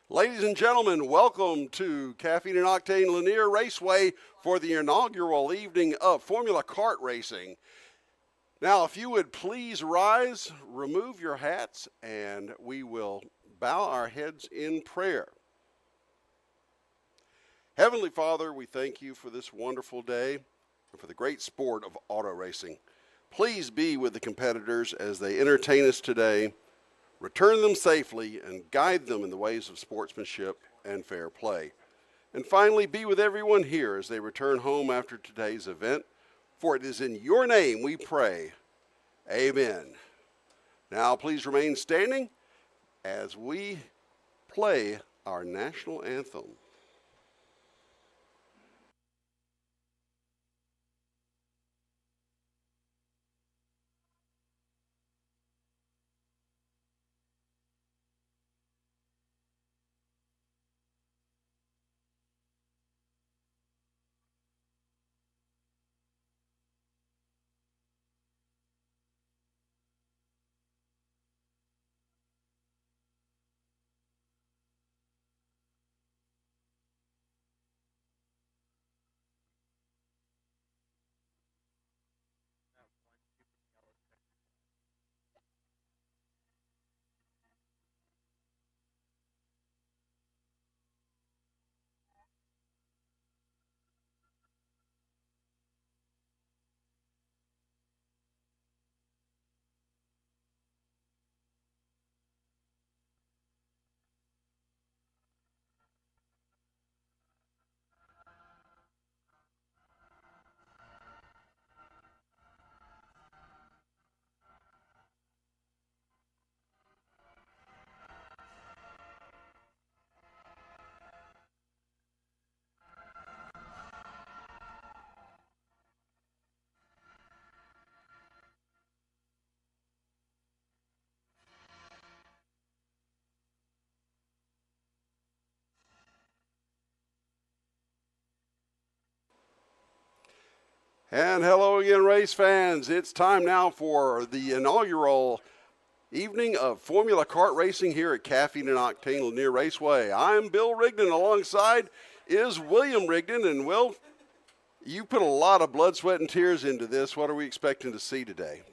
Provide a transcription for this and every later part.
Ladies and gentlemen, welcome to Caffeine Octane Lanier Raceway for the inaugural evening of Formula Kart racing. Now, if you would please rise, remove your hats, and we will bow our heads in prayer. Heavenly Father, we thank you for this wonderful day and for the great sport of auto racing. Please be with the competitors as they entertain us today. Return them safely and guide them in the ways of sportsmanship and fair play. And finally, be with everyone here as they return home after today's event. For it is in your name we pray. Amen. Now please remain standing as we play our national anthem. And hello again, race fans. It's time now for the inaugural evening of Formula Kart racing here at Caffeine Octane Lanier Raceway. I'm Bill Rigdon. Alongside is William Rigdon. And Will, you put a lot of blood, sweat, and tears into this. What are we expecting to see today?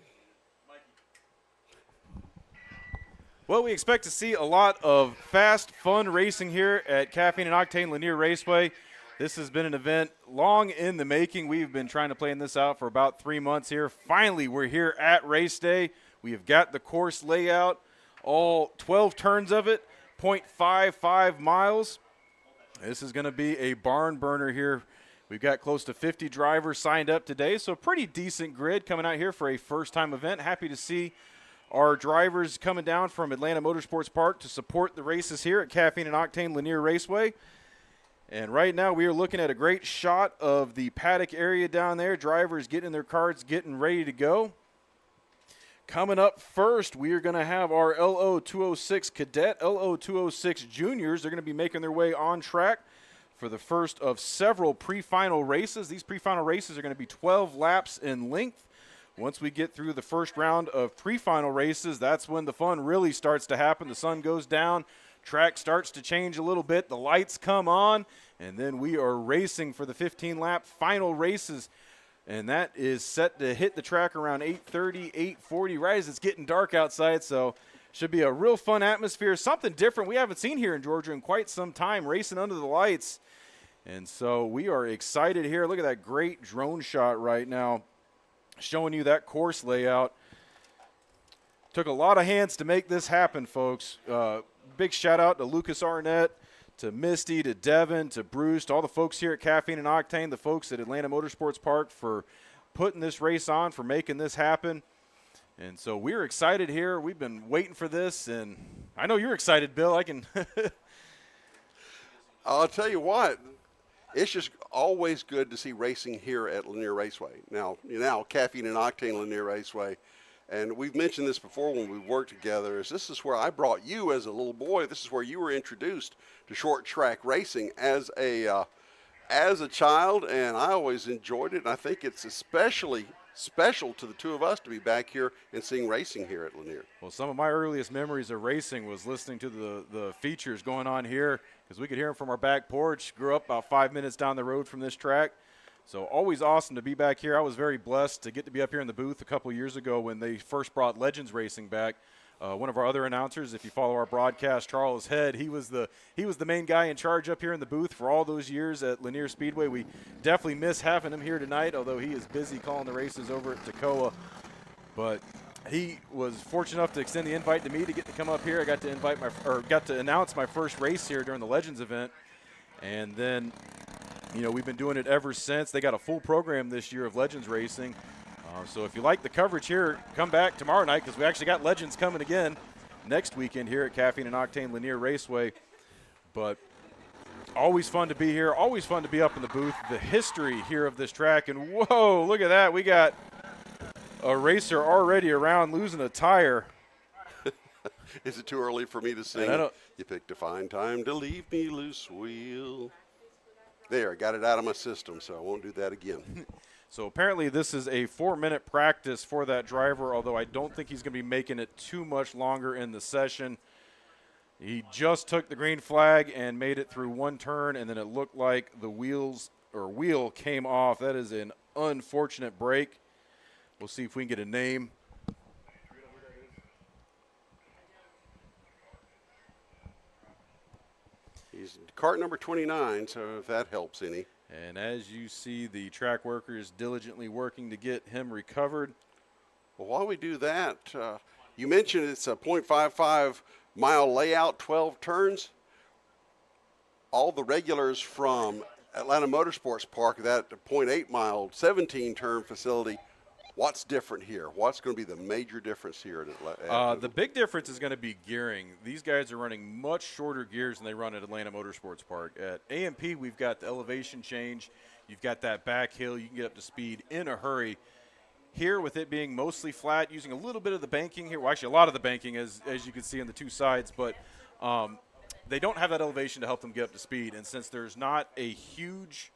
Well, we expect to see a lot of fast, fun racing here at Caffeine Octane Lanier Raceway. This has been an event long in the making. We've been trying to plan this out for about 3 months here. Finally, we're here at race day. We have got the course layout, all 12 turns of it, 0.55 miles. This is going to be a barn burner here. We've got close to 50 drivers signed up today, so pretty decent grid coming out here for a first-time event. Happy to see our drivers coming down from Atlanta Motorsports Park to support the races here at Caffeine Octane Lanier Raceway. And right now we are looking at a great shot of the paddock area down there. Drivers getting in their carts, getting ready to go. Coming up first, we are going to have our Lo206 Cadet, Lo206 Juniors. They're going to be making their way on track for the first of several pre-final races. These pre-final races are going to be 12 laps in length. Once we get through the first round of pre-final races, that's when the fun really starts to happen. The sun goes down. Track starts to change a little bit. The lights come on, and then we are racing for the 15-lap final races, and that is set to hit the track around 8:30, 8:40, right as it's getting dark outside, so should be a real fun atmosphere, something different we haven't seen here in Georgia in quite some time, racing under the lights, and so we are excited here. Look at that great drone shot right now, showing you that course layout. Took a lot of hands to make this happen, folks. Big shout out to Lucas Arnett, to Misty, to Devin, to Bruce, to all the folks here at Caffeine and Octane, the folks at Atlanta Motorsports Park for putting this race on, for making this happen. And so we're excited here. We've been waiting for this, and I know you're excited, Bill. I can. I'll tell you what, it's just always good to see racing here at Lanier Raceway. Now Caffeine and Octane Lanier Raceway. And we've mentioned this before when we worked together, is this is where I brought you as a little boy. This is where you were introduced to short track racing as a child, and I always enjoyed it. And I think it's especially special to the two of us to be back here and seeing racing here at Lanier. Well, some of my earliest memories of racing was listening to the features going on here because we could hear them from our back porch. Grew up about 5 minutes down the road from this track. So always awesome to be back here. I was very blessed to get to be up here in the booth a couple years ago when they first brought Legends Racing back. One of our other announcers, if you follow our broadcast, Charles Head, he was the main guy in charge up here in the booth for all those years at Lanier Speedway. We definitely miss having him here tonight, although he is busy calling the races over at Toccoa. But he was fortunate enough to extend the invite to me to get to come up here. I got to announce my first race here during the Legends event, and then, you know, we've been doing it ever since. They got a full program this year of Legends Racing. So if you like the coverage here, come back tomorrow night because we actually got Legends coming again next weekend here at Caffeine and Octane Lanier Raceway. But always fun to be here, always fun to be up in the booth. The history here of this track, and whoa, look at that. We got a racer already around losing a tire. Is it too early for me to sing? You picked a fine time to leave me loose, wheel. There, I got it out of my system, so I won't do that again. So apparently this is a 4-minute practice for that driver, although I don't think he's going to be making it too much longer in the session. He just took the green flag and made it through one turn, and then it looked like the wheel came off. That is an unfortunate break. We'll see if we can get a name. He's cart number 29, so if that helps any. And as you see, the track workers diligently working to get him recovered. Well, while we do that, you mentioned it's a 0.55 mile layout, 12 turns. All the regulars from Atlanta Motorsports Park, that 0.8 mile, 17 turn facility. What's different here? What's going to be the major difference here at Atlanta? The big difference is going to be gearing. These guys are running much shorter gears than they run at Atlanta Motorsports Park. At AMP, we've got the elevation change. You've got that back hill. You can get up to speed in a hurry. Here, with it being mostly flat, using a little bit of the banking here. Well, actually, a lot of the banking, as you can see on the two sides. But they don't have that elevation to help them get up to speed. And since there's not a huge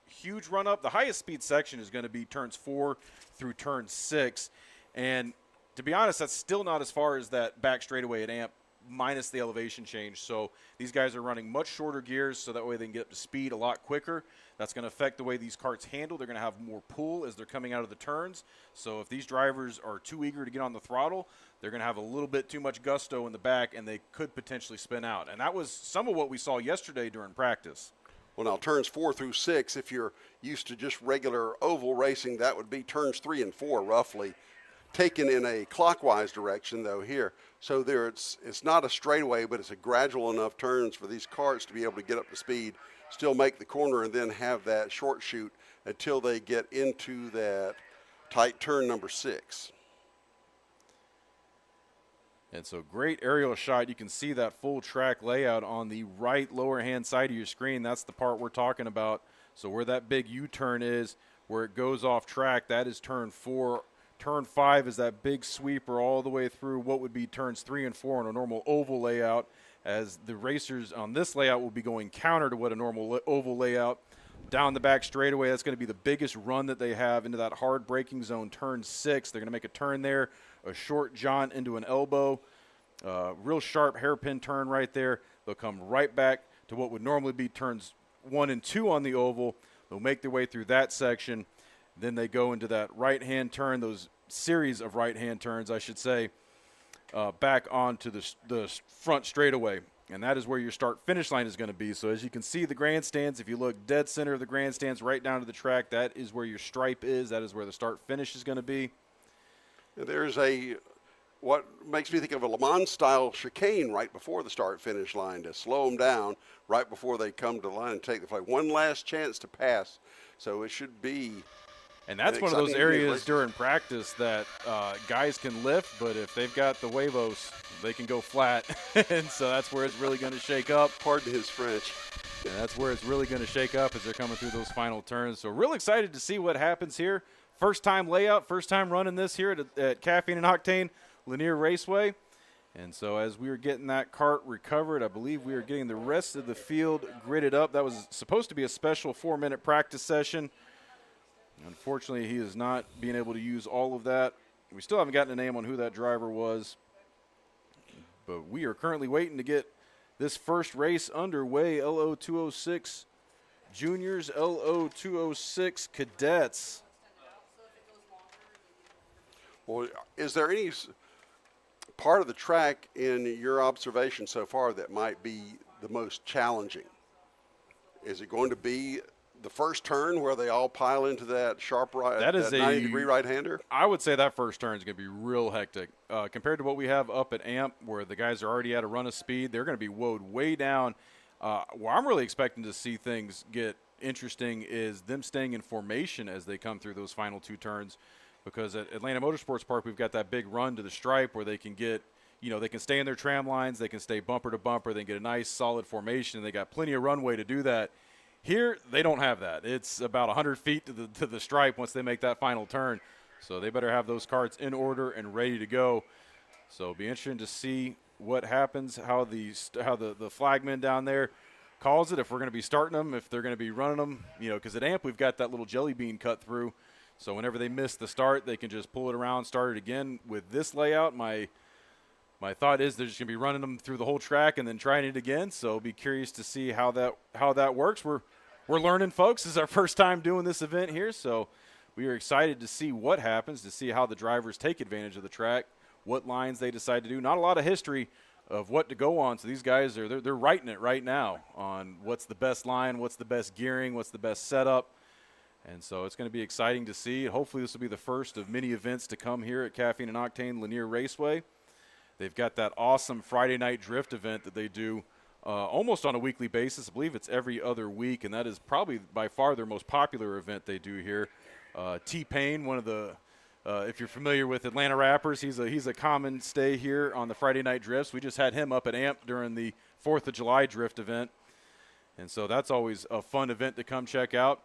run-up, the highest speed section is going to be turns 4 through turn 6. And to be honest, that's still not as far as that back straightaway at AMP minus the elevation change. So these guys are running much shorter gears so that way they can get up to speed a lot quicker. That's going to affect the way these karts handle. They're going to have more pull as they're coming out of the turns. So if these drivers are too eager to get on the throttle, they're going to have a little bit too much gusto in the back, and they could potentially spin out. And that was some of what we saw yesterday during practice. Well, now turns 4 through 6, if you're used to just regular oval racing, that would be turns 3 and 4 roughly, taken in a clockwise direction though here. So there it's not a straightaway, but it's a gradual enough turns for these karts to be able to get up to speed, still make the corner, and then have that short shoot until they get into that tight turn number 6. And so great aerial shot. You can see that full track layout on the right lower hand side of your screen. That's the part we're talking about. So where that big U-turn is, where it goes off track, that is turn 4. Turn 5 is that big sweeper all the way through what would be turns 3 and 4 on a normal oval layout, as the racers on this layout will be going counter to what a normal oval layout. Down the back straightaway, that's going to be the biggest run that they have into that hard braking zone, turn 6. They're going to make a turn there, a short jaunt into an elbow, real sharp hairpin turn right there. They'll come right back to what would normally be turns 1 and 2 on the oval. They'll make their way through that section. Then they go into that right-hand turn, those series of right-hand turns, I should say, back onto the front straightaway. And that is where your start-finish line is going to be. So as you can see, the grandstands, if you look dead center of the grandstands right down to the track, that is where your stripe is. That is where the start-finish is going to be. There's what makes me think of a Le Mans-style chicane right before the start-finish line to slow them down right before they come to the line and take the flag. One last chance to pass. So it should be. And that's one of those areas during practice that guys can lift, but if they've got the huevos, they can go flat. And so that's where it's really going to shake up. Pardon his French. And that's where it's really going to shake up as they're coming through those final turns. So real excited to see what happens here. First time layout, first time running this here at Caffeine and Octane Lanier Raceway. And so as we were getting that kart recovered, I believe we were getting the rest of the field gridded up. That was supposed to be a special 4-minute practice session. Unfortunately, he is not being able to use all of that. We still haven't gotten a name on who that driver was. But we are currently waiting to get this first race underway. Lo206 Juniors, Lo206 Cadets. Well, is there any part of the track in your observation so far that might be the most challenging? Is it going to be the first turn where they all pile into that sharp right, that 90-degree right-hander? I would say that first turn is going to be real hectic. Compared to what we have up at AMP, where the guys are already at a run of speed, they're going to be woed way down. Where I'm really expecting to see things get interesting is them staying in formation as they come through those final two turns. Because at Atlanta Motorsports Park, we've got that big run to the stripe where they can get, they can stay in their tram lines, they can stay bumper to bumper, they can get a nice solid formation, and they got plenty of runway to do that. Here, they don't have that. It's about 100 feet to the stripe once they make that final turn. So they better have those karts in order and ready to go. So it'll be interesting to see what happens, how the flagman down there calls it, if we're going to be starting them, if they're going to be running them. Because at AMP, we've got that little jelly bean cut through. So whenever they miss the start, they can just pull it around, start it again. With this layout, my thought is they're just going to be running them through the whole track and then trying it again. So I'll be curious to see how that works. We're learning, folks. This is our first time doing this event here, so we are excited to see what happens, to see how the drivers take advantage of the track, what lines they decide to do. Not a lot of history of what to go on, so these guys they're writing it right now on what's the best line, what's the best gearing, what's the best setup. And so it's going to be exciting to see. Hopefully this will be the first of many events to come here at Caffeine and Octane Lanier Raceway. They've got that awesome Friday night drift event that they do almost on a weekly basis. I believe it's every other week, and that is probably by far their most popular event they do here. T-Pain, one of the, if you're familiar with Atlanta rappers, he's a common stay here on the Friday night drifts. We just had him up at AMP during the 4th of July drift event. And so that's always a fun event to come check out.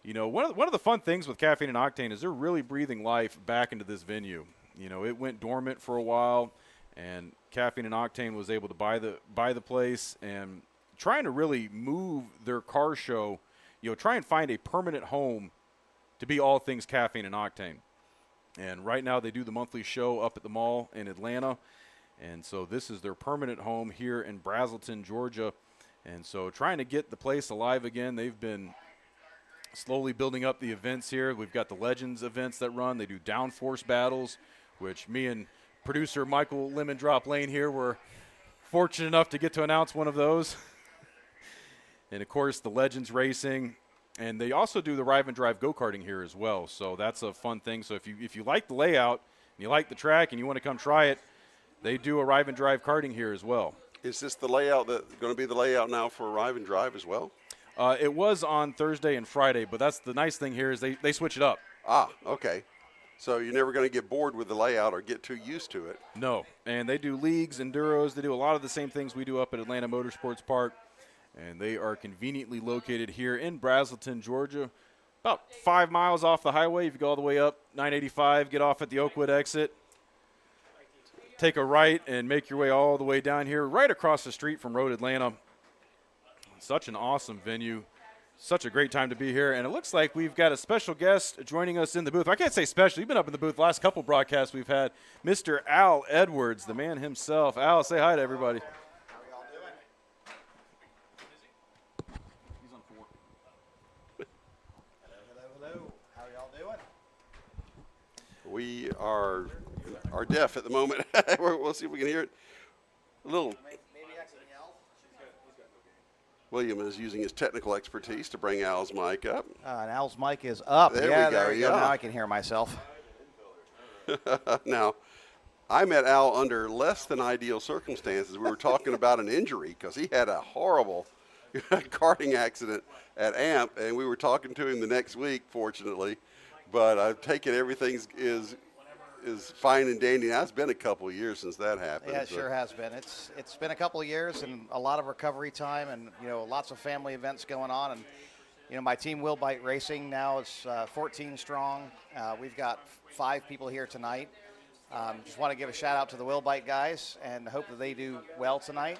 One of the fun things with Caffeine and Octane is they're really breathing life back into this venue. It went dormant for a while, and Caffeine and Octane was able to buy the place and trying to really move their car show, try and find a permanent home to be all things Caffeine and Octane. And right now they do the monthly show up at the mall in Atlanta, and so this is their permanent home here in Braselton, Georgia. And so trying to get the place alive again, they've been slowly building up the events here. We've got the Legends events that run. They do downforce battles, which me and producer Michael Lemon Drop Lane here were fortunate enough to get to announce one of those. And, of course, the Legends racing. And they also do the Rive and Drive go-karting here as well. So that's a fun thing. So if you like the layout and you like the track and you want to come try it, they do a Rive and Drive karting here as well. Is this the layout that's going to be the layout now for Rive and Drive as well? It was on Thursday and Friday, but that's the nice thing here is they switch it up. Ah, okay. So you're never going to get bored with the layout or get too used to it. No, and they do leagues, enduros. They do a lot of the same things we do up at Atlanta Motorsports Park, and they are conveniently located here in Braselton, Georgia, about 5 miles off the highway. If you go all the way up 985, get off at the Oakwood exit, take a right, and make your way all the way down here, right across the street from Road Atlanta. Such an awesome venue. Such a great time to be here. And it looks like we've got a special guest joining us in the booth. I can't say special. You've been up in the booth the last couple broadcasts we've had. Mr. Al Edwards, the man himself. Al, say hi to everybody. How are y'all doing? He's on 4. Hello. How are y'all doing? We are deaf at the moment. We'll see if we can hear it. A little. Maybe I can yell. William is using his technical expertise to bring Al's mic up. And Al's mic is up. There we go, There we go. yeah. Now I can hear myself. Now, I met Al under less than ideal circumstances. We were talking about an injury because he had a horrible karting accident at AMP, and we were talking to him the next week, fortunately. But I've taken everything is fine and dandy. Now, it's been a couple of years since that happened. Yeah, it sure has been. It's been a couple of years and a lot of recovery time, and lots of family events going on. And my team Will Bite Racing now is 14 strong. We've got 5 people here tonight. Just want to give a shout out to the Will Bite guys and hope that they do well tonight.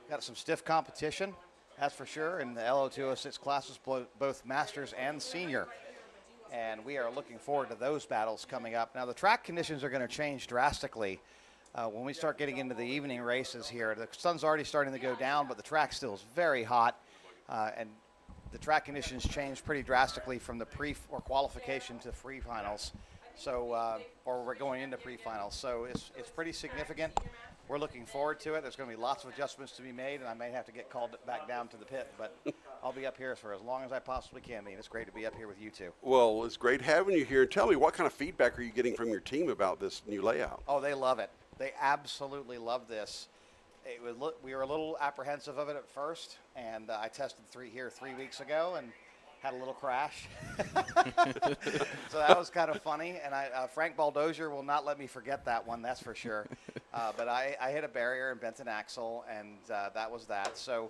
Got some stiff competition, that's for sure, in the Lo206 classes, both Masters and Senior. and we are looking forward to those battles coming up. Now, the track conditions are going to change drastically when we start getting into the evening races here. The sun's already starting to go down, but the track still is very hot, and the track conditions change pretty drastically from the or qualification to free finals. So, or we're going into pre-finals. So it's pretty significant. We're looking forward to it. There's going to be lots of adjustments to be made, and I may have to get called back down to the pit, but I'll be up here for as long as I possibly can be, and it's great to be up here with you two. Well, it's great having you here. Tell me, what kind of feedback are you getting from your team about this new layout? Oh, they love it. They absolutely love this. We were a little apprehensive of it at first, and I tested 3 weeks ago and had a little crash. So that was kind of funny, and Frank Baldozier will not let me forget that one, that's for sure. But I hit a barrier and bent an axle, and that was that. So,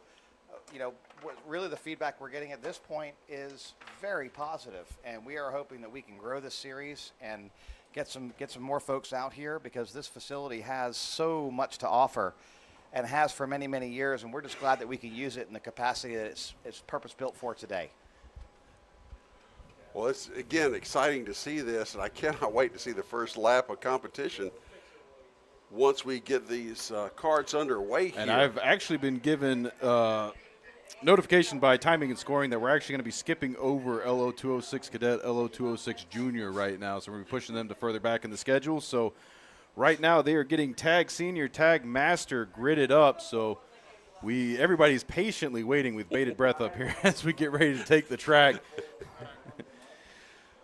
really the feedback we're getting at this point is very positive, and we are hoping that we can grow this series and get some more folks out here, because this facility has so much to offer and has for many, many years, and we're just glad that we can use it in the capacity that it's purpose-built for today. Well, it's, again, exciting to see this, and I cannot wait to see the first lap of competition once we get these karts underway here. And I've actually been given notification by Timing and Scoring that we're actually going to be skipping over Lo206 Cadet, Lo206 Junior right now, so we're going to be pushing them to further back in the schedule. So right now they are getting Tag Senior, Tag Master gridded up, so everybody's patiently waiting with bated breath up here as we get ready to take the track.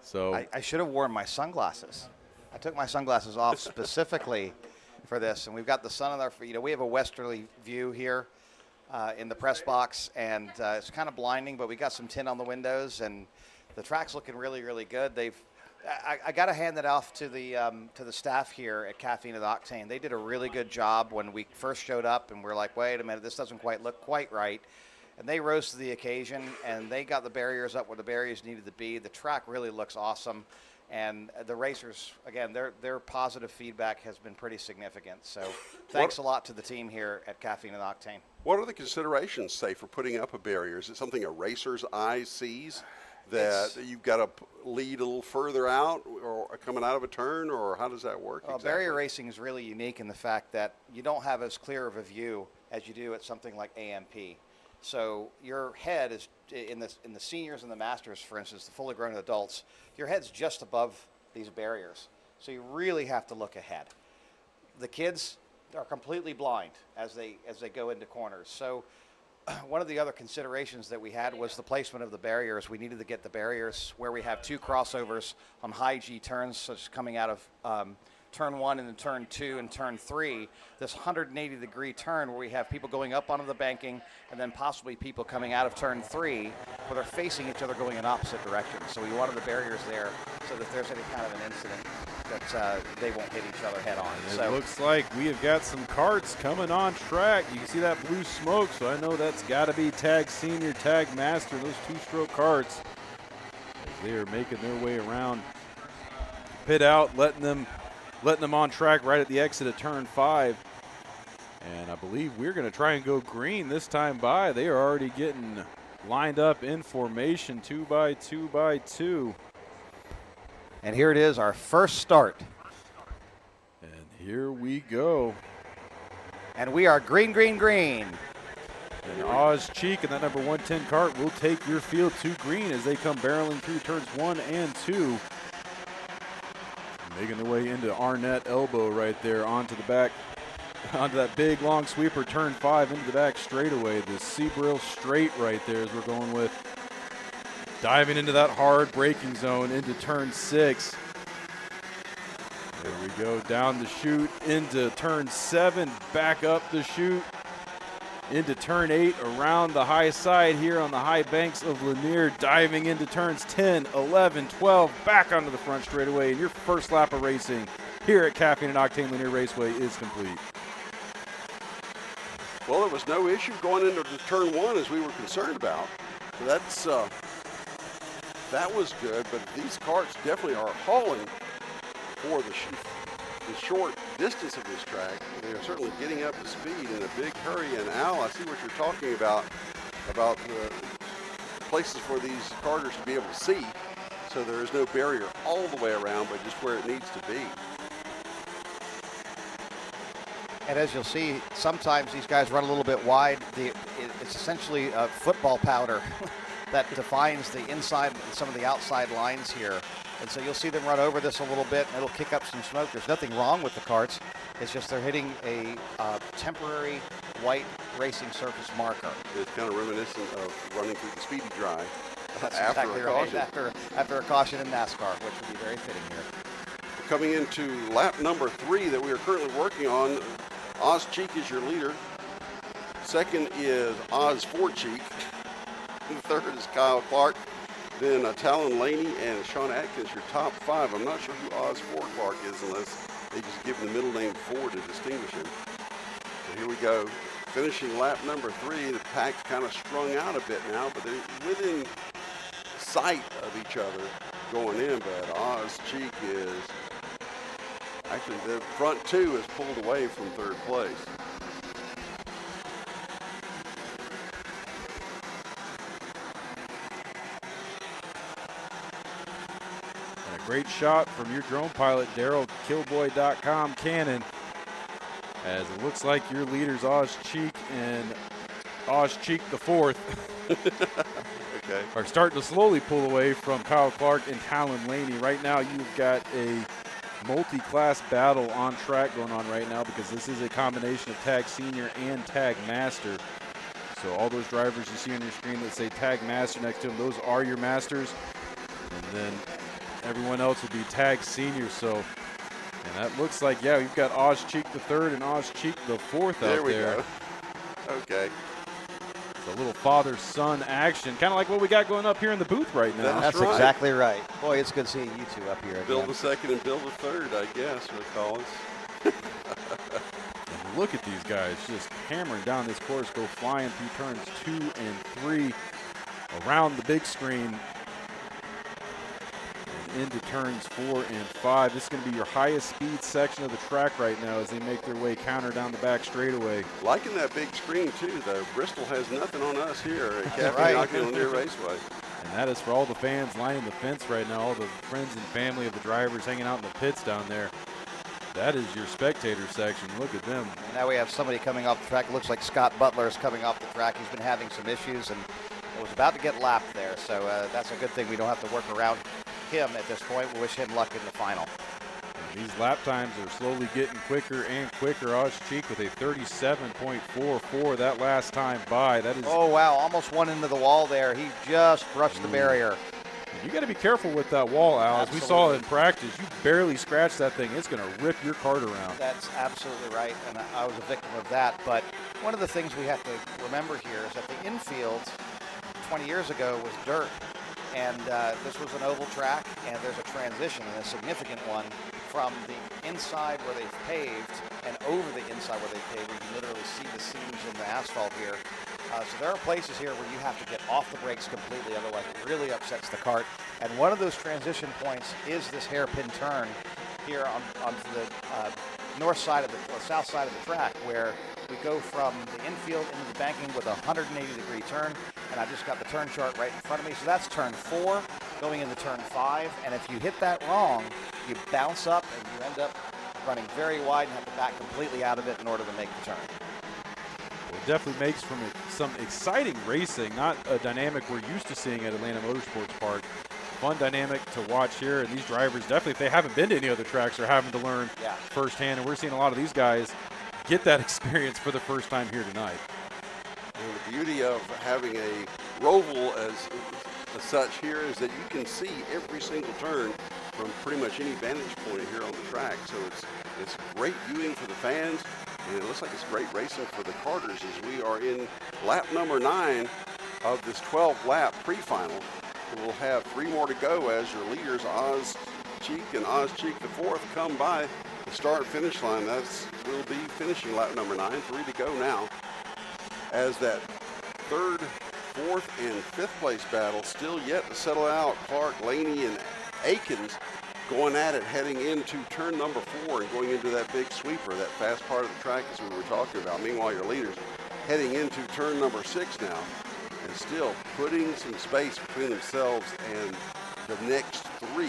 So I should have worn my sunglasses. I took my sunglasses off specifically for this, and we've got the sun on our, we have a westerly view here in the press box, and it's kind of blinding, but we got some tint on the windows, and the track's looking really, really good. I got to hand it off to the staff here at Caffeine and Octane. They did a really good job when we first showed up, and we're like, wait a minute, this doesn't quite look quite right. And they rose to the occasion, and they got the barriers up where the barriers needed to be. The track really looks awesome, and the racers, again, their positive feedback has been pretty significant. So thanks a lot to the team here at Caffeine and Octane. What are the considerations, say, for putting up a barrier? Is it something a racer's eye sees, that you've got to lead a little further out or coming out of a turn, or how does that work exactly? Barrier racing is really unique in the fact that you don't have as clear of a view as you do at something like AMP. So your head is, in the seniors and the masters, for instance, the fully grown adults, your head's just above these barriers. So you really have to look ahead. The kids are completely blind as they go into corners. So one of the other considerations that we had was the placement of the barriers. We needed to get the barriers where we have 2 crossovers on high G turns, such as coming out of turn 1 and then turn 2 and turn 3, this 180-degree turn where we have people going up onto the banking and then possibly people coming out of turn 3 where they're facing each other going in opposite directions. So we wanted the barriers there so that if there's any kind of an incident that they won't hit each other head on. It looks like we have got some karts coming on track. You can see that blue smoke, so I know that's got to be Tag Senior, Tag Master, those 2-stroke karts, as they are making their way around. Pit out, letting them on track right at the exit of turn 5. And I believe we're going to try and go green this time by. They are already getting lined up in formation, 2 by 2 by 2. And here it is, our first start. And here we go. And we are green, green, green. And Oz Cheek and that number 110 kart will take your field to green as they come barreling through turns 1 and 2. Making their way into Arnett elbow right there onto the back, onto that big long sweeper, turn 5 into the back straightaway. The Seabrill straight right there as we're going with. Diving into that hard braking zone into turn 6. There we go, down the chute into turn 7, back up the chute into turn 8, around the high side here on the high banks of Lanier, diving into turns 10, 11, 12, back onto the front straightaway, and your first lap of racing here at Caffeine and Octane Lanier Raceway is complete. Well, there was no issue going into the turn 1 as we were concerned about. So that was good, but these karts definitely are hauling for the short distance of this track. They are certainly getting up to speed in a big hurry. And Al, I see what you're talking about the places for these karters to be able to see. so there is no barrier all the way around, but just where it needs to be. And as you'll see, sometimes these guys run a little bit wide. It's essentially a football powder that defines the inside and some of the outside lines here. And so you'll see them run over this a little bit, and it'll kick up some smoke. There's nothing wrong with the karts. It's just they're hitting a temporary white racing surface marker. It's kind of reminiscent of running through the speedy dry That's after exactly a right. caution. After a caution in NASCAR, which would be very fitting here. Coming into lap number 3 that we are currently working on, Oz Cheek is your leader. Second is Oz Cheek. Third is Kyle Clark. Then Talon Laney and Sean Atkins, your top 5. I'm not sure who Oz Clark is unless they just give him the middle name 4 to distinguish him. So here we go. Finishing lap number 3. The pack's kind of strung out a bit now, but they're within sight of each other going in. But Oz Cheek is actually the front 2 is pulled away from 3rd place. Great shot from your drone pilot, Daryl Killboy.com Cannon, as it looks like your leaders, Oz Cheek and Oz Cheek the 4th, Okay. are starting to slowly pull away from Kyle Clark and Talon Laney. Right now, you've got a multi-class battle on track going on right now because this is a combination of Tag Senior and Tag Master. So all those drivers you see on your screen that say Tag Master next to them, those are your Masters. And then everyone else would be Tag Senior. So, and that looks like, yeah, you've got Oz Cheek the 3rd and Oz Cheek the 4th out there. There we go. Okay. It's a little father-son action, kind of like what we got going up here in the booth right now. That's That's right. exactly right. Boy, it's good seeing you two up here again. Build the 2nd and build the 3rd, I guess, with Collins. And look at these guys just hammering down this course, go flying through turns 2 and 3 around the big screen and into turns 4 and 5. This is going to be your highest speed section of the track right now as they make their way counter down the back straightaway. Liking that big screen, too, though. Bristol has nothing on us here at That's Caffeine right. Octane Lanier Raceway. And that is for all the fans lining the fence right now, all the friends and family of the drivers hanging out in the pits down there. That is your spectator section. Look at them. Now we have somebody coming off the track. It looks like Scott Butler is coming off the track. He's been having some issues and was about to get lapped there. So that's a good thing. We don't have to work around him at this point. We wish him luck in the final. And these lap times are slowly getting quicker and quicker. Oz Cheek with a 37.44 that last time by. That is. Oh, wow. Almost went into the wall there. He just brushed the barrier. You got to be careful with that wall, Al. As we saw in practice, you barely scratch that thing, it's going to rip your kart around. That's absolutely right, and I was a victim of that. But one of the things we have to remember here is that the infield 20 years ago was dirt, and this was an oval track, and there's a transition, and a significant one, from the inside where they've paved and over the inside where they paved, where you literally see the seams in the asphalt here. So there are places here where you have to get off the brakes completely, otherwise it really upsets the kart. And one of those transition points is this hairpin turn here onto the north side of the, or south side of the track, where we go from the infield into the banking with a 180-degree turn. And I just got the turn chart right in front of me. So that's turn 4 going into turn 5. And if you hit that wrong, you bounce up and you end up running very wide and have to back completely out of it in order to make the turn. Well, it definitely makes from some exciting racing, not a dynamic we're used to seeing at Atlanta Motorsports Park. Fun dynamic to watch here, and these drivers definitely, if they haven't been to any other tracks, are having to learn firsthand, and we're seeing a lot of these guys get that experience for the first time here tonight. And the beauty of having a roval as such here is that you can see every single turn from pretty much any vantage point here on the track. So it's great viewing for the fans, and it looks like it's great racing for the karters as we are in lap number 9 of this 12-lap pre-final. We'll have 3 more to go as your leaders, Oz Cheek and Oz Cheek the 4th, come by the start-finish line. We'll be finishing lap number 9, 3 to go now, as that 3rd, 4th, and 5th place battle still yet to settle out. Clark, Laney, and Akins going at it, heading into turn number 4 and going into that big sweeper, that fast part of the track as we were talking about. Meanwhile, your leaders heading into turn number 6 now, and still putting some space between themselves and the next 3.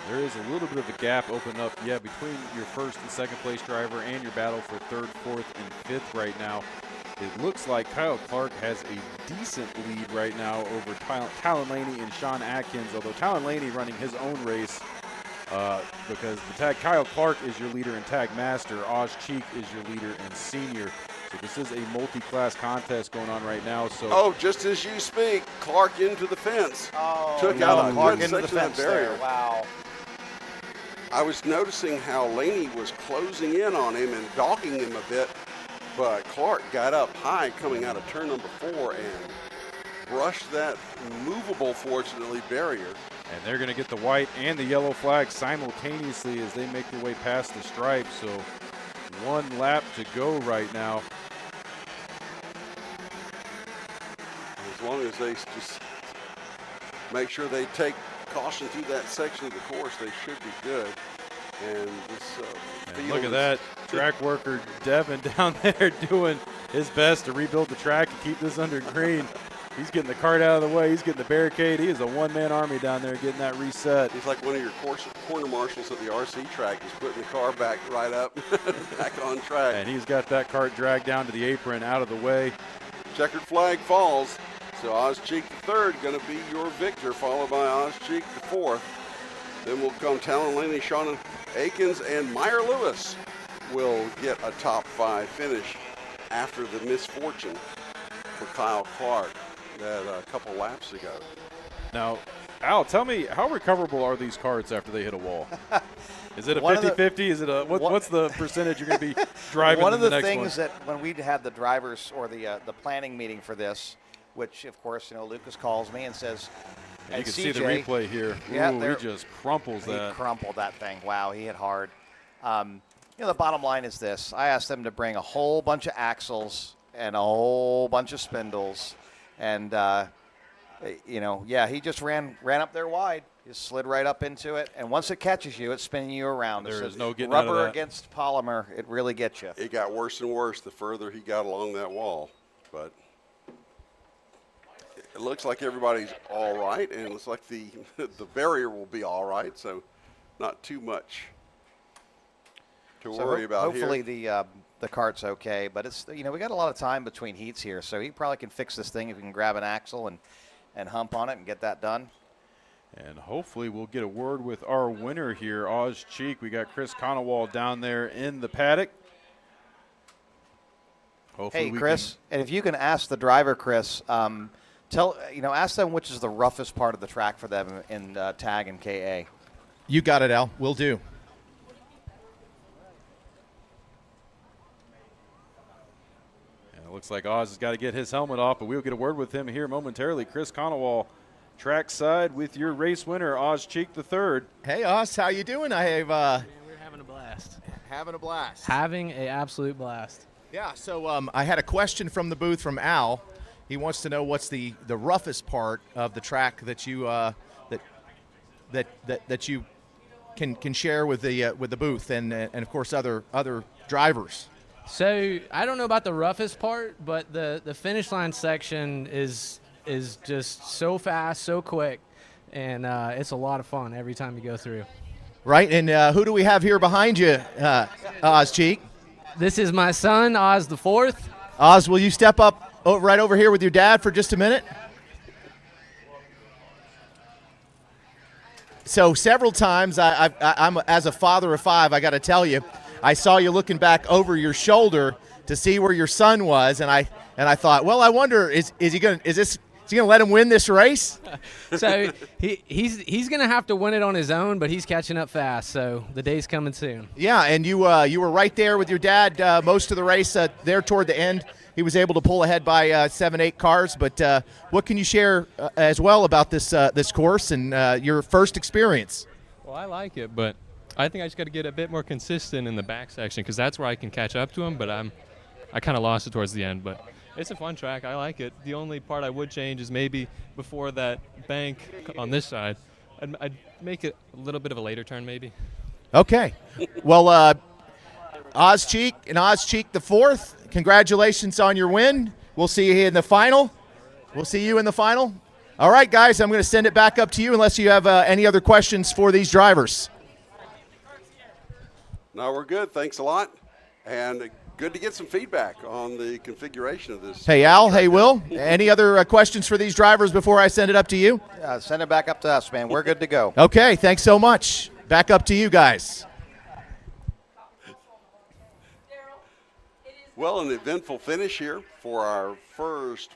There is a little bit of a gap open up, between your first and second place driver and your battle for third, fourth, and fifth right now. It looks like Kyle Clark has a decent lead right now over Talon Laney and Sean Atkins, although Talon Laney running his own race because the tag Kyle Clark is your leader in Tag Master, Oz Cheek is your leader in Senior. So this is a multi-class contest going on right now. So just as you speak, Clark into the fence. Oh, Took out a Clark good into the section of fence the barrier. there. Wow. I was noticing how Laney was closing in on him and dogging him a bit, but Clark got up high coming out of turn number 4 and brushed that movable, fortunately, barrier. And they're going to get the white and the yellow flag simultaneously as they make their way past the stripe. So 1 lap to go right now. As long as they just make sure they take caution through that section of the course, they should be good. And this and look at that track worker Devin down there doing his best to rebuild the track and keep this under green. He's getting the cart out of the way. He's getting the barricade. He is a one-man army down there getting that reset. He's like one of your corner marshals at the RC track. He's putting the car back right up, back on track. And he's got that cart dragged down to the apron, out of the way. Checkered flag falls. So Oz Cheek the third going to be your victor, followed by Oz Cheek the fourth. Then will come Talon Laney, Sean Akins, and Meyer Lewis will get a top 5 finish after the misfortune for Kyle Clark that a couple laps ago. Now, Al, tell me, how recoverable are these carts after they hit a wall? Is it a 50-50? Is it a what's the percentage you're going to be driving? One of the next things that when we had the drivers or the planning meeting for this, which of course Lucas calls me and says, and you can CJ, see the replay here. Yeah, Ooh, he just crumples that. He crumpled that thing. Wow, he hit hard. The bottom line is this: I asked them to bring a whole bunch of axles and a whole bunch of spindles, and he just ran up there wide. He slid right up into it, and once it catches you, it's spinning you around. There is no getting out of that. Rubber against polymer, it really gets you. It got worse and worse the further he got along that wall, but it looks like everybody's all right, and it looks like the barrier will be all right, so not too much to worry about here. Hopefully the cart's okay, but it's we got a lot of time between heats here, so he probably can fix this thing if he can grab an axle and hump on it and get that done. And hopefully we'll get a word with our winner here, Oz Cheek. We got Chris Conowall down there in the paddock. Hopefully hey, Chris, and if you can ask the driver, Chris, ask them which is the roughest part of the track for them in tag and KA. You got it, Al. Will do. And it looks like Oz has got to get his helmet off, but we'll get a word with him here momentarily. Chris Conowall, trackside with your race winner, Oz Cheek the third. Hey, Oz, how you doing? I have we're having a blast. Having a blast. Having an absolute blast. Yeah. So I had a question from the booth from Al. He wants to know what's the roughest part of the track that you that you can share with the booth and of course other drivers. So I don't know about the roughest part, but the finish line section is just so fast, so quick, and it's a lot of fun every time you go through. Right, and who do we have here behind you, Oz Cheek? This is my son, Oz the fourth. Oz, will you step up right over here with your dad for just a minute? So several times, I'm as a father of 5, I got to tell you, I saw you looking back over your shoulder to see where your son was, and I thought, well, I wonder is he going to let him win this race? So he's going to have to win it on his own, but he's catching up fast. So the day's coming soon. Yeah, and you were right there with your dad most of the race. There toward the end, he was able to pull ahead by 7-8 cars. But what can you share as well about this course and your first experience? Well, I like it, but I think I just got to get a bit more consistent in the back section because that's where I can catch up to him. But I kind of lost it towards the end, but. It's a fun track. I like it. The only part I would change is maybe before that bank on this side, I'd make it a little bit of a later turn maybe. Okay. Well, Oz Cheek and Oz Cheek the fourth, congratulations on your win. We'll see you in the final. We'll see you in the final. All right, guys, I'm going to send it back up to you unless you have any other questions for these drivers. No, we're good. Thanks a lot. And good to get some feedback on the configuration of this. Hey, Al. Hey, Will. Any other questions for these drivers before I send it up to you? Send it back up to us, man. We're good to go. Okay, thanks so much. Back up to you guys. Well, an eventful finish here for our first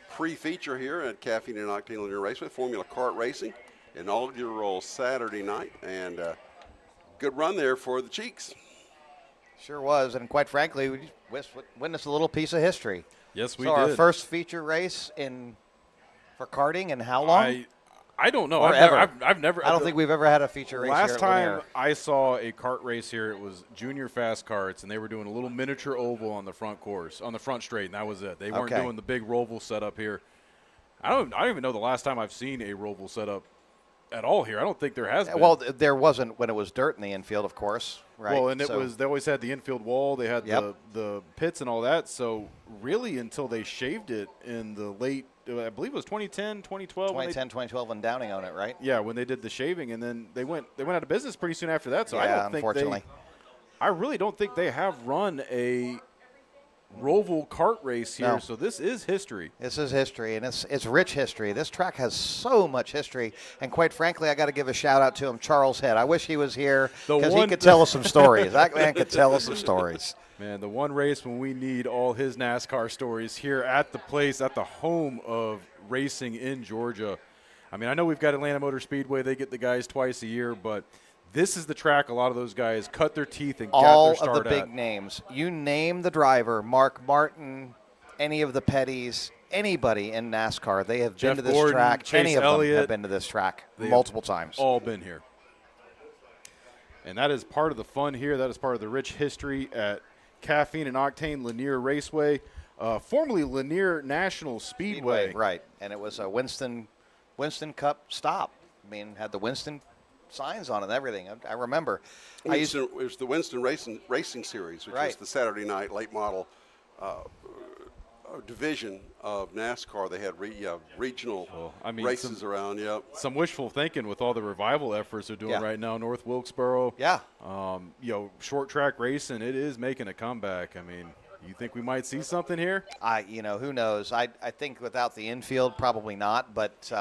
pre-feature here at Caffeine Octane Lanier Raceway, Formula Kart Racing, inaugural Saturday night, and good run there for the Cheeks. Sure was, and quite frankly, we witnessed a little piece of history. Yes, we so did. Our first feature race for karting in how long? I don't know. Or I've never. I don't think we've ever had a feature race here Last at time Lanier. I saw a kart race here, it was junior fast karts, and they were doing a little miniature oval on the front course, on the front straight, and that was it. They weren't doing the big roval setup here. I don't even know the last time I've seen a roval setup at all here. I don't think there has been. Well, there wasn't when it was dirt in the infield, of course. Right. Well, and they always had the infield wall. They had the pits and all that. So really, until they shaved it in the late, I believe it was 2010, 2012. 2012 when Downing owned it, right? Yeah, when they did the shaving, and then they went out of business pretty soon after that. So yeah, I don't think unfortunately. I really don't think they have run a roval kart race here. No. So this is history. This is history, and it's rich history. This track has so much history, and quite frankly, I got to give a shout out to him, Charles Head. I wish he was here because he could tell us some stories. That man could tell us some stories. Man, the one race when we need all his NASCAR stories here at the place, at the home of racing in Georgia. I mean, I know we've got Atlanta Motor Speedway. They get the guys twice a year, but this is the track a lot of those guys cut their teeth and got their start at. All of the big names. You name the driver, Mark Martin, any of the Petties, anybody in NASCAR, they have Jeff been to this Gordon, track. Chase Any of Elliott, them have been to this track multiple times. All been here. And that is part of the fun here. That is part of the rich history at Caffeine and Octane Lanier Raceway, formerly Lanier National Speedway. Right, and it was a Winston Cup stop. I mean, had the Winston signs on it and everything. I remember. It was the Winston Racing Series, which Right. was the Saturday night late model division of NASCAR. They had regional races around. Yep. Some wishful thinking with all the revival efforts they're doing right now. North Wilkesboro. Yeah. Short track racing, it is making a comeback. I mean, you think we might see something here? Who knows? I think without the infield, probably not. But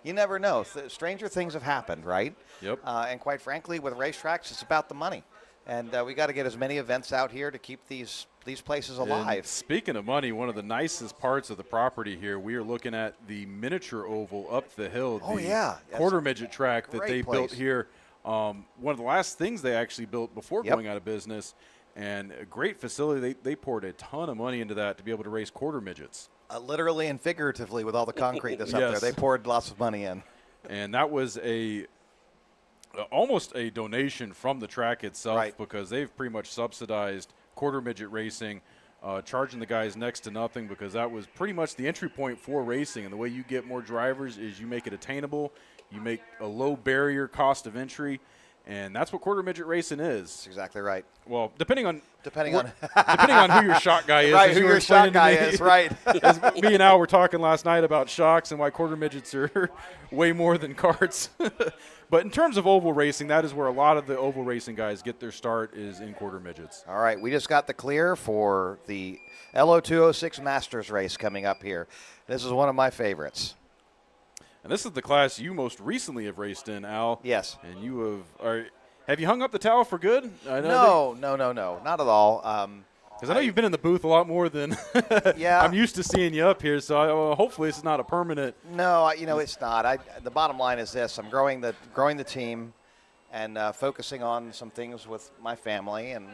you never know. Stranger things have happened, right? Yep. And quite frankly, with racetracks, it's about the money. And we got to get as many events out here to keep these places alive. And speaking of money, one of the nicest parts of the property here, we are looking at the miniature oval up the hill. Quarter midget track that they built here. One of the last things they actually built before going out of business. And a great facility. They poured a ton of money into that to be able to race quarter midgets. Literally and figuratively with all the concrete that's up there. They poured lots of money in. And that was almost a donation from the track itself because they've pretty much subsidized quarter midget racing, charging the guys next to nothing because that was pretty much the entry point for racing. And the way you get more drivers is you make it attainable. You make a low barrier cost of entry. And that's what quarter midget racing is. That's exactly right. Well, depending on who your shock guy is. Right, who your shock guy is, right. As me and Al were talking last night about shocks and why quarter midgets are way more than karts. But in terms of oval racing, that is where a lot of the oval racing guys get their start is in quarter midgets. All right, we just got the clear for the Lo206 Masters race coming up here. This is one of my favorites. And this is the class you most recently have raced in, Al. Yes. And you have you hung up the towel for good? No, not at all. Because I know you've been in the booth a lot more than I'm used to seeing you up here. So hopefully it's not a permanent. No, it's not. The bottom line is this: I'm growing the team, and focusing on some things with my family, and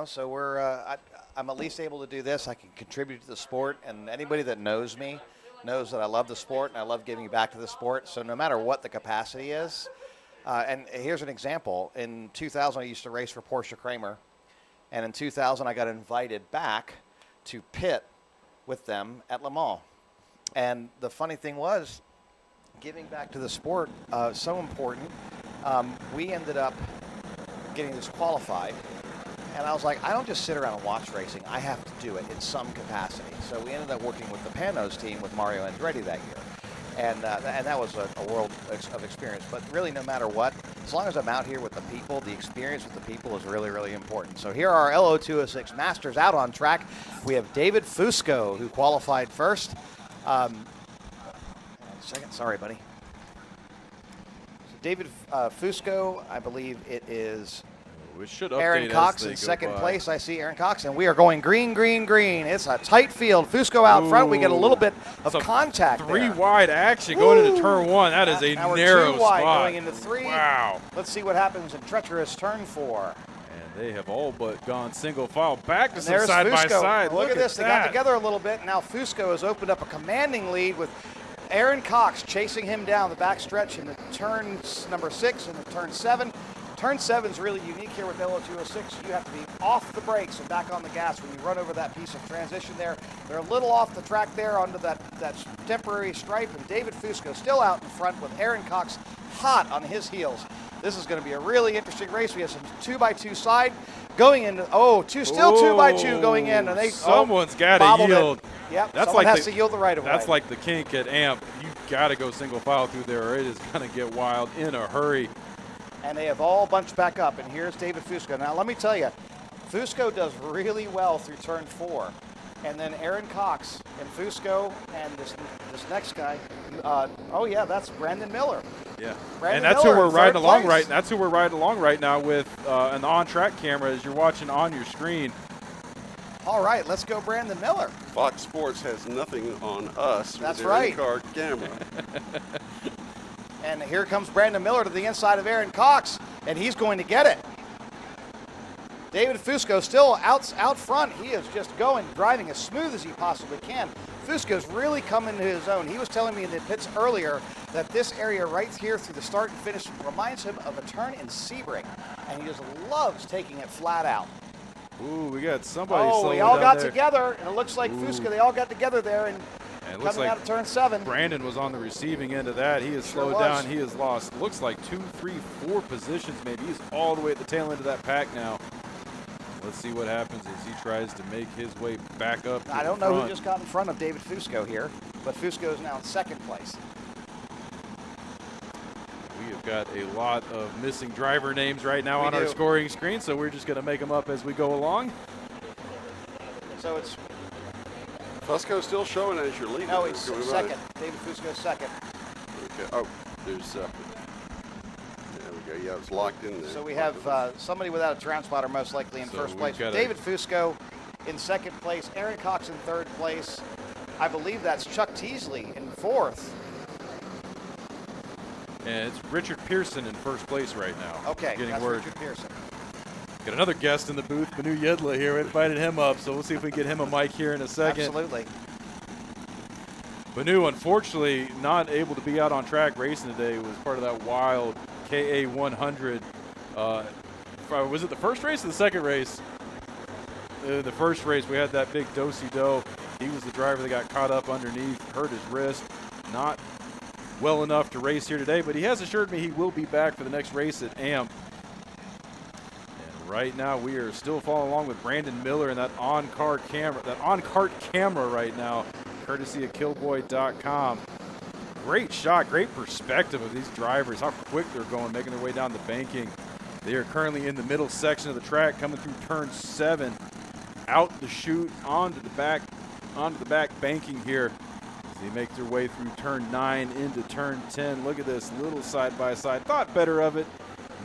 so I'm at least able to do this. I can contribute to the sport, and anybody that knows me knows that I love the sport and I love giving back to the sport. So no matter what the capacity is, and here's an example. In 2000, I used to race for Porsche Kramer, and in 2000, I got invited back to pit with them at Le Mans. And the funny thing was, giving back to the sport, so important. We ended up getting disqualified. And I was like, I don't just sit around and watch racing. I have to do it in some capacity. So we ended up working with the Panos team with Mario Andretti that year. And that was a world of experience. But really, no matter what, as long as I'm out here with the people, the experience with the people is really, really important. So here are our Lo206 Masters out on track. We have David Fusco, who qualified first. Second, sorry, buddy. So David Fusco, I believe it is We should update Aaron as Cox they in go second by. place. I see Aaron Cox, and we are going green, green, green. It's a tight field. Fusco out front. We get a little bit of Some contact Three there. wide action going into turn one. That is a Now we're narrow 2 wide spot. going into 3. Wow. Let's see what happens in treacherous turn 4. And they have all but gone single file back to And some there's side by Fusco. side. Look at this. They got that. together a little bit. Now Fusco has opened up a commanding lead with Aaron Cox chasing him down the back stretch in the turn number 6 and the turn 7. Turn 7 is really unique here with Lo206. You have to be off the brakes and back on the gas when you run over that piece of transition there. They're a little off the track there onto that temporary stripe, and David Fusco still out in front with Aaron Cox hot on his heels. This is going to be a really interesting race. We have some 2x2 side going into, still 2x2 going in. And Someone's got to bobbled it. yield. Yep, That's someone like has to yield the right of way. That's like the kink at AMP. You got to go single file through there or it is going to get wild in a hurry. And they have all bunched back up. And here's David Fusco. Now, let me tell you, Fusco does really well through turn 4. And then Aaron Cox and Fusco and this next guy. That's Brandon Miller. Yeah, Brandon and that's Miller who we're in riding third along place. right. That's who we're riding along right now with an on-track camera, as you're watching on your screen. All right, let's go, Brandon Miller. Fox Sports has nothing on us. That's with their right. in-car camera. And here comes Brandon Miller to the inside of Aaron Cox, and he's going to get it. David Fusco still out front. He is just driving as smooth as he possibly can. Fusco's really come into his own. He was telling me in the pits earlier that this area right here through the start and finish reminds him of a turn in Sebring, and he just loves taking it flat out. Ooh, we got somebody. We all got together, and it looks like Fusco, they all got together there, and it looks coming like out of turn 7. Brandon was on the receiving end of that. He has Sure slowed was. down. He has lost, looks like 2, 3, 4 positions maybe. He's all the way at the tail end of that pack now. Let's see what happens as he tries to make his way back up. I don't know who just got in front of David Fusco here, but Fusco is now in second place. We have got a lot of missing driver names right now on our scoring screen, so we're just going to make them up as we go along. So it's Fusco's still showing as your leader. no, he's second. David Fusco's second. Okay. Oh, there's. There we go. Yeah, it's locked in there. So we have somebody without a transponder most likely in first place. we've got David Fusco in second place. Aaron Cox in third place. I believe that's Chuck Teasley in fourth. And it's Richard Pearson in first place right now. Okay, getting that's word. Richard Pearson. Got another guest in the booth, Manu Yedla here. We invited him up, so we'll see if we can get him a mic here in a second. Absolutely. Manu, unfortunately, not able to be out on track racing today. Was part of that wild KA 100. Was it the first race or the second race? The first race, we had that big do-si-do. He was the driver that got caught up underneath, hurt his wrist. Not well enough to race here today, but he has assured me he will be back for the next race at AMP. And right now, we are still following along with Brandon Miller and that on-cart camera right now, courtesy of Killboy.com. Great shot, great perspective of these drivers, how quick they're going, making their way down the banking. They are currently in the middle section of the track, coming through turn 7, out the chute, onto the back banking here. As they make their way through turn 9 into turn 10. Look at this little side-by-side. Thought better of it.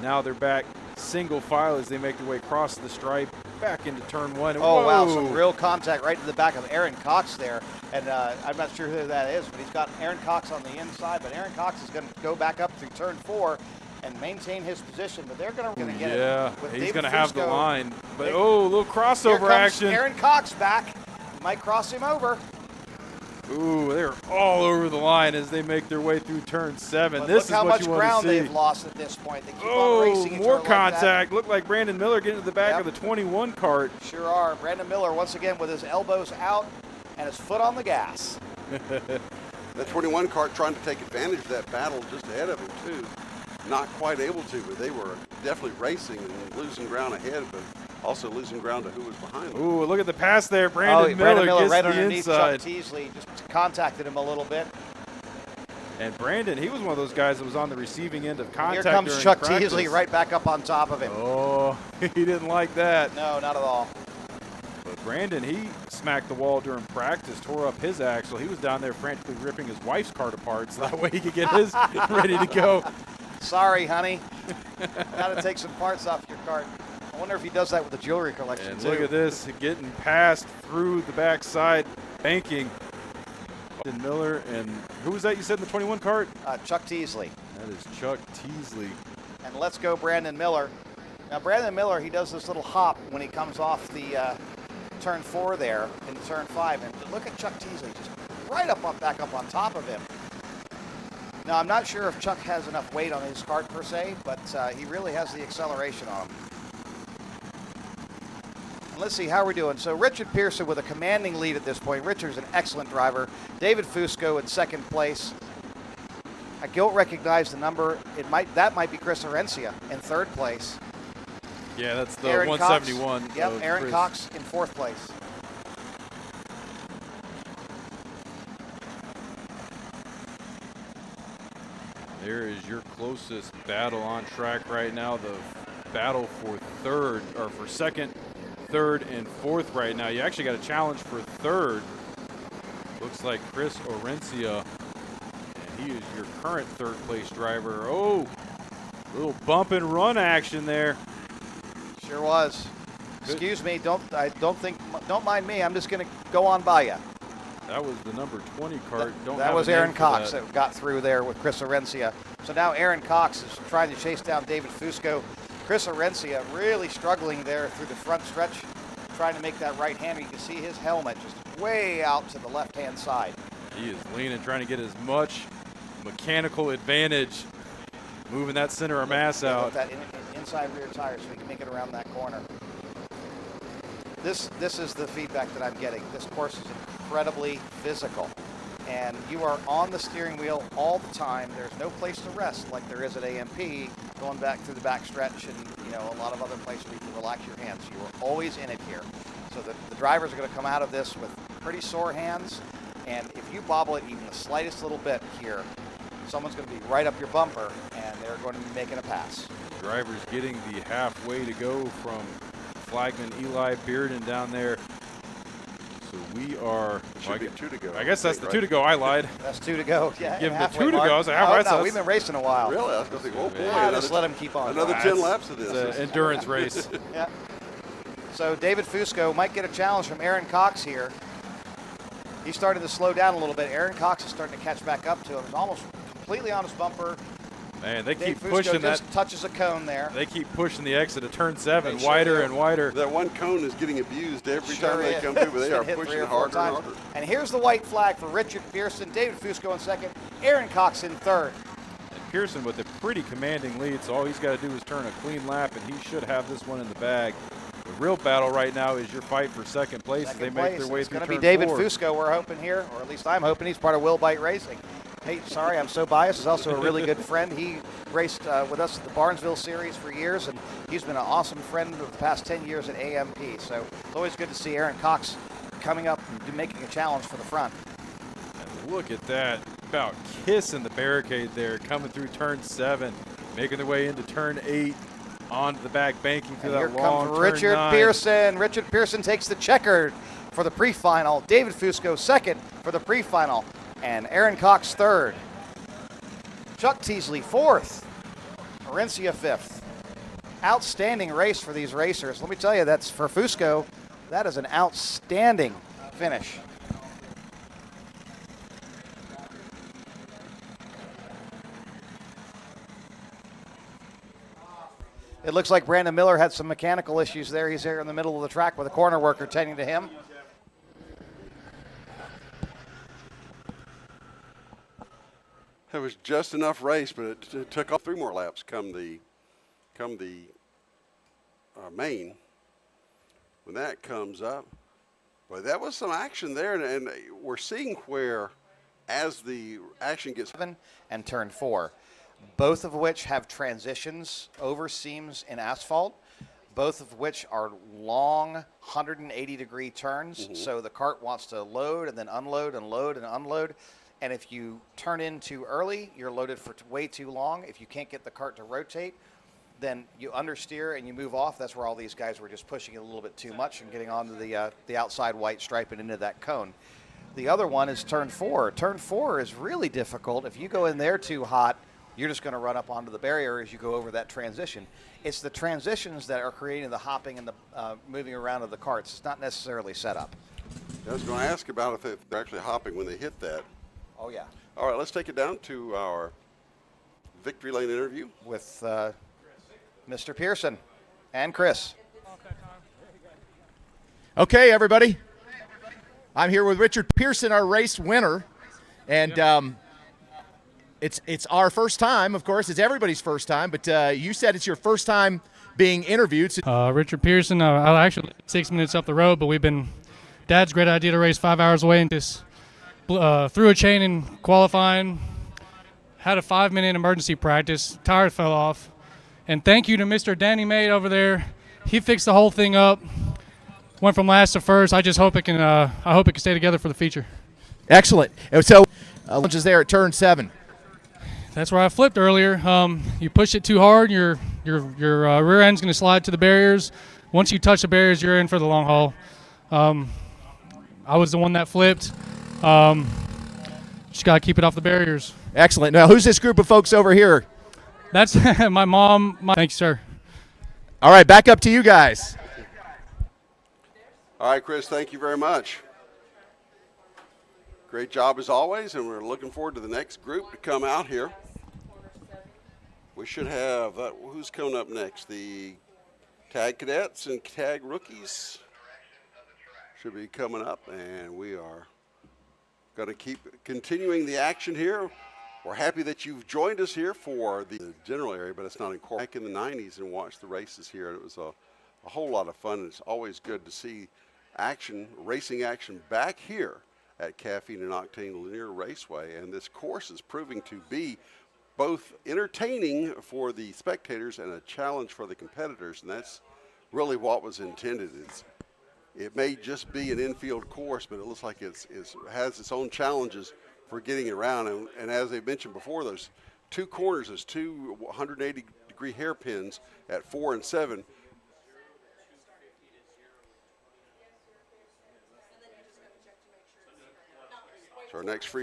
Now they're back single file as they make their way across the stripe, back into turn 1. Oh, wow, some real contact right to the back of Aaron Cox there. And I'm not sure who that is, but he's got Aaron Cox on the inside. But Aaron Cox is going to go back up through turn 4 and maintain his position. But they're going to get it. Yeah, with he's David going to have the Fusco. line. But, Here a little crossover comes action. Aaron Cox back. Might cross him over. Ooh, they're all over the line as they make their way through turn 7. But This look is how what much you want ground to see. they've lost at this point. They keep on racing each More other like that. contact. Looked like Brandon Miller getting to the back Yep. of the 21 cart. Sure are. Brandon Miller once again with his elbows out and his foot on the gas. That 21 cart trying to take advantage of that battle just ahead of him, too. Not quite able to, but they were definitely racing and losing ground ahead, but also losing ground to who was behind them. Ooh, look at the pass there. Brandon Miller gets right the underneath inside. Chuck Teasley just contacted him a little bit. And Brandon, he was one of those guys that was on the receiving end of contact. Here comes during Chuck practice. Teasley right back up on top of him. Oh, he didn't like that. No, not at all. But Brandon, he smacked the wall during practice, tore up his axle. He was down there frantically ripping his wife's cart apart so that way he could get his ready to go. Sorry, honey. Got to take some parts off your cart. I wonder if he does that with the jewelry collection, And too. look at this, getting passed through the backside, banking. Brandon Miller, and who was that you said in the 21 cart? Chuck Teasley. That is Chuck Teasley. And let's go Brandon Miller. Now, Brandon Miller, he does this little hop when he comes off the turn 4 there into turn 5. And look at Chuck Teasley just right back up on top of him. Now, I'm not sure if Chuck has enough weight on his cart per se, but he really has the acceleration on him. And let's see how we're doing. So Richard Pearson with a commanding lead at this point. Richard's an excellent driver. David Fusco in second place. I don't recognize the number. That might be Chris Orencia in third place. Yeah, that's the Aaron 171. Cox. Yep, Aaron Chris. Cox in fourth place. There is your closest battle on track right now. The battle for third, or for second, third, and fourth right now. You actually got a challenge for third. Looks like Chris Orencia, and he is your current third place driver. Oh, little bump and run action there. Sure was. Good. Excuse me, don't mind me. I'm just going to go on by you. That was the number 20 cart. Don't That have was a name Aaron for Cox that. that got through there with Chris Orencia. So now Aaron Cox is trying to chase down David Fusco. Chris Orencia really struggling there through the front stretch, trying to make that right hander. You can see his helmet just way out to the left-hand side. He is leaning, trying to get as much mechanical advantage, moving that center of mass Yeah, out. with that inside rear tire so he can make it around that corner. This is the feedback that I'm getting. This course is incredibly physical, and you are on the steering wheel all the time. There's no place to rest like there is at AMP, going back through the back stretch and a lot of other places where you can relax your hands. You are always in it here. So the drivers are going to come out of this with pretty sore hands, and if you bobble it even the slightest little bit here, someone's going to be right up your bumper, and they're going to be making a pass. Drivers getting the halfway to go from flagman Eli Bearden down there. So we are. Should be 2 to go. I guess that's the right? 2 to go. I lied. That's 2 to go. Yeah, Give him the halfway 2 to mark. go. So No, we've been racing a while. Really? I was going to think, oh boy, Yeah, just let him keep on. another Wow, 10 that's- laps of this. It's an endurance race. Yeah. So David Fusco might get a challenge from Aaron Cox here. He started to slow down a little bit. Aaron Cox is starting to catch back up to him. He's almost completely on his bumper. Man, they Dave keep Fusco pushing that. just touches a cone there. They keep pushing the exit of turn 7 They sure wider do. and wider. That one cone is getting abused every Sure time they is. come through, but It's they been are hit 3 pushing or 4 harder and times. harder. And here's the white flag for Richard Pearson, David Fusco in second, Aaron Cox in third. And Pearson with a pretty commanding lead, so all he's got to do is turn a clean lap, and he should have this one in the bag. The real battle right now is your fight for second place as they Second make place. their way It's through going turn to be David 4. Fusco, we're hoping here, or at least I'm hoping. He's part of Will Bite Racing. Hey, sorry, I'm so biased. He's also a really good friend. He raced with us at the Barnesville Series for years, and he's been an awesome friend of the past 10 years at AMP. So it's always good to see Aaron Cox coming up and making a challenge for the front. And look at that, about kissing the barricade there, coming through turn 7, making their way into turn 8, onto the back, banking through And here that long comes turn Richard 9. Pearson. Richard Pearson takes the checkered for the pre-final. David Fusco second for the pre-final. And Aaron Cox third. Chuck Teasley fourth. Orencia fifth. Outstanding race for these racers. Let me tell you, that's for Fusco, that is an outstanding finish. It looks like Brandon Miller had some mechanical issues there. He's here in the middle of the track with a corner worker tending to him. It was just enough race, but it took off 3 more laps come the main. When that comes up, boy, that was some action there, and we're seeing where as the action gets. And turn 4, both of which have transitions over seams in asphalt, both of which are long 180-degree turns. So the cart wants to load and then unload and load and unload. And if you turn in too early, you're loaded for way too long. If you can't get the cart to rotate, then you understeer and you move off. That's where all these guys were just pushing it a little bit too much and getting onto the outside white stripe and into that cone. The other one is turn 4. Turn 4 is really difficult. If you go in there too hot, you're just going to run up onto the barrier as you go over that transition. It's the transitions that are creating the hopping and the moving around of the carts. It's not necessarily set up. I was going to ask about if they're actually hopping when they hit that. Oh, yeah. All right, let's take it down to our victory lane interview With Mr. Pearson and Chris. Okay, everybody. I'm here with Richard Pearson, our race winner, and it's our first time. Of course, it's everybody's first time, but you said it's your first time being interviewed. So Richard Pearson. I actually live 6 minutes up the road, but Dad's great idea to race 5 hours away and just threw a chain in qualifying. Had a 5-minute emergency practice. Tire fell off, and thank you to Mr. Danny Maid over there. He fixed the whole thing up. Went from last to first. I just hope it can. I hope it can stay together for the feature. Excellent. So lunch is there at turn 7. That's where I flipped earlier. You push it too hard, your rear end's going to slide to the barriers. Once you touch the barriers, you're in for the long haul. I was the one that flipped. Just got to keep it off the barriers. Excellent. Now, who's this group of folks over here? That's my mom. Thank you, sir. All right, back up to you guys. All right, Chris, thank you very much. Great job as always, and we're looking forward to the next group to come out here. We should have, who's coming up next? The tag cadets and tag rookies should be coming up, and we are going to keep continuing the action here. We're happy that you've joined us here for the general area, but it's not incorporated. Back in the 90s and watched the races here, and it was a whole lot of fun. It's always good to see racing action back here at Caffeine and Octane Lanier Raceway, and this course is proving to be both entertaining for the spectators and a challenge for the competitors, and that's really what was intended. It may just be an infield course, but it looks like it has its own challenges for getting around, and as I mentioned before, those two corners, those two 180-degree hairpins at 4 and 7, so our next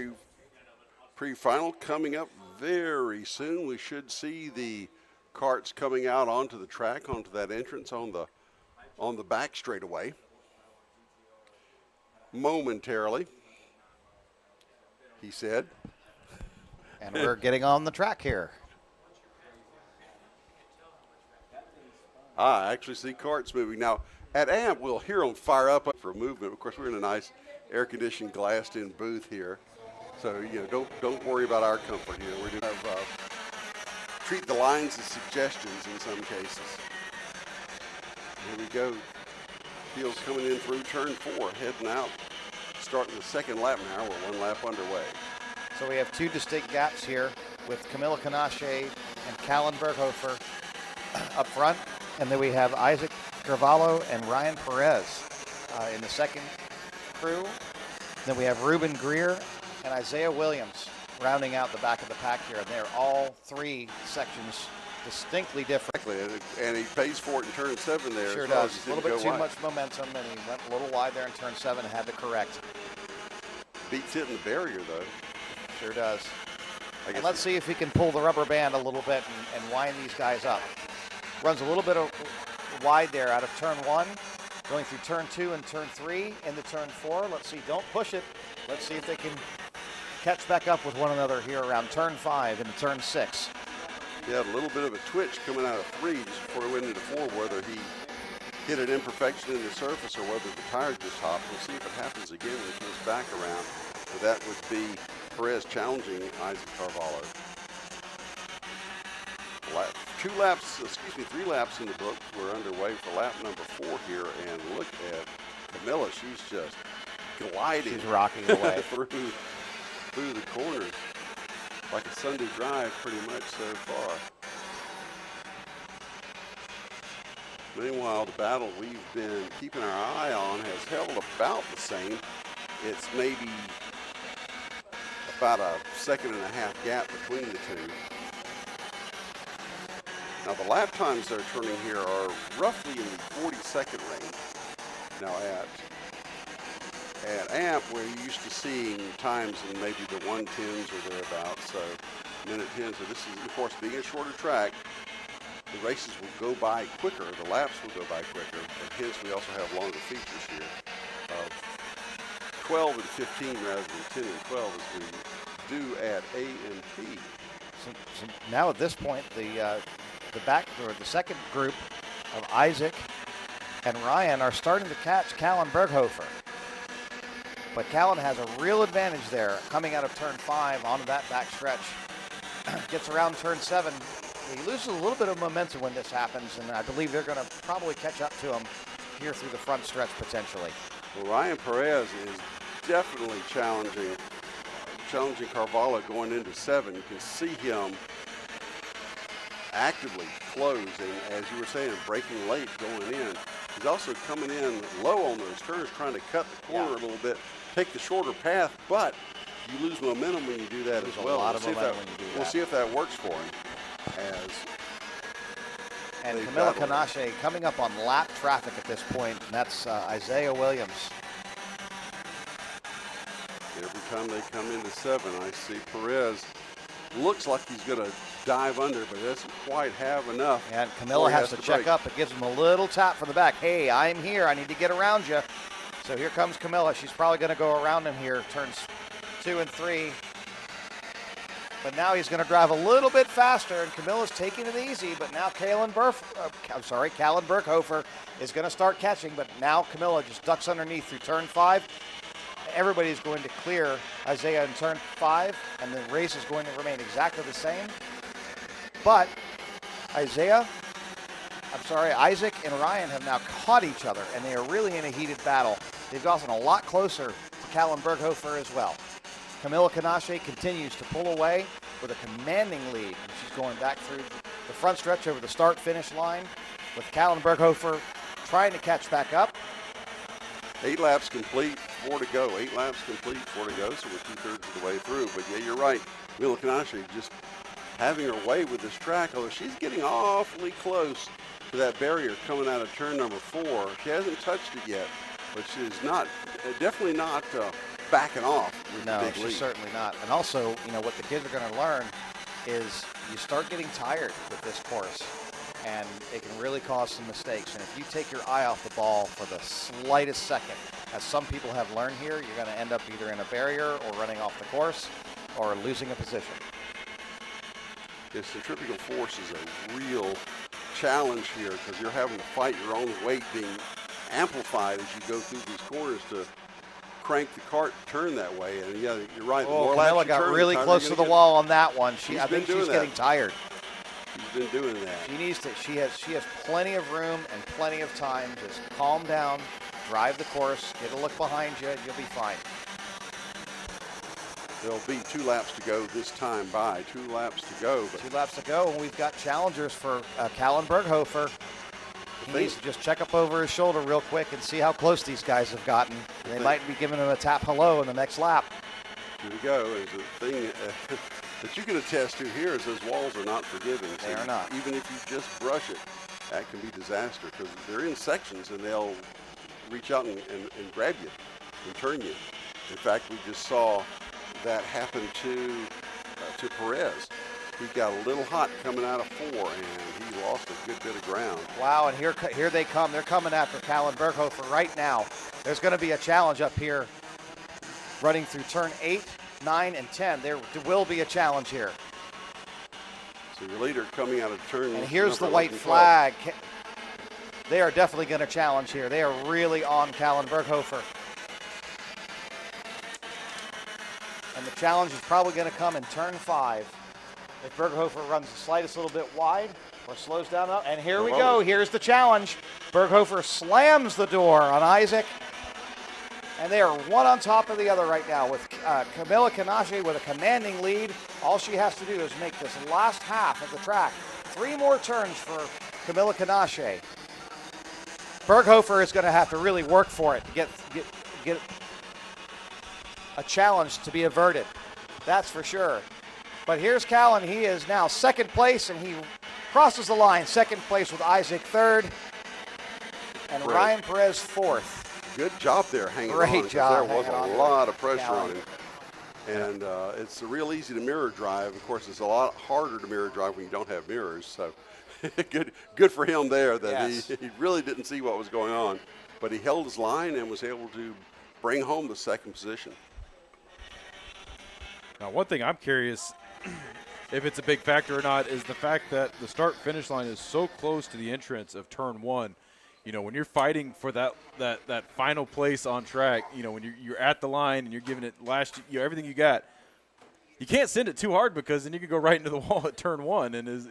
pre-final coming up very soon. We should see the carts coming out onto the track, onto that entrance on the back straightaway momentarily, he said. And we're getting on the track here. I actually see carts moving. Now, at AMP, we'll hear them fire up for movement. Of course, we're in a nice air-conditioned, glassed-in booth here. So, don't worry about our comfort here. We're going to treat the lines as suggestions in some cases. Here we go. Fields coming in through turn 4, heading out, starting the second lap now. We're 1 lap underway. So we have two distinct gaps here with Camila Canache and Callan Berghofer up front. And then we have Isaac Carvalho and Ryan Perez in the second crew. Then we have Ruben Greer and Isaiah Williams rounding out the back of the pack here. And they're all 3 sections distinctly different. And he pays for it in turn 7 there. Sure does. A little bit too much momentum, and he went a little wide there in turn 7 and had to correct. Beats hitting the barrier, though. Sure does. And let's see if he can pull the rubber band a little bit and wind these guys up. Runs a little bit wide there out of turn 1, going through turn 2 and turn 3 into turn 4. Let's see, don't push it. Let's see if they can catch back up with one another here around turn 5 into turn 6. He had a little bit of a twitch coming out of 3 just before he went into 4, whether he hit an imperfection in the surface or whether the tire just hopped. We'll see if it happens again when he comes back around. So that would be Perez challenging Isaac Carvalho. 3 laps in the book. We're underway for lap number 4 here, and look at Camilla. She's just gliding. She's rocking away through the corners like a Sunday drive, pretty much so far. Meanwhile, the battle we've been keeping our eye on has held about the same. It's maybe a about a 1.5 second gap between the two. Now the lap times they're turning here are roughly in the 40-second range. Now at AMP, we're used to seeing times in maybe the 110s or thereabouts, so minute 10. So this is, of course, being a shorter track, the races will go by quicker, the laps will go by quicker, and hence we also have longer features here of 12 and 15 rather than 10 and 12 as we do at A and P. So now at this point, the second group of Isaac and Ryan are starting to catch Callan Berghofer. But Callan has a real advantage there coming out of turn 5 onto that back stretch. Gets around turn 7. He loses a little bit of momentum when this happens, and I believe they're going to probably catch up to him here through the front stretch potentially. Well, Ryan Perez is definitely challenging Carvalho going into 7. You can see him actively closing, as you were saying, breaking late going in. He's also coming in low on those turns, trying to cut the corner a little bit, take the shorter path, but you lose momentum when you do that as well. A lot of momentum when you do that. We'll see if that works for him. And Camilla Canache coming up on lap traffic at this point, and that's Isaiah Williams. Every time they come into 7, I see Perez looks like he's going to dive under, but doesn't quite have enough. And Camilla has to check up. It gives him a little tap from the back. Hey, I'm here. I need to get around you. So here comes Camilla. She's probably going to go around him here, turns 2 and 3. But now he's going to drive a little bit faster, and Camilla's taking it easy. But now Callan Berghofer is going to start catching. But now Camilla just ducks underneath through turn 5. Everybody's going to clear Isaiah in turn 5, and the race is going to remain exactly the same. But Isaac and Ryan have now caught each other, and they are really in a heated battle. They've gotten a lot closer to Callan Berghofer as well. Camilla Canache continues to pull away with a commanding lead. She's going back through the front stretch over the start-finish line with Callan Berghofer trying to catch back up. 8 laps complete, 4 to go. 8 laps complete, 4 to go, so we're 2/3 of the way through. But yeah, you're right. Camilla Canache just having her way with this track, although she's getting awfully close to that barrier coming out of turn number 4. She hasn't touched it yet, but she's not, definitely not backing off with the big lead. No, she's certainly not. And also, you know, what the kids are going to learn is you start getting tired with this course, and it can really cause some mistakes. And if you take your eye off the ball for the slightest second, as some people have learned here, you're going to end up either in a barrier or running off the course or losing a position. The centrifugal force is a real challenge here because you're having to fight your own weight being amplified as you go through these corners to crank the cart to turn that way. And yeah, you're right. Oh, Camilla got really close to the wall on that one. I think she's getting tired. She's been doing that. She has plenty of room and plenty of time. Just calm down, drive the course, get a look behind you, and you'll be fine. There'll be 2 laps to go this time by. 2 laps to go. But 2 laps to go, and we've got challengers for Callan Berghofer. He needs to just check up over his shoulder real quick and see how close these guys have gotten. They might be giving him a tap hello in the next lap. Here we go. There's a thing that you can attest to here is those walls are not forgiving. They are not. Even if you just brush it, that can be disaster because they're in sections and they'll reach out and grab you and turn you. In fact, we just saw that happen to Perez. He got a little hot coming out of 4, and he lost a good bit of ground. Wow, and here they come. They're coming after Callan Berghofer right now. There's going to be a challenge up here running through turn 8, 9, and 10. There will be a challenge here. So your leader coming out of turn. And here's the white flag. They are definitely going to challenge here. They are really on Callan Berghofer. And the challenge is probably going to come in turn 5. If Berghofer runs the slightest little bit wide or slows down up. And here we go. Here's the challenge. Berghofer slams the door on Isaac. And they are one on top of the other right now with Camilla Canache with a commanding lead. All she has to do is make this last half of the track. 3 more turns for Camilla Canache. Berghofer is going to have to really work for it to get a challenge to be averted. That's for sure. But here's Callan. He is now second place, and he crosses the line. Second place with Isaac third, and Perez. Ryan Perez fourth. Good job there hanging on. Great 'cause job There was hanging on a there, lot of pressure Callan. on him. And it's real easy to mirror drive. Of course, it's a lot harder to mirror drive when you don't have mirrors. So good for him there that Yes. he really didn't see what was going on. But he held his line and was able to bring home the second position. Now, one thing I'm curious if it's a big factor or not is the fact that the start-finish line is so close to the entrance of turn one. You know, when you're fighting for that final place on track, you know, when you're at the line and you're giving it everything you got, you can't send it too hard because then you could go right into the wall at turn one. And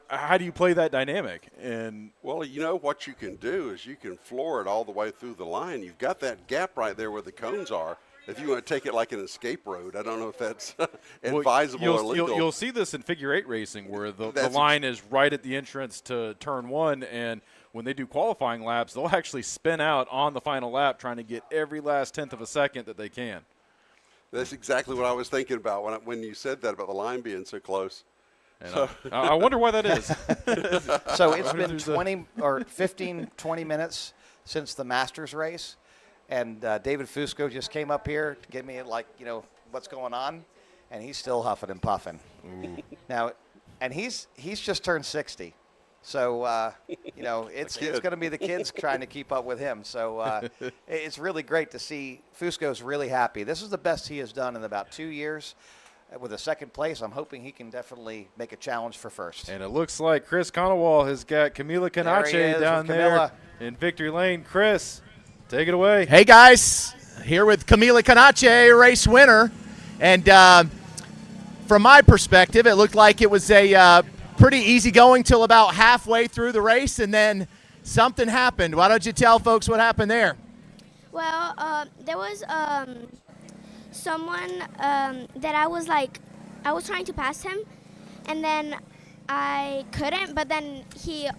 how do you play that dynamic? And Well, you know what you can do is you can floor it all the way through the line. You've got that gap right there where the cones are. If you want to take it like an escape road, I don't know if that's advisable or legal. You'll see this in figure eight racing where the line is right at the entrance to turn one, and when they do qualifying laps, they'll actually spin out on the final lap trying to get every last tenth of a second that they can. That's exactly what I was thinking about when you said that about the line being so close. And I wonder why that is. So it's been 15, 20 minutes since the Masters race. And David Fusco just came up here to give me, what's going on. And he's still huffing and puffing. Now, and he's just turned 60. So, it's going to be the kids trying to keep up with him. So it's really great to see Fusco's really happy. This is the best he has done in about 2 years. With a second place, I'm hoping he can definitely make a challenge for first. And it looks like Chris Conowall has got Camila Canache down there in victory lane. Chris, take it away. Hey, guys. Here with Camila Canache, race winner. And from my perspective, it looked like it was a pretty easy going till about halfway through the race, and then something happened. Why don't you tell folks what happened there? Well, there was someone that I was trying to pass him, and then I couldn't, but then he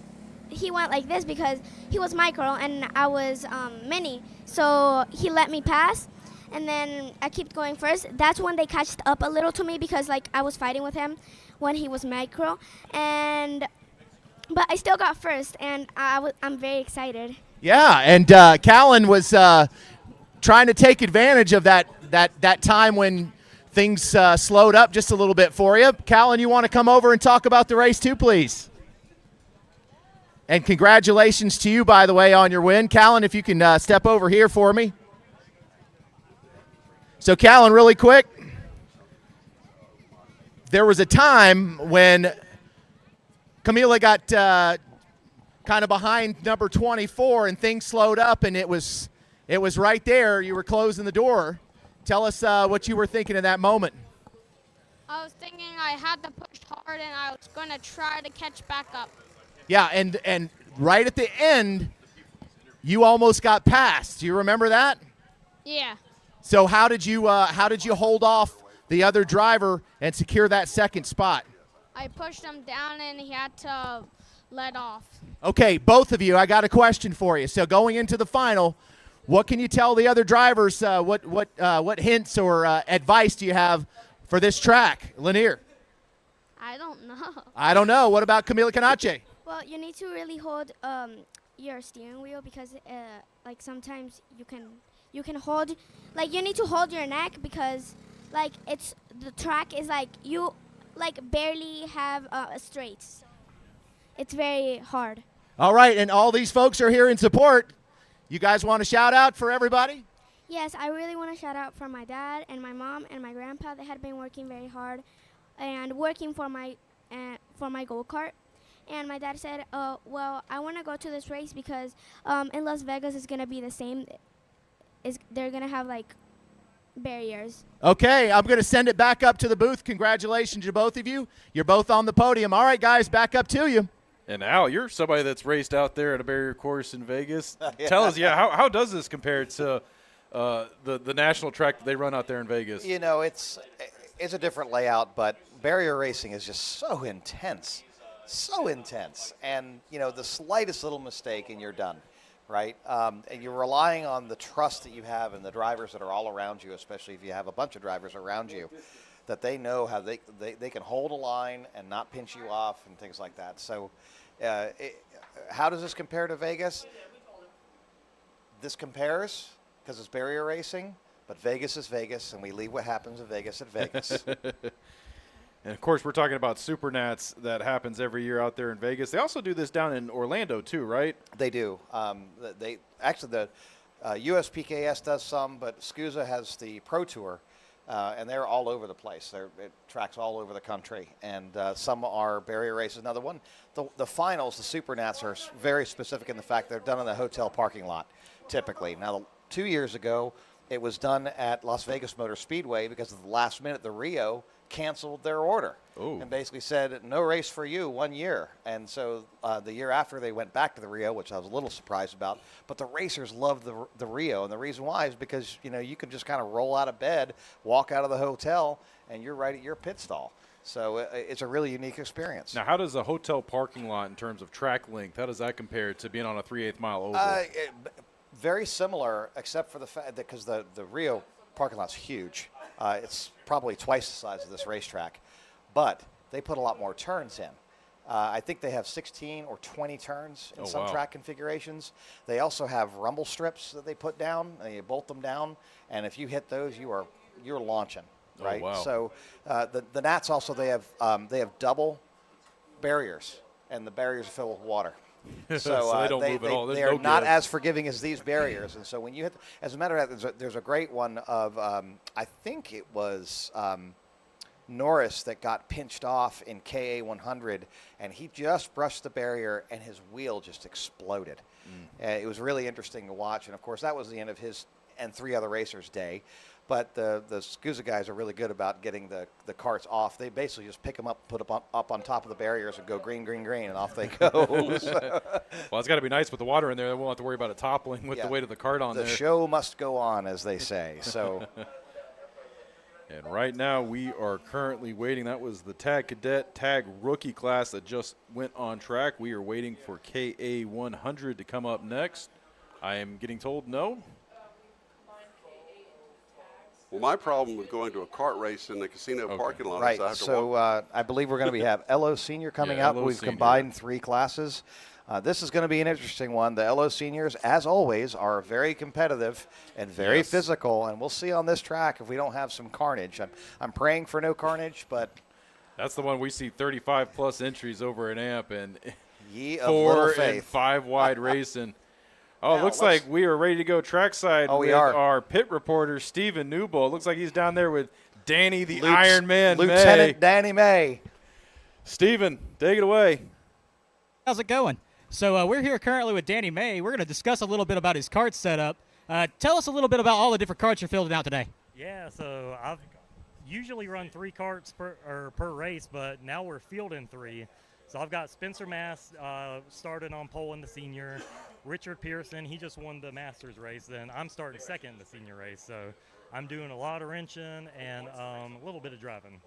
went like this because he was micro and I was mini, so he let me pass, and then I kept going first. That's when they catched up a little to me because I was fighting with him when he was micro, but I still got first, and I'm very excited. Yeah, and Callan was trying to take advantage of that time when things slowed up just a little bit for you. Callan, you want to come over and talk about the race too, please? And congratulations to you, by the way, on your win. Callan, if you can step over here for me. So, Callan, really quick, there was a time when Camila got kind of behind number 24 and things slowed up, and it was right there. You were closing the door. Tell us what you were thinking in that moment. I was thinking I had to push hard and I was going to try to catch back up. Yeah, and right at the end, you almost got past. Do you remember that? Yeah. So how did you hold off the other driver and secure that second spot? I pushed him down and he had to let off. Okay, both of you, I got a question for you. So going into the final, what can you tell the other drivers? What hints or advice do you have for this track, Lanier? I don't know. I don't know. What about Camila Canache? Well, you need to really hold your steering wheel because sometimes you can hold, you need to hold your neck because the track is you barely have a straight. It's very hard. All right, and all these folks are here in support. You guys want a shout out for everybody? Yes, I really want to shout out for my dad and my mom and my grandpa. They had been working very hard and working for my go-kart. And my dad said, well, I want to go to this race because in Las Vegas it's going to be the same. They're going to have barriers. Okay, I'm going to send it back up to the booth. Congratulations to both of you. You're both on the podium. All right, guys, back up to you. And Al, you're somebody that's raced out there at a barrier course in Vegas. Tell us, how does this compare to the national track that they run out there in Vegas? You know, it's a different layout, but barrier racing is just so intense. And, the slightest little mistake and you're done. right? And you're relying on the trust that you have in the drivers that are all around you, especially if you have a bunch of drivers around you, that they know how they can hold a line and not pinch you off and things like that. So how does this compare to Vegas? This compares because it's barrier racing, but Vegas is Vegas, and we leave what happens in Vegas at Vegas. And, of course, we're talking about Super Nats that happens every year out there in Vegas. They also do this down in Orlando, too, right? They do. The USPKS does some, but SCUSA has the Pro Tour, and they're all over the place. It tracks all over the country, and some are barrier races. Another one, the finals, the Super Nats, are very specific in the fact they're done in the hotel parking lot, typically. Now, 2 years ago, it was done at Las Vegas Motor Speedway because at the last minute, the Rio canceled their order and basically said, no race for you 1 year. And so the year after, they went back to the Rio, which I was a little surprised about. But the racers loved the Rio, and the reason why is because, you can just kind of roll out of bed, walk out of the hotel, and you're right at your pit stall. So it's a really unique experience. Now, how does a hotel parking lot in terms of track length, how does that compare to being on a 3/8 mile oval? Very similar, except for the fact that because the Rio parking lot's huge. It's probably twice the size of this racetrack, but they put a lot more turns in. I think they have 16 or 20 turns in some track configurations. They also have rumble strips that they put down, and you bolt them down, and if you hit those, you're launching, right? Oh, wow. So the Nats also, they have double barriers, and the barriers are filled with water. So they don't move at all. They are not as forgiving as these barriers, and so when you hit, as a matter of fact, there's a great one of I think it was Norris that got pinched off in KA 100, and he just brushed the barrier, and his wheel just exploded. It was really interesting to watch, and of course that was the end of his and 3 other racers' day. But the SCUSA guys are really good about getting the carts off. They basically just pick them up, put them up on top of the barriers, and go green, green, green, and off they go. Well, it's got to be nice with the water in there. They won't have to worry about it toppling with the weight of the cart on there. The show must go on, as they say. So. And right now we are currently waiting. That was the Tag Cadet, Tag Rookie class that just went on track. We are waiting for KA 100 to come up next. I am getting told no. Well, my problem with going to a kart race in the casino parking lot is I have to walk. I believe we're going to have LO Senior coming up. We've combined 3 classes. This is going to be an interesting one. The LO Seniors, as always, are very competitive and very physical, and we'll see on this track if we don't have some carnage. I'm praying for no carnage, but that's the one we see 35-plus entries over an amp and Ye of little faith. and 5 wide racing. Oh, it looks like we are ready to go trackside with our pit reporter, Stephen Newbold. Looks like he's down there with Danny the Iron Man Lieutenant Danny May. Stephen, take it away. How's it going? So we're here currently with Danny May. We're going to discuss a little bit about his kart setup. Tell us a little bit about all the different karts you're fielding out today. Yeah, so I've usually run 3 karts per race, but now we're fielding 3. So I've got Spencer Mass started on pole in the senior. Richard Pearson, he just won the Masters race. Then I'm starting second in the senior race. So I'm doing a lot of wrenching and a little bit of driving.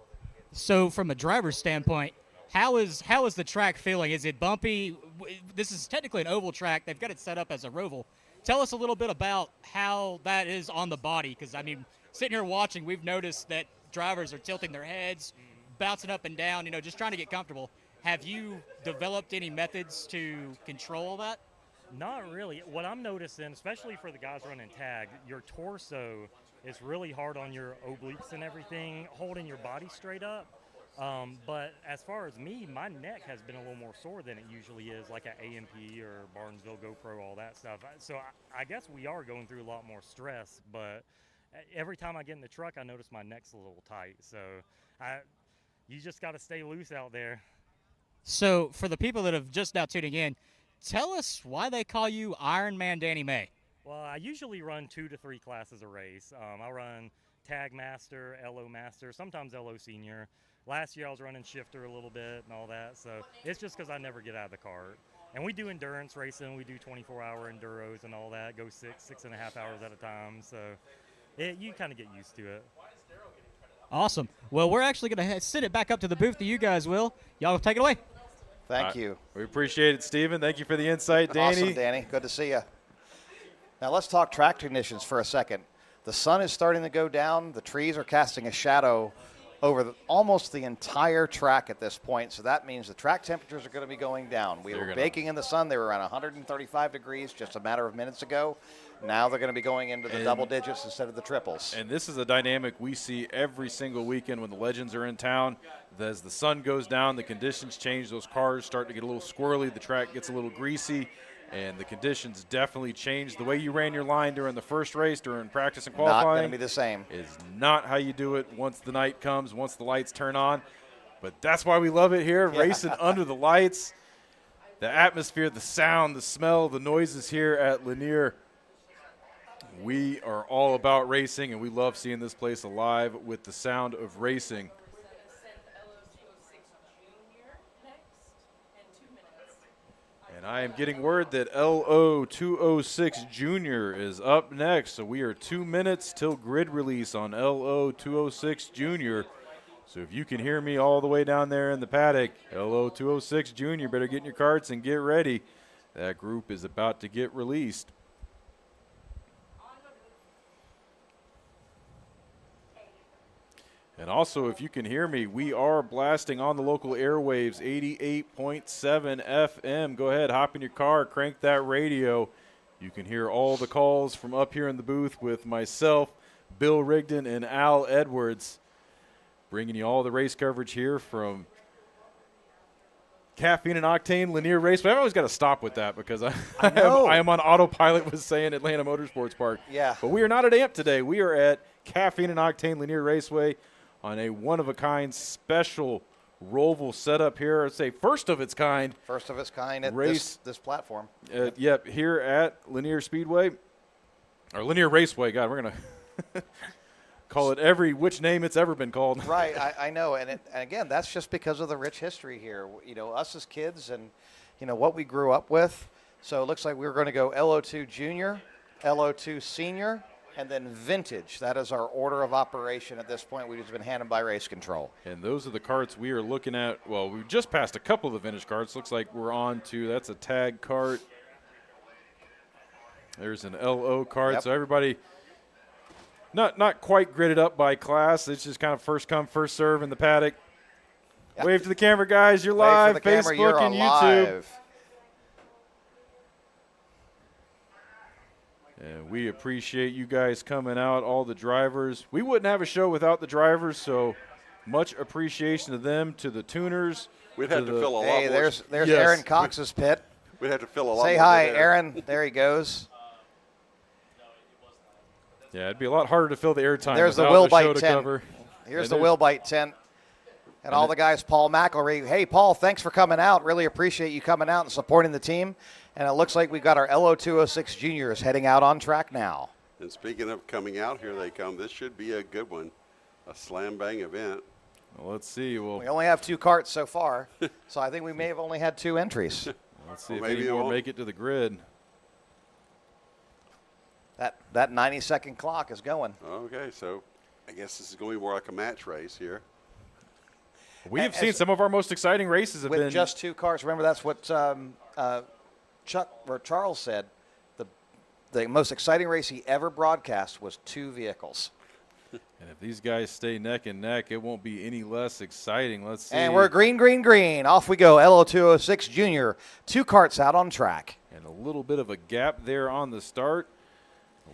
So from a driver's standpoint, how is the track feeling? Is it bumpy? This is technically an oval track. They've got it set up as a roval. Tell us a little bit about how that is on the body, because, I mean, sitting here watching, we've noticed that drivers are tilting their heads, bouncing up and down, just trying to get comfortable. Have you developed any methods to control that? Not really. What I'm noticing, especially for the guys running tag, your torso is really hard on your obliques and everything, holding your body straight up. But as far as me, my neck has been a little more sore than it usually is, like an AMP or Barnesville GoPro, all that stuff. So I guess we are going through a lot more stress, but every time I get in the truck, I notice my neck's a little tight. So you just got to stay loose out there. So for the people that have just now tuning in, tell us why they call you Iron Man Danny May. Well, I usually run 2 to 3 classes a race. I run Tag Master, LO Master, sometimes LO Senior. Last year I was running shifter a little bit and all that, so it's just because I never get out of the cart. And we do endurance racing. We do 24-hour enduros and all that, go 6.5 hours at a time. So you kind of get used to it. Awesome. Well, we're actually going to send it back up to the booth to you guys, Will. Y'all take it away. Thank you. We appreciate it, Stephen. Thank you for the insight, Danny. Awesome, Danny. Good to see you. Now let's talk track conditions for a second. The sun is starting to go down. The trees are casting a shadow over almost the entire track at this point, so that means the track temperatures are going to be going down. We were baking in the sun. They were around 135 degrees just a matter of minutes ago. Now they're going to be going into the double digits instead of the triples. And this is a dynamic we see every single weekend when the legends are in town. As the sun goes down, the conditions change. Those cars start to get a little squirrely. The track gets a little greasy. And the conditions definitely change. The way you ran your line during the first race, during practice and qualifying, not going to be the same. Is not how you do it once the night comes, once the lights turn on. But that's why we love it here, racing under the lights. The atmosphere, the sound, the smell, the noises here at Lanier. We are all about racing, and we love seeing this place alive with the sound of racing. And I am getting word that Lo206 Junior is up next. So we are 2 minutes till grid release on Lo206 Junior. So if you can hear me all the way down there in the paddock, Lo206 Junior, better get in your carts and get ready. That group is about to get released. And also, if you can hear me, we are blasting on the local airwaves, 88.7 FM. Go ahead, hop in your car, crank that radio. You can hear all the calls from up here in the booth with myself, Bill Rigdon, and Al Edwards, bringing you all the race coverage here from Caffeine and Octane Lanier Raceway. I've always got to stop with that because I am on autopilot with saying Atlanta Motorsports Park. Yeah. But we are not at AMP today. We are at Caffeine and Octane Lanier Raceway on a one-of-a-kind special Roval setup here. I'd say first of its kind. First of its kind at race, this platform. Yep, here at Lanier Speedway, or Lanier Raceway. God, we're going to call it which name it's ever been called. Right, I know. And again, that's just because of the rich history here. You know, us as kids and, you know, what we grew up with. So it looks like we're going to go Lo2 Junior, Lo2 Senior, and then vintage. That is our order of operation at this point. We've just been handed by race control. And those are the carts we are looking at. Well, we've just passed a couple of the vintage carts. Looks like we're on to, that's a tag cart. There's an LO cart. Yep. So everybody not quite gridded up by class. It's just kind of first come, first serve in the paddock. Yep. Wave to the camera, guys. You're live. For the camera, Facebook you're and alive. YouTube. And we appreciate you guys coming out, all the drivers. We wouldn't have a show without the drivers, so much appreciation to them, to the tuners. We'd have to fill a lot more. Hey, there's Aaron Cox's pit. We'd have to fill a lot Say more. hi, Aaron. There he goes. Yeah, it'd be a lot harder to fill the airtime. There's the without Will the show Bite to tent. cover. Here's the Will Bite tent. And all the guys, Paul McElry. Hey, Paul, thanks for coming out. Really appreciate you coming out and supporting the team. And it looks like we've got our Lo206 Juniors heading out on track now. And speaking of coming out, here they come. This should be a good one, a slam-bang event. Well, let's see. We only have 2 carts so far, so I think we may have only had 2 entries. Let's see if any more make it to the grid. That 90-second clock is going. Okay, so I guess this is going to be more like a match race here. We have seen some of our most exciting races have with been just 2 cars. Remember, that's what Charles said. The most exciting race he ever broadcast was 2 vehicles. And if these guys stay neck and neck, it won't be any less exciting. Let's see. And we're green, green, green. Off we go. Lo206 Junior. 2 carts out on track. And a little bit of a gap there on the start.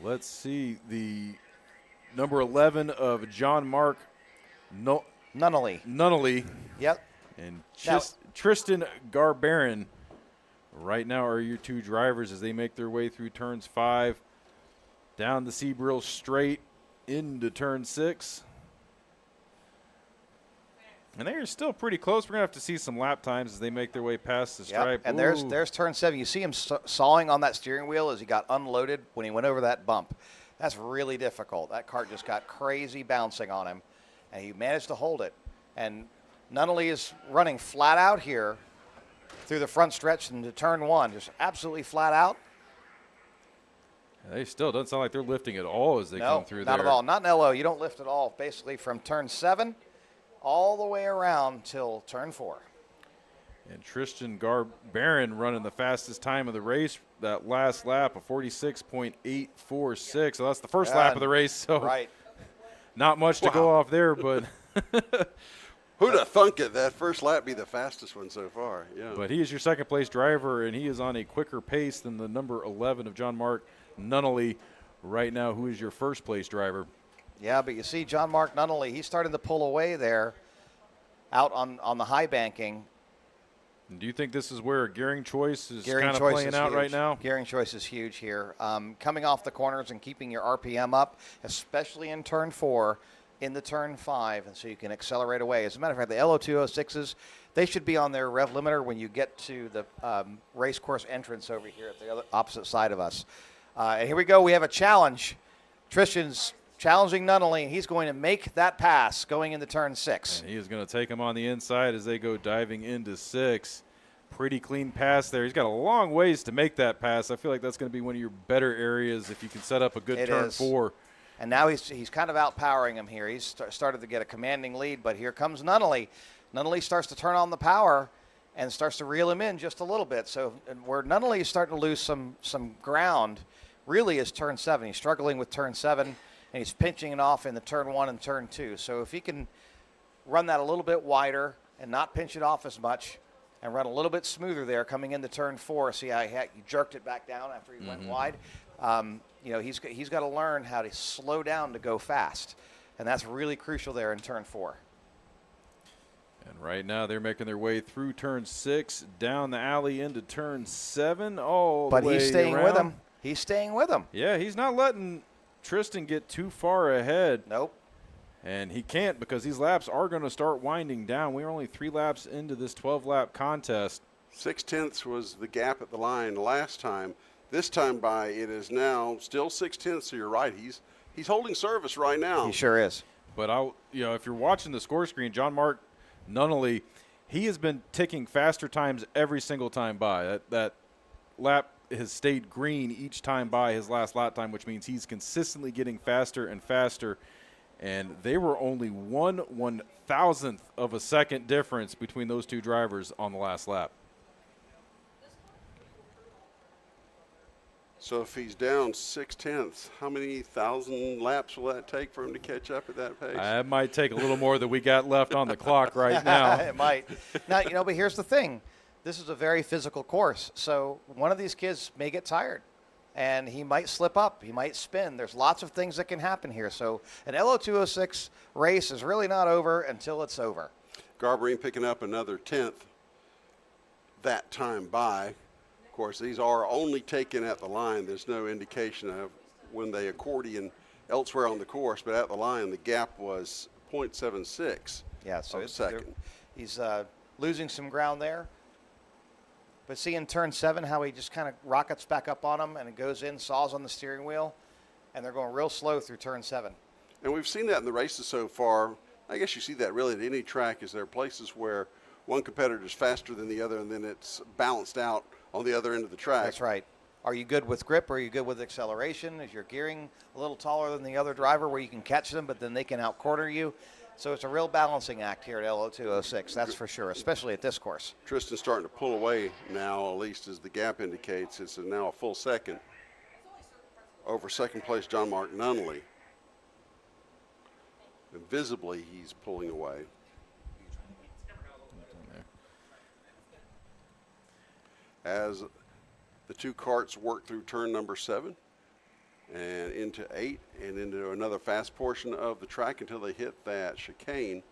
Let's see the number 11 of John Mark Nunnally. Yep. And Tristan Garbarin right now are your 2 drivers as they make their way through turns 5, down the Seabrill straight into turn 6. And they are still pretty close. We're going to have to see some lap times as they make their way past the stripe. And there's turn 7. You see him sawing on that steering wheel as he got unloaded when he went over that bump. That's really difficult. That cart just got crazy bouncing on him, and he managed to hold it. And Nunnally is running flat out here through the front stretch into turn 1, just absolutely flat out. They still don't sound like they're lifting at all as they come through there. Not at all. Not in LO. You don't lift at all. Basically from turn 7 all the way around till turn 4. And Tristan Barron running the fastest time of the race that last lap of 46.846. So that's the first lap of the race. So right. Not much to go off there, but who'd have thunk it? That first lap be the fastest one so far. Yeah. But he is your second place driver, and he is on a quicker pace than the number 11 of John Mark Nunnally right now, who is your first place driver. Yeah, but you see John Mark Nunnally, he's starting to pull away there out on the high banking. And do you think this is where gearing choice is kind of playing out right now? Gearing choice is huge here. Coming off the corners and keeping your RPM up, especially in turn 4, into turn 5, and so you can accelerate away. As a matter of fact, the Lo206s, they should be on their rev limiter when you get to the race course entrance over here at the other opposite side of us. And here we go. We have a challenge. Tristan's challenging Nunnally, and he's going to make that pass going into turn 6. And he is going to take him on the inside as they go diving into 6. Pretty clean pass there. He's got a long ways to make that pass. I feel like that's going to be one of your better areas if you can set up a good turn 4. And now he's kind of outpowering him here. He's started to get a commanding lead, but here comes Nunnally. Nunnally starts to turn on the power and starts to reel him in just a little bit. So where Nunnally is starting to lose some ground really is turn 7. He's struggling with turn 7, and he's pinching it off in the turn 1 and turn 2. So if he can run that a little bit wider and not pinch it off as much and run a little bit smoother there coming into turn 4, see how he jerked it back down after he went wide. You know, he's got to learn how to slow down to go fast, and that's really crucial there in turn 4. And right now they're making their way through turn 6, down the alley into turn 7. Oh, but he's staying with him. He's staying with him. Yeah, he's not letting Tristan get too far ahead. Nope. And he can't because these laps are going to start winding down. We're only 3 laps into this 12-lap contest. 0.6 was the gap at the line last time. This time by, it is now still 0.6, so you're right. He's holding service right now. He sure is. But if you're watching the score screen, John Mark Nunnally, he has been ticking faster times every single time by. That lap has stayed green each time by his last lap time, which means he's consistently getting faster and faster. And they were only 1/1000th of a second difference between those two drivers on the last lap. So if he's down 0.6, how many thousand laps will that take for him to catch up at that pace? It might take a little more than we got left on the clock right now. It might. Now, but here's the thing. This is a very physical course, so one of these kids may get tired, and he might slip up. He might spin. There's lots of things that can happen here. So an Lo206 race is really not over until it's over. Garbarine picking up another 10th that time by. Of course, these are only taken at the line. There's no indication of when they accordion elsewhere on the course, but at the line, the gap was 0.76 so of a second. He's losing some ground there. But see in turn 7 how he just kind of rockets back up on him, and it goes in, saws on the steering wheel, and they're going real slow through turn 7. And we've seen that in the races so far. I guess you see that really at any track. Is there places where one competitor is faster than the other, and then it's balanced out on the other end of the track. That's right. Are you good with grip? Or are you good with acceleration? Is your gearing a little taller than the other driver where you can catch them, but then they can out-quarter you? So it's a real balancing act here at Lo206, that's for sure, especially at this course. Tristan's starting to pull away now, at least as the gap indicates. It's now a full second over second place John Mark Nunnally. And visibly, he's pulling away. As the two karts work through turn number 7 and into 8 and into another fast portion of the track until they hit that chicane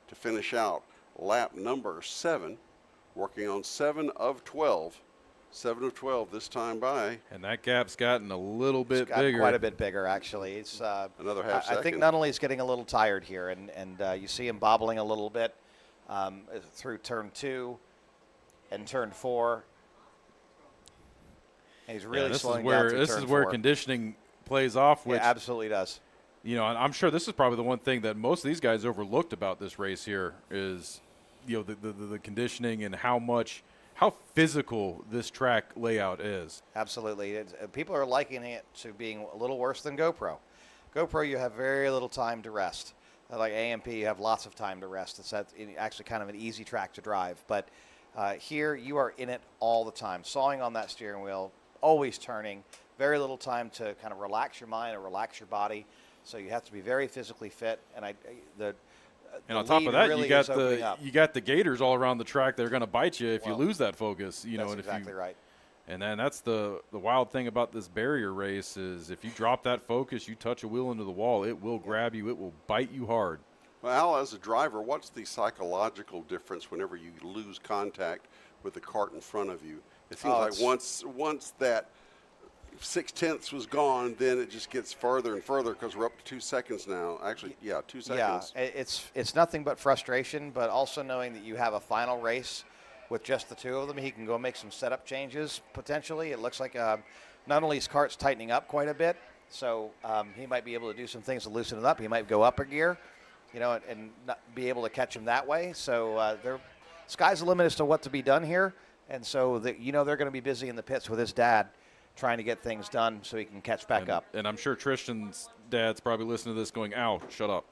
to finish out lap number 7, working on 7 of 12. 7 of 12 this time by. And that gap's gotten a little bit bigger. Quite a bit bigger, actually. It's another half second. I think Nunnally's getting a little tired here, and you see him bobbling a little bit through turn 2 and turn 4. And he's really slowing down through turn 4. This is where conditioning plays off. Which, yeah, absolutely does. I'm sure this is probably the one thing that most of these guys overlooked about this race here is, the conditioning and how physical this track layout is. Absolutely. People are likening it to being a little worse than GoPro. GoPro, you have very little time to rest. Like AMP, you have lots of time to rest. It's actually kind of an easy track to drive. But Here, you are in it all the time, sawing on that steering wheel, always turning, very little time to kind of relax your mind or relax your body. So you have to be very physically fit. And and on top of that, really you got the gators all around the track that are going to bite you if you lose that focus. You know, that's and exactly right. And then that's the wild thing about this barrier race is if you drop that focus, you touch a wheel into the wall, it will grab you, it will bite you hard. Well, Al, as a driver, what's the psychological difference whenever you lose contact with the cart in front of you? It seems like once that 0.6 was gone, then it just gets further and further because we're up to 2 seconds now. Actually, 2 seconds. Yeah, it's nothing but frustration, but also knowing that you have a final race with just the two of them. He can go make some setup changes potentially. It looks like not only his kart's tightening up quite a bit, so he might be able to do some things to loosen it up. He might go up a gear, you know, and not be able to catch him that way. So sky's the limit as to what to be done here. And so, they're going to be busy in the pits with his dad trying to get things done so he can catch back up. And I'm sure Tristan's dad's probably listening to this going, ow, shut up.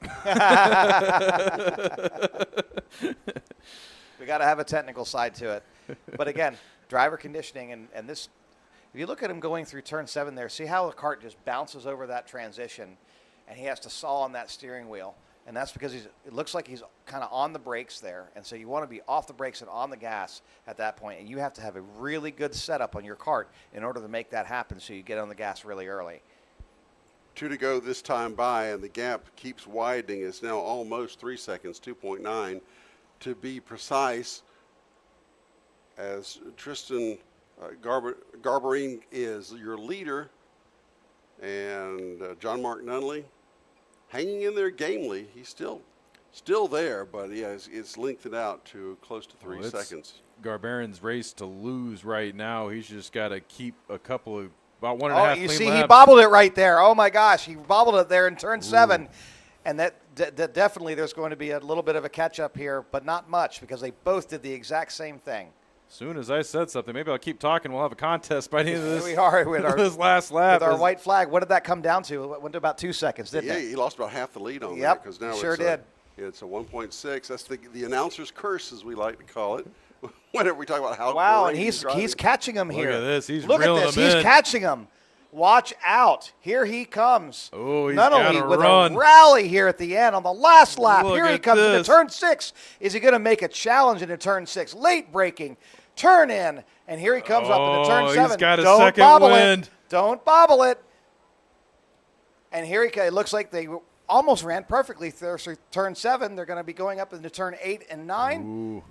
We got to have a technical side to it. But again, driver conditioning and this, if you look at him going through turn 7 there, see how the kart just bounces over that transition and he has to saw on that steering wheel. And that's because it looks like he's kind of on the brakes there. And so you want to be off the brakes and on the gas at that point. And you have to have a really good setup on your kart in order to make that happen so you get on the gas really early. 2 to go this time by, and the gap keeps widening. It's now almost 3 seconds, 2.9 to be precise, as Tristan Garbarine is your leader, and John Mark Nunley hanging in there gamely. He's still there, but it's lengthened out to close to 3 seconds. Garbarine's race to lose right now. He's just got to keep a couple of about 1.5 clean laps. You see, he bobbled it right there. Oh my gosh, he bobbled it there in turn 7, and that definitely there's going to be a little bit of a catch up here, but not much because they both did the exact same thing. As soon as I said something, maybe I'll keep talking. We'll have a contest by the end of this. We are with this last lap. With our white flag. What did that come down to? It went to about 2 seconds, didn't it? Yeah, he lost about half the lead on that. Yep, because now sure did. It's a 1.6. That's the announcer's curse, as we like to call it. Whenever we talk about how and he's catching him here. Look at this. He's Look at this. He's catching him. Watch out. Here he comes. Oh, he's Not only got with run. a rally here at the end on the last lap. Look Here he at comes into this. turn 6. Is he going to make a challenge into turn 6? Late braking. Turn in. And here he comes up into turn 7. He's got a Don't second bobble wind. it. Don't bobble it. And here it looks like they almost ran perfectly through turn 7. They're going to be going up into turn 8 and 9. Ooh.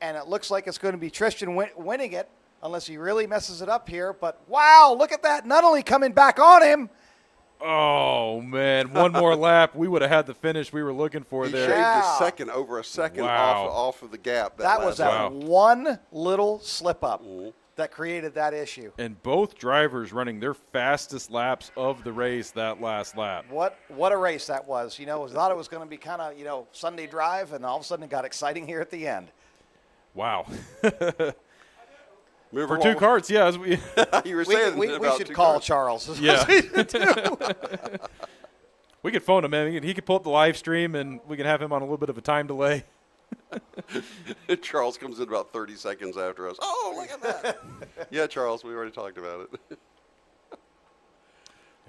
And it looks like it's going to be Tristan winning it unless he really messes it up here. But, wow, look at that. Not only coming back on him. Oh, man. One more lap. We would have had the finish we were looking for there. Shaved over a second Wow. off of the gap. That was that one little slip-up that created that issue. And both drivers running their fastest laps of the race that last lap. What a race that was. You know, I thought it was going to be kind of, Sunday drive, and all of a sudden it got exciting here at the end. Wow. For 2 karts, yeah. As you were saying we should call Charles. Yeah. We could phone him, man. He could pull up the live stream, and we can have him on a little bit of a time delay. Charles comes in about 30 seconds after us. Oh, look at that. Yeah, Charles, we already talked about it.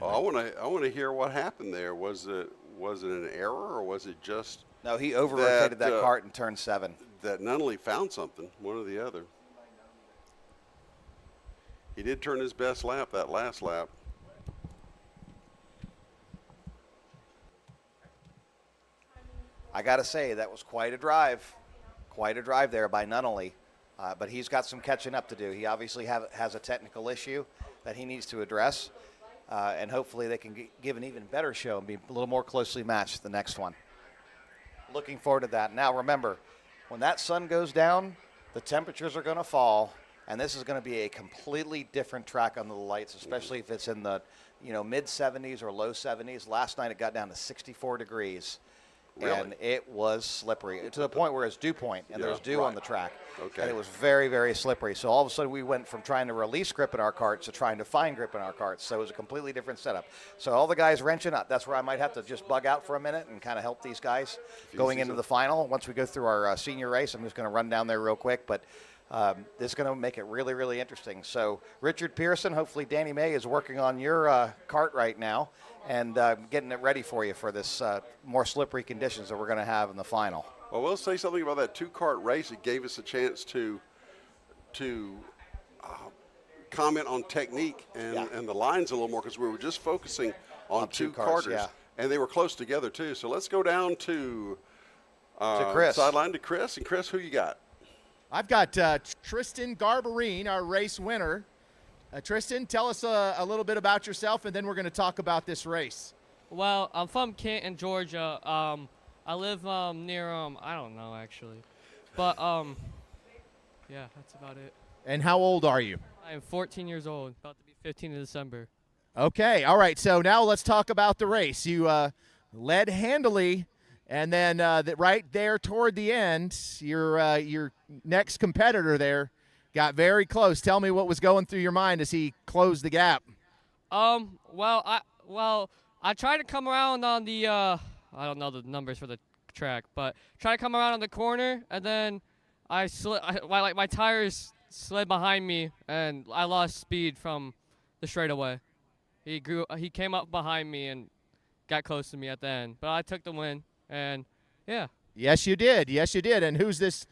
I want to hear what happened there. Was it an error, or was it just No, he over-rotated that kart in turn 7. That Nunley found something, one or the other. He did turn his best lap that last lap. I got to say, that was quite a drive. Quite a drive there by Nunley. But he's got some catching up to do. He obviously has a technical issue that he needs to address. And hopefully they can give an even better show and be a little more closely matched the next one. Looking forward to that. Now, remember, when that sun goes down, the temperatures are going to fall. And this is going to be a completely different track under the lights, especially if it's in the mid 70s or low 70s. Last night it got down to 64 degrees. Really? And it was slippery to the point where it's dew point, and there's dew on the track. Okay. And it was very, very slippery. So all of a sudden we went from trying to release grip in our carts to trying to find grip in our carts. So it was a completely different setup. So all the guys wrenching up. That's where I might have to just bug out for a minute and kind of help these guys going into the final. Once we go through our senior race, I'm just going to run down there real quick. But this is going to make it really, really interesting. So Richard Pearson, hopefully Danny May is working on your cart right now and getting it ready for you for this more slippery conditions that we're going to have in the final. Well, we'll say something about that two-kart race. It gave us a chance to comment on technique and the lines a little more, because we were just focusing on two karters, and they were close together too. So let's go down to Chris. Sideline to Chris. And Chris, who you got? I've got Tristan Garbarine, our race winner. Tristan, tell us a little bit about yourself, and then we're going to talk about this race. Well, I'm from Canton, Georgia. I live near, I don't know, actually. But, yeah, that's about it. And how old are you? I am 14 years old, about to be 15 in December. Okay, all right. So now let's talk about the race. You led handily, and then right there toward the end, your next competitor there got very close. Tell me what was going through your mind as he closed the gap. Well, I tried to come around on the I don't know the numbers for the track, but try to come around on the corner, and then my tires slid behind me, and I lost speed from the straightaway. He came up behind me and got close to me at the end, but I took the win, and yeah. Yes, you did. Yes, you did. And who's this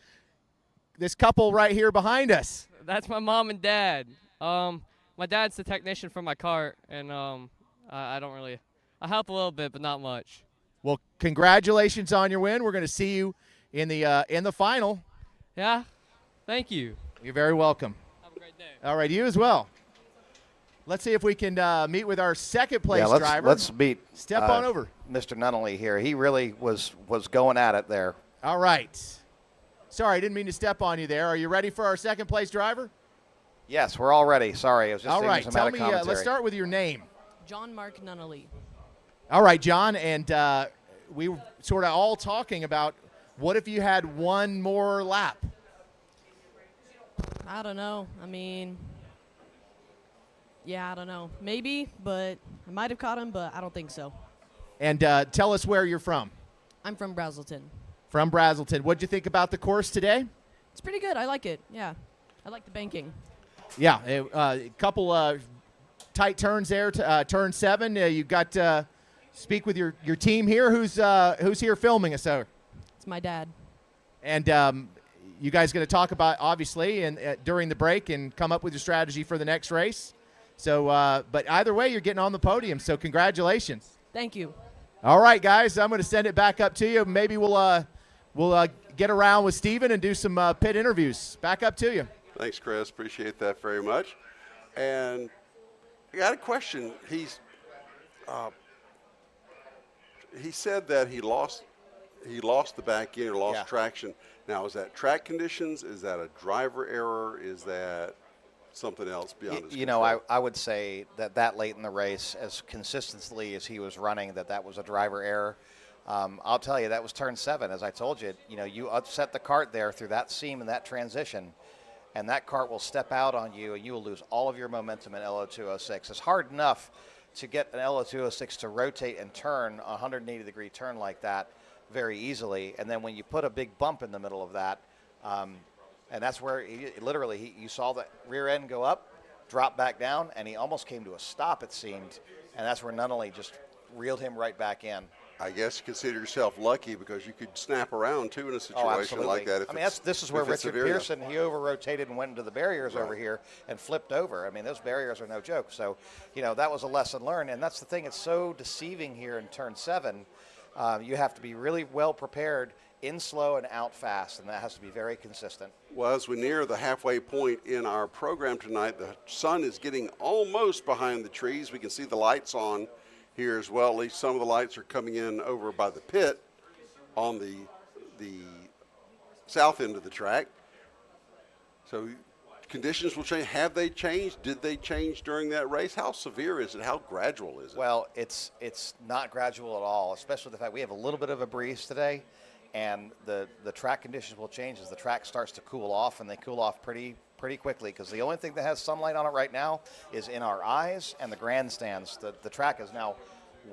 couple right here behind us? That's my mom and dad. My dad's the technician for my cart, and I don't really. I help a little bit, but not much. Well, congratulations on your win. We're going to see you in the final. Yeah, thank you. You're very welcome. Have a great day. All right, you as well. Let's see if we can meet with our second place driver. Let's meet. Step on over. Mr. Nunnally here. He really was going at it there. All right. Sorry, I didn't mean to step on you there. Are you ready for our second place driver? Yes, we're all ready. Sorry, I was just all saying right. some Tell out of me. commentary. Let's start with your name. John Mark Nunnally. All right, John, and we were sort of all talking about what if you had one more lap? I don't know. I mean, yeah, I don't know. Maybe, but I might have caught him, but I don't think so. And tell us where you're from. I'm from Braselton. From Braselton. What'd you think about the course today? It's pretty good. I like it. Yeah. I like the banking. Yeah, a couple tight turns there. Turn 7. You got to speak with your team here. Who's here filming us over? It's my dad. And you guys going to talk about, obviously, and during the break and come up with your strategy for the next race. So, but either way, you're getting on the podium. So congratulations. Thank you. All right, guys, I'm going to send it back up to you. Maybe we'll get around with Steven and do some pit interviews. Back up to you. Thanks, Chris. Appreciate that very much. And I got a question. He said that he lost the back end or lost traction. Now, is that track conditions? Is that a driver error? Is that something else beyond his You know, I would say that late in the race, as consistently as he was running, that was a driver error. I'll tell you, that was turn 7. As I told you, you upset the cart there through that seam and that transition, and that cart will step out on you, and you will lose all of your momentum in Lo206. It's hard enough to get an Lo206 to rotate and turn a 180-degree turn like that very easily, and then when you put a big bump in the middle of that, and that's where you saw the rear end go up, drop back down, and he almost came to a stop, it seemed, and that's where Nunnally just reeled him right back in. I guess you consider yourself lucky because you could snap around too in a situation like that. This is where Richard Pearson, he over-rotated and went into the barriers over here and flipped over. I mean, those barriers are no joke. So, that was a lesson learned. And that's the thing, it's so deceiving here in turn 7. You have to be really well prepared in slow and out fast, and that has to be very consistent. Well, as we near the halfway point in our program tonight, the sun is getting almost behind the trees. We can see the lights on here as well. At least some of the lights are coming in over by the pit on the south end of the track. So conditions will change. Have they changed? Did they change during that race? How severe is it? How gradual is it? Well, it's not gradual at all, especially the fact we have a little bit of a breeze today, and the track conditions will change as the track starts to cool off, and they cool off pretty quickly, because the only thing that has sunlight on it right now is in our eyes and the grandstands. The track is now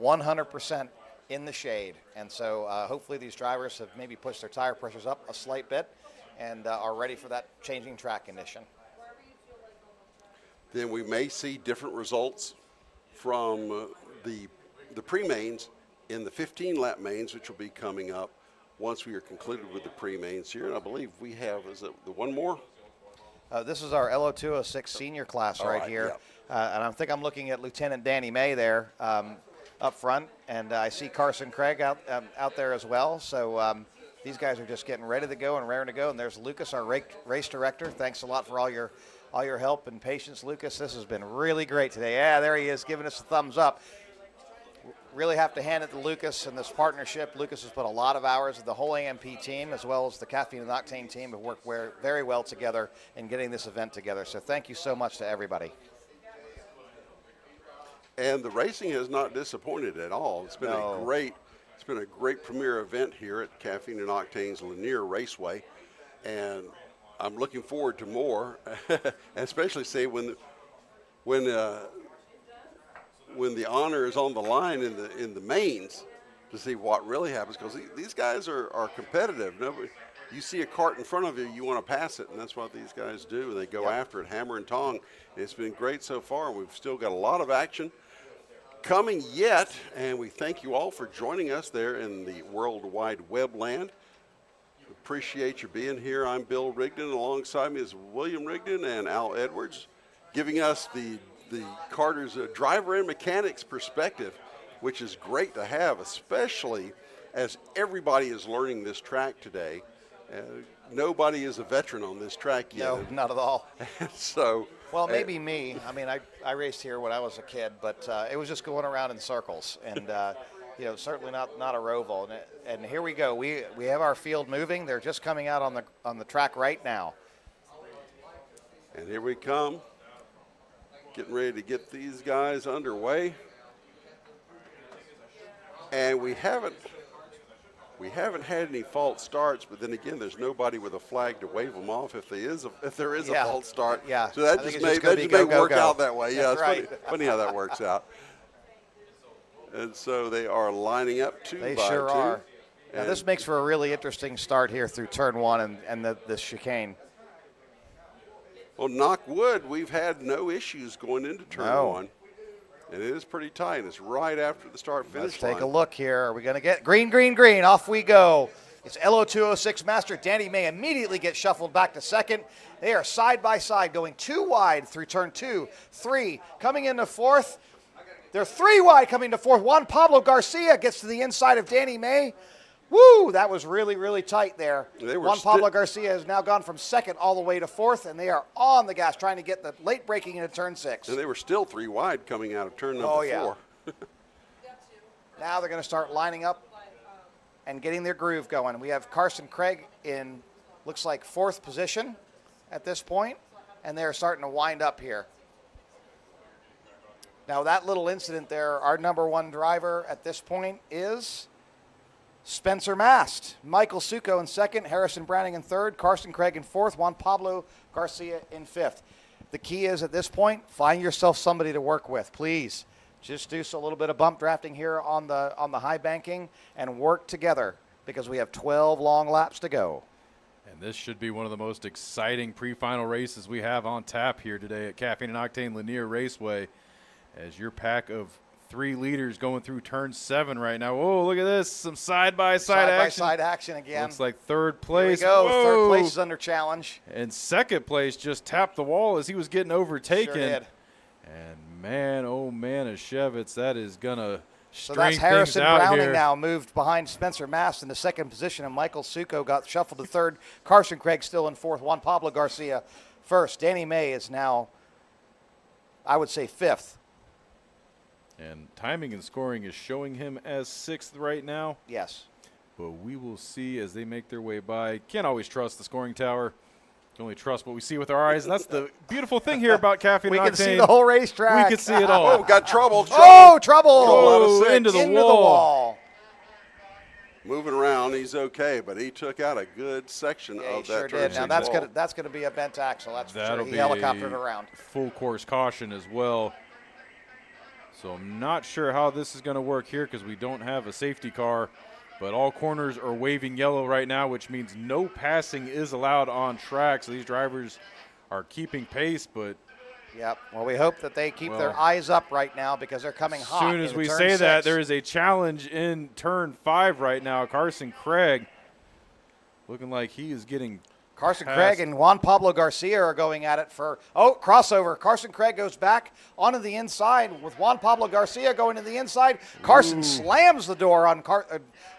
100% in the shade, and so hopefully these drivers have maybe pushed their tire pressures up a slight bit and are ready for that changing track condition. Then we may see different results from the pre-mains in the 15-lap mains, which will be coming up once we are concluded with the pre-mains here. And I believe we have, is it the one more? This is our Lo206 Senior class right here. And I think I'm looking at Lieutenant Danny May there up front, and I see Carson Craig out there as well. So these guys are just getting ready to go and raring to go. And there's Lucas, our race director. Thanks a lot for all your help and patience, Lucas. This has been really great today. Yeah, there he is, giving us a thumbs up. Really have to hand it to Lucas and this partnership. Lucas has put a lot of hours. The whole AMP team, as well as the Caffeine and Octane team, have worked very well together in getting this event together. So thank you so much to everybody. And the racing has not disappointed at all. It's been a great premier event here at Caffeine and Octane's Lanier Raceway, and I'm looking forward to more, especially say when the honor is on the line in the mains, to see what really happens, because these guys are competitive. You see a cart in front of you, you want to pass it, and that's what these guys do, and they go after it hammer and tong. It's been great so far. We've still got a lot of action coming yet, and we thank you all for joining us there in the World Wide Web land. Appreciate you being here. I'm Bill Rigdon. Alongside me is William Rigdon and Al Edwards, giving us the karters' driver and mechanics perspective, which is great to have, especially as everybody is learning this track today. Nobody is a veteran on this track yet. No, not at all. So, well, maybe me. I mean, I raced here when I was a kid, but it was just going around in circles, and you know, certainly not a roval. And here we go. We have our field moving. They're just coming out on the track right now. And here we come, getting ready to get these guys underway. And we haven't had any false starts, but then again, there's nobody with a flag to wave them off if there is a false start. Yeah. So that just may work out that way. Yeah, it's funny how that works out. And so they are lining up two by two. They sure are. Now this makes for a really interesting start here through turn one and the chicane. Well, knock wood, we've had no issues going into turn one. And it is pretty tight. It's right after the start-finish line. Let's take a look here. Are we going to get green, green, green? Off we go. It's Lo206 Master. Danny May immediately gets shuffled back to second. They are side by side, going 2 wide through turn 2, 3. Coming into fourth. They're 3 wide coming to fourth. Juan Pablo Garcia gets to the inside of Danny May. Woo, that was really, really tight there. Juan Pablo Garcia has now gone from second all the way to fourth, and they are on the gas trying to get the late braking into turn 6. And they were still 3 wide coming out of turn number 4. Now they're going to start lining up and getting their groove going. We have Carson Craig in, looks like 4th position at this point, and they're starting to wind up here. Now that little incident there, our number 1 driver at this point is Spencer Mast. Michael Succo in 2nd, Harrison Browning in 3rd, Carson Craig in 4th, Juan Pablo Garcia in 5th. The key is at this point, find yourself somebody to work with, please. Just do a little bit of bump drafting here on the high banking and work together, because we have 12 long laps to go. And this should be one of the most exciting pre-final races we have on tap here today at Caffeine and Octane Lanier Raceway, as your pack of 3 leaders going through turn 7 right now. Whoa, look at this. Some side-by-side action. Side-by-side action again. Looks like 3rd place. Here we go. Whoa. 3rd place is under challenge. And 2nd place just tapped the wall as he was getting overtaken. Sure did. And man, oh man, Ashevitz, that is going to So string that's Harrison things out Browning here. now moved behind Spencer Mast in the 2nd position, and Michael Succo got shuffled to 3rd. Carson Craig still in 4th. Juan Pablo Garcia 1st. Danny May is now, I would say, 5th. And timing and scoring is showing him as 6th right now. Yes. But we will see as they make their way by. Can't always trust the scoring tower. can only trust what we see with our eyes, and that's the beautiful thing here about Caffeine We Octane. can see the whole racetrack. We can see it all. Oh, got trouble. Oh, trouble. Oh, into the wall. Moving around, he's okay, but he took out a good section Yeah, of he that sure turn did. Now six that's gonna be a bent axle. That's for sure. That'll He be helicoptered a around. full course caution as well. So I'm not sure how this is going to work here because we don't have a safety car, but all corners are waving yellow right now, which means no passing is allowed on track. So these drivers are keeping pace, but Yep. Well, we hope that they keep their eyes up right now because they're coming hot. as soon as into we turn say that, 6. there is a challenge in turn 5 right now. Carson Craig looking like he is getting Carson passed. Craig and Juan Pablo Garcia are going at it for, crossover. Carson Craig goes back onto the inside with Juan Pablo Garcia going to the inside. Carson slams the door on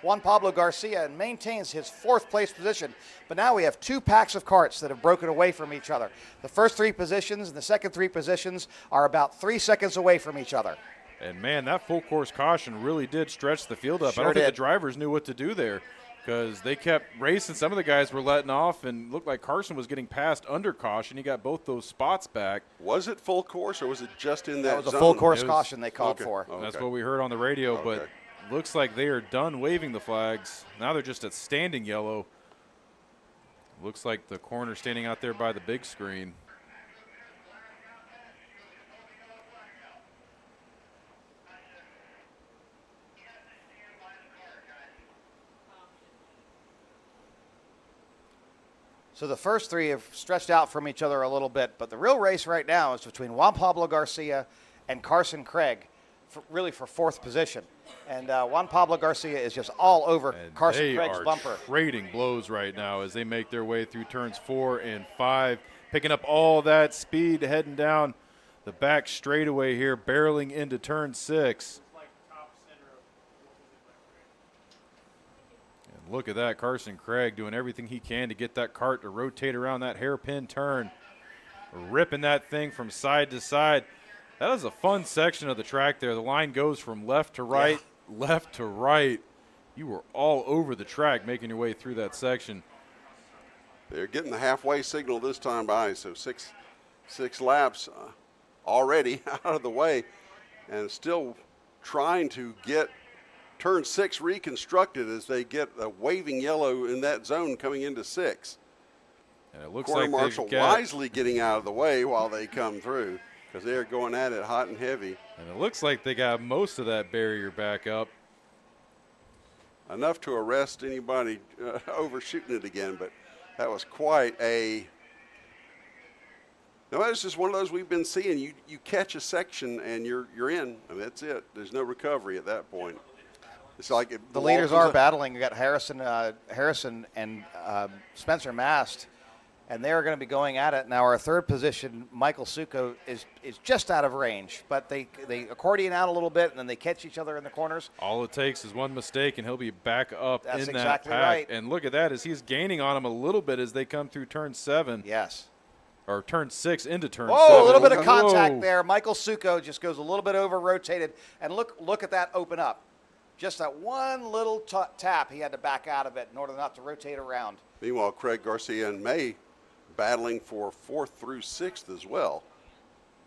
Juan Pablo Garcia and maintains his 4th place position. But now we have 2 packs of karts that have broken away from each other. The first 3 positions and the second 3 positions are about 3 seconds away from each other. And, man, that full course caution really did stretch the field up. Sure I don't think the did. drivers knew what to do there because they kept racing. Some of the guys were letting off and looked like Carson was getting passed under caution. He got both those spots back. Was it full course or was it just in that That was a zone? full course It was- caution they called Okay. for. That's what we heard on the radio, but Okay. looks like they are done waving the flags. Now they're just at standing yellow. Looks like the corner standing out there by the big screen. So the first 3 have stretched out from each other a little bit, but the real race right now is between Juan Pablo Garcia and Carson Craig, really for 4th position. And Juan Pablo Garcia is just all over And Carson they Craig's are bumper. trading blows right now as they make their way through turns 4 and 5, picking up all that speed, heading down the back straightaway here, barreling into turn 6. And look at that, Carson Craig doing everything he can to get that kart to rotate around that hairpin turn, ripping that thing from side to side. That is a fun section of the track there. The line goes from left to right, left to right. You were all over the track making your way through that section. They're getting the halfway signal this time by, so six laps already out of the way and still trying to get turn 6 reconstructed as they get a waving yellow in that zone coming into 6. And it looks Corner like Marshal they've got, wisely getting out of the way while they come through because they're going at it hot and heavy. and it looks like they got most of that barrier back up. Enough to arrest anybody overshooting it again, but that was quite a. No, it's just one of those we've been seeing. You catch a section and you're in. I mean, that's it. There's no recovery at that point. It's like The leaders are battling. We got Harrison and Spencer Mast, and they're going to be going at it. Now our 3rd position, Michael Succo, is just out of range, but they accordion out a little bit, and then they catch each other in the corners. All it takes is one mistake, and he'll be back up That's in exactly that pack. right. And look at that, as he's gaining on him a little bit as they come through turn 7. Yes. Or turn 6 into turn Whoa, 7. a little bit of contact Whoa. there. Michael Succo just goes a little bit over rotated, and look at that open up. Just that one little tap, he had to back out of it in order not to rotate around. Meanwhile, Craig Garcia and May battling for 4th through 6th as well.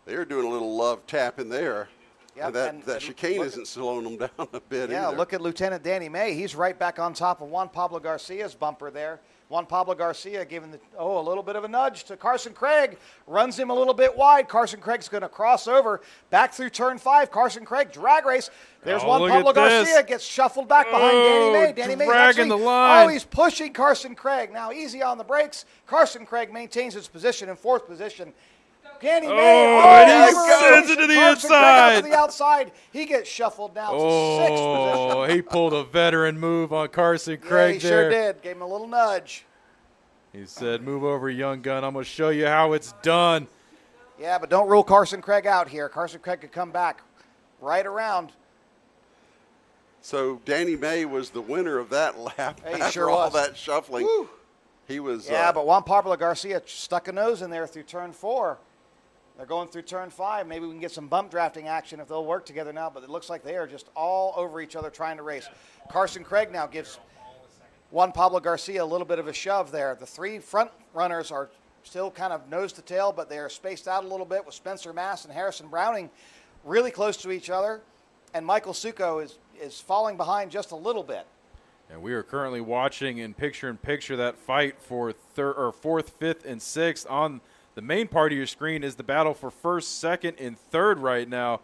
They're doing a little love tap in there. Yep, And that chicane isn't slowing them down a bit Yeah, either. look at Lieutenant Danny May. He's right back on top of Juan Pablo Garcia's bumper there. Juan Pablo Garcia giving a little bit of a nudge to Carson Craig. Runs him a little bit wide. Carson Craig's going to cross over back through turn 5. Carson Craig drag race. There's Juan look Pablo at this. Garcia gets shuffled back behind Danny May. Danny May's dragging actually, the line. he's pushing Carson Craig. Now easy on the brakes. Carson Craig maintains his position in 4th position. Danny May, and he overrotation. sends it to the Carson Craig out inside. to the outside. He gets shuffled down to 6th position. Oh, he pulled a veteran move on Carson Yeah, Craig he there. sure did. Gave him a little nudge. He said, move over, young gun. I'm going to show you how it's done. Yeah, but don't rule Carson Craig out here. Carson Craig could come back right around. So Danny May was the winner of that lap He after sure all was. that shuffling. Woo. He was. Yeah, but Juan Pablo Garcia stuck a nose in there through turn 4. They're going through turn 5. Maybe we can get some bump drafting action if they'll work together now, but it looks like they are just all over each other trying to race. Carson Craig now gives Juan Pablo Garcia a little bit of a shove there. The 3 front runners are still kind of nose to tail, but they are spaced out a little bit with Spencer Mast and Harrison Browning really close to each other. And Michael Succo is falling behind just a little bit. And we are currently watching in picture that fight for fourth, fifth, and sixth. On the main part of your screen is the battle for first, second, and third right now.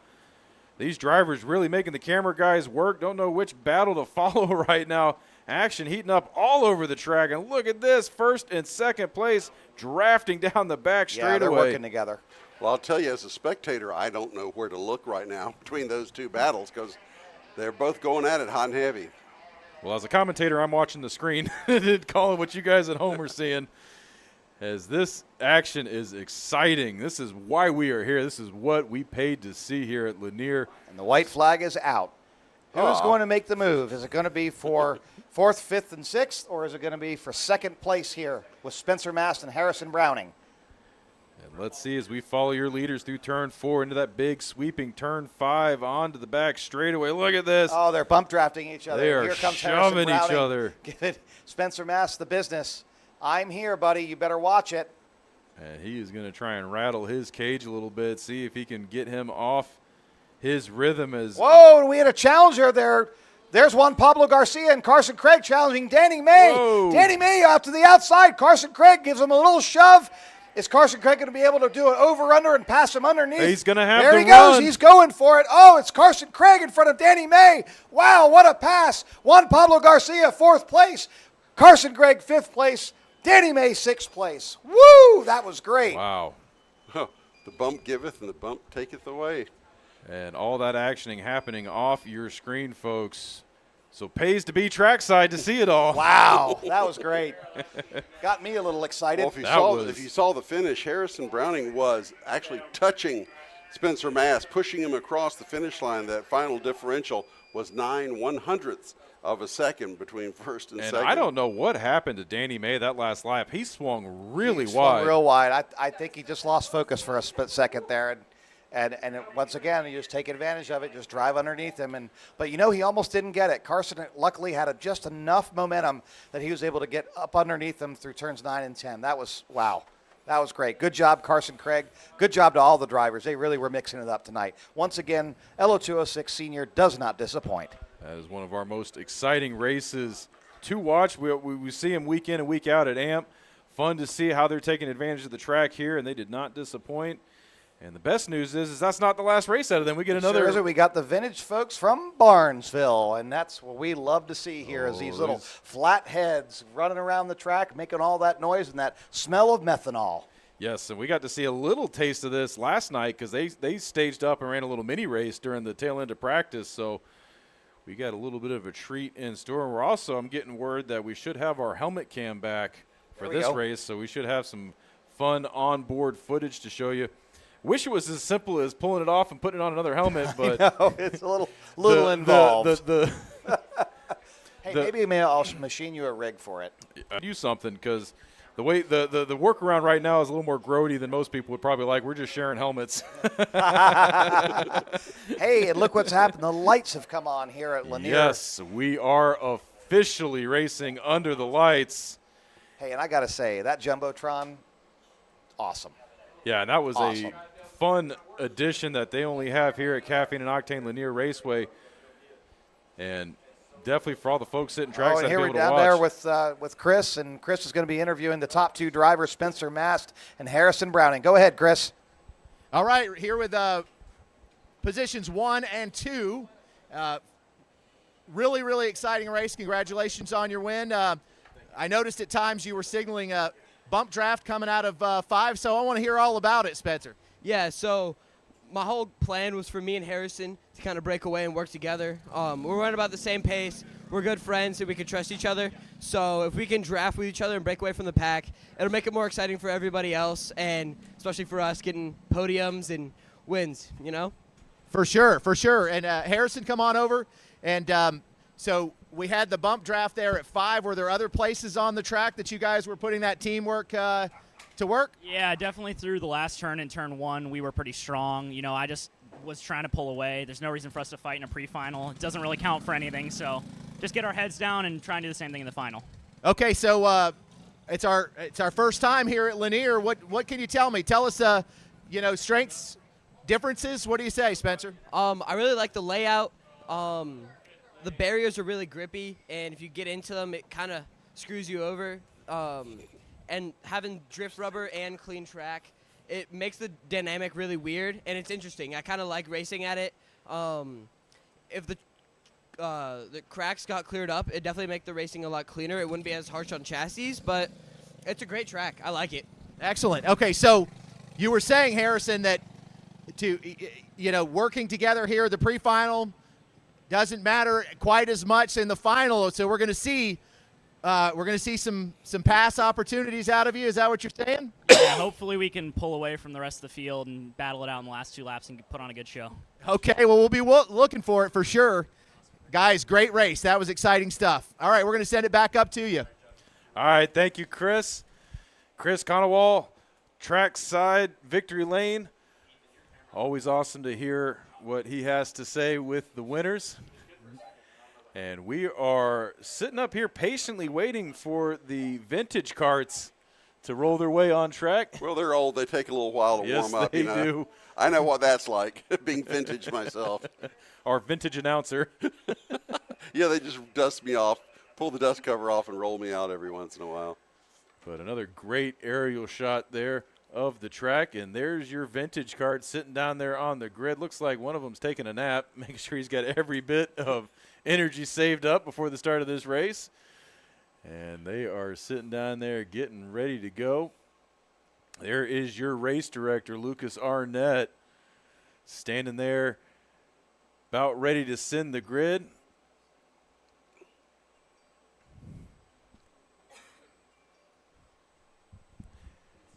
These drivers really making the camera guys work. Don't know which battle to follow right now. Action heating up all over the track. And look at this, first and second place drafting down the back straightaway. Yeah, they're working together. Well, I'll tell you, as a spectator, I don't know where to look right now between those two battles because they're both going at it hot and heavy. Well, as a commentator, I'm watching the screen, calling what you guys at home are seeing, as this action is exciting. This is why we are here. This is what we paid to see here at Lanier. And the white flag is out. Who's going to make the move? Is it going to be for fourth, fifth, and sixth, or is it going to be for second place here with Spencer Mast and Harrison Browning? And let's see as we follow your leaders through turn 4 into that big sweeping turn 5 onto the back straightaway. Look at this. Oh, they're bump drafting each other. They are Here comes shoving Harrison each Browning. other. Give Spencer Mast the business. I'm here, buddy. You better watch it. And he is going to try and rattle his cage a little bit, see if he can get him off his rhythm. As Whoa, and we had a challenger there. There's Juan Pablo Garcia and Carson Craig challenging Danny May. Whoa. Danny May out to the outside. Carson Craig gives him a little shove. Is Carson Craig going to be able to do an over-under and pass him underneath? He's going to have There the he goes. run. He's going for it. Oh, it's Carson Craig in front of Danny May. Wow, what a pass. Juan Pablo Garcia, 4th place. Carson Craig, 5th place. Danny May, 6th place. Woo, that was great. Wow. The bump giveth and the bump taketh away. And all that actioning happening off your screen, folks. So pays to be trackside to see it all. Wow, that was great. Got me a little excited. Well, if you saw the finish, Harrison Browning was actually touching Spencer Mast, pushing him across the finish line. That final differential was 9/100ths of a second between first and second. I don't know what happened to Danny May that last lap. He swung really He wide. swung real wide. I think he just lost focus for a split second there. And once again, you just take advantage of it, just drive underneath him. But, you know, he almost didn't get it. Carson luckily had just enough momentum that he was able to get up underneath him through turns 9 and 10. That was, wow. That was great. Good job, Carson Craig. Good job to all the drivers. They really were mixing it up tonight. Once again, Lo206 Senior does not disappoint. That is one of our most exciting races to watch. We see them week in and week out at AMP. Fun to see how they're taking advantage of the track here, and they did not disappoint. And the best news is that's not the last race out of them. We get another. Sure is it. We got the vintage folks from Barnesville, and that's what we love to see here is these little flat heads running around the track, making all that noise and that smell of methanol. Yes, and we got to see a little taste of this last night because they staged up and ran a little mini race during the tail end of practice. So we got a little bit of a treat in store. And we're also, I'm getting word that we should have our helmet cam back for this race. So we should have some fun onboard footage to show you. Wish it was as simple as pulling it off and putting it on another helmet, but it's a little involved. Hey, maybe I'll machine you a rig for it. Do something because the way the workaround right now is a little more grody than most people would probably like. We're just sharing helmets. Hey, and look what's happened. The lights have come on here at Lanier. Yes, we are officially racing under the lights. Hey, and I got to say, that Jumbotron, awesome. Yeah, and that was awesome. a fun addition that they only have here at Caffeine and Octane Lanier Raceway. And definitely for all the folks sitting trackside and here to be we're able to down watch. there with Chris, and Chris is going to be interviewing the top 2 drivers, Spencer Mast and Harrison Browning. Go ahead, Chris. All right, here with positions 1 and 2. Really, really exciting race. Congratulations on your win. I noticed at times you were signaling a bump draft coming out of 5, so I want to hear all about it, Spencer. Yeah, so my whole plan was for me and Harrison to kind of break away and work together. We're running about the same pace. We're good friends, and we can trust each other. So if we can draft with each other and break away from the pack, it'll make it more exciting for everybody else, and especially for us getting podiums and wins, you know? For sure, for sure. And Harrison, come on over. And so we had the bump draft there at 5. Were there other places on the track that you guys were putting that teamwork to work? Yeah, definitely through the last turn in turn 1, we were pretty strong. You know, I just was trying to pull away. There's no reason for us to fight in a pre-final. It doesn't really count for anything, so just get our heads down and try and do the same thing in the final. Okay, so it's our first time here at Lanier. What can you tell me? Tell us, strengths, differences. What do you say, Spencer? I really like the layout. The barriers are really grippy, and if you get into them, it kind of screws you over. And having drift rubber and clean track, it makes the dynamic really weird, and it's interesting. I kind of like racing at it. If the cracks got cleared up, it'd definitely make the racing a lot cleaner. It wouldn't be as harsh on chassis, but it's a great track. I like it. Excellent. Okay, so you were saying, Harrison, that working together here, the pre-final doesn't matter quite as much in the final. So we're going to see some pass opportunities out of you. Is that what you're saying? Yeah, hopefully we can pull away from the rest of the field and battle it out in the last 2 laps and put on a good show. Okay, well, we'll be looking for it for sure. Guys, great race. That was exciting stuff. All right, we're going to send it back up to you. All right, thank you, Chris. Chris Conowall, trackside victory lane. Always awesome to hear what he has to say with the winners. And we are sitting up here patiently waiting for the vintage karts to roll their way on track. Well, they're old. They take a little while to warm up. Yes, they do. I know what that's like, being vintage myself. Our vintage announcer. Yeah, they just dust me off, pull the dust cover off, and roll me out every once in a while. But another great aerial shot there of the track, and there's your vintage kart sitting down there on the grid. Looks like one of them's taking a nap, making sure he's got every bit of energy saved up before the start of this race. And they are sitting down there getting ready to go. There is your race director, Lucas Arnett, standing there about ready to send the grid.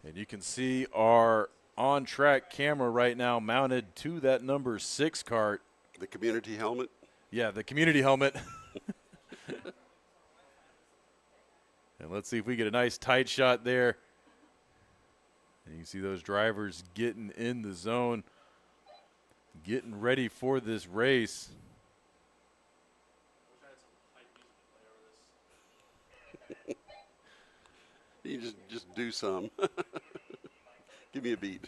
And you can see our on-track camera right now mounted to that number 6 kart. The community helmet? Yeah, the community helmet. And let's see if we get a nice tight shot there. And you can see those drivers getting in the zone, getting ready for this race. You just do some. Give me a beat.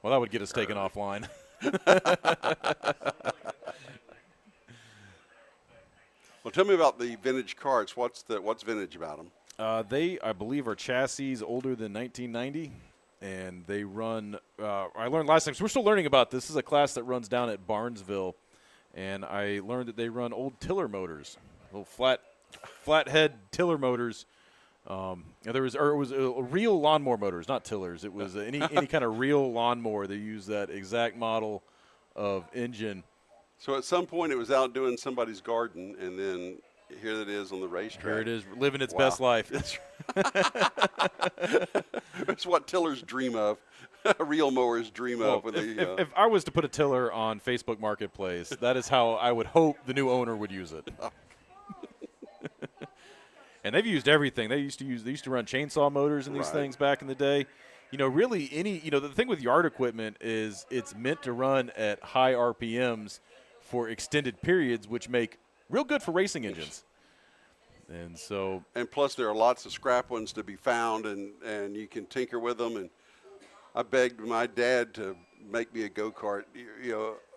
Well, that would get us taken offline. Well, tell me about the vintage karts. What's vintage about them? They, I believe, are chassis older than 1990, and they run. I learned last time, so we're still learning about this. This is a class that runs down at Barnesville, and I learned that they run old tiller motors, little flathead tiller motors. It was real lawnmower motors, not tillers. It was any kind of real lawnmower. They used that exact model of engine. So at some point it was out doing somebody's garden, and then here it is on the racetrack. Here it is, living its best life. That's what tillers dream of. Real mowers dream of. When if I was to put a tiller on Facebook Marketplace, that is how I would hope the new owner would use it. And they've used everything. They used to run chainsaw motors in these things back in the day. Really the thing with yard equipment is it's meant to run at high RPMs for extended periods, which make real good for racing engines. And plus there are lots of scrap ones to be found, and you can tinker with them. And I begged my dad to make me a go-kart,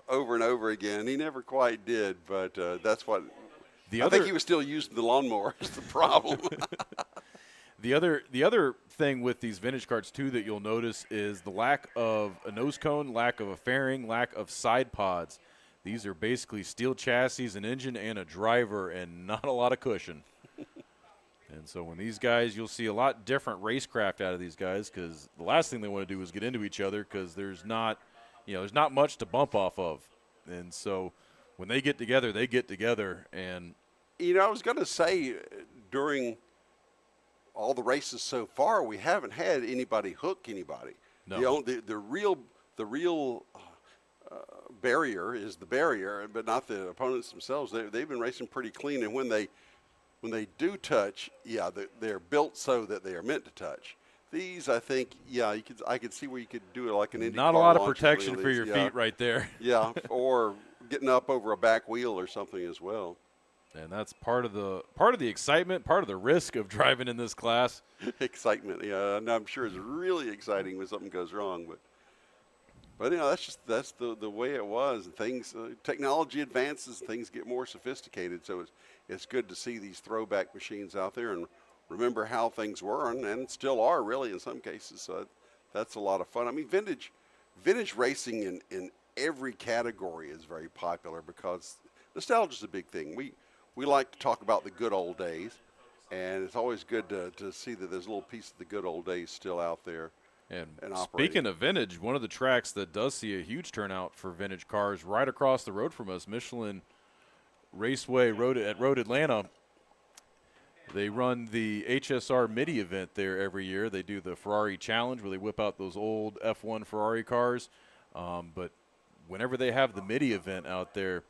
over and over again. He never quite did, but that's what I think he was still using the lawnmower is the problem. The other thing with these vintage karts too that you'll notice is the lack of a nose cone, lack of a fairing, lack of side pods. These are basically steel chassis, an engine, and a driver, and not a lot of cushion. And so when these guys, you'll see a lot different racecraft out of these guys, because the last thing they want to do is get into each other, because there's not much to bump off of. And so when they get together, and I was going to say, during all the races so far, we haven't had anybody hook anybody. No. The real barrier is the barrier, but not the opponents themselves. They've been racing pretty clean, and when they do touch, they're built so that they are meant to touch. These, I think, I could see where you could do it like an IndyCar. Not a lot of launch protection for these. your feet right there. Yeah, or getting up over a back wheel or something as well. And that's part of the excitement, part of the risk of driving in this class. Excitement, yeah. And I'm sure it's really exciting when something goes wrong, but that's the way it was. Things, technology advances, things get more sophisticated. So it's good to see these throwback machines out there and remember how things were and still are really in some cases. So that's a lot of fun. I mean, vintage racing in every category is very popular because nostalgia is a big thing. We like to talk about the good old days, and it's always good to see that there's a little piece of the good old days still out there. And operating. Speaking of vintage, one of the tracks that does see a huge turnout for vintage cars right across the road from us, Michelin Raceway at Road Atlanta. They run the HSR Midi event there every year. They do the Ferrari Challenge where they whip out those old F1 Ferrari cars. But whenever they have the Midi event out there,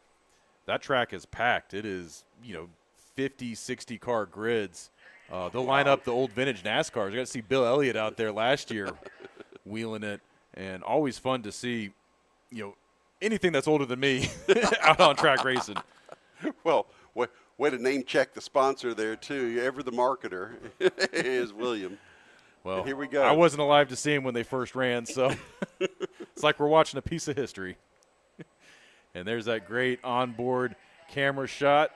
that track is packed. It is, 50, 60 car grids. They'll line up the old vintage NASCARs. I got to see Bill Elliott out there last year wheeling it, and always fun to see, anything that's older than me out on track racing. Well, way to name check the sponsor there too. Ever the marketer is William. Well, and here we go. I wasn't alive to see him when they first ran, so it's like we're watching a piece of history. And there's that great onboard camera shot.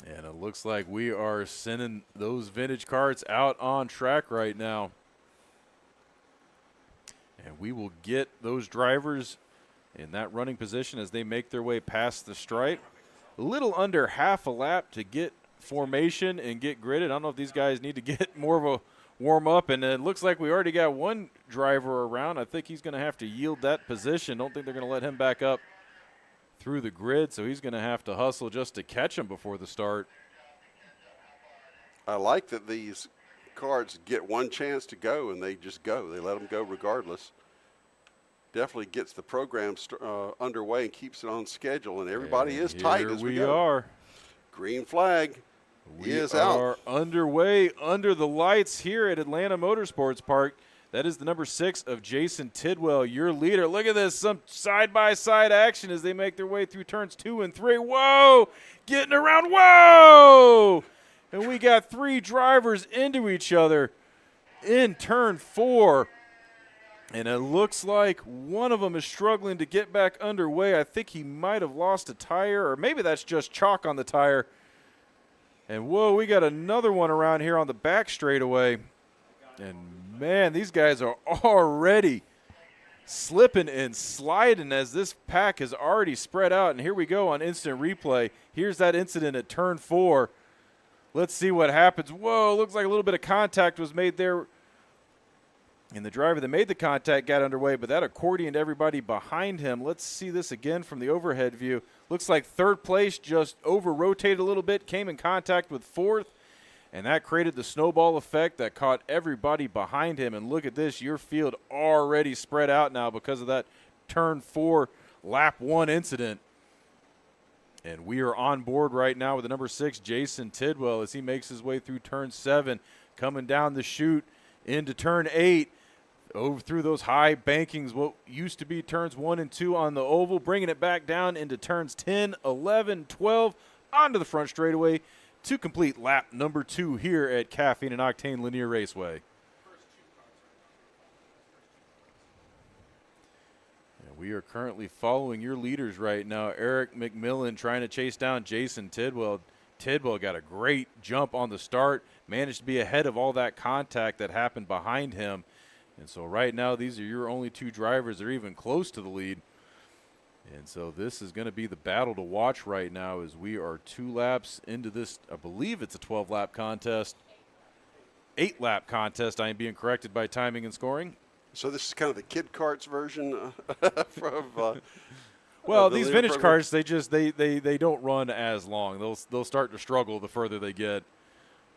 And it looks like we are sending those vintage carts out on track right now. And we will get those drivers in that running position as they make their way past the stripe. A little under half a lap to get formation and get gridded. I don't know if these guys need to get more of a warm up. And it looks like we already got one driver around. I think he's going to have to yield that position. Don't think they're going to let him back up through the grid, so he's going to have to hustle just to catch him before the start. I like that these cards get one chance to go, and they just go. They let them go regardless. Definitely gets the program underway and keeps it on schedule, and everybody is tight as we go. Are. Green flag is We out. are underway under the lights here at Atlanta Motorsports Park. That is the number 6 of Jason Tidwell, your leader. Look at this, some side-by-side action as they make their way through turns 2 and 3. Whoa, getting around, whoa! And we got 3 drivers into each other in turn 4. And it looks like one of them is struggling to get back underway. I think he might have lost a tire, or maybe that's just chalk on the tire. And, whoa, we got another one around here on the back straightaway. And, man, these guys are already slipping and sliding as this pack has already spread out. And here we go on instant replay. Here's that incident at turn 4. Let's see what happens. Whoa, looks like a little bit of contact was made there. And the driver that made the contact got underway, but that accordioned everybody behind him. Let's see this again from the overhead view. Looks like third place just over-rotated a little bit, came in contact with fourth. And that created the snowball effect that caught everybody behind him. And look at this, your field already spread out now because of that turn 4, lap 1 incident. And we are on board right now with the number 6, Jason Tidwell, as he makes his way through turn 7, coming down the chute into turn 8, over through those high bankings, what used to be turns 1 and 2 on the oval, bringing it back down into turns 10, 11, 12, onto the front straightaway, to complete lap number 2 here at Caffeine and Octane Lanier Raceway. And we are currently following your leaders right now. Eric McMillan trying to chase down Jason Tidwell. Tidwell got a great jump on the start, managed to be ahead of all that contact that happened behind him. And so right now these are your only 2 drivers that are even close to the lead. And so this is going to be the battle to watch right now as we are 2 laps into this. I believe it's a 12-lap contest. 8-lap contest. I am being corrected by timing and scoring. So this is kind of the kid karts version from well, these vintage cars, they don't run as long. They'll start to struggle the further they get.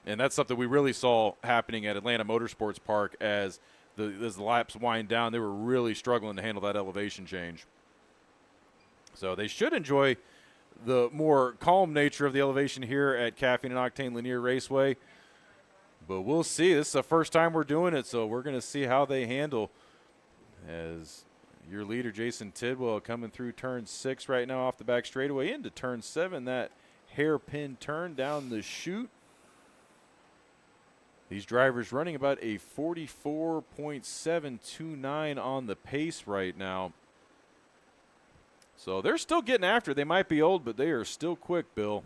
And that's something we really saw happening at Atlanta Motorsports Park as the laps wind down. They were really struggling to handle that elevation change. So they should enjoy the more calm nature of the elevation here at Caffeine and Octane Lanier Raceway. But we'll see. This is the first time we're doing it, so we're going to see how they handle as your leader, Jason Tidwell, coming through turn 6 right now off the back straightaway into turn 7. That hairpin turn down the chute. These drivers running about a 44.729 on the pace right now. So they're still getting after it. They might be old, but they are still quick, Bill.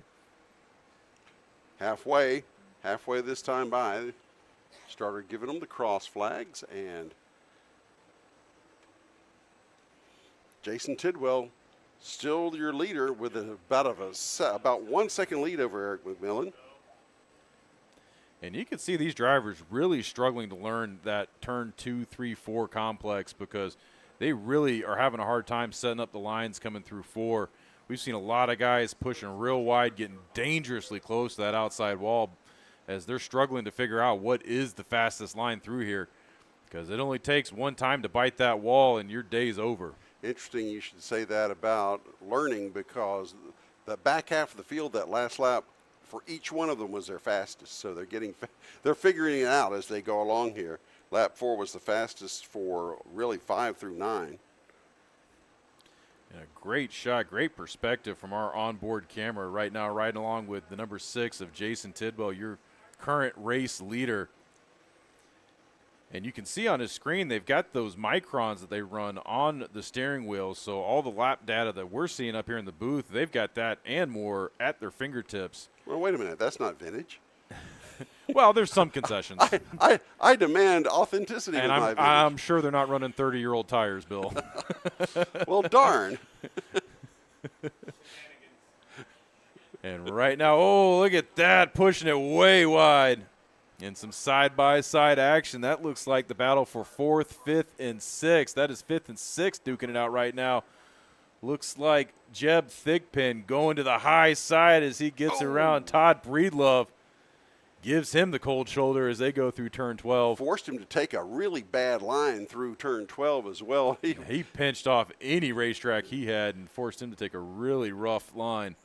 Halfway this time by. Started giving them the cross flags, and Jason Tidwell still your leader with about 1 second lead over Eric McMillan. And you can see these drivers really struggling to learn that turn 2, 3, 4 complex because they really are having a hard time setting up the lines coming through 4. We've seen a lot of guys pushing real wide, getting dangerously close to that outside wall as they're struggling to figure out what is the fastest line through here because it only takes one time to bite that wall and your day's over. Interesting you should say that about learning because the back half of the field, that last lap, for each one of them was their fastest. So they're figuring it out as they go along here. Lap 4 was the fastest for really 5 through 9. And a great shot, great perspective from our onboard camera right now, riding along with the number 6 of Jason Tidwell, your current race leader. And you can see on his screen they've got those microns that they run on the steering wheel. So all the lap data that we're seeing up here in the booth, they've got that and more at their fingertips. Well, wait a minute. That's not vintage. Well, there's some concessions. I demand authenticity and with my vintage. I'm sure they're not running 30-year-old tires, Bill. Well, darn. And right now, oh, look at that, pushing it way wide. In some side-by-side action, that looks like the battle for 4th, 5th, and 6th. That is 5th and 6th duking it out right now. Looks like Jeb Thigpen going to the high side as he gets around. Todd Breedlove gives him the cold shoulder as they go through turn 12. Forced him to take a really bad line through turn 12 as well. He pinched off any racetrack he had and forced him to take a really rough line.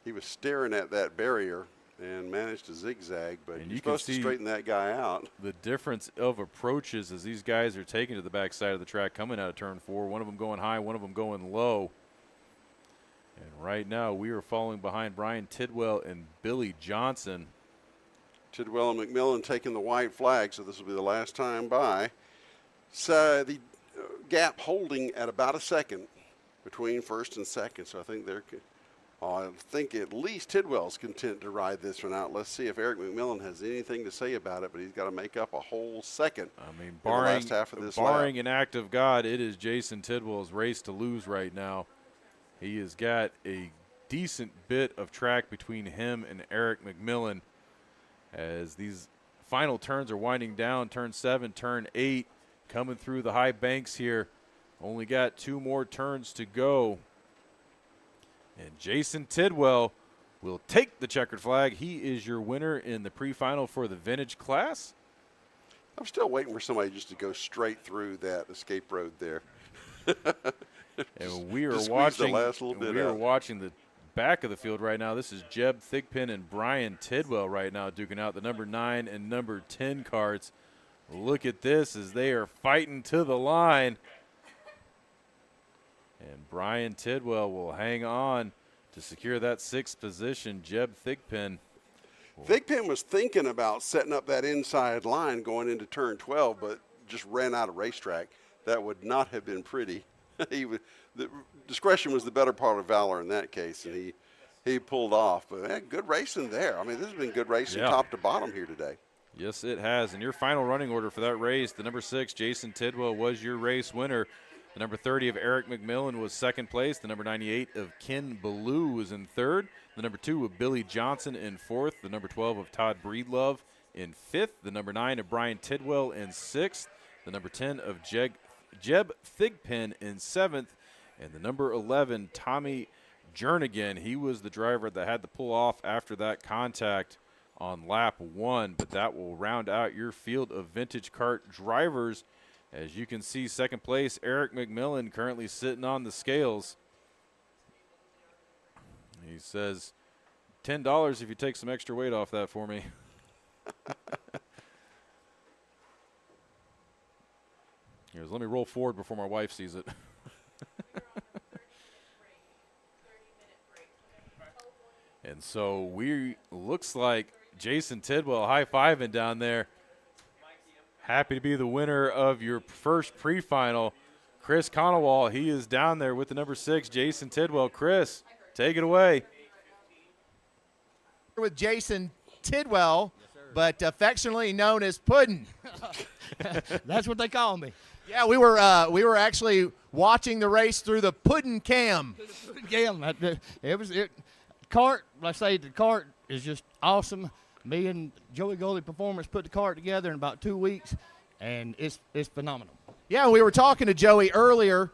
He was staring at that barrier and managed to zigzag, but and you're supposed to straighten that guy out. The difference of approaches as these guys are taking to the backside of the track coming out of turn 4, one of them going high, one of them going low. And right now we are falling behind Brian Tidwell and Billy Johnson. Tidwell and McMillan taking the white flag, so this will be the last time by. So the gap holding at about a second between first and second, so I think I think at least Tidwell's content to ride this one out. Let's see if Eric McMillan has anything to say about it, but he's got to make up a whole second. I mean, in the last half of this barring lap. an act of God, it is Jason Tidwell's race to lose right now. He has got a decent bit of track between him and Eric McMillan as these final turns are winding down. Turn 7, turn 8, coming through the high banks here. Only got 2 more turns to go. And Jason Tidwell will take the checkered flag. He is your winner in the pre-final for the vintage class. I'm still waiting for somebody just to go straight through that escape road there. And we are Just watching. the last little bit we are out. watching the back of the field right now. This is Jeb Thigpen and Brian Tidwell right now duking out the number 9 and number 10 carts. Look at this as they are fighting to the line. And Brian Tidwell will hang on to secure that 6th position. Jeb Thigpen. Thigpen was thinking about setting up that inside line going into turn 12, but just ran out of racetrack. That would not have been pretty. The discretion was the better part of valor in that case, and he pulled off. But good racing there. I mean, this has been good racing top to bottom here today. Yes, it has. And your final running order for that race, the number 6, Jason Tidwell, was your race winner. The number 30 of Eric McMillan was 2nd place. The number 98 of Ken Ballou was in 3rd. The number 2 of Billy Johnson in 4th. The number 12 of Todd Breedlove in 5th. The number 9 of Brian Tidwell in 6th. The number 10 of Jeb Thigpen in 7th. And the number 11, Tommy Jernigan. He was the driver that had to pull off after that contact on lap 1. But that will round out your field of vintage kart drivers. As you can see, 2nd place, Eric McMillan currently sitting on the scales. He says, $10 if you take some extra weight off that for me. Here's, let me roll forward before my wife sees it. And so looks like Jason Tidwell high-fiving down there. Happy to be the winner of your first pre-final. Chris Conowall, he is down there with the number 6, Jason Tidwell. Chris, take it away. With Jason Tidwell, but affectionately known as Puddin'. That's what they call me. Yeah, we were actually watching the race through the Puddin' cam. Kart, like I say, the kart is just awesome. Me and Joey Goldie Performance put the kart together in about 2 weeks, and it's phenomenal. Yeah, we were talking to Joey earlier.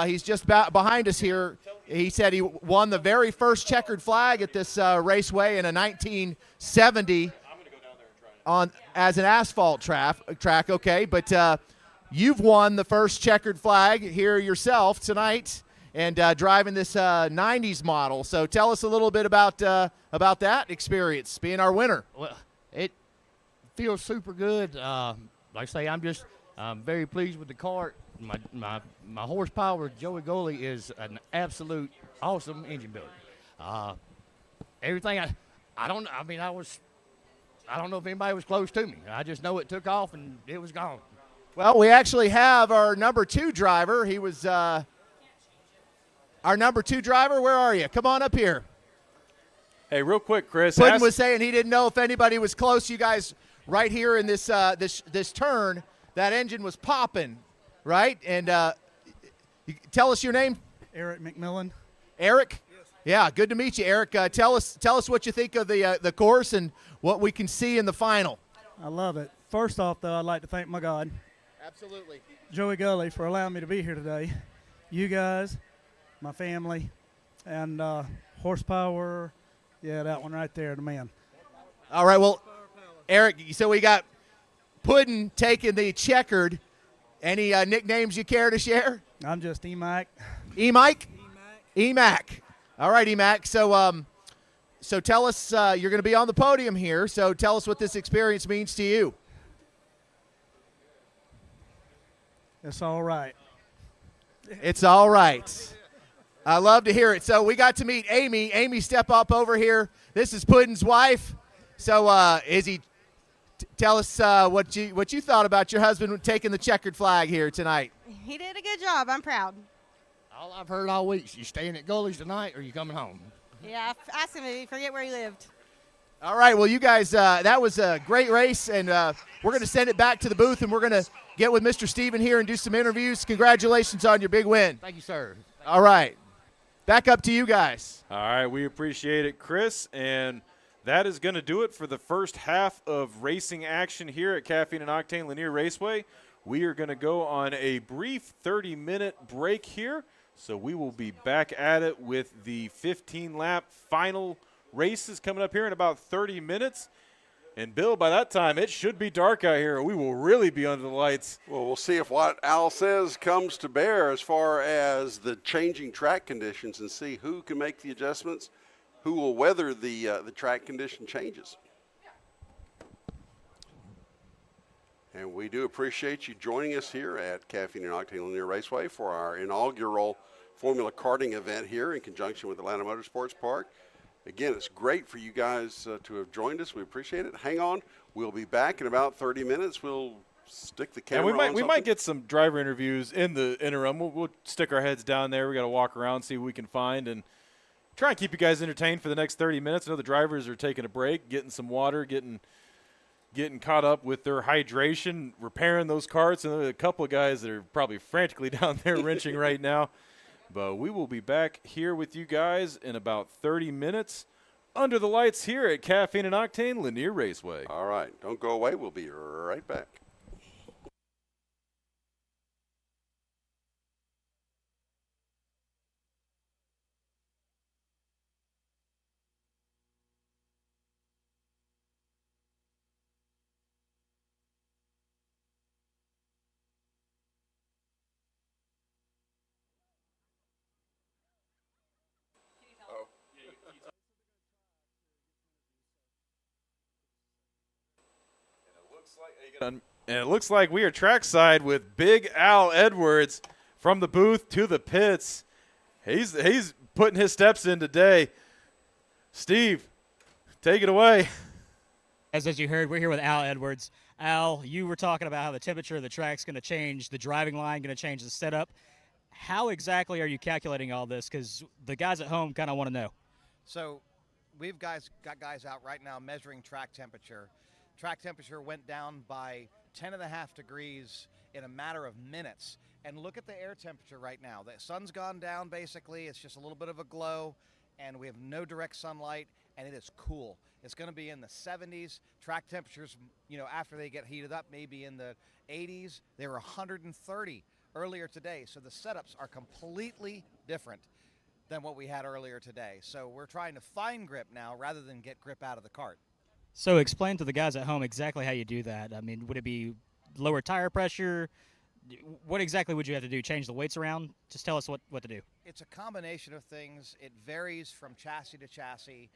He's just behind us here. He said he won the very first checkered flag at this raceway in a 1970 as an asphalt track. Okay, but you've won the first checkered flag here yourself tonight, and driving this 90s model. So tell us a little bit about that experience, being our winner. Well, it feels super good. Like I say, I'm very pleased with the kart. My horsepower, Joey Goldie, is an absolute awesome engine builder. Everything I don't know if anybody was close to me. I just know it took off and it was gone. Well, we actually have our number 2 driver. He was our number 2 driver. Where are you? Come on up here. Hey, real quick, Chris. Puddin' was saying he didn't know if anybody was close. You guys, right here in this this turn, that engine was popping, right? And tell us your name. Eric McMillan. Eric. Yes. Yeah, good to meet you, Eric. Tell us what you think of the course and what we can see in the final. I love it. First off, though, I'd like to thank my God, absolutely, Joey Gully, for allowing me to be here today. You guys, my family, and horsepower. Yeah, that one right there, the man. All right, well, Eric, so we got Puddin' taking the checkered. Any nicknames you care to share? I'm just E-Mac. E-Mike? E-Mac. All right, E-Mac. So tell us, you're going to be on the podium here, so tell us what this experience means to you. It's all right. It's all right. I love to hear it. So we got to meet Amy. Amy, step up over here. This is Puddin's wife. So tell us what you thought about your husband taking the checkered flag here tonight. He did a good job. I'm proud. All I've heard all week, you staying at Gully's tonight or you coming home? Yeah, I asked him if he forget where he lived. All right, well, you guys, that was a great race, and we're going to send it back to the booth, and we're going to get with Mr. Steven here and do some interviews. Congratulations on your big win. Thank you, sir. All right. Back up to you guys. All right, we appreciate it, Chris, and that is going to do it for the first half of racing action here at Caffeine and Octane Lanier Raceway. We are going to go on a brief 30-minute break here, so we will be back at it with the 15-lap final races coming up here in about 30 minutes. And, Bill, by that time, it should be dark out here. We will really be under the lights. Well, we'll see if what Al says comes to bear as far as the changing track conditions and see who can make the adjustments, who will weather the track condition changes. And we do appreciate you joining us here at Caffeine and Octane Lanier Raceway for our inaugural Formula Karting event here in conjunction with Atlanta Motorsports Park. Again, it's great for you guys to have joined us. We appreciate it. Hang on. We'll be back in about 30 minutes. We'll stick the camera on. We might get some driver interviews in the interim. We'll stick our heads down there. We got to walk around, see what we can find, and try and keep you guys entertained for the next 30 minutes. I know the drivers are taking a break, getting some water, getting caught up with their hydration, repairing those carts. And there are a couple of guys that are probably frantically down there wrenching right now. But we will be back here with you guys in about 30 minutes under the lights here at Caffeine and Octane Lanier Raceway. All right. Don't go away. We'll be right back. And it looks like we are trackside with Big Al Edwards from the booth to the pits. He's putting his steps in today. Steve, take it away. As you heard, we're here with Al Edwards. Al, you were talking about how the temperature of the track's going to change, the driving line going to change the setup. How exactly are you calculating all this? Because the guys at home kind of want to know. So we've got guys out right now measuring track temperature. Track temperature went down by 10.5 degrees in a matter of minutes. And look at the air temperature right now. The sun's gone down basically. It's just a little bit of a glow, and we have no direct sunlight, and it is cool. It's going to be in the 70s. Track temperatures, after they get heated up, maybe in the 80s. They were 130 earlier today. So the setups are completely different than what we had earlier today. So we're trying to find grip now rather than get grip out of the kart. So explain to the guys at home exactly how you do that. I mean, would it be lower tire pressure? What exactly would you have to do? Change the weights around? Just tell us what to do. It's a combination of things. It varies from chassis to chassis,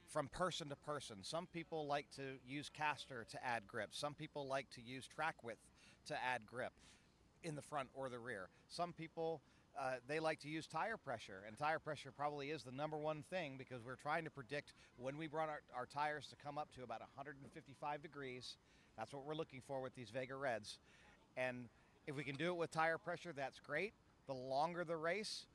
from person to person. Some people like to use caster to add grip. Some people like to use track width to add grip in the front or the rear. Some people, they like to use tire pressure, and tire pressure probably is the number one thing because we're trying to predict when we want our tires to come up to about 155 degrees. That's what we're looking for with these Vega Reds. And if we can do it with tire pressure, that's great. The longer the race,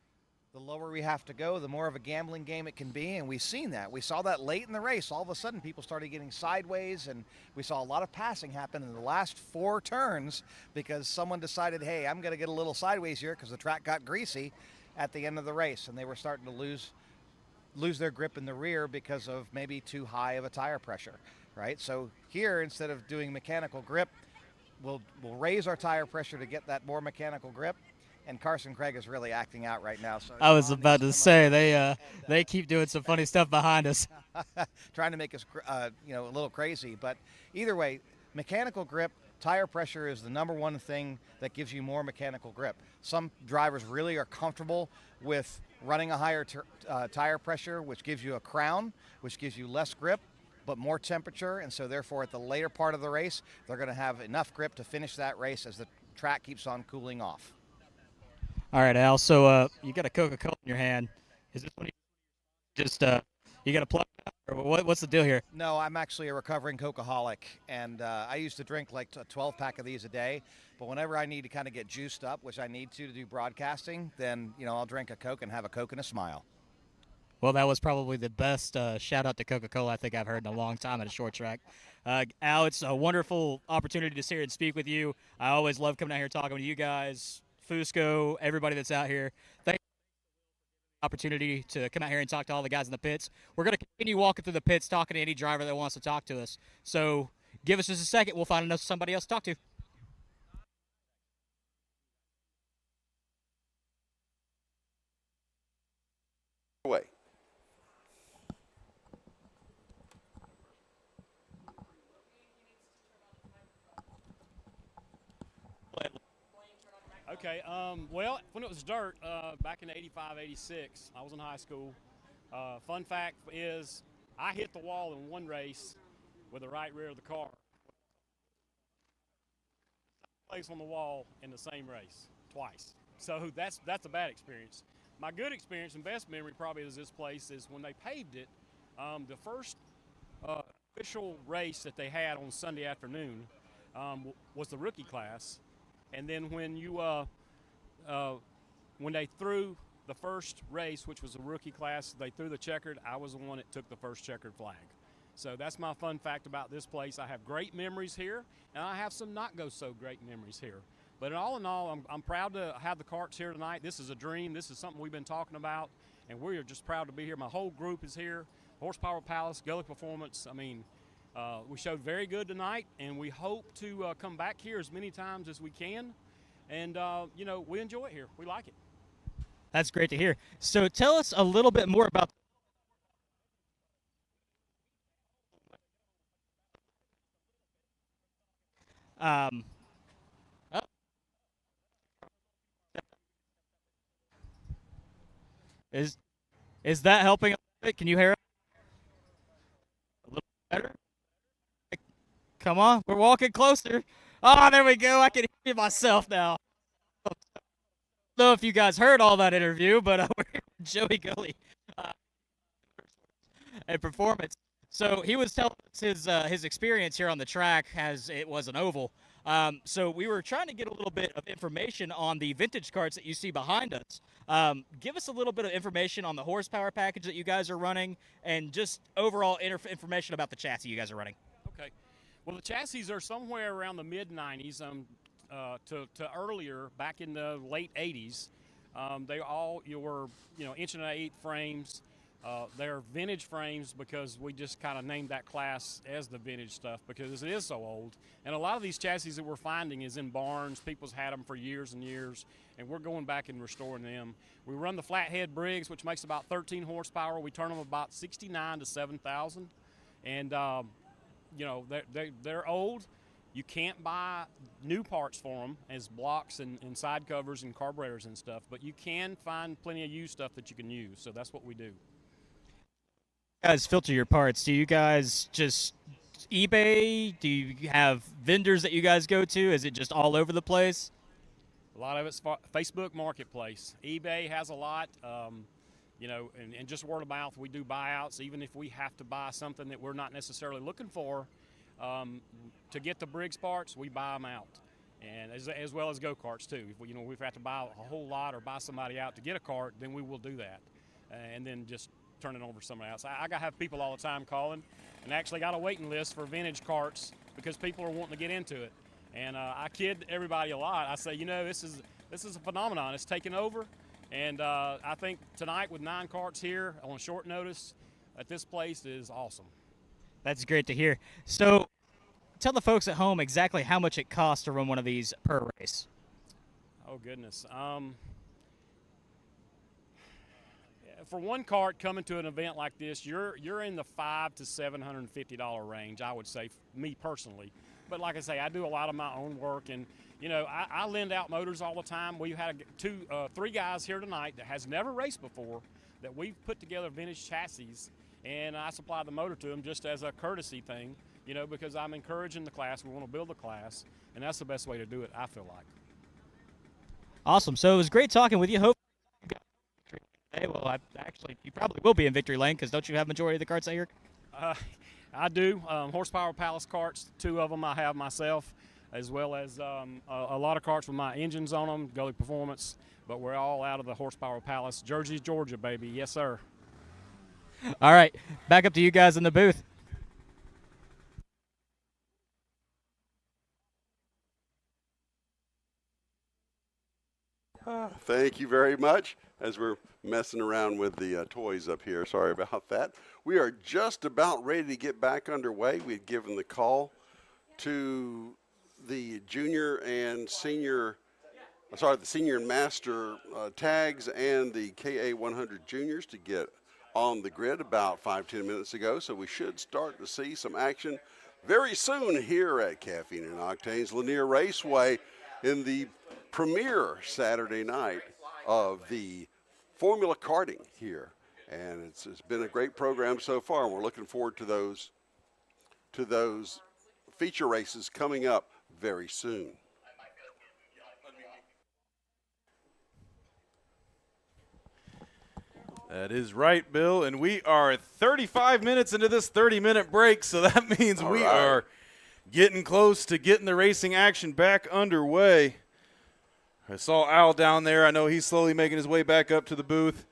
the lower we have to go, the more of a gambling game it can be, and we've seen that. We saw that late in the race. All of a sudden, people started getting sideways, and we saw a lot of passing happen in the last 4 turns because someone decided, hey, I'm going to get a little sideways here because the track got greasy at the end of the race, and they were starting to lose their grip in the rear because of maybe too high of a tire pressure, right? So here, instead of doing mechanical grip, we'll raise our tire pressure to get that more mechanical grip. And Carson Craig is really acting out right now. So I was about to say they keep doing some funny stuff behind us, trying to make us a little crazy. But either way, mechanical grip, tire pressure is the number one thing that gives you more mechanical grip. Some drivers really are comfortable with running a higher tire pressure, which gives you a crown, which gives you less grip but more temperature, and so therefore at the later part of the race they're going to have enough grip to finish that race as the track keeps on cooling off. All right, Al. So you got a Coca-Cola in your hand. Is this one just you got a plug? Or what's the deal here? No, I'm actually a recovering Coca-holic, and I used to drink like a 12-pack of these a day. But whenever I need to kind of get juiced up, which I need to do broadcasting, then I'll drink a Coke and have a Coke and a smile. Well, that was probably the best shout out to Coca-Cola I think I've heard in a long time at a short track. Al, it's a wonderful opportunity to sit here and speak with you. I always love coming out here talking with you guys. Fusco, everybody that's out here. Thank you for the opportunity to come out here and talk to all the guys in the pits. We're going to continue walking through the pits, talking to any driver that wants to talk to us. So give us just a second. We'll find somebody else to talk to. Away. Okay, well, when it was dirt, back in 85, 86, I was in high school. Fun fact is I hit the wall in one race with the right rear of the car. Place on the wall in the same race twice. So that's a bad experience. My good experience and best memory probably is this place is when they paved it, the first official race that they had on Sunday afternoon was the rookie class. And then when they threw the first race, which was a rookie class, they threw the checkered. I was the one that took the first checkered flag. So that's my fun fact about this place. I have great memories here, and I have some not go so great memories here. But all in all, I'm proud to have the karts here tonight. This is a dream. This is something we've been talking about, and we are just proud to be here. My whole group is here. Horsepower Palace, Gully Performance. I mean, we showed very good tonight, and we hope to come back here as many times as we can. And, we enjoy it here. We like it. That's great to hear. So tell us a little bit more about Is that helping a bit? Can you hear it? A little better? Come on, we're walking closer. Oh, there we go. I can hear myself now. I don't know if you guys heard all that interview, but we're here with Joey Gully. and performance. So he was telling us his experience here on the track as it was an oval. So we were trying to get a little bit of information on the vintage karts that you see behind us. Give us a little bit of information on the horsepower package that you guys are running and just overall information about the chassis you guys are running. Okay. Well, the chassis are somewhere around the mid-90s to earlier, back in the late 80s. They all were, 1.8" frames. They're vintage frames because we just kind of named that class as the vintage stuff because it is so old. And a lot of these chassis that we're finding is in barns. People's had them for years and years, and we're going back and restoring them. We run the flathead Briggs, which makes about 13 horsepower. We turn them about 69 to 7,000. And, they're old. You can't buy new parts for them as blocks and side covers and carburetors and stuff, but you can find plenty of used stuff that you can use, so that's what we do. Guys filter your parts. Do you guys just eBay? Do you have vendors that you guys go to? Is it just all over the place? A lot of it's Facebook Marketplace. eBay has a lot, and just word of mouth. We do buyouts, even if we have to buy something that we're not necessarily looking for. To get the Briggs parts, we buy them out, and as well as go-karts too. If we have to buy a whole lot or buy somebody out to get a cart, then we will do that, and then just turn it over to somebody else. I have people all the time calling, and actually got a waiting list for vintage carts because people are wanting to get into it. And I kid everybody a lot. I say, this is a phenomenon. It's taken over, and I think tonight with 9 carts here on short notice at this place is awesome. That's great to hear. So tell the folks at home exactly how much it costs to run one of these per race. Oh, goodness. For one cart coming to an event like this, you're in the $500 to $750 range, I would say, me personally. But like I say, I do a lot of my own work, and I lend out motors all the time. We've had 3 guys here tonight that has never raced before that we've put together vintage chassis, and I supply the motor to them just as a courtesy thing, because I'm encouraging the class. We want to build the class, and that's the best way to do it, I feel like. Awesome. So it was great talking with you. Hopefully, well, actually, you probably will be in victory lane because don't you have majority of the carts out here? I do. Horsepower Palace carts, 2 of them I have myself, as well as a lot of carts with my engines on them, Gully Performance, but we're all out of the Horsepower Palace. Jersey, Georgia, baby. Yes, sir. All right. Back up to you guys in the booth. Thank you very much. As we're messing around with the toys up here, sorry about that. We are just about ready to get back underway. We've given the call to the junior and senior, the senior and master tags and the KA100 juniors to get on the grid about 5-10 minutes ago. So we should start to see some action very soon here at Caffeine and Octane's Lanier Raceway in the premier Saturday night of the Formula Karting here, and it's been a great program so far, and we're looking forward to those feature races coming up very soon. That is right, Bill, and we are 35 minutes into this 30-minute break, so that means we are getting close to getting the racing action back underway. I saw Al down there. I know he's slowly making his way back up to the booth.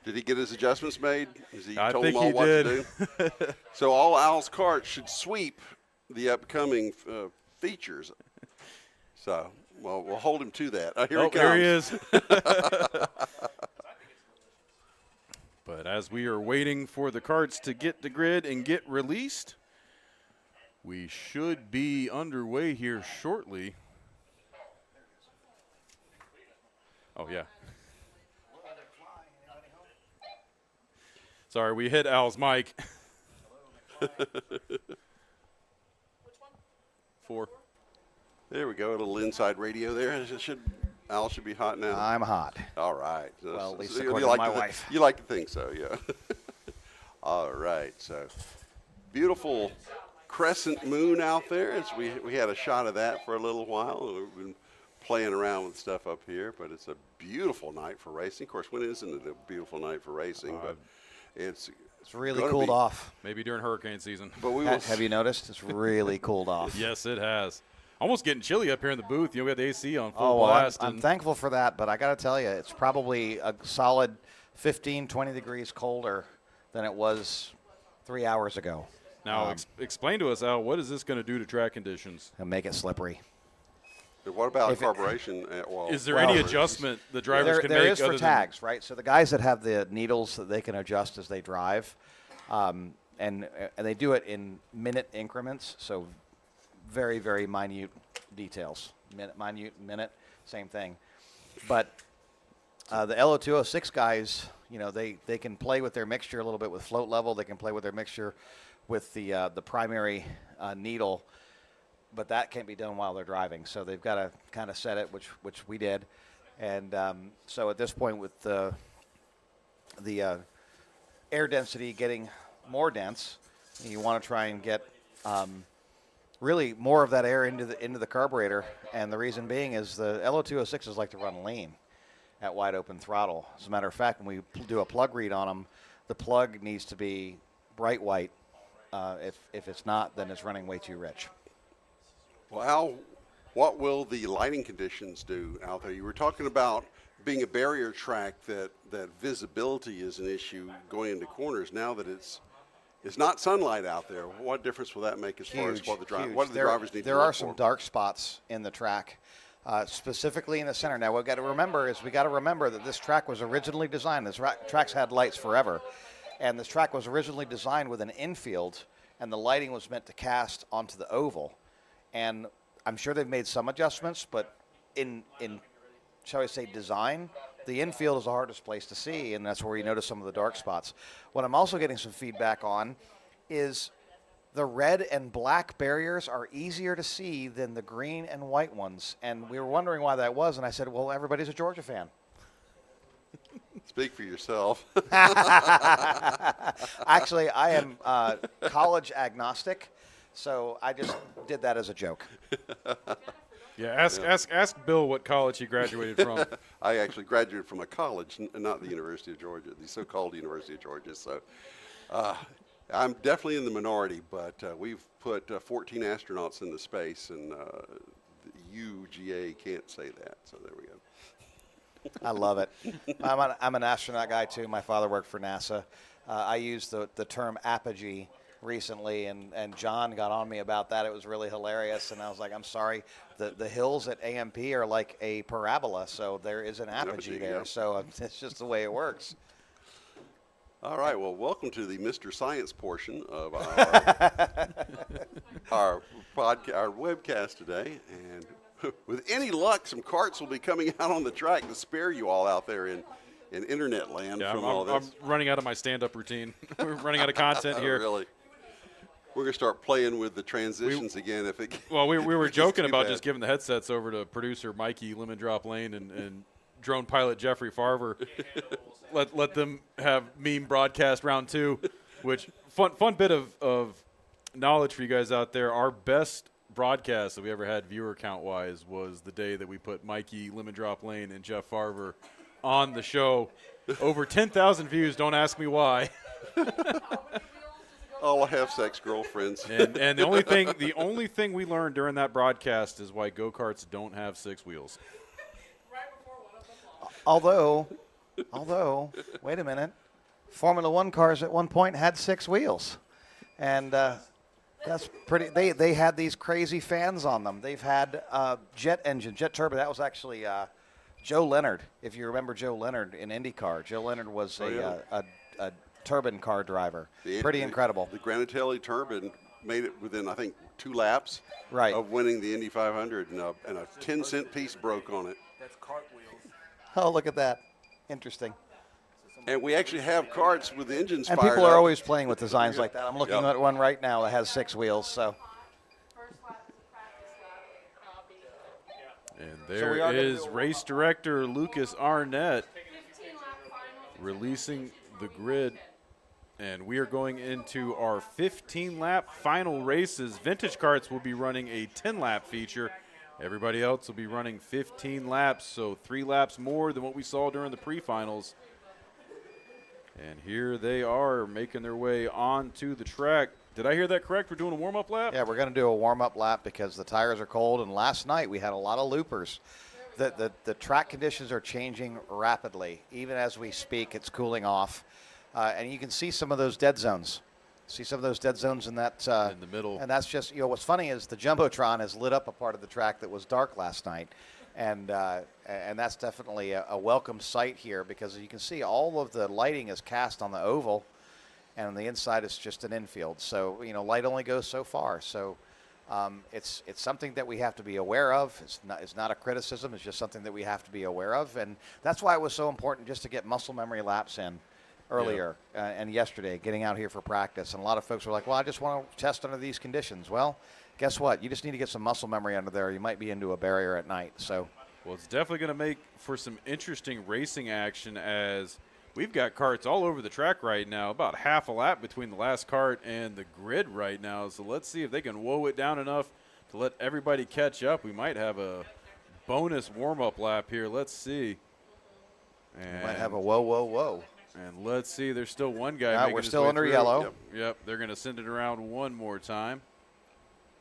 Did he get his adjustments made? Has he I told think them all he what did. to do? So all Al's carts should sweep the upcoming features. So, well, we'll hold him to that. Here he comes. There he is. But as we are waiting for the carts to get the grid and get released, we should be underway here shortly. Oh, yeah. Sorry, we hit Al's mic. 4. There we go. A little inside radio there. Al should be hot now. I'm hot. All right. Well, at least So according to my wife. You like to think so, yeah. All right. So beautiful crescent moon out there. We had a shot of that for a little while. We've been playing around with stuff up here, but it's a beautiful night for racing. Of course, when isn't it a beautiful night for racing? But It's really gonna cooled be- off. Maybe during hurricane season. But we will Have you noticed? It's really cooled off. Yes, it has. Almost getting chilly up here in the booth. You know, we got the AC on full Oh, well, blast. I'm and thankful for that, but I got to tell you, it's probably a solid 15, 20 degrees colder than it was 3 hours ago. now, explain to us, Al, what is this going to do to track conditions? And make it slippery. And what about If it- carburation? Is there any adjustment the drivers can there make? is for other than- tags, right? So the guys that have the needles that they can adjust as they drive, and they do it in minute increments, so very, very minute details. Minute, same thing. But the Lo206 guys, you know, they can play with their mixture a little bit with float level. They can play with their mixture with the primary needle, but that can't be done while they're driving. So they've got to kind of set it, which we did. And so at this point, with the air density getting more dense, you want to try and get really more of that air into the carburetor. And the reason being is the Lo206s like to run lean at wide open throttle. As a matter of fact, when we do a plug read on them, the plug needs to be bright white. If it's not, then it's running way too rich. Well, Al, what will the lighting conditions do out there? You were talking about being a barrier track that visibility is an issue going into corners. Now that it's not sunlight out there, what difference will that make as far as what the drivers need to There are look some for? dark spots in the track, specifically in the center. Now, what we've got to remember that this track was originally designed. This track's had lights forever, and this track was originally designed with an infield, and the lighting was meant to cast onto the oval. And I'm sure they've made some adjustments, but in shall I say, design, the infield is the hardest place to see, and that's where you notice some of the dark spots. What I'm also getting some feedback on is the red and black barriers are easier to see than the green and white ones. And we were wondering why that was, and I said, well, everybody's a Georgia fan. Speak for yourself. Actually, I am college agnostic, so I just did that as a joke. Yeah, ask Bill what college he graduated from. I actually graduated from a college, not the University of Georgia, the so-called University of Georgia. So I'm definitely in the minority, but we've put 14 astronauts into space, and the UGA can't say that. So there we go. I love it. I'm an astronaut guy, too. My father worked for NASA. I used the term apogee recently, and John got on me about that. It was really hilarious, and I was like, I'm sorry. The hills at AMP are like a parabola, so there is an apogee there. Yeah. So it's just the way it works. All right, well, welcome to the Mr. Science portion of our webcast today. And with any luck, some karts will be coming out on the track to spare you all out there in internet land Yeah, from all this. I'm running out of my stand-up routine. We're running out of content here. Really? We're going to start playing with the transitions again. Well, we were it's joking too about bad. just giving the headsets over to producer Mikey Lemon Drop Lane and drone pilot Jeffrey Farver. let them have meme broadcast round 2, which fun bit of knowledge for you guys out there. Our best broadcast that we ever had viewer count wise was the day that we put Mikey Lemon Drop Lane and Jeff Farver on the show. Over 10,000 views. Don't ask me why. All have sex girlfriends. And the only thing we learned during that broadcast is why go-karts don't have 6 wheels. Although, wait a minute, Formula One cars at one point had 6 wheels, and that's pretty. They had these crazy fans on them. They've had jet turbo. That was actually Joe Leonard. If you remember Joe Leonard in IndyCar, Joe Leonard was a turbine car driver. Pretty incredible. The Granatelli turbine made it within, I think, 2 laps of winning the Indy 500, and a 10-cent piece broke on it. That's cartwheels. Oh, look at that. Interesting. And we actually have karts with the engines And fired people are up. always playing with designs like that. I'm looking Yep. at one right now that has 6 wheels. So. And So there we are gonna is do a race director Lucas Arnett releasing the grid. And we are going into our 15-lap final races. Vintage karts will be running a 10-lap feature. Everybody else will be running 15 laps, so 3 laps more than what we saw during the pre-finals. And here they are making their way onto the track. Did I hear that correct? We're doing a warm-up lap? Yeah, we're going to do a warm-up lap because the tires are cold, and last night we had a lot of loopers. The track conditions are changing rapidly. Even as we speak, it's cooling off. And you can see some of those dead zones. See some of those dead zones in that in the middle. And that's just, what's funny is the Jumbotron has lit up a part of the track that was dark last night. And that's definitely a welcome sight here because you can see all of the lighting is cast on the oval, and on the inside is just an infield. So, light only goes so far. So it's something that we have to be aware of. It's not a criticism. It's just something that we have to be aware of. And that's why it was so important just to get muscle memory laps in earlier and yesterday, getting out here for practice. And a lot of folks were like, well, I just want to test under these conditions. Well, guess what? You just need to get some muscle memory under there. You might be into a barrier at night. So, well, it's definitely going to make for some interesting racing action as we've got karts all over the track right now, about half a lap between the last kart and the grid right now. So let's see if they can woe it down enough to let everybody catch up. We might have a bonus warm-up lap here. Let's see. And might have a whoa, whoa, whoa. And let's see. There's still one guy. We're still under yellow. Yep. They're going to send it around one more time.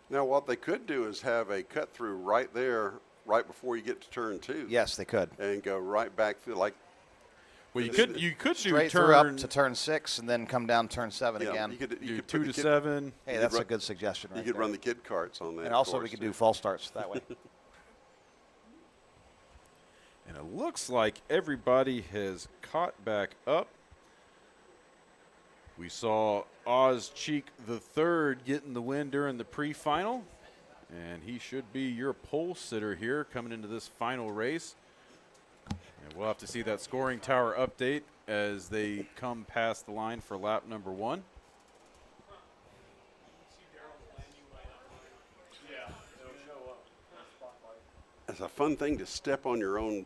Now, what they could do is have a cut through right there, right before you get to turn 2. Yes, they could. And go right back through like. Well, you could do straight through up to turn 6 and then come down turn 7 again. You could do 2 to 7. Hey, that's a good suggestion. You could run the kid carts on that. And also we could do false starts that way. And it looks like everybody has caught back up. We saw Oz Cheek III getting the win during the pre-final, and he should be your pole sitter here coming into this final race. And we'll have to see that scoring tower update as they come past the line for lap number 1. It's a fun thing to step on your own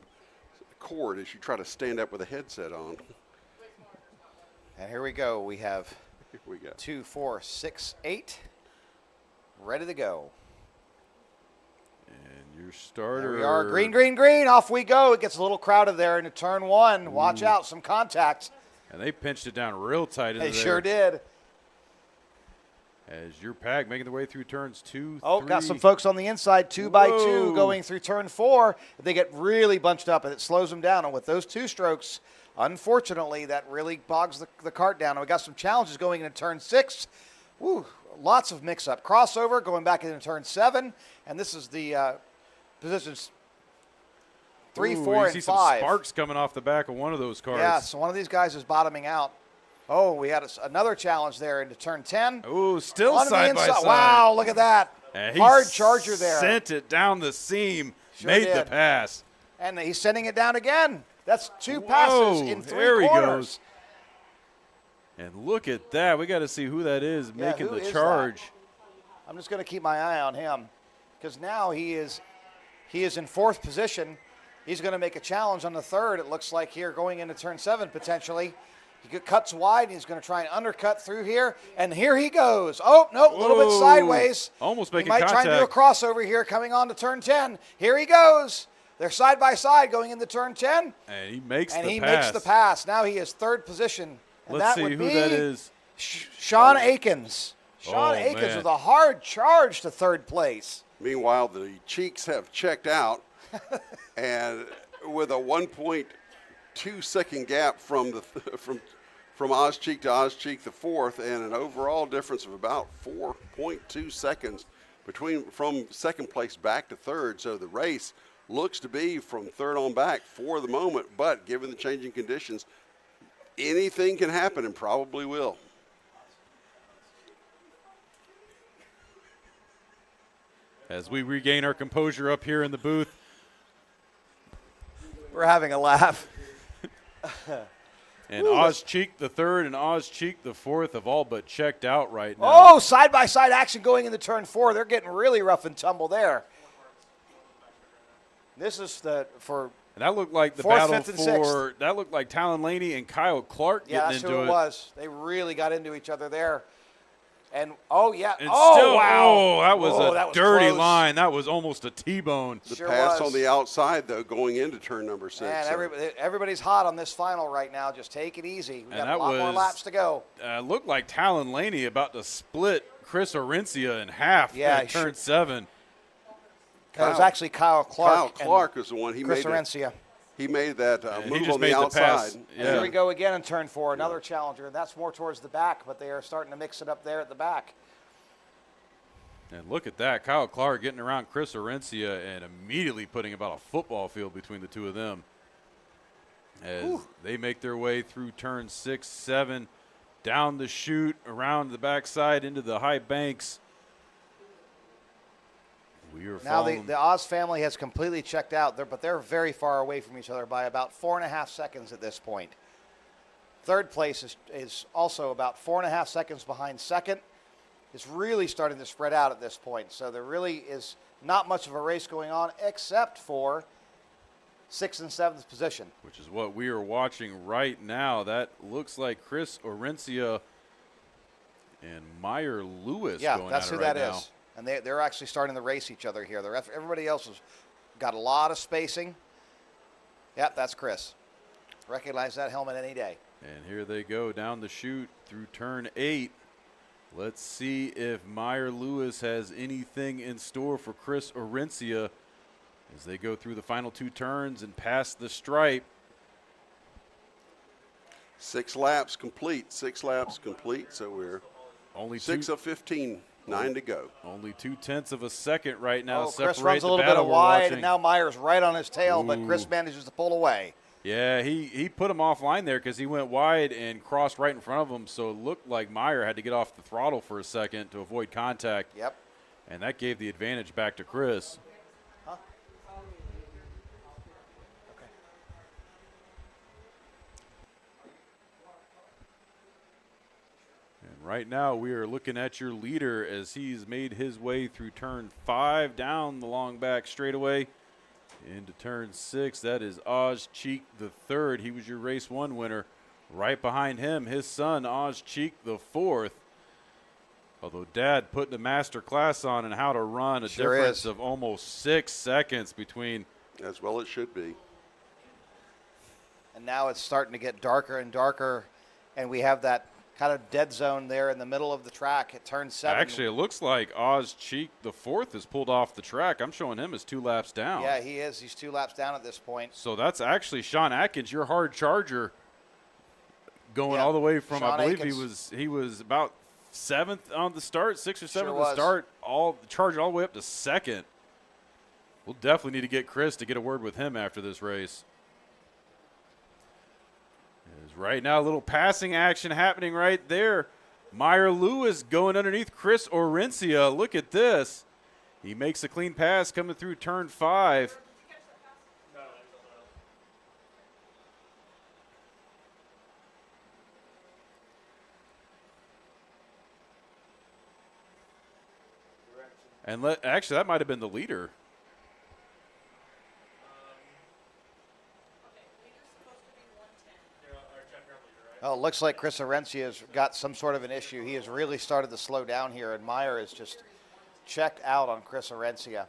cord as you try to stand up with a headset on. And here we go. We have 2, 4, 6, 8 ready to go. And your starter. There we are. Green, green, green. Off we go. It gets a little crowded there into turn 1. Watch out. Some contact. And they pinched it down real tight. They sure did. As your pack making their way through turns 2, Oh, 3. got some folks on the inside, 2 by 2 going through turn 4. They get really bunched up, and it slows them down. And with those 2 strokes, unfortunately, that really bogs the kart down. And we got some challenges going into turn 6. Woo, lots of mix-up. Crossover going back into turn 7. And this is the positions 3, 4, you and see 5. some sparks coming off the back of one of those cars. Yeah, so one of these guys is bottoming out. Oh, we had another challenge there into turn 10. Oh, still On side the by inside. side. Wow, look at that. And he hard charger there. Sent it down the seam, Sure made the did. pass. And he's sending it down again. That's 2 passes in 3 there he corners. goes. And look at that. We got to see who that is making who the is charge. that? I'm just going to keep my eye on him because now he is in 4th position. He's going to make a challenge on the 3rd. It looks like here going into turn 7 potentially. He cuts wide. And he's going to try and undercut through here. And here he goes. Oh, no, a little bit sideways. Almost making He might contact. try and do a crossover here coming on to turn 10. Here he goes. They're side by side going into turn 10. And he makes And the he pass. makes the pass. Now he is 3rd position. And Let's that see would who be that is. Sean Akins. Sean Oh, Akins man. with a hard charge to 3rd place. Meanwhile, the Cheeks have checked out, and with a 1.2 second gap from Oz Cheek to Oz Cheek the 4th, and an overall difference of about 4.2 seconds from 2nd place back to 3rd. So the race looks to be from 3rd on back for the moment, but given the changing conditions, anything can happen and probably will. As we regain our composure up here in the booth. We're having a laugh. And Oz Cheek the 3rd and Oz Cheek the 4th have all but checked out right now. Oh, side-by-side action going into turn 4. They're getting really rough and tumble there. This is for And that looked like the 4th, battle 5th, and 6th. that looked like Talon Laney and Kyle Clark Yeah, getting that's into who it. it was. They really got into each other there. And, oh, yeah. And oh, still, wow. oh, that was a that was dirty close. line. That was almost a T-bone. The Sure pass was. on the outside, though, going into turn number 6. Man, so. everybody's hot on this final right now. Just take it easy. We've And got a lot more laps to go. Looked like Talon Laney about to split Chris Orencia in half at turn 7. It was actually Kyle Clark. Kyle Clark is the one. Chris Orencia. He made that move just on made the the outside. pass. And here we go again in turn 4, another challenger. And that's more towards the back, but they are starting to mix it up there at the back. And look at that. Kyle Clark getting around Chris Orencia and immediately putting about a football field between the two of them as they make their way through turn 6, 7, down the chute, around the backside into the high banks. We are Now the Oz family has completely checked out, but they're very far away from each other by about 4.5 seconds at this point. Third place is also about 4.5 seconds behind second. It's really starting to spread out at this point, so there really is not much of a race going on except for 6th and 7th position. Which is what we are watching right now. That looks like Chris Orencia and Meyer Lewis Yeah, going that's at who it right that now. is. And they're actually starting to race each other here. Everybody else has got a lot of spacing. Yep, that's Chris. Recognize that helmet any day. And here they go down the chute through turn 8. Let's see if Meyer Lewis has anything in store for Chris Orencia as they go through the final 2 turns and past the stripe. 6 laps complete. 6 laps complete. So we're only 6 of 15. 9 to go. Only 0.2 of a second right now. Chris runs a little bit of wide, and now Meyer's right on his tail, but Chris manages to pull away. Yeah, he put him offline there because he went wide and crossed right in front of him, so it looked like Meyer had to get off the throttle for a second to avoid contact. Yep. And that gave the advantage back to Chris. Huh? And right now we are looking at your leader as he's made his way through turn 5, down the long back straightaway into turn 6. That is Oz Cheek the third. He was your race 1 winner. Right behind him, his son Oz Cheek the 4th. Although Dad putting a master class on and how to run, a difference of almost 6 seconds between. As well it should be. And now it's starting to get darker and darker, and we have that kind of dead zone there in the middle of the track at turn 7. Actually, it looks like Oz Cheek the 4th is pulled off the track. I'm showing him as 2 laps down. Yeah, he is. He's 2 laps down at this point. So that's actually Sean Atkins, your hard charger, going all the way from, Sean I believe Akins. he was about 7th on the start, 6th or 7th Sure on the was. start, charged all the way up to 2nd. We'll definitely need to get Chris to get a word with him after this race. There's right now a little passing action happening right there. Meyer Lewis going underneath Chris Orencia. Look at this. He makes a clean pass coming through turn 5. And actually, that might have been the leader. Oh, it looks like Chris Orencia has got some sort of an issue. He has really started to slow down here, and Meyer is just checked out on Chris Orencia.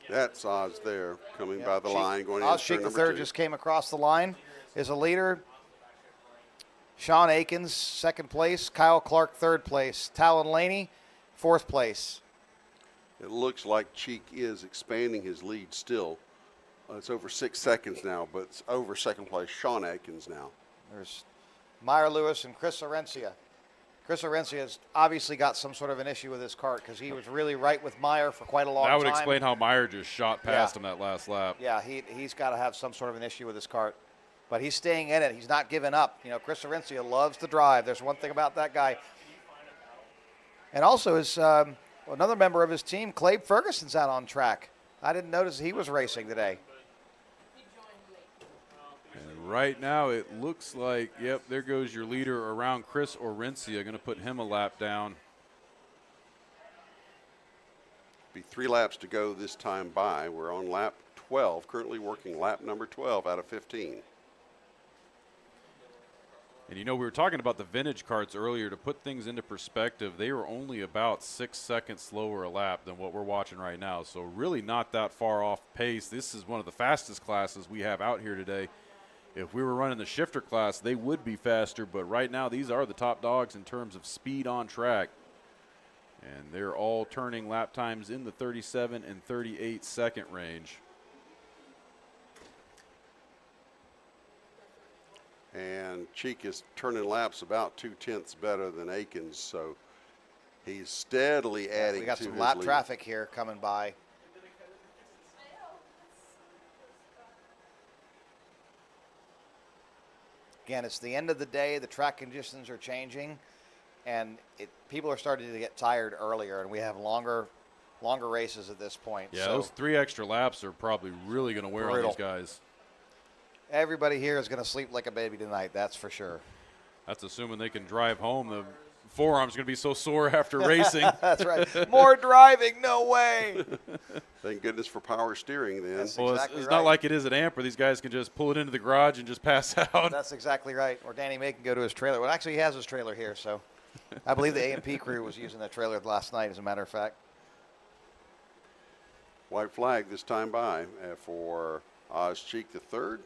That's Oz there, coming by the line, going Oz into Cheek turn the number third 2. just came across the line, is a leader. Sean Akins, 2nd place. Kyle Clark, 3rd place. Talon Laney, 4th place. It looks like Cheek is expanding his lead still. It's over 6 seconds now, but it's over 2nd place Sean Atkins now. There's Meyer Lewis and Chris Orencia. Chris Orencia has obviously got some sort of an issue with his kart because he was really right with Meyer for quite a long time. That would explain how Meyer just shot past him that last lap. Yeah, he's got to have some sort of an issue with his kart. But he's staying in it. He's not giving up. You know, Chris Orencia loves to drive. There's one thing about that guy. And also his another member of his team, Clay Ferguson's out on track. I didn't notice he was racing today. And right now it looks like, yep, there goes your leader around Chris Orencia. Going to put him a lap down. Be 3 laps to go this time by. We're on lap 12, currently working lap number 12 out of 15. And you know, we were talking about the vintage karts earlier. To put things into perspective, they were only about 6 seconds slower a lap than what we're watching right now. So really not that far off pace. This is one of the fastest classes we have out here today. If we were running the shifter class, they would be faster, but right now these are the top dogs in terms of speed on track. And they're all turning lap times in the 37 and 38 second range. And Cheek is turning laps about 2/10 better than Akins, so he's steadily adding We got to some his lap lead. traffic here coming by. Again, it's the end of the day. The track conditions are changing, and people are starting to get tired earlier, and we have longer races at this point. Yeah, so those 3 extra laps are probably really going to wear on Brutal. these guys. everybody here is going to sleep like a baby tonight, that's for sure. That's assuming they can drive home. The forearm's going to be so sore after racing. That's right. More driving, no way. Thank goodness for power steering then. That's Well, exactly it's right. not like it is at Amp where these guys can just pull it into the garage and just pass out. That's exactly right. Or Danny May can go to his trailer. Well, actually, he has his trailer here, so I believe the AMP crew was using that trailer last night, as a matter of fact. White flag this time by for Oz Cheek III.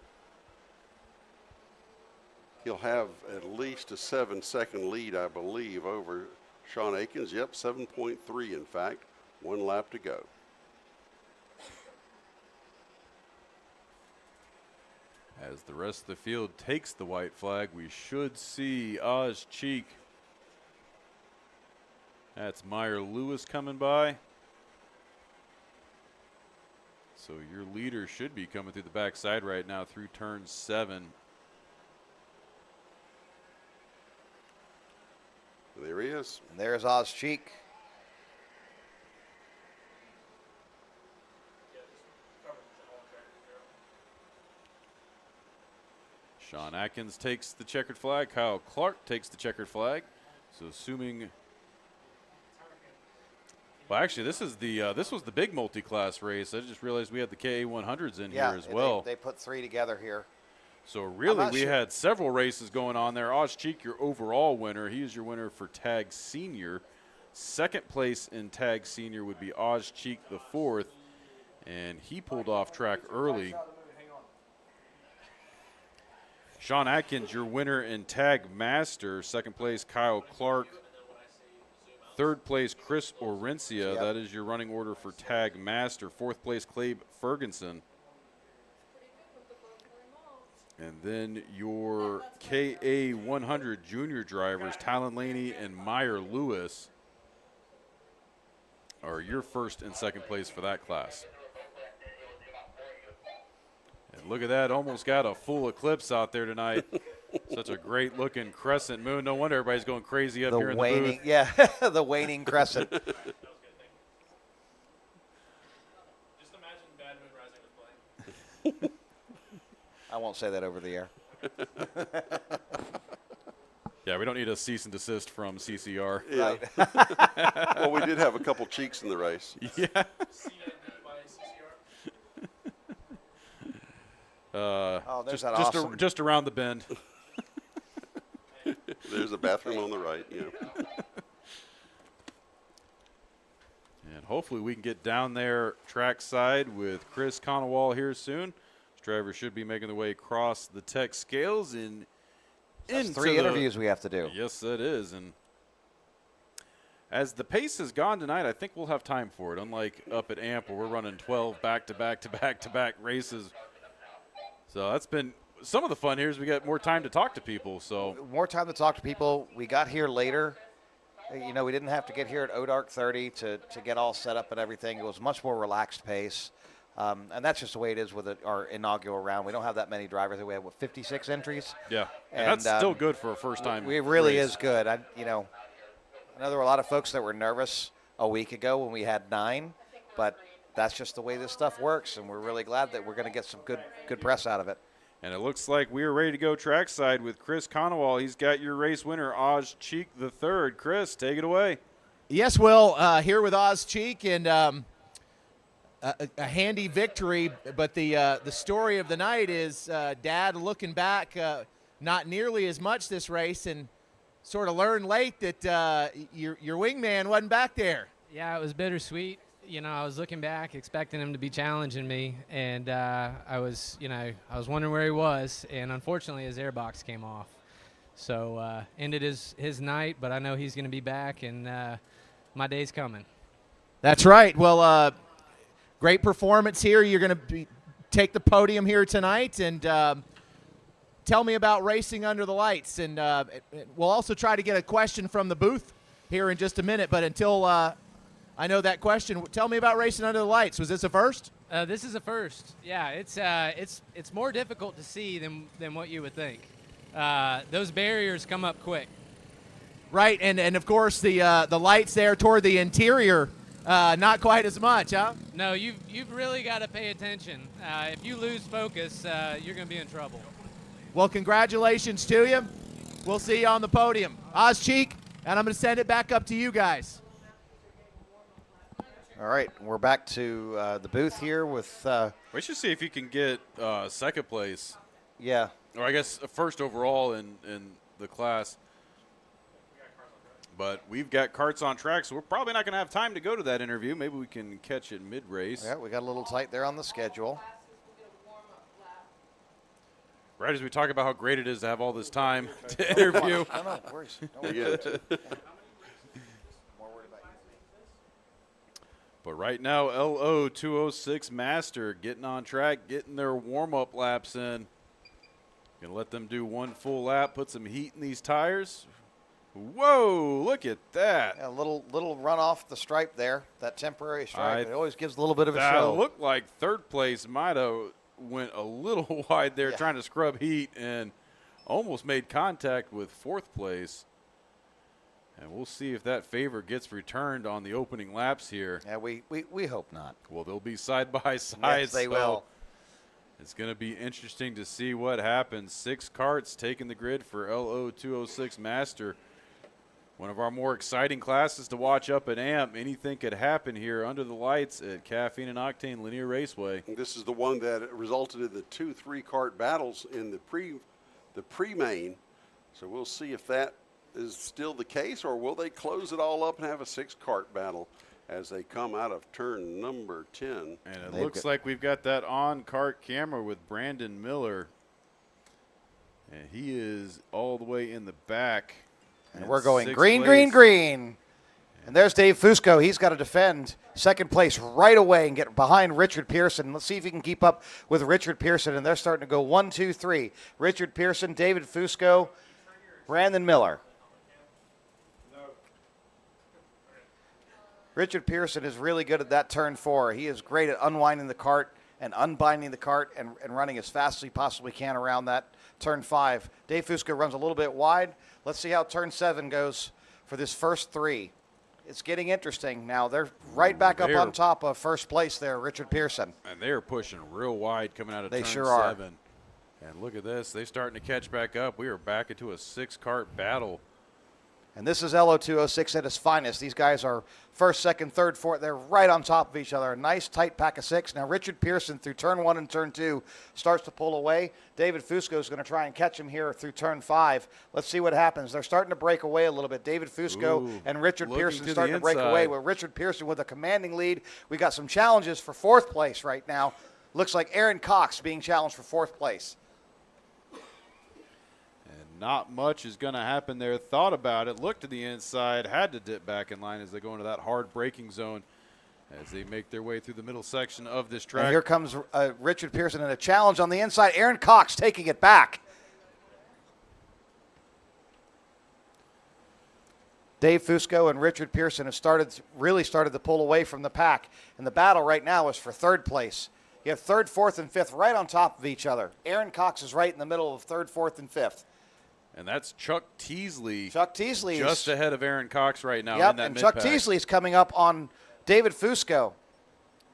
He'll have at least a 7-second lead, I believe, over Sean Akins. Yep, 7.3 in fact. 1 lap to go. As the rest of the field takes the white flag, we should see Oz Cheek. That's Meyer Lewis coming by. So your leader should be coming through the backside right now through turn 7. There he is. And there's Oz Cheek. Sean Atkins takes the checkered flag. Kyle Clark takes the checkered flag. So assuming, well, actually, this was the big multi-class race. I just realized we had the KA100s in here as well. They put 3 together here. So really, we sure. had several races going on there. Oz Cheek, your overall winner. He is your winner for Tag Senior. Second place in Tag Senior would be Oz Cheek the 4th, and he pulled off track early. Sean Atkins, your winner in Tag Master. Second place, Kyle Clark. Third place, Chris Orencia. Yep. That is your running order for Tag Master. Fourth place, Clabe Ferguson. And then your KA100 junior drivers, Talon Laney and Meyer Lewis, are your first and second place for that class. And look at that, almost got a full eclipse out there tonight. Such a great looking crescent moon. No wonder everybody's going crazy up here in the booth. Yeah, the waning crescent. Just imagine Bad Moon Rising was playing. I won't say that over the air. Yeah, we don't need a cease and desist from CCR. Yeah. Well, we did have a couple Cheeks in the race. Yeah. There's that awesome. Just around the bend. There's a bathroom on the right. Yeah. And hopefully we can get down there trackside with Chris Conowall here soon. This driver should be making their way across the tech scales and That's into 3 interviews we have to do. Yes, it is. And as the pace has gone tonight, I think we'll have time for it. Unlike up at Amp where we're running 12 back-to-back races. So that's been some of the fun here is we got more time to talk to people. So More time to talk to people. We got here later. You know, we didn't have to get here at ODark 30 to get all set up and everything. It was much more relaxed pace. And that's just the way it is with our inaugural round. We don't have that many drivers. We have, 56 entries? yeah, And that's still good for a first time. It really race. is good. I know there were a lot of folks that were nervous a week ago when we had 9, but that's just the way this stuff works, and we're really glad that we're going to get some good press out of it. And it looks like we are ready to go trackside with Chris Conowall. He's got your race winner, Oz Cheek the 3rd. Chris, take it away. Yes, Will, here with Oz Cheek, and a handy victory, but the story of the night is Dad looking back, not nearly as much this race, and sort of learned late that your wingman wasn't back there. Yeah, it was bittersweet. You know, I was looking back, expecting him to be challenging me, and I was wondering where he was, and unfortunately his airbox came off. So ended his night, but I know he's going to be back, and my day's coming. That's right. Well, great performance here. You're going to take the podium here tonight, and tell me about racing under the lights. And we'll also try to get a question from the booth here in just a minute, but until I know that question, tell me about racing under the lights. Was this a first? This is a first. Yeah, it's more difficult to see than what you would think. Those barriers come up quick. Right, and of course the lights there toward the interior, not quite as much, huh? No, you've really got to pay attention. If you lose focus, you're going to be in trouble. Well, congratulations to you. We'll see you on the podium. Ozcheek, and I'm going to send it back up to you guys. All right, we're back to the booth here with. We should see if you can get second place. Yeah. Or I guess first overall in the class. But we've got karts on track, so we're probably not going to have time to go to that interview. Maybe we can catch it mid-race. Yeah, we got a little tight there on the schedule. Right as we talk about how great it is to have all this time to interview. No worries. No worries. But right now, Lo206 Master getting on track, getting their warm-up laps in. Going to let them do one full lap, put some heat in these tires. Whoa, look at that. Yeah, a little run off the stripe there, that temporary stripe. It always gives a little bit of a show. That looked like third place might have went a little wide there trying to scrub heat and almost made contact with fourth place. And we'll see if that favor gets returned on the opening laps here. Yeah, we hope not. Well, they'll be side by side. Yes, they will. It's going to be interesting to see what happens. 6 karts taking the grid for Lo206 Master. One of our more exciting classes to watch up at AMP. Anything could happen here under the lights at Caffeine and Octane Lanier Raceway. This is the one that resulted in the 2-3 kart battles in the pre-main. So we'll see if that is still the case, or will they close it all up and have a 6 kart battle as they come out of turn number 10. And it looks like we've got that on-kart camera with Brandon Miller. And he is all the way in the back. And we're going green, green, green. And there's Dave Fusco. He's got to defend second place right away and get behind Richard Pearson. Let's see if he can keep up with Richard Pearson. And they're starting to go 1, 2, 3. Richard Pearson, David Fusco, Brandon Miller. Richard Pearson is really good at that turn 4. He is great at unwinding the cart and unbinding the cart and running as fast as he possibly can around that turn 5. Dave Fusco runs a little bit wide. Let's see how turn 7 goes for this first 3. It's getting interesting now. They're right back up on top of first place there, Richard Pearson. And they're pushing real wide coming out of turn 7. They sure are. And look at this. They're starting to catch back up. We are back into a 6-kart battle. And this is Lo206 at its finest. These guys are first, second, third, fourth. They're right on top of each other. A nice, tight pack of 6. Now, Richard Pearson through turn 1 and turn 2 starts to pull away. David Fusco is going to try and catch him here through turn 5. Let's see what happens. They're starting to break away a little bit. David Fusco and Richard Pearson starting to break away. With Richard Pearson with a commanding lead. We got some challenges for fourth place right now. Looks like Aaron Cox being challenged for fourth place. Not much is going to happen there. Thought about it, looked to the inside, had to dip back in line as they go into that hard braking zone as they make their way through the middle section of this track. And here comes Richard Pearson in a challenge on the inside. Aaron Cox taking it back. Dave Fusco and Richard Pearson have really started to pull away from the pack. And the battle right now is for third place. You have third, fourth, and fifth right on top of each other. Aaron Cox is right in the middle of third, fourth, and fifth. And that's Chuck Teasley. Chuck Teasley just ahead of Aaron Cox right now. Yep, in that and Chuck mid-pack. Teasley is coming up on David Fusco.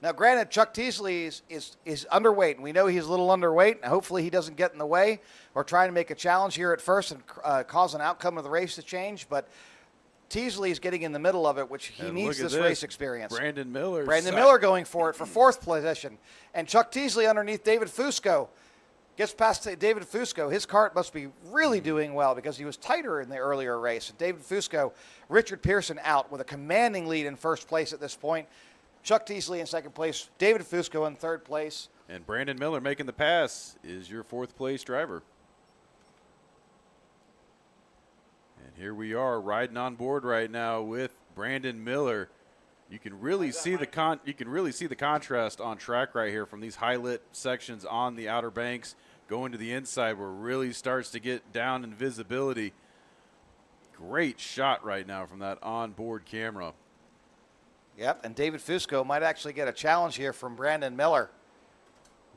Now, granted, Chuck Teasley is underweight, and we know he's a little underweight, and hopefully he doesn't get in the way or trying to make a challenge here at first and cause an outcome of the race to change. But Teasley's getting in the middle of it, which he And needs look at this race experience. Brandon Miller. Brandon Miller going for it for 4th position. And Chuck Teasley underneath David Fusco. Gets past David Fusco. His kart must be really doing well because he was tighter in the earlier race. David Fusco, Richard Pearson out with a commanding lead in 1st place at this point. Chuck Teasley in 2nd place. David Fusco in 3rd place. And Brandon Miller making the pass is your 4th place driver. And here we are riding on board right now with Brandon Miller. You can really see the contrast on track right here from these high lit sections on the Outer Banks going to the inside where it really starts to get down in visibility. Great shot right now from that onboard camera. Yep, and David Fusco might actually get a challenge here from Brandon Miller.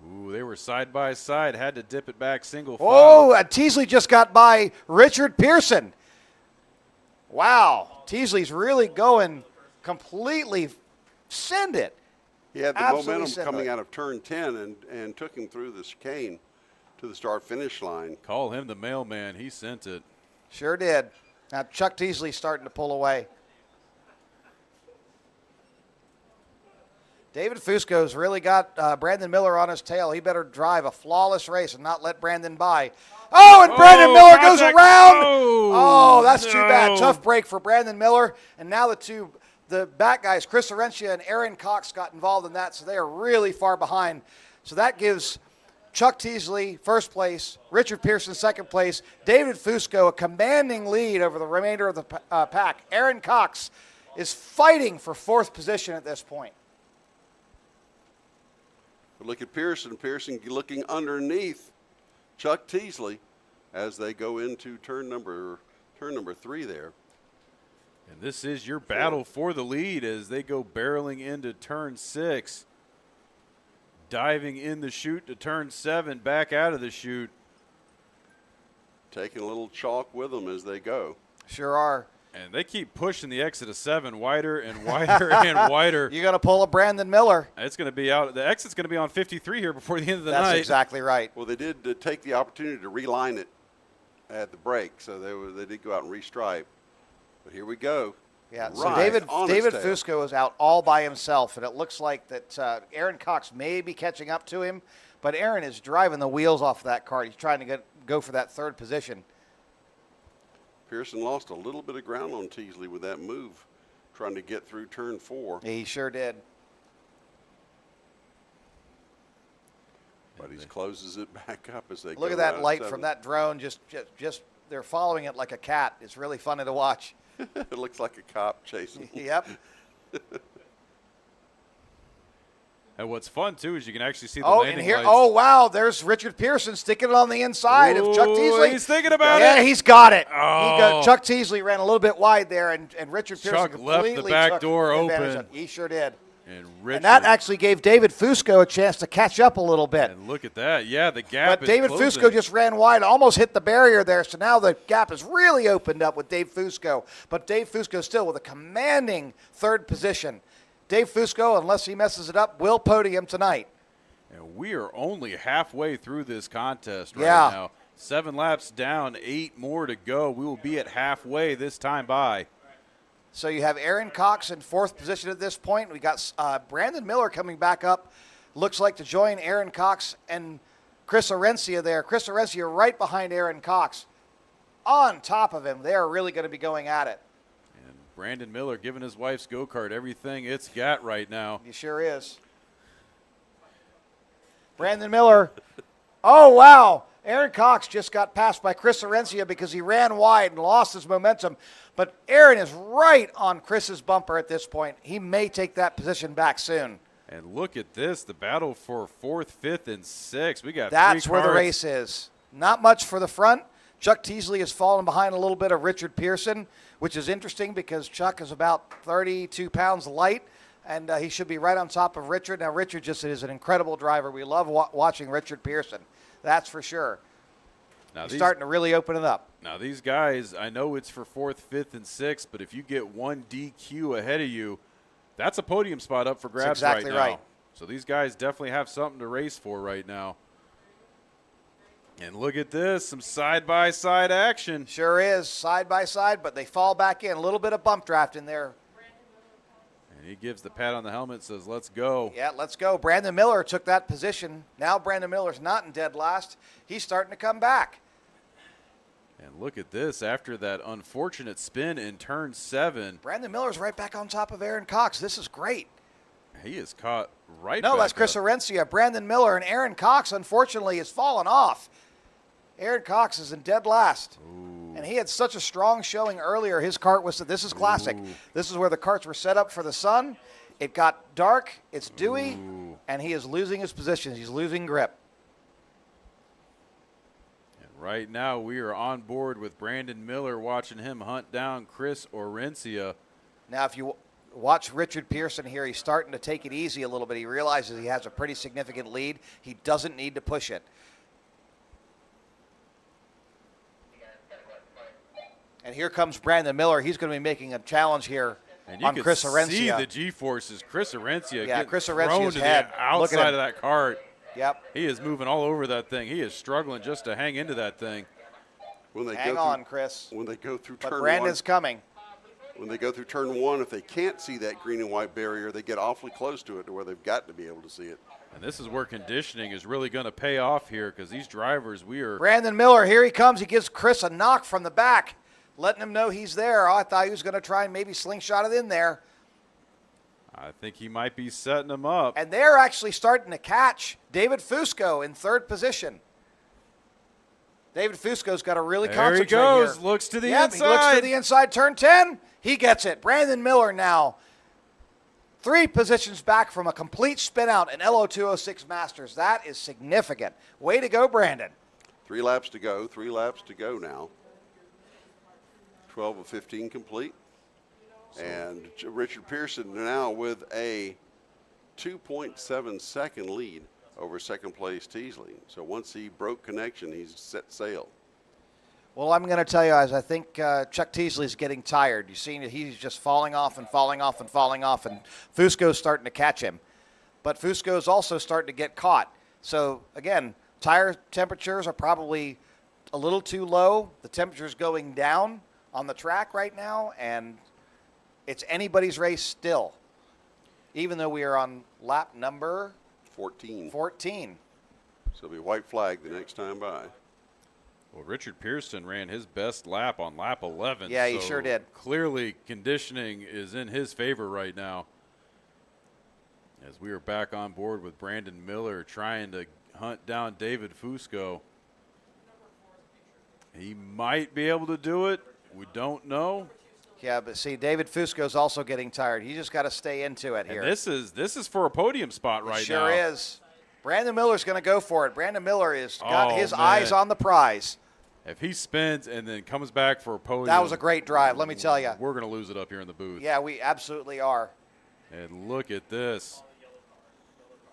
Ooh, they were side by side, had to dip it back single file. Oh, Teasley just got by Richard Pearson. Wow, Teasley's really going completely send it. He had the Absolutely momentum coming out of turn 10 and took him through the chicane to the start-finish line. Call him the mailman. He sent it. Sure did. Now Chuck Teasley's starting to pull away. David Fusco's really got Brandon Miller on his tail. He better drive a flawless race and not let Brandon by. Oh, and Brandon Miller goes around. Oh, that's too bad. Tough break for Brandon Miller. And now the back guys, Chris Orencia and Aaron Cox, got involved in that, so they are really far behind. So that gives Chuck Teasley 1st place, Richard Pearson 2nd place, David Fusco a commanding lead over the remainder of the pack. Aaron Cox is fighting for 4th position at this point. But look at Pearson. Pearson looking underneath Chuck Teasley as they go into turn number 3 there. And this is your battle for the lead as they go barreling into turn 6. Diving in the chute to turn 7, back out of the chute. Taking a little chalk with them as they go. Sure are. And they keep pushing the exit of 7 wider and wider and wider. You're going to pull a Brandon Miller. It's going to be out. The exit's going to be on 53 here before the end of the night. That's exactly right. Well, they did take the opportunity to reline it at the break, so they did go out and restripe. But here we go. Yeah, so Right David on his tail. Fusco is out all by himself, and it looks like that Aaron Cox may be catching up to him, but Aaron is driving the wheels off of that kart. He's trying to go for that 3rd position. Pearson lost a little bit of ground on Teasley with that move, trying to get through turn 4. He sure did. But he closes it back up as they go. Look at that around light 7. from that drone. Just they're following it like a cat. It's really funny to watch. It looks like a cop chasing. Yep. And what's fun, too, is you can actually see the Oh, landing and here, lights. oh, wow, there's Richard Pearson sticking it on the inside of Chuck Ooh, Teasley. he's thinking about Yeah, it. he's got it. Oh. Chuck Teasley ran a little bit wide there, and Richard Pearson Chuck left completely the back took door advantage open. of it. He sure did. And Richard. And that actually gave David Fusco a chance to catch up a little bit. And look at that. Yeah, the gap But is David closing. Fusco just ran wide, almost hit the barrier there, so now the gap is really opened up with Dave Fusco. But Dave Fusco still with a commanding 3rd position. Dave Fusco, unless he messes it up, will podium tonight. And we are only halfway through this contest right Yeah. now. 7 laps down, 8 more to go. We will be at halfway this time by. So you have Aaron Cox in 4th position at this point. We got Brandon Miller coming back up, looks like to join Aaron Cox and Chris Orencia there. Chris Orencia right behind Aaron Cox. On top of him, they are really going to be going at it. And Brandon Miller giving his wife's go-kart everything it's got right now. He sure is. Brandon Miller. Oh, wow. Aaron Cox just got passed by Chris Orencia because he ran wide and lost his momentum. But Aaron is right on Chris's bumper at this point. He may take that position back soon. And look at this, the battle for 4th, 5th, and 6th. We got That's 3 where the cars. race is. Not much for the front. Chuck Teasley has fallen behind a little bit of Richard Pearson, which is interesting because Chuck is about 32 pounds light, and he should be right on top of Richard. Now, Richard just is an incredible driver. We love watching Richard Pearson. That's for sure. Now He's starting to really open it up. Now these guys, I know it's for 4th, 5th, and 6th, but if you get 1 DQ ahead of you, that's a podium spot up for grabs exactly right now. right. So these guys definitely have something to race for right now. And look at this, some side-by-side action. Sure is, side by side, but they fall back in. A little bit of bump draft in there. And he gives the pat on the helmet, says, let's go. Yeah, let's go. Brandon Miller took that position. Now Brandon Miller's not in dead last. He's starting to come back. And look at this, after that unfortunate spin in turn 7. Brandon Miller's right back on top of Aaron Cox. This is great. He is caught right No, back that's Chris up. Orencia. Brandon Miller and Aaron Cox, unfortunately, has fallen off. Aaron Cox is in dead last. And he had such a strong showing earlier. His kart was, this is classic. This is where the karts were set up for the sun. It got dark, it's dewy, and he is losing his positions. He's losing grip. And right now we are on board with Brandon Miller, watching him hunt down Chris Orencia. Now, if you watch Richard Pearson here, he's starting to take it easy a little bit. He realizes he has a pretty significant lead. He doesn't need to push it. And here comes Brandon Miller. He's going to be making a challenge here And you on can Chris Orencia. see the G-forces. Chris Orencia Yeah, getting Chris thrown Orencia's to head. the Look at outside him. of that cart. Yep. He is moving all over that thing. He is struggling just to hang into that thing. When they Hang go on, through, Chris. When they go through But turn Brandon's coming. When they go through turn 1, if they can't see that green and white barrier, they get awfully close to it to where they've got to be able to see it. And this is where conditioning is really going to pay off here, because these drivers, we are. Brandon Miller, here he comes. He gives Chris a knock from the back, letting him know he's there. Oh, I thought he was going to try and maybe slingshot it in there. I think he might be setting them up. And they're actually starting to catch David Fusco in third position. David Fusco's got to really There concentrate he goes. here. Looks to the Yep, he looks inside. to the inside. Turn 10. He gets it. Brandon Miller now 3 positions back from a complete spin out in Lo206 Masters. That is significant. Way to go, Brandon. 3 laps to go. 3 laps to go now. 12 of 15 complete. And Richard Pearson now with a 2.7 second lead over second place Teasley. So once he broke connection, he's set sail. Well, I'm going to tell you, as I think Chuck Teasley's getting tired. You've seen that he's just falling off and falling off and falling off, and Fusco's starting to catch him. But Fusco's also starting to get caught. So, again, tire temperatures are probably a little too low. The temperature's going down on the track right now, and it's anybody's race still, even though we are on lap number 14. 14. So it'll be white flag the next time by. Well, Richard Pearson ran his best lap on lap 11. Yeah, he so sure did. Clearly, conditioning is in his favor right now. As we are back on board with Brandon Miller trying to hunt down David Fusco. He might be able to do it. We don't know. Yeah, but see, David Fusco's also getting tired. He just got to stay into it here. And this is for a podium spot right It now. sure is. Brandon Miller's going to go for it. Brandon Miller has got Oh, his man. eyes on the prize. If he spins and then comes back for a podium. That was a great drive, let me tell you. We're going to lose it up here in the booth. Yeah, we absolutely are. And look at this.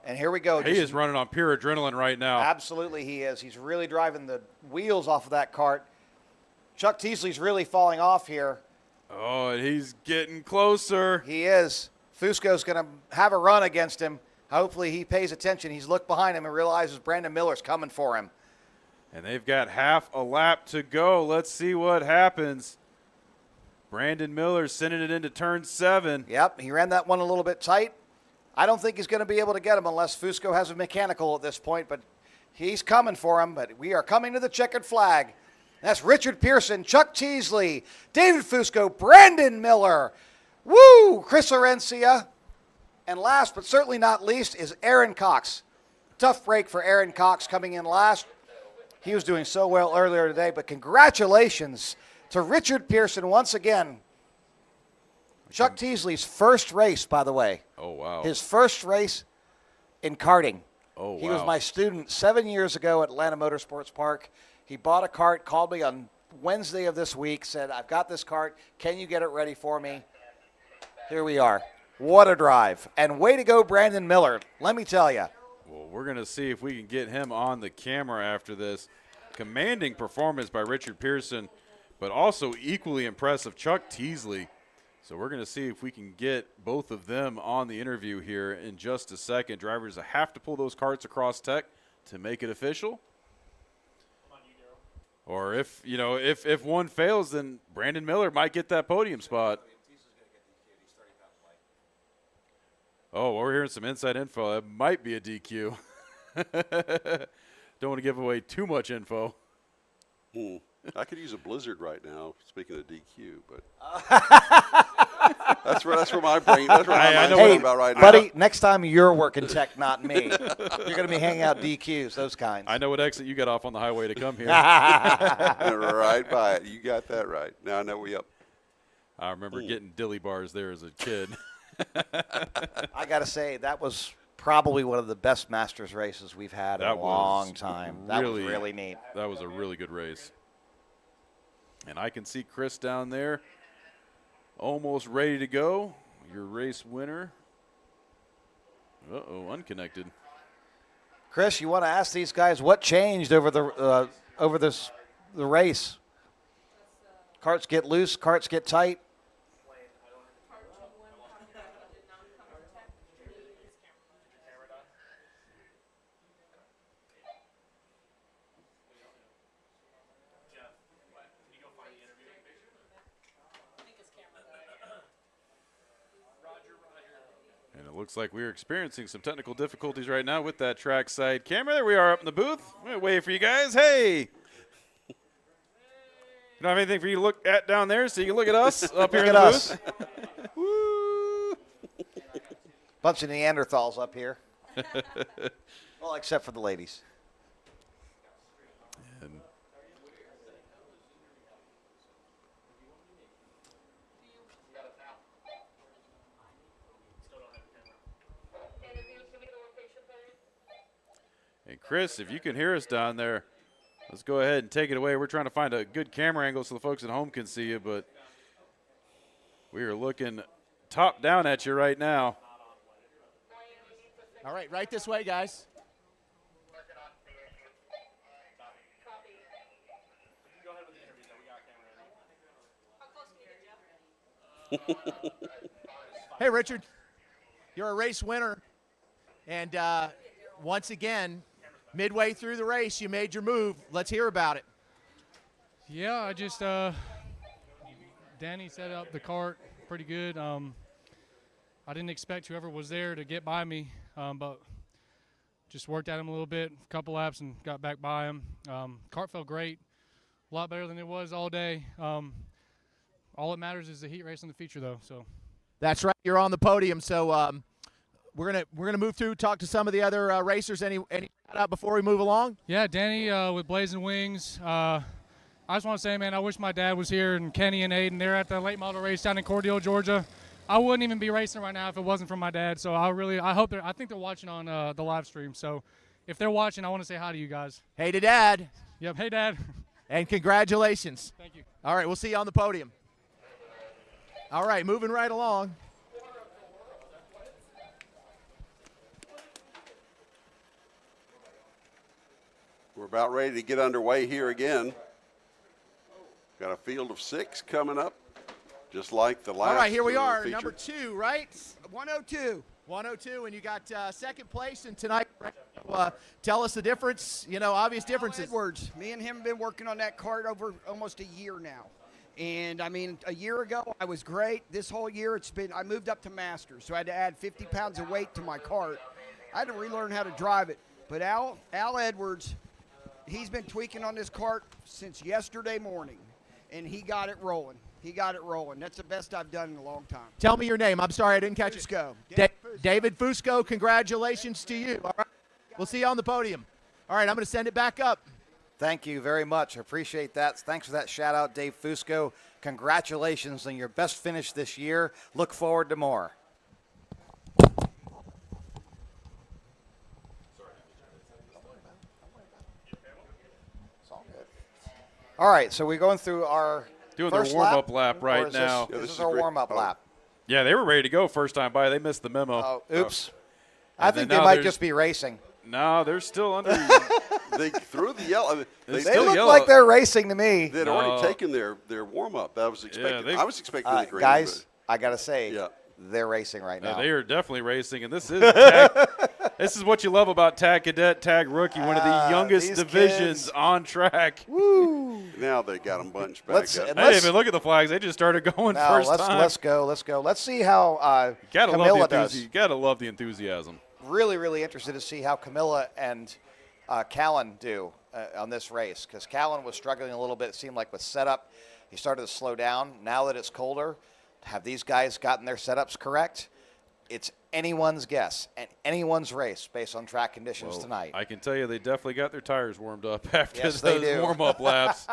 And here we go. He is running on pure adrenaline right now. Absolutely he is. He's really driving the wheels off of that cart. Chuck Teasley's really falling off here. Oh, and he's getting closer. He is. Fusco's going to have a run against him. Hopefully he pays attention. He's looked behind him and realizes Brandon Miller's coming for him. And they've got half a lap to go. Let's see what happens. Brandon Miller sending it into turn 7. Yep, he ran that one a little bit tight. I don't think he's going to be able to get him unless Fusco has a mechanical at this point, but he's coming for him. But we are coming to the checkered flag. That's Richard Pearson, Chuck Teasley, David Fusco, Brandon Miller, woo, Chris Orencia. And last but certainly not least is Aaron Cox. Tough break for Aaron Cox coming in last. He was doing so well earlier today, but congratulations to Richard Pearson once again. Chuck Teasley's first race, by the way. Oh, wow. His first race in karting. Oh, wow. He was my student 7 years ago at Atlanta Motorsports Park. He bought a cart, called me on Wednesday of this week, said, I've got this cart. Can you get it ready for me? Here we are. What a drive. And way to go, Brandon Miller. Let me tell you. Well, we're going to see if we can get him on the camera after this. Commanding performance by Richard Pearson, but also equally impressive Chuck Teasley. So we're going to see if we can get both of them on the interview here in just a second. Drivers have to pull those carts across tech to make it official. Or if one fails, then Brandon Miller might get that podium spot. Oh, we're hearing some inside info. That might be a DQ. Don't want to give away too much info. I could use a blizzard right now. Speaking of DQ, but that's where my brain. That's where my mind's going about right now. Buddy, next time you're working tech, not me. You're going to be hanging out DQs, those kinds. I know what exit you got off on the highway to come here. Right by it. You got that right. Now I know we up. I remember getting dilly bars there as a kid. I got to say, that was probably one of the best Masters races we've had in a long time. That was really neat. That was a really good race. And I can see Chris down there almost ready to go. Your race winner. Uh-oh, unconnected. Chris, you want to ask these guys what changed over the race? Karts get loose, karts get tight. Looks like we're experiencing some technical difficulties right now with that trackside camera. There we are up in the booth. I'm going to wave for you guys. Hey! You don't have anything for you to look at down there, so you can look at us up here in the booth. Woo! Bunch of Neanderthals up here. Well, except for the ladies. And Chris, if you can hear us down there, let's go ahead and take it away. We're trying to find a good camera angle so the folks at home can see you, but we are looking top down at you right now. All right, right this way, guys. Hey, Richard, you're a race winner, and once again, midway through the race, you made your move. Let's hear about it. Yeah, I just Danny set up the cart pretty good. I didn't expect whoever was there to get by me, but just worked at him a little bit, a couple laps, and got back by him. Cart felt great, a lot better than it was all day. All that matters is the heat race in the feature, though. So that's right. You're on the podium, so we're gonna move through, talk to some of the other racers. Any shout out before we move along? Yeah, Danny with Blazing Wings. I just want to say, man, I wish my dad was here, and Kenny and Aiden. They're at the late model race down in Cordele, Georgia. I wouldn't even be racing right now if it wasn't for my dad. So I think they're watching on the live stream. So if they're watching, I want to say hi to you guys. Hey to Dad. Yep. Hey, Dad. And congratulations. Thank you. All right, we'll see you on the podium. All right, moving right along. We're about ready to get underway here again. Got a field of 6 coming up, just like the last. All right, here we are, feature. number 2, right? 102. 102, and you got second place, and tonight, tell us the difference, obvious differences. Edwards, me and him have been working on that cart over almost a year now. And, I mean, a year ago, I was great. This whole year, I moved up to Master, so I had to add 50 pounds of weight to my cart. I had to relearn how to drive it. But Al Edwards, he's been tweaking on this cart since yesterday morning, and he got it rolling. That's the best I've done in a long time. Tell me your name. I'm sorry I didn't catch Fusco. it. David Fusco, congratulations to you. All right. We'll see you on the podium. All right, I'm going to send it back up. Thank you very much. I appreciate that. Thanks for that shout out, Dave Fusco. Congratulations on your best finish this year. Look forward to more. All right, so we're going through our doing their warm-up lap right now. This is our warm-up lap. Yeah, they were ready to go first time by. They missed the memo. Oh, oops. I think they might just be racing. No, they're still under. They threw the yellow. They look like they're racing to me. They'd already taken their warm-up. I was expecting. I was expecting the green. Guys, I got to say, they're racing right now. They are definitely racing, and this is tag, this is what you love about Tag Cadet, Tag Rookie, one of the youngest divisions on track. Woo! now they got them bunched back up. I didn't even look at the flags. They just started going No, first let's time. let's go. Let's see how Gotta Camilla love the does. You gotta love the enthusiasm. Really interested to see how Camilla and Callan do on this race, because Callan was struggling a little bit, it seemed like, with setup. He started to slow down. Now that it's colder, have these guys gotten their setups correct? It's anyone's guess and anyone's race based on track conditions tonight. I can tell you they definitely got their tires warmed up after Yes, they those do. warm-up laps.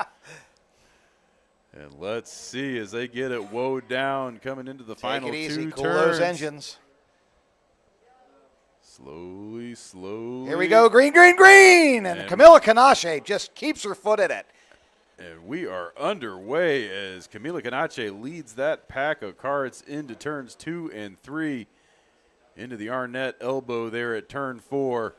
And let's see as they get it woed down coming into the final Take it easy, two cool turns. those engines. Slowly. Here we go, green. And Camilla Canache just keeps her foot in it. And we are underway as Camila Canache leads that pack of karts into turns 2 and 3, into the Arnett elbow there at turn 4,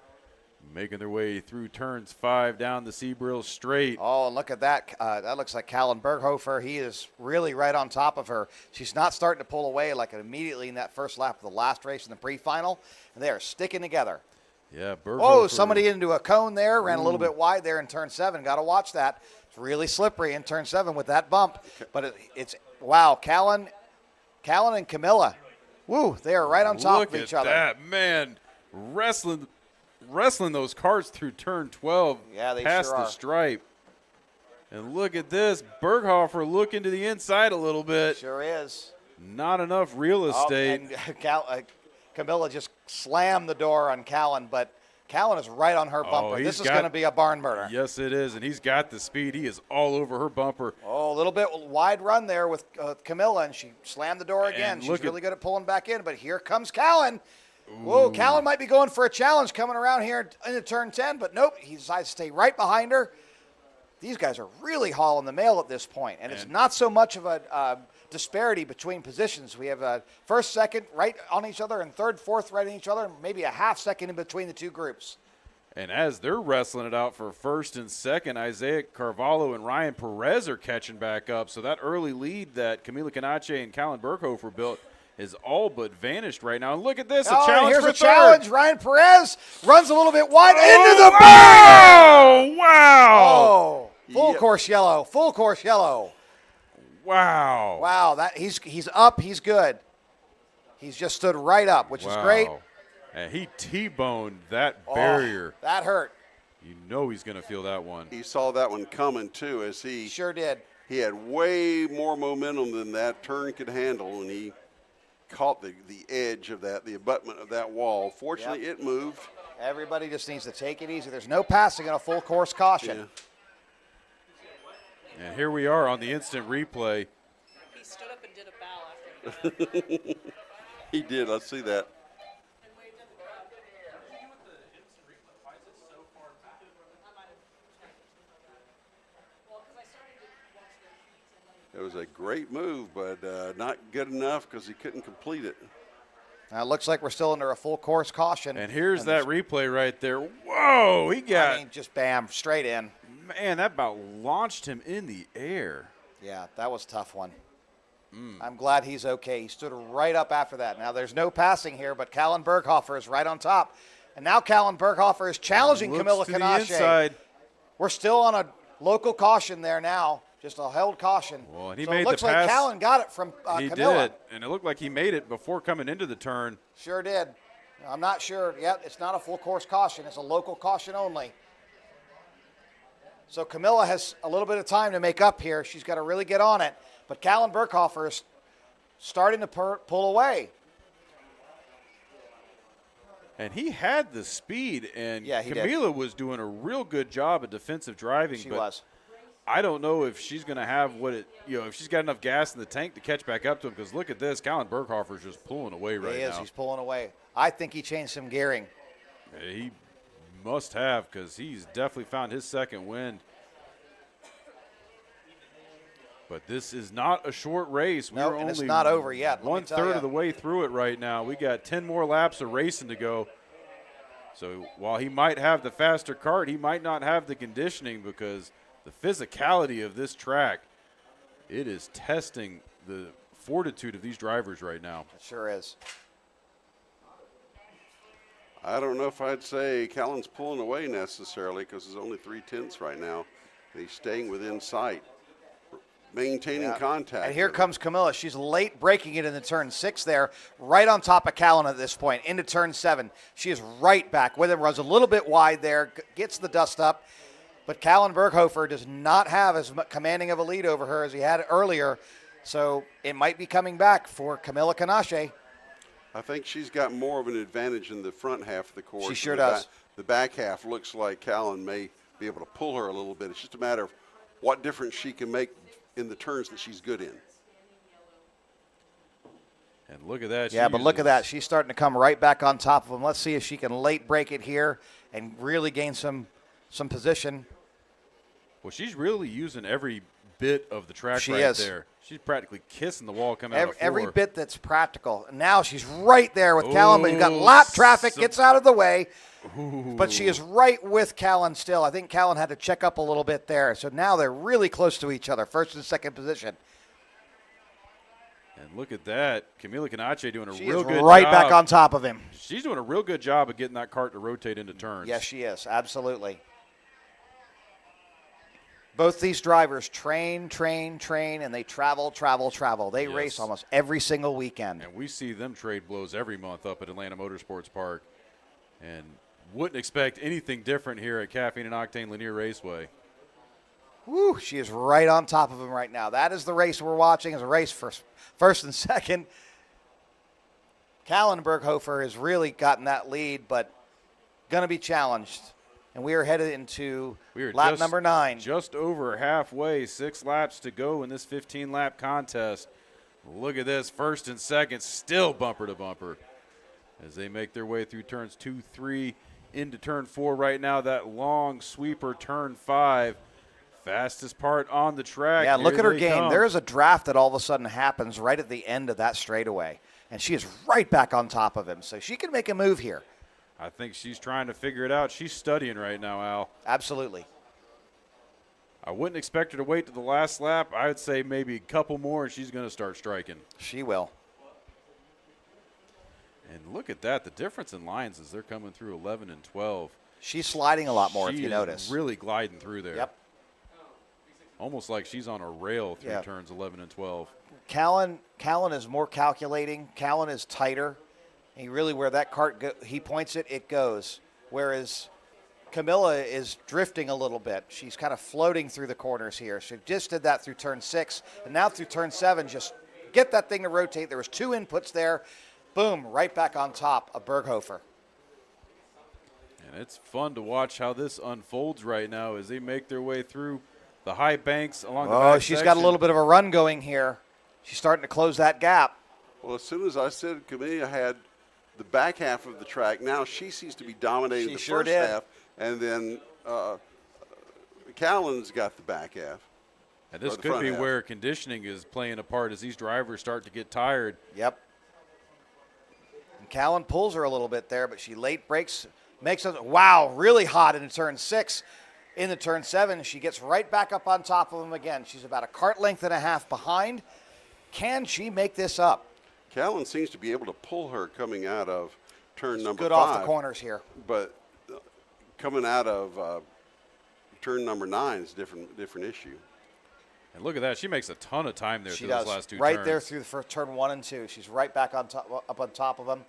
making their way through turns 5 down the Seabrill straight. Oh, and look at that. That looks like Callan Berghofer. He is really right on top of her. She's not starting to pull away like immediately in that first lap of the last race in the pre-final, and they are sticking together. Yeah, Berghofer. Oh, somebody into a cone there, ran a little bit wide there in turn 7. Got to watch that. It's really slippery in turn 7 with that bump. But it's wow, Callan and Camilla. Woo, they are right on top of each other. Look at that, man. Wrestling those karts through turn 12 they past sure the are. stripe. And look at this. Berghofer looking to the inside a little bit. Sure is. Not enough real estate. And Camilla just slammed the door on Callan, but Callan is right on her bumper. This is going to be a barn burner. Yes, it is, and he's got the speed. He is all over her bumper. Oh, a little bit wide run there with Camilla, and she slammed the door again. And She's really good at pulling back in, but here comes Callan. Whoa, Callan might be going for a challenge coming around here into turn 10, but nope, he decides to stay right behind her. These guys are really hauling the mail at this point, and it's not so much of a disparity between positions. We have a first, second right on each other, and third, fourth right on each other, and maybe a half second in between the two groups. And as they're wrestling it out for first and second, Isaiah Carvalho and Ryan Perez are catching back up. So that early lead that Camila Canache and Callan Berghofer built is all but vanished right now. And look at this, a challenge here's for a challenge. third. Ryan Perez runs a little bit wide into the barrier. Wow. Oh, full course yellow. Full course yellow. Wow. Wow, that he's up, he's good. He's just stood right up, which is great. And he T-boned that barrier. That hurt. You know he's going to feel that one. He saw that one coming, too, as he sure did. He had way more momentum than that turn could handle, and he caught the edge of that, the abutment of that wall. Fortunately, it moved. Everybody just needs to take it easy. There's no passing on a full course caution. Yeah. And here we are on the instant replay. He stood up and did a bow after he got it. He did. I see that. It was a great move, but not good enough because he couldn't complete it. Now it looks like we're still under a full course caution. And here's that replay right there. Whoa, he got. I mean, just bam, straight in. Man, that about launched him in the air. Yeah, that was a tough one. I'm glad he's okay. He stood right up after that. Now there's no passing here, but Callan Berghofer is right on top. And now Callan Berghofer is challenging Camila Canache. We're still on a local caution there now. Just a held caution. Well, and he so made it looks the like pass. Callan got it from He Camilla. did, and it looked like he made it before coming into the turn. Sure did. I'm not sure. Yep, it's not a full course caution. It's a local caution only. So Camilla has a little bit of time to make up here. She's got to really get on it. But Callan Berghofer is starting to pull away. And he had the speed, and Camila was doing a real good job of defensive driving. She was. I don't know if she's going to have if she's got enough gas in the tank to catch back up to him, because look at this. Callan Berghofer's just pulling away right now. He is. He's pulling away. I think he changed some gearing. Yeah, he must have, because he's definitely found his second wind. But this is not a short race. No, and it's not over yet. One third of the way through it right now. We got 10 more laps of racing to go. So while he might have the faster kart, he might not have the conditioning, because the physicality of this track, it is testing the fortitude of these drivers right now. It sure is. I don't know if I'd say Callan's pulling away necessarily, because there's only 3/10 right now. He's staying within sight, maintaining contact. And here comes Camilla. She's late breaking it in the turn 6 there, right on top of Callan at this point, into turn 7. She is right back with him, runs a little bit wide there, gets the dust up. But Callan Berghofer does not have as commanding of a lead over her as he had earlier, so it might be coming back for Camilla Canache. I think she's got more of an advantage in the front half of the course. She sure does. The back half looks like Callan may be able to pull her a little bit. It's just a matter of what difference she can make in the turns that she's good in. And look at that. Yeah, but look at that. She's starting to come right back on top of him. Let's see if she can late break it here and really gain some position. Well, she's really using every bit of the track there. She's practically kissing the wall coming out of 4. Every bit that's practical. And now she's right there with Callan, but you've got lap traffic, gets out of the way. But she is right with Callan still. I think Callan had to check up a little bit there. So now they're really close to each other, first and second position. And look at that. Camila Canache doing a She real is good job. right back on top of him. She's doing a real good job of getting that cart to rotate into turns. Yes, she is. Absolutely. Both these drivers train, and they travel. They race almost every single weekend. And we see them trade blows every month up at Atlanta Motorsports Park. And wouldn't expect anything different here at Caffeine and Octane Lanier Raceway. Woo, she is right on top of him right now. That is the race we're watching, is a race for first and second. Callan Berghofer has really gotten that lead, but going to be challenged. And we are headed into lap number 9. Just over halfway, 6 laps to go in this 15-lap contest. Look at this, first and second, still bumper to bumper as they make their way through turns 2, 3, into turn 4 right now. That long sweeper, turn 5, fastest part on the track. Yeah, look Here at her they game. come. There's a draft that all of a sudden happens right at the end of that straightaway, and she is right back on top of him. So she can make a move here. I think she's trying to figure it out. She's studying right now, Al. Absolutely. I wouldn't expect her to wait to the last lap. I would say maybe a couple more, and she's going to start striking. She will. And look at that. The difference in lines as they're coming through 11 and 12. She's sliding a lot more, She if you is notice. Really gliding through there. Yep. Almost like she's on a rail through Yeah. turns 11 and 12. Callan is more calculating. Callan is tighter. He really, where that cart he points it, it goes. Whereas Camilla is drifting a little bit. She's kind of floating through the corners here. She just did that through turn 6, and now through turn 7, just get that thing to rotate. There was 2 inputs there. Boom, right back on top of Berghofer. And it's fun to watch how this unfolds right now as they make their way through the high banks along the back She's got a section. little bit of a run going here. She's starting to close that gap. Well, as soon as I said Camilla had the back half of the track, now she seems to be dominating She the sure first did. half, and then Callan's got the back half. And this or the could front be half. where conditioning is playing a part as these drivers start to get tired. Yep. And Callan pulls her a little bit there, but she late breaks, makes it, wow, really hot into turn 6. Into turn 7, she gets right back up on top of him again. She's about a cart length and a half behind. Can she make this up? Callan seems to be able to pull her coming out of turn number 5. Good off the corners here. But coming out of turn number 9 is a different issue. And look at that. She makes a ton of time there She through does. those last 2 right turns. there through the first turn 1 and 2. She's right back on top, up on top of him.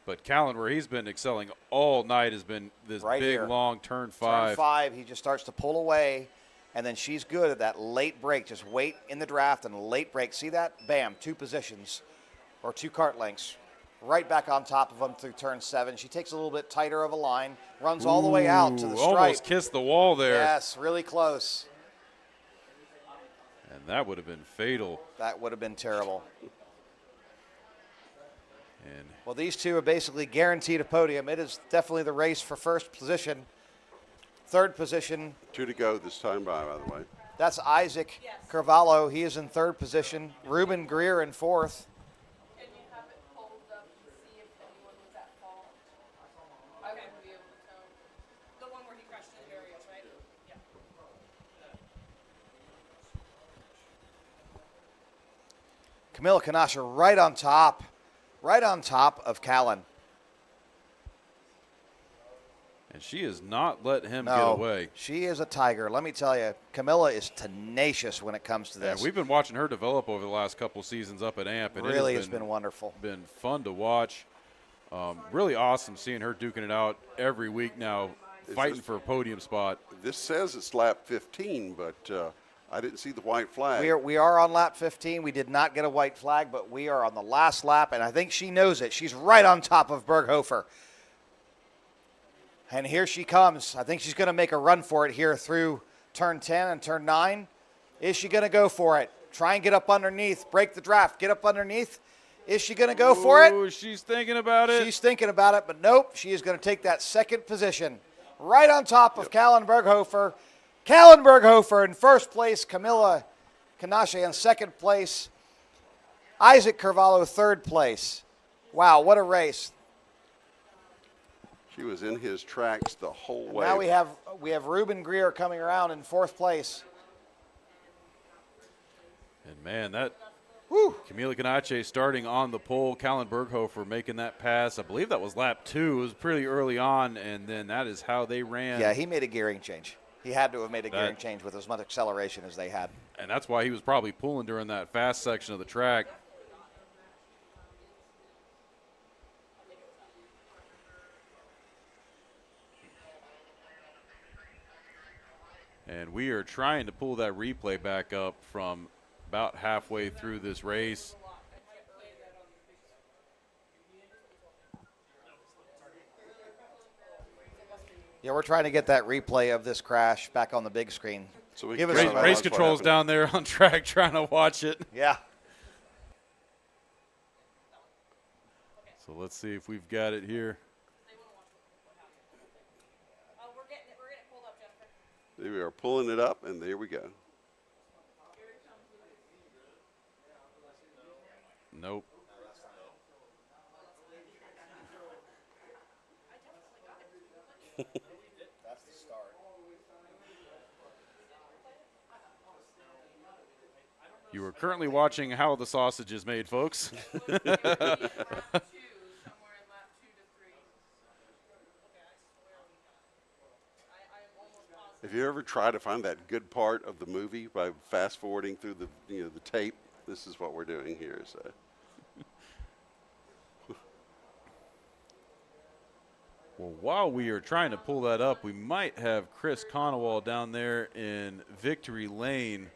But Callan, where he's been excelling all night, has been this Right big, here. long turn 5. Turn 5, he just starts to pull away, and then she's good at that late break. Just wait in the draft and late break. See that? Bam, 2 positions or 2 cart lengths. Right back on top of him through turn 7. She takes a little bit tighter of a line, runs all the way out to the stripe. Almost kissed the wall there. Yes, really close. And that would have been fatal. That would have been terrible. And Well, these two are basically guaranteed a podium. It is definitely the race for first position. Third position, 2 to go this time by the way. that's Isaac Carvalho. He is in third position. Ruben Greer in fourth. Camila Canasha right on top of Callan. And she has not let him get No, away. she is a tiger. Let me tell you, Camilla is tenacious when it comes to Yeah, this. we've been watching her develop over the last couple seasons up at AMP. And Really it has been wonderful. Been fun to watch. Really awesome seeing her duking it out every week now, fighting for a podium spot. This says it's lap 15, but I didn't see the white flag. We are on lap 15. We did not get a white flag, but we are on the last lap, and I think she knows it. She's right on top of Berghofer. And here she comes. I think she's going to make a run for it here through turn 10 and turn 9. Is she going to go for it? Try and get up underneath. Break the draft. Get up underneath. Is she going to go for it? She's thinking about it. She's thinking about it, but nope. She is going to take that second position. Right on top of Callan Berghofer. Callan Berghofer in first place. Camilla Canache in second place. Isaac Carvalho third place. Wow, what a race. She was in his tracks the whole And way. now we have Ruben Greer coming around in fourth place. And man, that Camila Canache starting on the pole, Callan Berghofer making that pass. I believe that was lap 2. It was pretty early on, and then that is how they ran. Yeah, he made a gearing change. He had to have made a gearing change with as much acceleration as they had. And that's why he was probably pulling during that fast section of the track. And we are trying to pull that replay back up from about halfway through this race. Yeah, we're trying to get that replay of this crash back on the big screen. So we Give us race controls down there on track trying to watch it. Yeah. So let's see if we've got it here. We are pulling it up, and there we go. Nope. You are currently watching How the Sausage is Made, folks. If you ever try to find that good part of the movie by fast forwarding through the the tape, this is what we're doing here. So. Well, while we are trying to pull that up, we might have Chris Conowall down there in Victory Lane.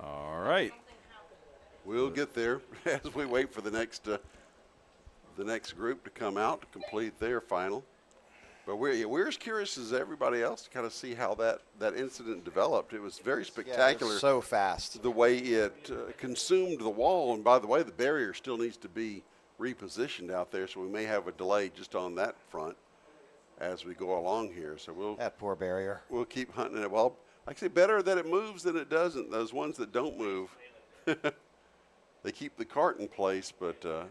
All right. We'll get there as we wait for the next group to come out to complete their final. But we're as curious as everybody else to kind of see how that incident developed. It was very spectacular. Yeah, it was so fast. The way it consumed the wall. And by the way, the barrier still needs to be repositioned out there, so we may have a delay just on that front as we go along here. So we'll that poor barrier. We'll keep hunting it. Well, like I say, better that it moves than it doesn't. Those ones that don't move, they keep the cart in place, but they're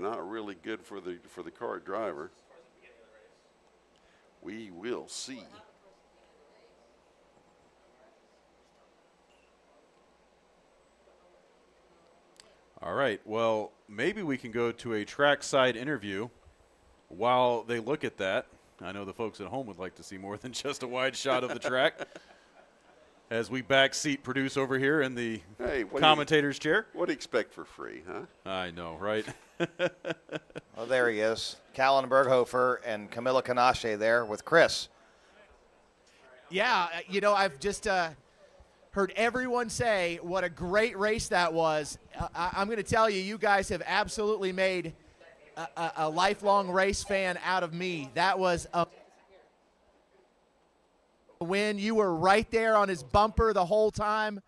not really good for the cart driver. We will see. All right. Well, maybe we can go to a trackside interview while they look at that. I know the folks at home would like to see more than just a wide shot of the track. as we backseat produce over here in the Hey, commentator's chair. What do you expect for free, huh? I know, right? Oh, there he is. Callan Berghofer and Camilla Canache there with Chris. Yeah, you know, I've just heard everyone say what a great race that was. I'm going to tell you, you guys have absolutely made a lifelong race fan out of me. That was a win. You were right there on his bumper the whole time.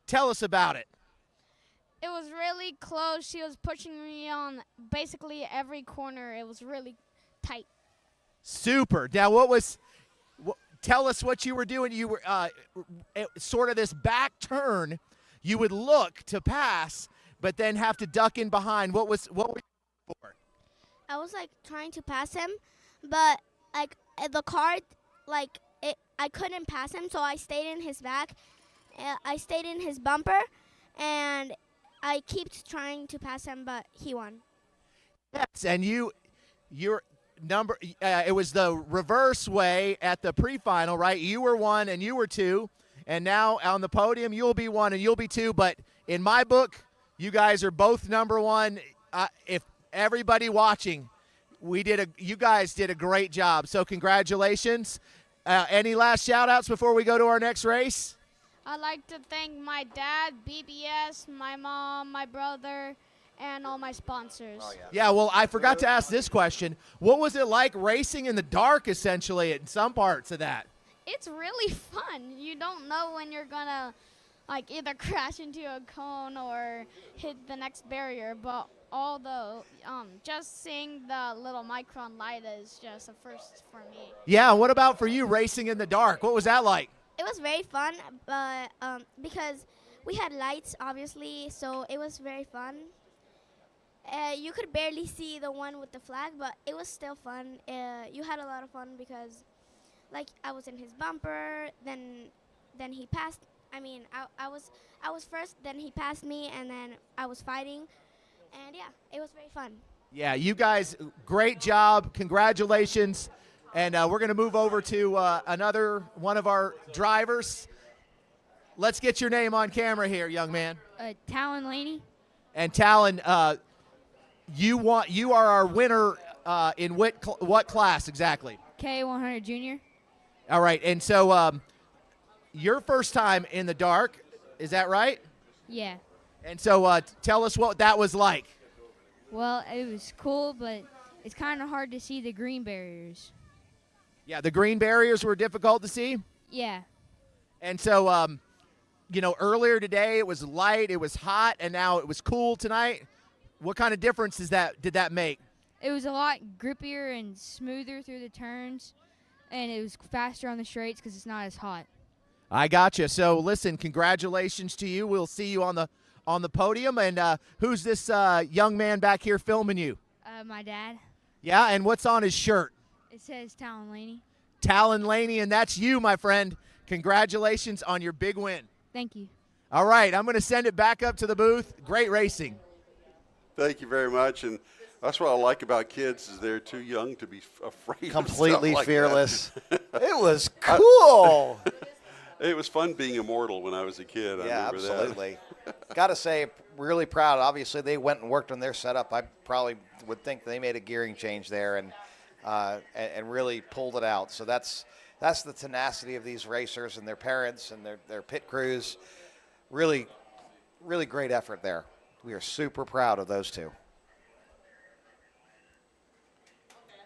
Tell us about it. It was really close. She was pushing me on basically every corner. It was really tight. Super. Now, tell us what you were doing. You were sort of this back turn. You would look to pass, but then have to duck in behind. What were you for? I was like trying to pass him, but like the car, like I couldn't pass him, so I stayed in his back. I stayed in his bumper, and I kept trying to pass him, but he won. Yes, and your number. It was the reverse way at the pre-final, right? You were 1 and you were 2, and now on the podium you'll be 1 and you'll be 2. But in my book, you guys are both number 1. If everybody watching, you guys did a great job. So congratulations. Any last shout-outs before we go to our next race? I'd like to thank my dad, BBS, my mom, my brother, and all my sponsors. Oh, Yeah, well, I forgot to ask this question. What was it like racing in the dark, essentially, in some parts of that? It's really fun. You don't know when you're going to like either crash into a cone or hit the next barrier, but although just seeing the little micron light is just a first for me. Yeah, what about for you, racing in the dark? What was that like? It was very fun, but because we had lights, obviously, so it was very fun. You could barely see the one with the flag, but it was still fun. You had a lot of fun because, like, I was in his bumper, then he passed. I mean, I was first, then he passed me, and then I was fighting, and yeah, it was very fun. Yeah, you guys, great job. Congratulations. And we're going to move over to another one of our drivers. Let's get your name on camera here, young man. Talon Laney. And Talon, you are our winner in what class exactly? K100 Junior. All right, and so your first time in the dark, is that right? Yeah. And so tell us what that was like. Well, it was cool, but it's kind of hard to see the green barriers. Yeah, the green barriers were difficult to see? Yeah. And so, earlier today it was light, it was hot, and now it was cool tonight. What kind of difference did that make? It was a lot grippier and smoother through the turns, and it was faster on the straights because it's not as hot. I gotcha. So, listen, congratulations to you. We'll see you on the podium. And who's this young man back here filming you? My dad. Yeah, and what's on his shirt? It says Talon Laney. Talon Laney, and that's you, my friend. Congratulations on your big win. Thank you. All right, I'm going to send it back up to the booth. Great racing. Thank you very much. And that's what I like about kids is they're too young to be afraid Completely of stuff like fearless. that. It was cool. It was fun being immortal when I was a kid. Yeah, I remember absolutely. Got to say, really proud. Obviously, they went and worked on their setup. I probably would think they made a gearing change there and really pulled it out. So that's the tenacity of these racers and their parents and their pit crews. Really, really great effort there. We are super proud of those two.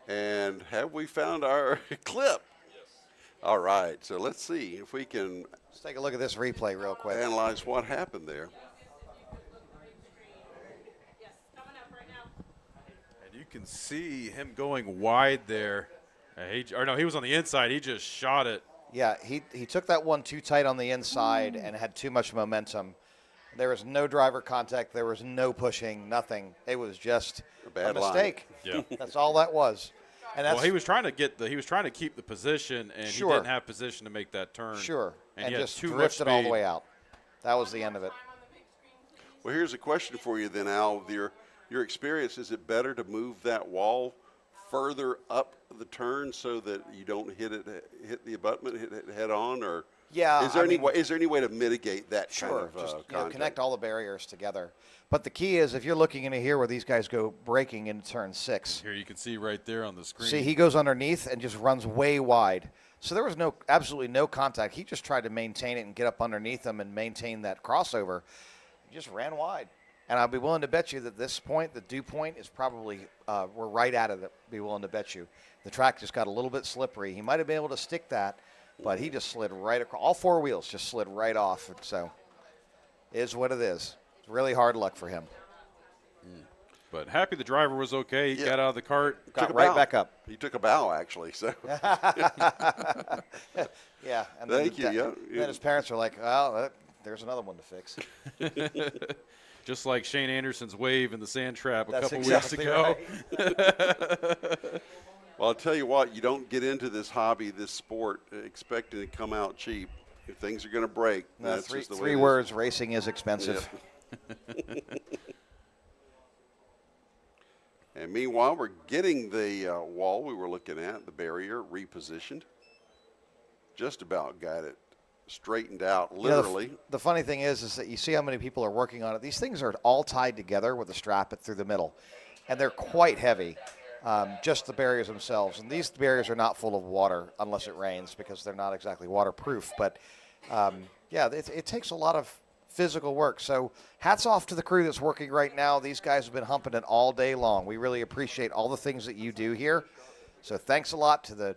And have we found our clip? All right, so let's see if we can. Let's take a look at this replay real quick. Analyze what happened there. And you can see him going wide there. He was on the inside. He just shot it. Yeah, he took that one too tight on the inside and had too much momentum. There was no driver contact. There was no pushing, nothing. It was just a mistake. Yeah. That's all that was. And that's, well, he was trying to keep the position, and he didn't have position to make that turn. Sure, and he just had too much drifted all the speed. way out. That was the end of it. Well, here's a question for you then, Al. Your experience, is it better to move that wall further up the turn so that you don't hit the abutment, hit it head on, or Yeah. Is there I any mean, way? Is there any way to mitigate that Sure, kind of just contact? connect all the barriers together. But the key is, if you're looking into here where these guys go braking into turn 6. Here you can see right there on the screen. See, he goes underneath and just runs way wide. So there was absolutely no contact. He just tried to maintain it and get up underneath them and maintain that crossover. He just ran wide. And I'll be willing to bet you that this point, the dew point, is probably, we're right out of it, be willing to bet you. The track just got a little bit slippery. He might have been able to stick that, but he just slid right across. All 4 wheels just slid right off. And so it is what it is. It's really hard luck for him. But happy the driver was okay. He got out of the cart. Got right back up. He took a bow, actually. So. Yeah. And Thank you. Then his parents are like, well, there's another one to fix. Just like Shane Anderson's wave in the sand trap a That's couple exactly weeks ago. right. Well, I'll tell you what, you don't get into this hobby, this sport, expecting to come out cheap. If things are going to break, No, that's just the way three it is. words, racing is expensive. Yep. And meanwhile, we're getting the wall we were looking at, the barrier, repositioned. Just about got it straightened out, You know, literally. the funny thing is that you see how many people are working on it. These things are all tied together with a strap through the middle, and they're quite heavy, just the barriers themselves. And these barriers are not full of water unless it rains because they're not exactly waterproof. But, yeah, it takes a lot of physical work. So hats off to the crew that's working right now. These guys have been humping it all day long. We really appreciate all the things that you do here. So thanks a lot to the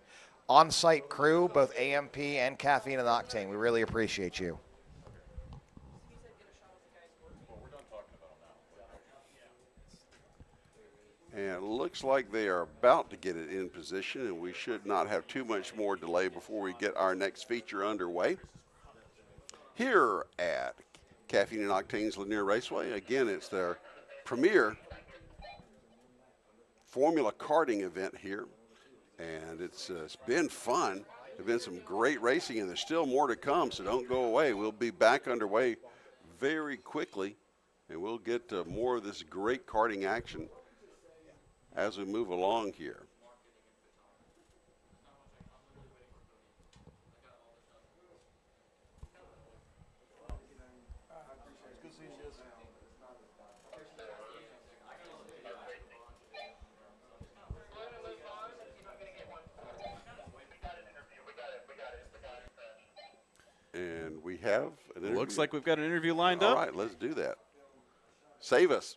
on-site crew, both AMP and Caffeine and Octane. We really appreciate you. And it looks like they are about to get it in position, and we should not have too much more delay before we get our next feature underway. Here at Caffeine and Octane's Lanier Raceway, again, it's their premier Formula Karting event here, and it's been fun. There's been some great racing, and there's still more to come, so don't go away. We'll be back underway very quickly, and we'll get more of this great karting action as we move along here. And we have an interview. Looks like we've got an interview lined All up. right, let's do that. Save us.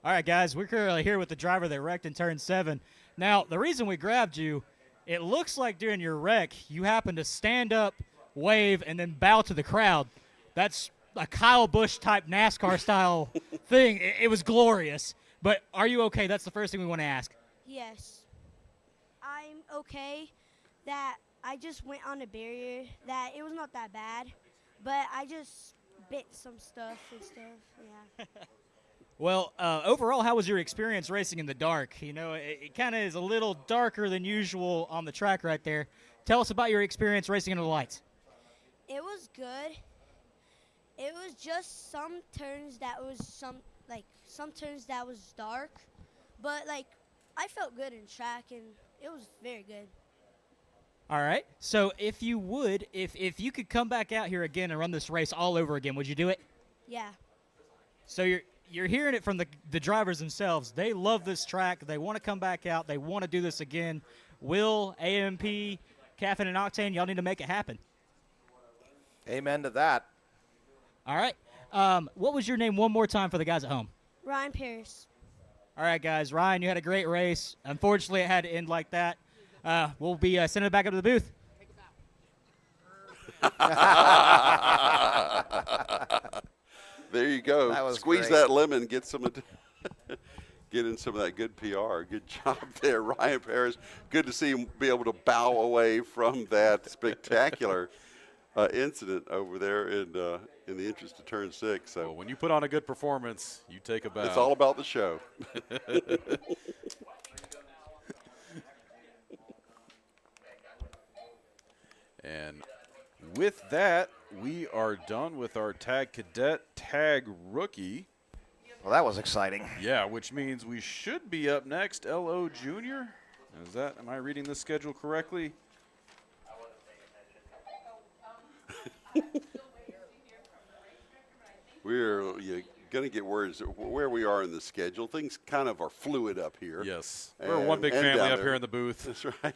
All right, guys, we're currently here with the driver that wrecked in turn 7. Now, the reason we grabbed you, it looks like during your wreck, you happened to stand up, wave, and then bow to the crowd. That's a Kyle Busch-type NASCAR-style thing. It was glorious. But are you okay? That's the first thing we want to ask. Yes. I'm okay that I just went on a barrier, that it was not that bad, but I just bit some stuff and stuff, yeah. Well, overall, how was your experience racing in the dark? You know, it kind of is a little darker than usual on the track right there. Tell us about your experience racing under the lights. It was good. It was just some turns that was some turns that was dark, but I felt good in track and it was very good. All right. So if you would, if you could come back out here again and run this race all over again, would you do it? Yeah. So you're hearing it from the drivers themselves. They love this track. They want to come back out. They want to do this again. Will, AMP, Caffeine and Octane, y'all need to make it happen. Amen to that. All right. What was your name one more time for the guys at home? Ryan Paris. All right, guys. Ryan, you had a great race. Unfortunately, it had to end like that. We'll be sending it back up to the booth. There you go. That was Squeeze great. that lemon, get in some of that good PR. Good job there, Ryan Paris. Good to see him be able to bow away from that spectacular incident over there in the interest of turn 6. So Well, when you put on a good performance, you take a bow. it's all about the show. And with that, we are done with our tag cadet, tag rookie. Well, that was exciting. Yeah, which means we should be up next, LO Junior. Am I reading this schedule correctly? We're going to get words where we are in the schedule. Things kind of are fluid up here. Yes. We're one big family up here in the booth. That's right.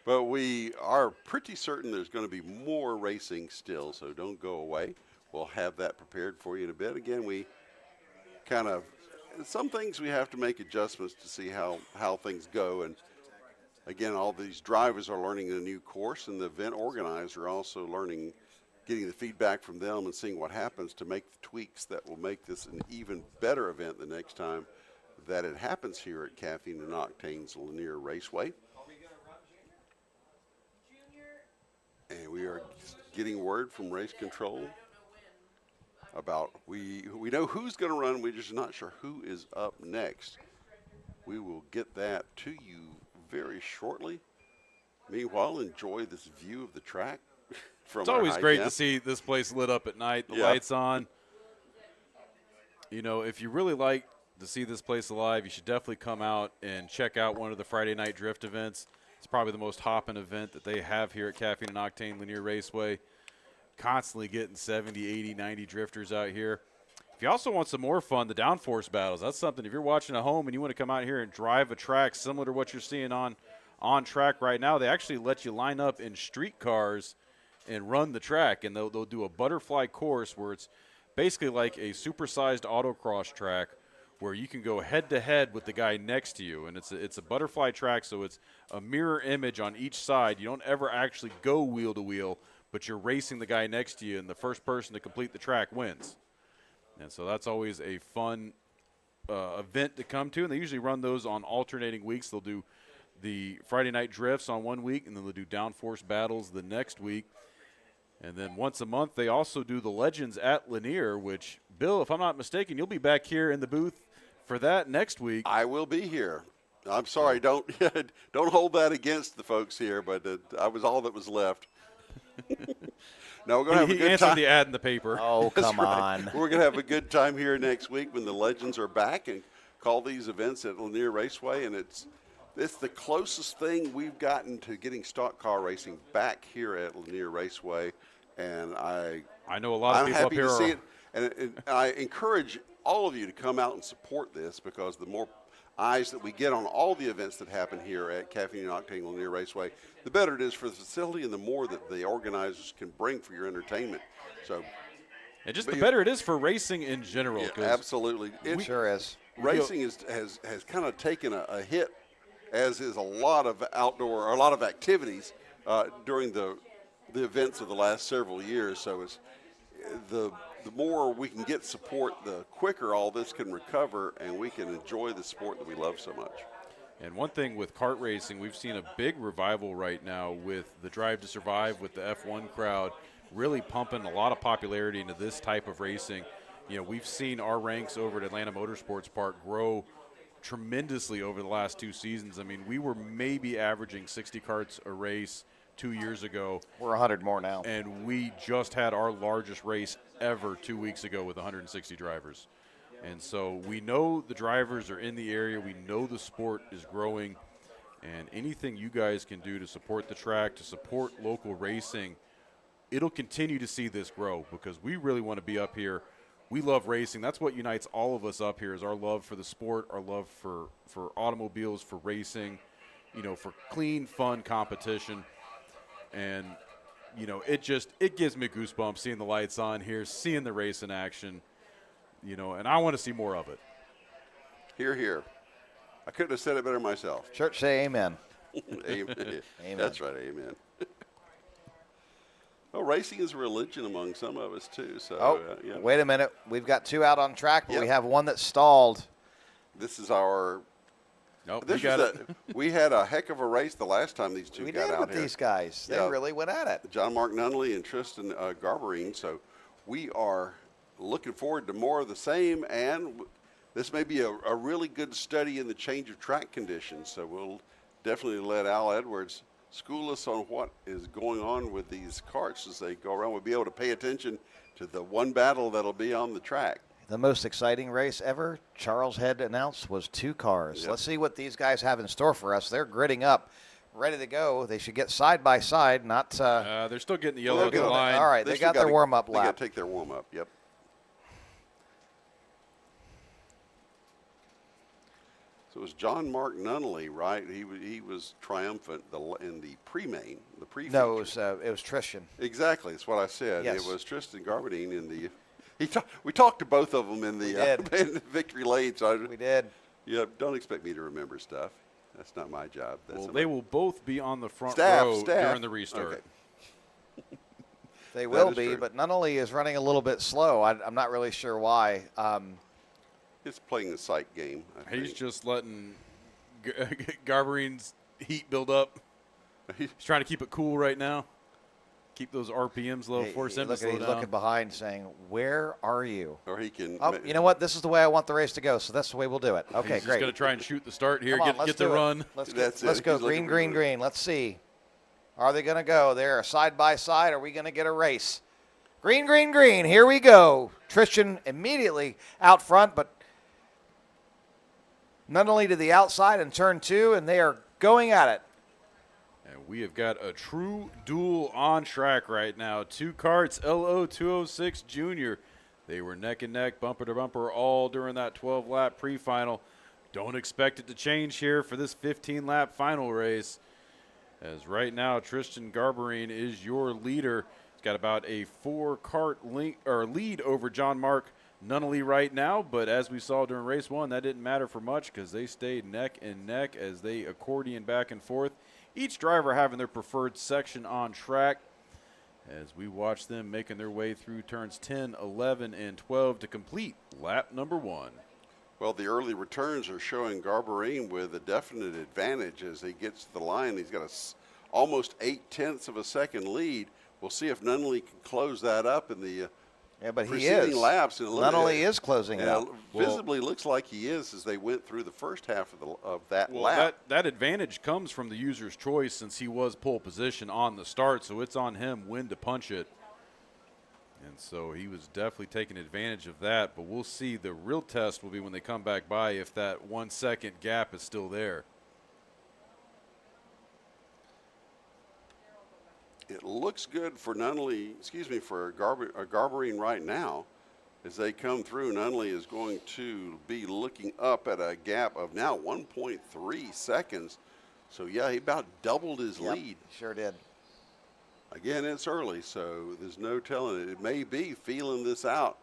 But we are pretty certain there's going to be more racing still, so don't go away. We'll have that prepared for you in a bit. Again, we kind of, some things we have to make adjustments to see how things go. And again, all these drivers are learning a new course, and the event organizer also learning, getting the feedback from them and seeing what happens to make the tweaks that will make this an even better event the next time that it happens here at Caffeine and Octane's Lanier Raceway. And we are getting word from race control about we know who's going to run. We're just not sure who is up next. We will get that to you very shortly. Meanwhile, enjoy this view of the track. It's always great to see this place lit up at night, the lights on. You know, if you really like to see this place alive, you should definitely come out and check out one of the Friday night drift events. It's probably the most hopping event that they have here at Caffeine and Octane Lanier Raceway. Constantly getting 70, 80, 90 drifters out here. If you also want some more fun, the downforce battles, that's something. If you're watching at home and you want to come out here and drive a track similar to what you're seeing on track right now, they actually let you line up in street cars and run the track, and they'll do a butterfly course where it's basically like a supersized autocross track where you can go head-to-head with the guy next to you. And it's a butterfly track, so it's a mirror image on each side. You don't ever actually go wheel-to-wheel, but you're racing the guy next to you, and the first person to complete the track wins. And so that's always a fun event to come to, and they usually run those on alternating weeks. They'll do the Friday night drifts on one week, and then they'll do downforce battles the next week. And then once a month, they also do the Legends at Lanier, which, Bill, if I'm not mistaken, you'll be back here in the booth for that next week. I will be here. I'm sorry, don't hold that against the folks here, but I was all that was left. No, we're going to have a good time. He answered the ad in the paper. Oh, come right. on. We're going to have a good time here next week when the Legends are back and call these events at Lanier Raceway, and it's the closest thing we've gotten to getting stock car racing back here at Lanier Raceway, and I know a lot of people up here I'm happy to see it, and I encourage all of you to come out and support this, because the more eyes that we get on all the events that happen here at Caffeine and Octane Lanier Raceway, the better it is for the facility and the more that the organizers can bring for your entertainment. So, and just the better it is for racing in general. Yeah, absolutely. It sure is. Racing has kind of taken a hit, as is a lot of activities during the events of the last several years. So it's the more we can get support, the quicker all this can recover, and we can enjoy the sport that we love so much. And one thing with kart racing, we've seen a big revival right now with the Drive to Survive, with the F1 crowd really pumping a lot of popularity into this type of racing. You know, we've seen our ranks over at Atlanta Motorsports Park grow tremendously over the last 2 seasons. I mean, we were maybe averaging 60 karts a race 2 years ago. We're 100 more now. And we just had our largest race ever 2 weeks ago with 160 drivers. And so we know the drivers are in the area. We know the sport is growing. And anything you guys can do to support the track, to support local racing, it'll continue to see this grow, because we really want to be up here. We love racing. That's what unites all of us up here, is our love for the sport, our love for automobiles, for racing, you know, for clean, fun competition. And, you know, it gives me goosebumps seeing the lights on here, seeing the race in action, you know, and I want to see more of it. Hear, hear. I couldn't have said it better myself. Church say amen. Amen. Amen. That's right, amen. Well, racing is a religion among some of us, too. So, yeah. Wait a minute. We've got 2 out on track, but we have one that's stalled. This is our Nope, we had a heck of a race the last time these two we got did out with here. These guys. They really went at it. John Mark Nunley and Tristan Garberine. So we are looking forward to more of the same, and this may be a really good study in the change of track conditions. So we'll definitely let Al Edwards school us on what is going on with these karts as they go around. We'll be able to pay attention to the one battle that'll be on the track. The most exciting race ever, Charles had announced, was 2 cars. Yep. Let's see what these guys have in store for us. They're gridding up ready to go. They should get side by side, not. They're still getting the yellow at the line. All right, they got their warm-up lap. They got to take their warm-up, yep. So it was John Mark Nunnally, right? He was triumphant in the pre-main, the pre-feature. No, it was Tristan. Exactly, that's what I said. Yes. It was Tristan Garberdine in the. We talked to both of them in the in the victory lane. So we did. Yeah, don't expect me to remember stuff. That's not my job. Well, they will both be on the front row during the restart. Okay. They will be, true. but Nunnally is running a little bit slow. I'm not really sure why. It's playing the sight game. He's just letting Garberine's heat build up. He's trying to keep it cool right now. Keep those RPMs low, force him to slow down. He's looking behind saying, where are you? Or he can. Oh, you know what? This is the way I want the race to go, so that's the way we'll do it. Okay, He's great. He's going to try and shoot the start here, Come on, get the run. Let's go. Green, green, green. Let's see. Are they going to go? They're side by side. Are we going to get a race? Green, green, green. Here we go. Tristan immediately out front, but Nunnally to the outside in turn 2, and they are going at it. And we have got a true duel on track right now. Two karts, Lo206 Junior. They were neck and neck, bumper to bumper, all during that 12-lap pre-final. Don't expect it to change here for this 15-lap final race, as right now Tristan Garberine is your leader. He's got about a 4-kart lead over John Mark Nunnally right now, but as we saw during race 1, that didn't matter for much because they stayed neck and neck as they accordion back and forth. Each driver having their preferred section on track as we watch them making their way through turns 10, 11, and 12 to complete lap number 1. Well, the early returns are showing Garberine with a definite advantage as he gets to the line. He's got almost 0.8 of a second lead. We'll see if Nunnally can close that up in the but he preceding is. laps. Nunnally is closing it up. Visibly looks like he is as they went through the first half of that lap. That advantage comes from the user's choice since he was pole position on the start, so it's on him when to punch it. And so he was definitely taking advantage of that, but we'll see. The real test will be when they come back by if that 1 second gap is still there. It looks good for Nunnally, for Garberine right now. As they come through, Nunnally is going to be looking up at a gap of now 1.3 seconds. So, yeah, he about doubled his lead. Sure did. Again, it's early, so there's no telling it. It may be feeling this out.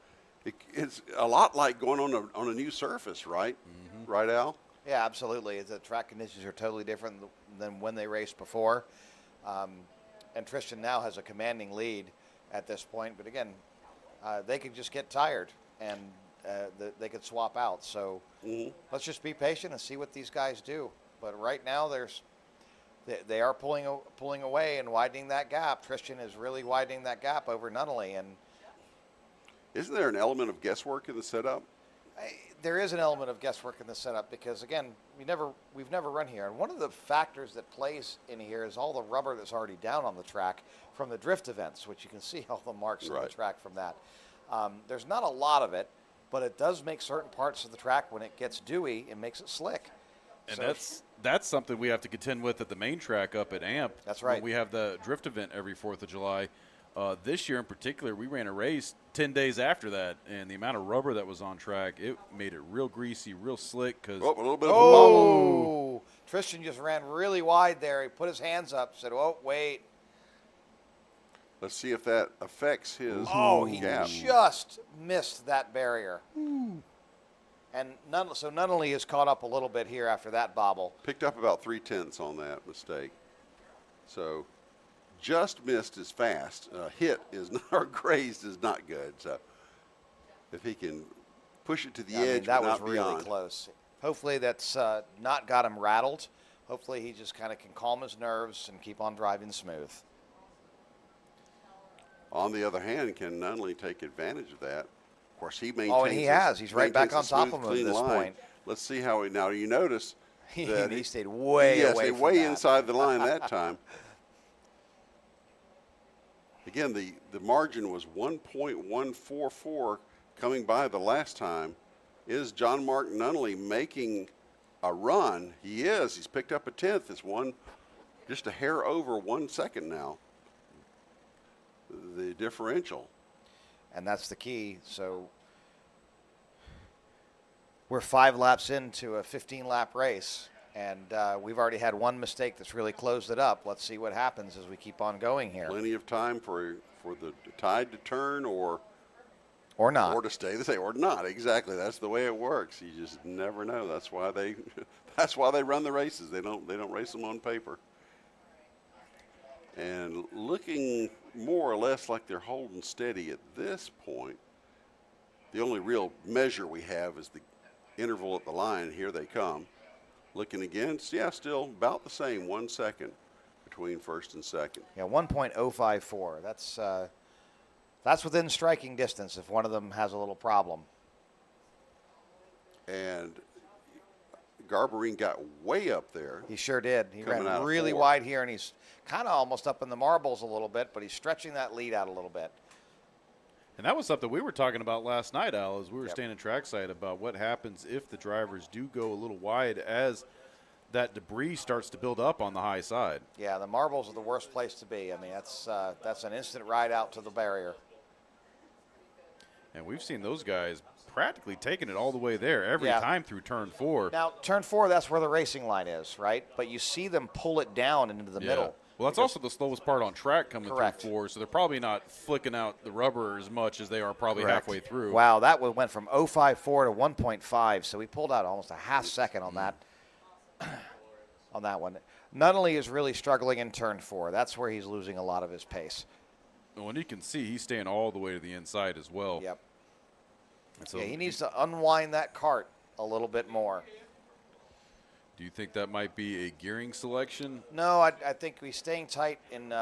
It's a lot like going on a new surface, right? Mm-hmm. Right, Al? Yeah, absolutely. The track conditions are totally different than when they raced before. And Tristan now has a commanding lead at this point. But again, they could just get tired and they could swap out. So let's just be patient and see what these guys do. But right now, they are pulling away and widening that gap. Tristan is really widening that gap over Nunnally. And isn't there an element of guesswork in the setup? There is an element of guesswork in the setup because, again, we've never run here. And one of the factors that plays in here is all the rubber that's already down on the track from the drift events, which you can see all the marks on the track from that. There's not a lot of it, but it does make certain parts of the track, when it gets dewy, it makes it slick. And that's something we have to contend with at the main track up at AMP. That's right. We have the drift event every 4th of July. This year in particular, we ran a race 10 days after that, and the amount of rubber that was on track, it made it real greasy, real slick. Cause a little bit of a bubble. Tristan just ran really wide there. He put his hands up, said, oh, wait. Let's see if that affects his gap. He just missed that barrier. And Nunnally is caught up a little bit here after that bobble. Picked up about 0.3 on that mistake. So just missed is fast. Hit is not, or grazed is not good. So if he can push it to the edge, that but was not really beyond. close. Hopefully that's not got him rattled. Hopefully he just kind of can calm his nerves and keep on driving smooth. On the other hand, can Nunnally take advantage of that? Of course, he maintains. Oh, and he has. He's right back on top of him at this point. Let's see how now you notice that he stayed way away from that. Inside the line that time. Again, the margin was 1.144 coming by the last time. Is John Mark Nunnally making a run? He is. He's picked up a 10th. It's just a hair over 1 second now, the differential. And that's the key. So we're 5 laps into a 15-lap race, and we've already had one mistake that's really closed it up. Let's see what happens as we keep on going here. Plenty of time for the tide to turn or not. Or to stay the same or not. Exactly. That's the way it works. You just never know. That's why they run the races. They don't race them on paper. And looking more or less like they're holding steady at this point. The only real measure we have is the interval at the line. Here they come. Looking again, yeah, still about the same, 1 second between first and second. Yeah, 1.054. That's within striking distance if one of them has a little problem. And Garbarine got way up there. He sure did. He Coming out ran of really 4. wide here, and he's kind of almost up in the marbles a little bit, but he's stretching that lead out a little bit. And that was something we were talking about last night, Al, as we were standing trackside about what happens if the drivers do go a little wide as that debris starts to build up on the high side. Yeah, the marbles are the worst place to be. I mean, that's an instant ride out to the barrier. And we've seen those guys practically taking it all the way there every time through turn 4. Now, turn 4, that's where the racing line is, right? But you see them pull it down into the middle. Well, that's also the slowest part on track coming Correct. through 4, so they're probably not flicking out the rubber as much as they are probably halfway through. Wow, that went from 0.54 to 1.5, so we pulled out almost a half second on that on that one. Nunnally is really struggling in turn 4. That's where he's losing a lot of his pace. Well, and you can see he's staying all the way to the inside as well. Yep. And so yeah, he needs to unwind that cart a little bit more. Do you think that might be a gearing selection? No, I think he's staying tight in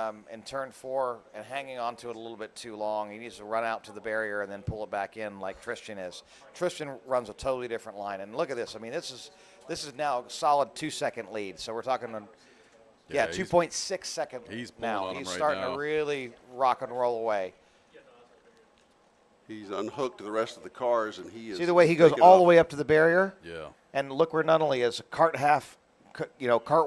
turn 4 and hanging on to it a little bit too long. He needs to run out to the barrier and then pull it back in like Tristan is. Tristan runs a totally different line. And look at this. I mean, this is now a solid 2-second lead. So we're talking 2.6 second he's pulling now. on him He's right starting now. to really rock and roll away. He's unhooked the rest of the cars, and he is. See the way he goes all the way up to the barrier? Yeah. And look where Nunnally is, cart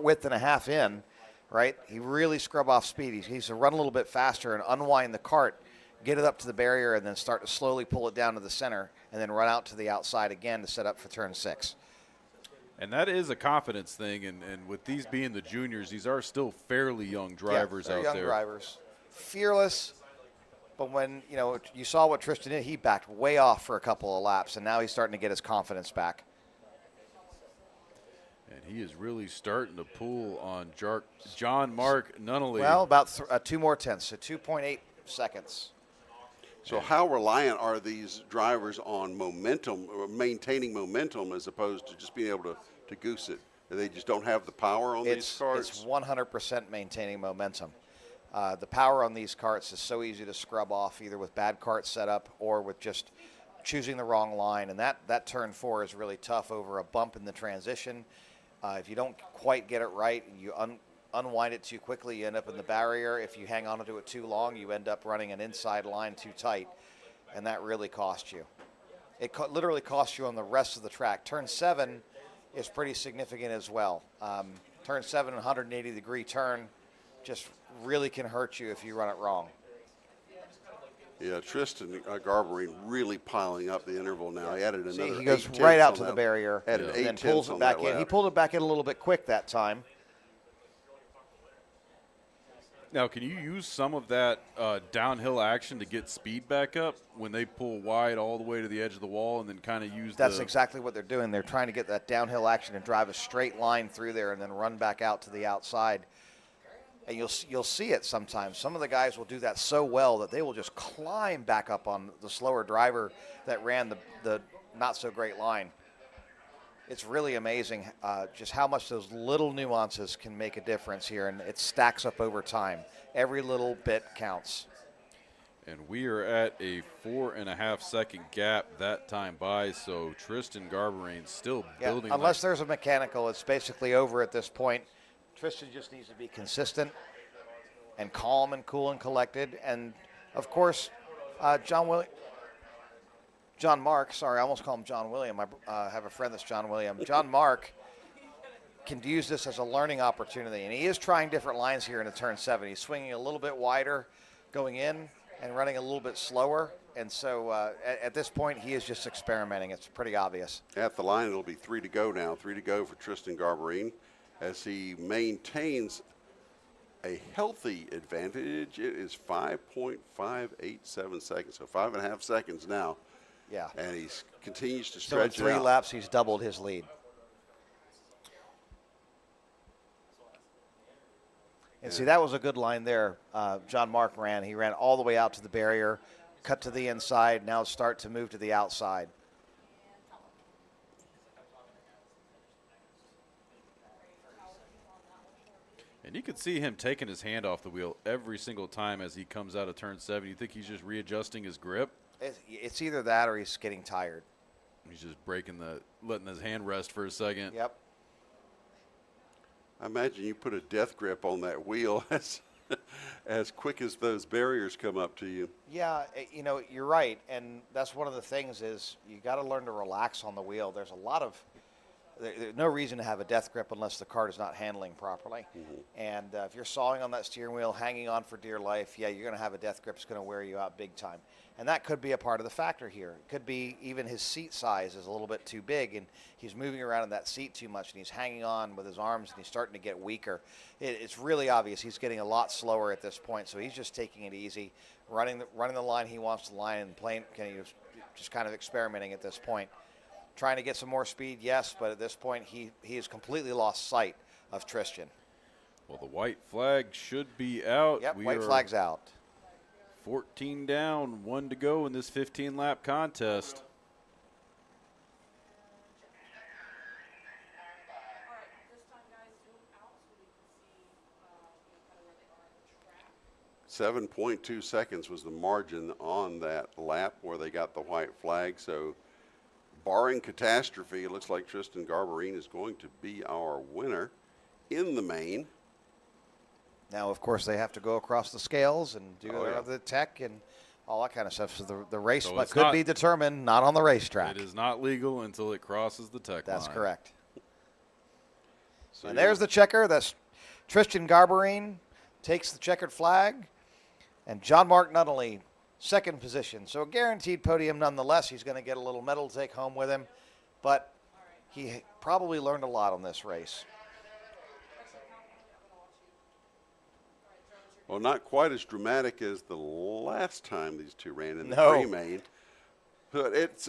width and a half in, right? He really scrub off speed. He needs to run a little bit faster and unwind the cart, get it up to the barrier, and then start to slowly pull it down to the center, and then run out to the outside again to set up for turn 6. And that is a confidence thing, and with these being the juniors, these are still fairly young drivers they're out young there. drivers. Fearless, but when you saw what Tristan did, he backed way off for a couple of laps, and now he's starting to get his confidence back. And he is really starting to pull on John Mark Nunnally. Well, about 2 more tenths, so 2.8 seconds. So how reliant are these drivers on momentum, or maintaining momentum, as opposed to just being able to goose it? They just don't have the power on these carts? It's 100% maintaining momentum. The power on these carts is so easy to scrub off, either with bad cart setup or with just choosing the wrong line. And that turn 4 is really tough over a bump in the transition. If you don't quite get it right, you unwind it too quickly, you end up in the barrier. If you hang on to it too long, you end up running an inside line too tight, and that really costs you. It literally costs you on the rest of the track. Turn 7 is pretty significant as well. Turn 7, 180-degree turn, just really can hurt you if you run it wrong. Yeah, Tristan Garbarine really piling up the interval now. He added another. See, he goes right out to the barrier Added and 8 then pulls it back in. He pulled it back in a little bit quick that time. Now, can you use some of that downhill action to get speed back up when they pull wide all the way to the edge of the wall and then kind of use That's exactly what they're doing. They're trying to get that downhill action and drive a straight line through there and then run back out to the outside. And you'll see it sometimes. Some of the guys will do that so well that they will just climb back up on the slower driver that ran the not-so-great line. It's really amazing just how much those little nuances can make a difference here, and it stacks up over time. Every little bit counts. And we are at a 4.5-second gap that time by, so Tristan Garbarine's still building. Unless there's a mechanical, it's basically over at this point. Tristan just needs to be consistent and calm and cool and collected. And, of course, John Mark, sorry, I almost call him John William. I have a friend that's John William. John Mark can use this as a learning opportunity. And he is trying different lines here in a turn 7. He's swinging a little bit wider going in and running a little bit slower. And so at this point, he is just experimenting. It's pretty obvious. At the line, it'll be 3 to go now. 3 to go for Tristan Garbarine as he maintains a healthy advantage. It is 5.587 seconds, so 5.5 seconds now. Yeah. And he continues to So in stretch it 3 out. laps, he's doubled his lead. And see, that was a good line there. John Mark ran. He ran all the way out to the barrier, cut to the inside, now start to move to the outside. And you could see him taking his hand off the wheel every single time as he comes out of turn 7. You think he's just readjusting his grip? It's either that or he's getting tired. He's just letting his hand rest for a second. Yep. I imagine you put a death grip on that wheel as quick as those barriers come up to you. Yeah, you know, you're right. And that's one of the things is you got to learn to relax on the wheel. There's no reason to have a death grip unless the cart is not handling properly. And if you're sawing on that steering wheel, hanging on for dear life, yeah, you're going to have a death grip. It's going to wear you out big time. And that could be a part of the factor here. It could be even his seat size is a little bit too big, and he's moving around in that seat too much, and he's hanging on with his arms, and he's starting to get weaker. It's really obvious he's getting a lot slower at this point, so he's just taking it easy, running the line he wants to line, and playing, just kind of experimenting at this point. Trying to get some more speed, yes, but at this point he has completely lost sight of Tristan. Well, the white flag should be out. Yep, white flag's out. 14 down, 1 to go in this 15-lap contest. .2 seconds was the margin on that lap where they got the white flag. So barring catastrophe, it looks like Tristan Garbarine is going to be our winner in the main. Now, of course, they have to go across the scales and do the tech and all that kind of stuff. So the race could be determined not on the racetrack. It is not legal until it crosses the tech line. That's correct. And there's the checker. That's Tristan Garbarine takes the checkered flag. And John Mark Nunnally, second position. So a guaranteed podium nonetheless. He's going to get a little medal to take home with him. But he probably learned a lot on this race. Well, not quite as dramatic as the last time these two ran in the pre-main. But it's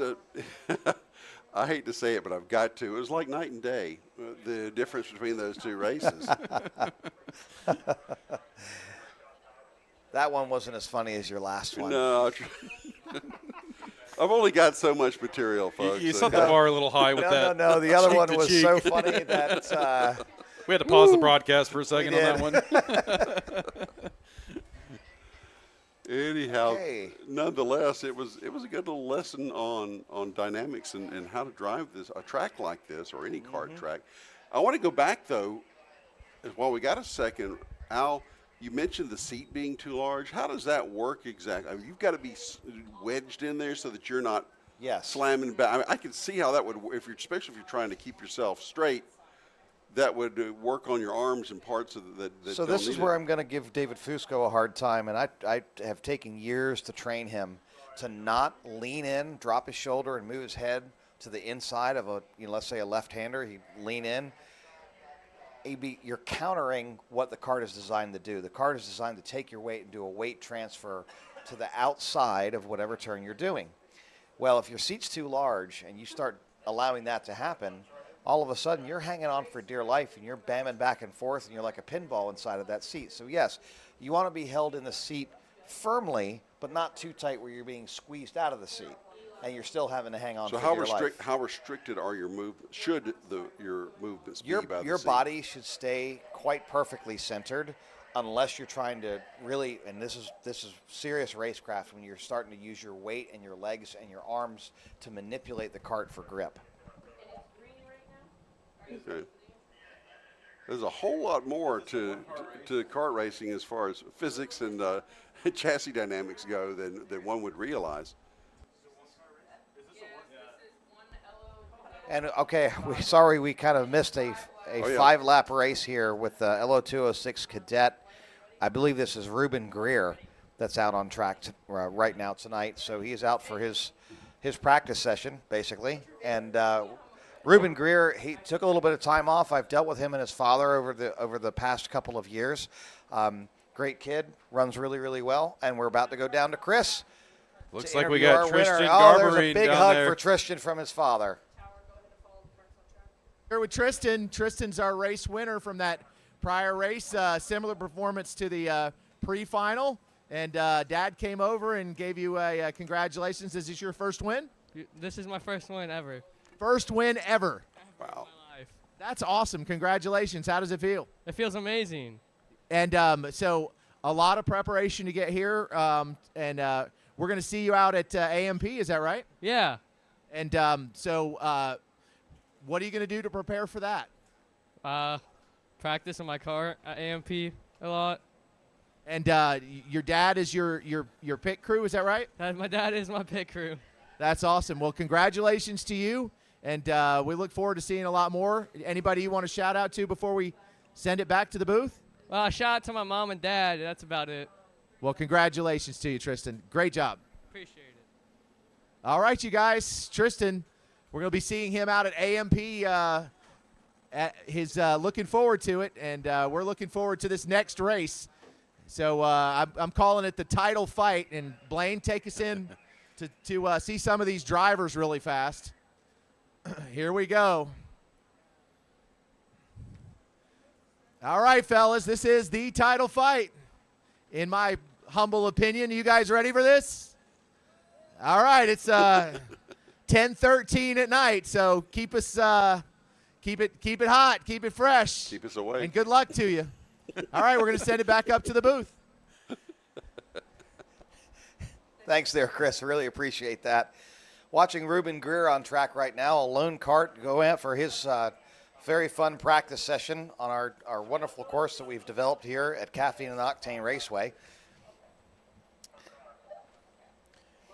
I hate to say it, but I've got to. It was like night and day, the difference between those two races. That one wasn't as funny as your last one. No. I've only got so much material, folks. You set the bar a little high with that. No, the other one was so funny that... we had to pause the broadcast for a second on that one. Anyhow, nonetheless, it was a good little lesson on dynamics and how to drive a track like this or any kart track. I want to go back, though, while we got a second. Al, you mentioned the seat being too large. How does that work exactly? I mean, you've got to be wedged in there so that you're not slamming back. I mean, I can see how that would, especially if you're trying to keep yourself straight, that would work on your arms and parts of that. So this is where I'm going to give David Fusco a hard time, and I have taken years to train him to not lean in, drop his shoulder, and move his head to the inside of let's say a left-hander. He lean in. You're countering what the kart is designed to do. The kart is designed to take your weight and do a weight transfer to the outside of whatever turn you're doing. Well, if your seat's too large and you start allowing that to happen, all of a sudden you're hanging on for dear life and you're bamming back and forth and you're like a pinball inside of that seat. So yes, you want to be held in the seat firmly, but not too tight where you're being squeezed out of the seat and you're still having to hang on for dear life. So how restricted are your movements? Should your movements be by the seat? Your body should stay quite perfectly centered unless you're trying to really, and this is serious racecraft when you're starting to use your weight and your legs and your arms to manipulate the kart for grip. Okay. There's a whole lot more to kart racing as far as physics and chassis dynamics go than one would realize. And okay, sorry we kind of missed a a Oh, yeah. 5-lap race here with the Lo206 Cadet. I believe this is Ruben Greer that's out on track right now tonight. So he's out for his practice session, basically. And Ruben Greer, he took a little bit of time off. I've dealt with him and his father over the past couple of years. Great kid, runs really, really well. And we're about to go down to Chris. Looks to like we interview got our Tristan winner. Oh, there's a Garberine big down hug there. for Tristan from his father. Here with Tristan. Tristan's our race winner from that prior race. Similar performance to the pre-final. And Dad came over and gave you a congratulations. Is this your first win? This is my first win ever. First win ever. Wow. That's awesome. Congratulations. How does it feel? It feels amazing. And so a lot of preparation to get here. And we're going to see you out at AMP. Is that right? Yeah. And so what are you going to do to prepare for that? Practice in my car at AMP a lot. And your dad is your pit crew, is that right? My dad is my pit crew. That's awesome. Well, congratulations to you, and we look forward to seeing a lot more. Anybody you want to shout out to before we send it back to the booth? Shout out to my mom and dad. That's about it. Well, congratulations to you, Tristan. Great job. Appreciate it. All right, you guys. Tristan, we're going to be seeing him out at AMP. Looking forward to it, and we're looking forward to this next race. So I'm calling it the title fight. And Blaine, take us in to see some of these drivers really fast. Here we go. All right, fellas, this is the title fight. In my humble opinion, you guys ready for this? All right, it's 10:13 at night, so keep it hot, keep it fresh. Keep us awake. And good luck to you. All right, we're going to send it back up to the booth. Thanks there, Chris. Really appreciate that. Watching Ruben Greer on track right now, a lone kart go out for his very fun practice session on our wonderful course that we've developed here at Caffeine Octane Raceway.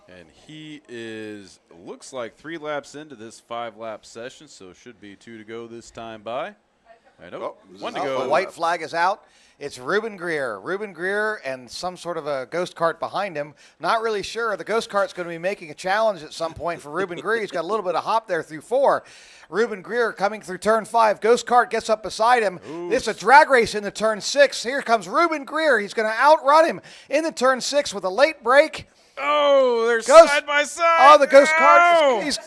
And he looks like 3 laps into this 5-lap session, so should be 2 to go this time by. And 1 to go. The white flag is out. It's Ruben Greer. Ruben Greer and some sort of a ghost cart behind him. Not really sure. The ghost cart's going to be making a challenge at some point for Ruben Greer. He's got a little bit of hop there through 4. Ruben Greer coming through turn 5. Ghost cart gets up beside him. It's a drag race into turn 6. Here comes Ruben Greer. He's going to outrun him into turn 6 with a late break. Oh, they're side by side. Oh, the ghost cart.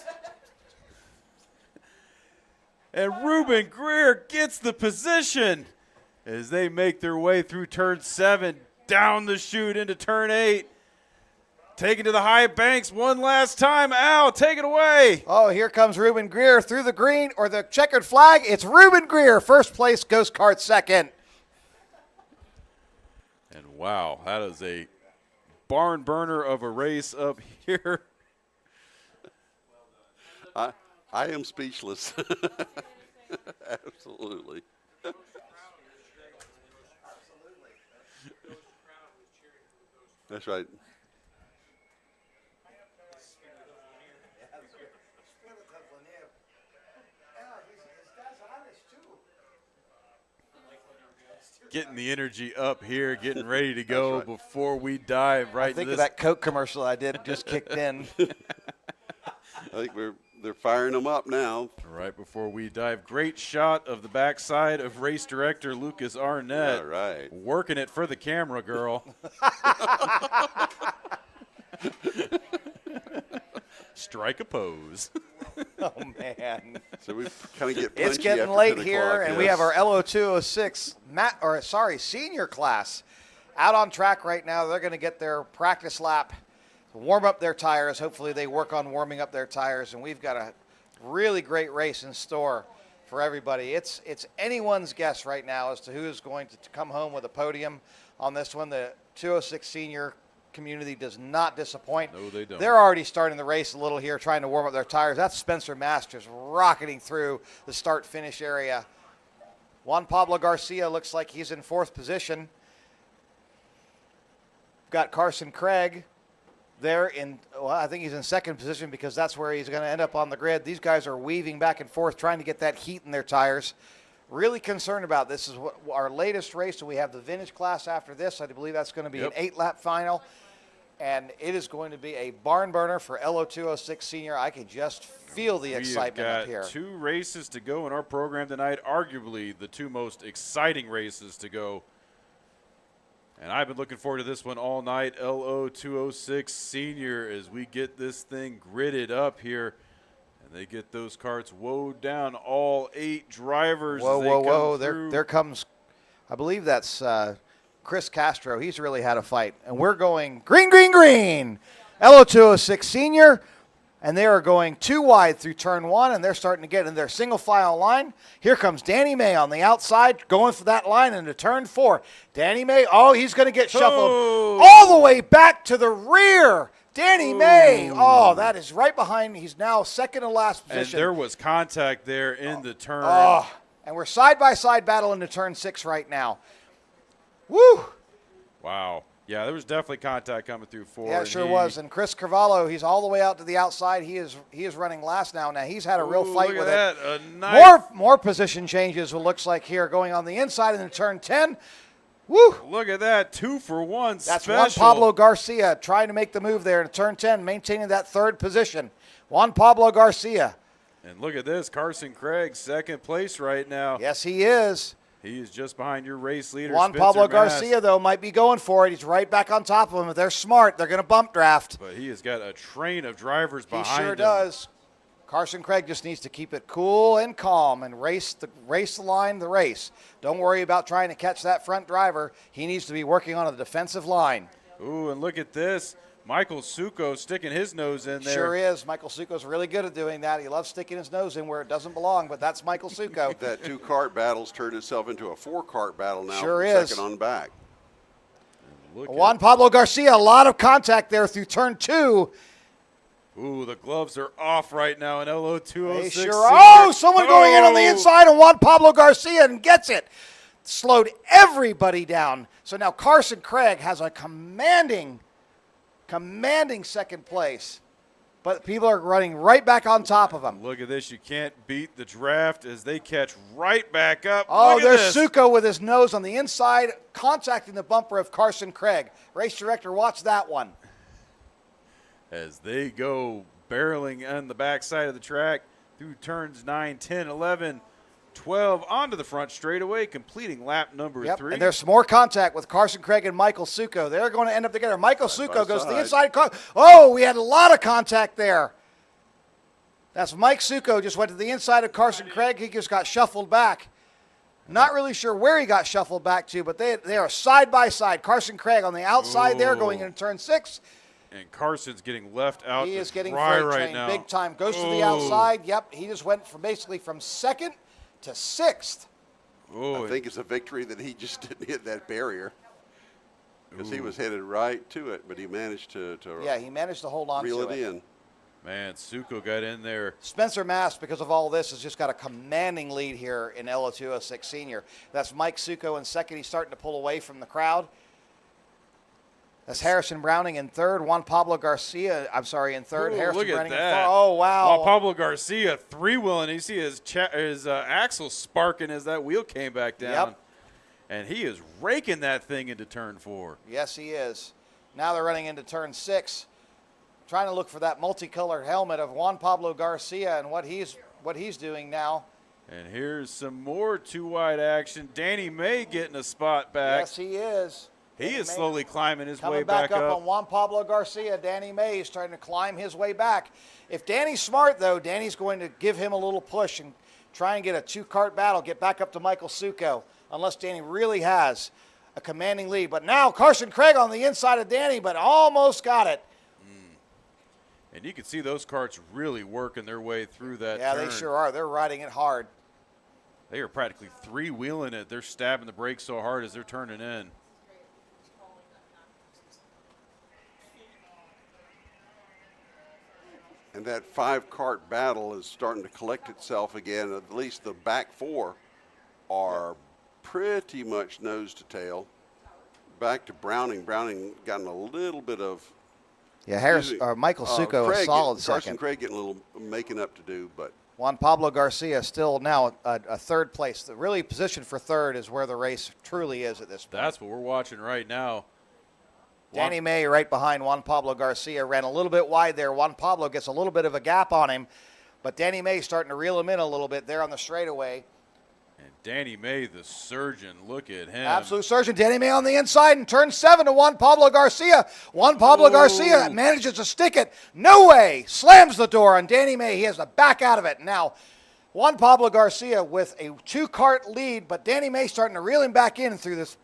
And Ruben Greer gets the position as they make their way through turn 7, down the chute into turn 8. Taken to the high banks one last time. Al, take it away. Oh, here comes Ruben Greer through the green or the checkered flag. It's Ruben Greer, first place, ghost cart second. And wow, that is a barn burner of a race up here. I am speechless. Absolutely. That's right. Getting the energy up here, getting ready to go before we dive right into Think this. of that Coke commercial I did just kicked in. I think they're firing them up now. Right before we dive. Great shot of the backside of race director Lucas Arnett. All right. Working it for the camera, girl. Strike a pose. Oh, man. So we kind of get It's punchy getting after late 10 here, o'clock, and we yes. have our Lo206 senior class out on track right now. They're going to get their practice lap, warm up their tires. Hopefully they work on warming up their tires, and we've got a really great race in store for everybody. It's anyone's guess right now as to who is going to come home with a podium on this one. The 206 Senior community does not disappoint. No, they don't. They're already starting the race a little here, trying to warm up their tires. That's Spencer Masters rocketing through the start-finish area. Juan Pablo Garcia looks like he's in 4th position. Got Carson Craig there I think he's in 2nd position because that's where he's going to end up on the grid. These guys are weaving back and forth trying to get that heat in their tires. really concerned about. This is what our latest race, so we have the vintage class after this. I believe that's going to be an 8-lap final, and it is going to be a barn burner for Lo206 Senior. I can just feel the excitement up here. We have got 2 races to go in our program tonight, arguably the 2 most exciting races to go. And I've been looking forward to this one all night. Lo206 Senior, as we get this thing gridded up here. And they get those carts woed down, all 8 drivers. Whoa. There comes, I believe that's Chris Castro. He's really had a fight. And we're going green. Lo206 Senior. And they are going 2 wide through turn 1, and they're starting to get in their single file line. Here comes Danny May on the outside, going for that line into turn 4. Danny May, he's going to get shuffled all the way back to the rear. Danny May, that is right behind. He's now second to last position. And there was contact there in the turn. And we're side-by-side battle into turn 6 right now. Woo! Wow. Yeah, there was definitely contact coming through 4. Yeah, it sure was. And Chris Carvalho, he's all the way out to the outside. He is running last now. Now he's had a real fight with it. A nice more position changes. It looks like here going on the inside into turn 10. Woo! Look at that, 2 for 1 That's special. Juan Pablo Garcia trying to make the move there in turn 10, maintaining that 3rd position. Juan Pablo Garcia. And look at this, Carson Craig, 2nd place right now. Yes, he is. He is just behind your race leader, Juan Spencer Pablo Mast. Garcia, though, might be going for it. He's right back on top of him. If they're smart, they're going to bump draft. But he has got a train of drivers behind him. He sure does. Carson Craig just needs to keep it cool and calm and race the race. Don't worry about trying to catch that front driver. He needs to be working on a defensive line. Ooh, and look at this. Michael Succo sticking his nose in there. Sure is. Michael Succo's really good at doing that. He loves sticking his nose in where it doesn't belong, but that's Michael Succo. That 2-cart battle's turned itself into a 4-cart battle now. Sure from is. Second on back. Juan Pablo Garcia, a lot of contact there through turn 2. Ooh, the gloves are off right now in Lo206. They sure are. Someone going in on the inside, and Juan Pablo Garcia and gets it. Slowed everybody down. So now Carson Craig has a commanding 2nd place. But people are running right back on top of him. Look at this. You can't beat the draft as they catch right back up. Oh, Look at there's this. Succo with his nose on the inside, contacting the bumper of Carson Craig. Race director, watch that one. As they go barreling on the backside of the track through turns 9, 10, 11, 12 onto the front straightaway, completing lap number 3. And there's some more contact with Carson Craig and Michael Succo. They're going to end up together. Michael Succo goes to the inside. We had a lot of contact there. That's Mike Succo just went to the inside of Carson Craig. He just got shuffled back. Not really sure where he got shuffled back to, but they are side by side. Carson Craig on the outside there going into turn 6. And Carson's getting left out He is getting dry freight right trained now. big time. Goes to the outside. Yep, he just went from basically from 2nd to 6th. I think it's a victory that he just didn't hit that barrier. Because he was headed right to it, but he managed to he managed to hold on reel to it in. Man, Succo got in there. Spencer Mast, because of all this, has just got a commanding lead here in Lo206 Senior. That's Mike Succo in 2nd. He's starting to pull away from the crowd. That's Harrison Browning in 3rd. Juan Pablo Garcia, in 3rd. Ooh, Harrison look at Browning that. in 4th. Oh, wow. Juan Pablo Garcia 3-wheeling. You see his axle sparking as that wheel came back down. Yep. And he is raking that thing into turn 4. Yes, he is. Now they're running into turn 6. Trying to look for that multicolored helmet of Juan Pablo Garcia and what he's doing now. And here's some more 2-wide action. Danny May getting a spot back. Yes, he is. He is slowly climbing his way Coming back back up up. on Juan Pablo Garcia. Danny May is trying to climb his way back. If Danny's smart, though, Danny's going to give him a little push and try and get a 2-cart battle, get back up to Michael Succo, unless Danny really has a commanding lead. But now Carson Craig on the inside of Danny, but almost got it. And you can see those carts really working their way through that Yeah, turn. they sure are. They're riding it hard. They are practically 3-wheeling it. They're stabbing the brakes so hard as they're turning in. And that 5-cart battle is starting to collect itself again. At least the back 4 are pretty much nose to tail. Back to Browning. Browning gotten a little bit of. Yeah, Michael Succo a solid Carson 2nd. Craig getting a little making up to do, but Juan Pablo Garcia still now a third place. The really position for third is where the race truly is at this point. That's what we're watching right now. Danny May right behind Juan Pablo Garcia. Ran a little bit wide there. Juan Pablo gets a little bit of a gap on him, but Danny May starting to reel him in a little bit there on the straightaway. And Danny May, the surgeon, look at him. Absolute surgeon. Danny May on the inside and turn 7 to Juan Pablo Garcia. Juan Pablo Garcia manages to stick it. No way. Slams the door on Danny May. He has to back out of it. Now, Juan Pablo Garcia with a 2-kart lead, but Danny May starting to reel him back in through this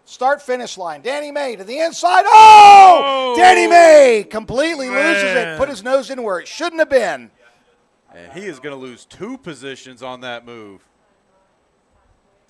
start-finish line. Danny May to the inside. Oh! Danny May completely loses it. Put his nose in where it shouldn't have been. And he is going to lose 2 positions on that move.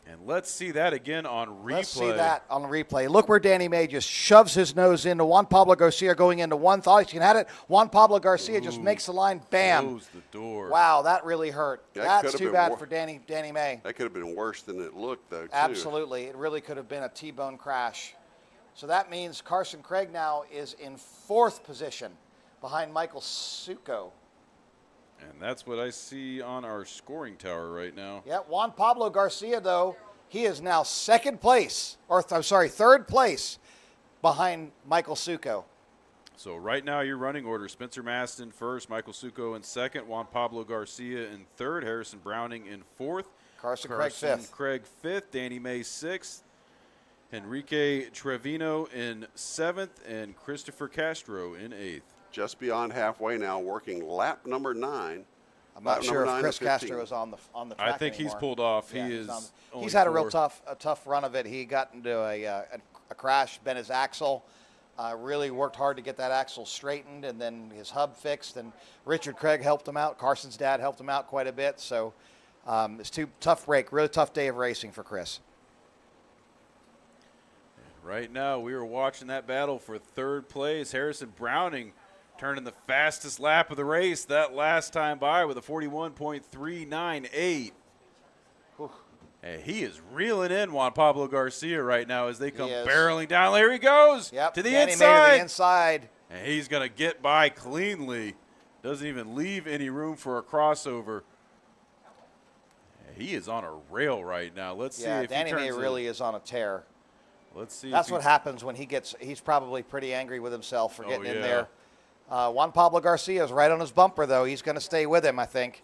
And let's see that again on replay. Let's see that on replay. Look where Danny May just shoves his nose into Juan Pablo Garcia going into one. Thought he had it. Juan Pablo Garcia just makes the line. Bam. Close the door. Wow, that really hurt. That's too bad for Danny May. That could have been worse than it looked, though, too. Absolutely. It really could have been a T-bone crash. So that means Carson Craig now is in 4th position behind Michael Succo. And that's what I see on our scoring tower right now. Yeah, Juan Pablo Garcia, though, he is now 2nd place, or I'm sorry, 3rd place behind Michael Succo. So right now your running order, Spencer Maston first, Michael Succo in 2nd, Juan Pablo Garcia in 3rd, Harrison Browning in 4th. Carson Craig 5th, Danny May 6th, Enrique Trevino in 7th, and Christopher Castro in 8th. Just beyond halfway now, working lap number 9. I'm not sure if Chris Castro is on the track I think anymore. he's pulled off. Yeah, he's had a real tough run of it. He got into a crash, bent his axle. Really worked hard to get that axle straightened, and then his hub fixed. And Richard Craig helped him out. Carson's dad helped him out quite a bit. So it's tough break. Really tough day of racing for Chris. Right now we are watching that battle for 3rd place. Harrison Browning turning the fastest lap of the race that last time by with a 41.398. And he is reeling in Juan Pablo Garcia right now as they come barreling down. There he goes to the Danny inside. May to the inside. And he's going to get by cleanly. Doesn't even leave any room for a crossover. He is on a rail right now. Let's see if Danny he turns May really is on a tear. Let's see. That's what happens when he's probably pretty angry with himself for getting in there. Juan Pablo Garcia is right on his bumper, though. He's going to stay with him, I think.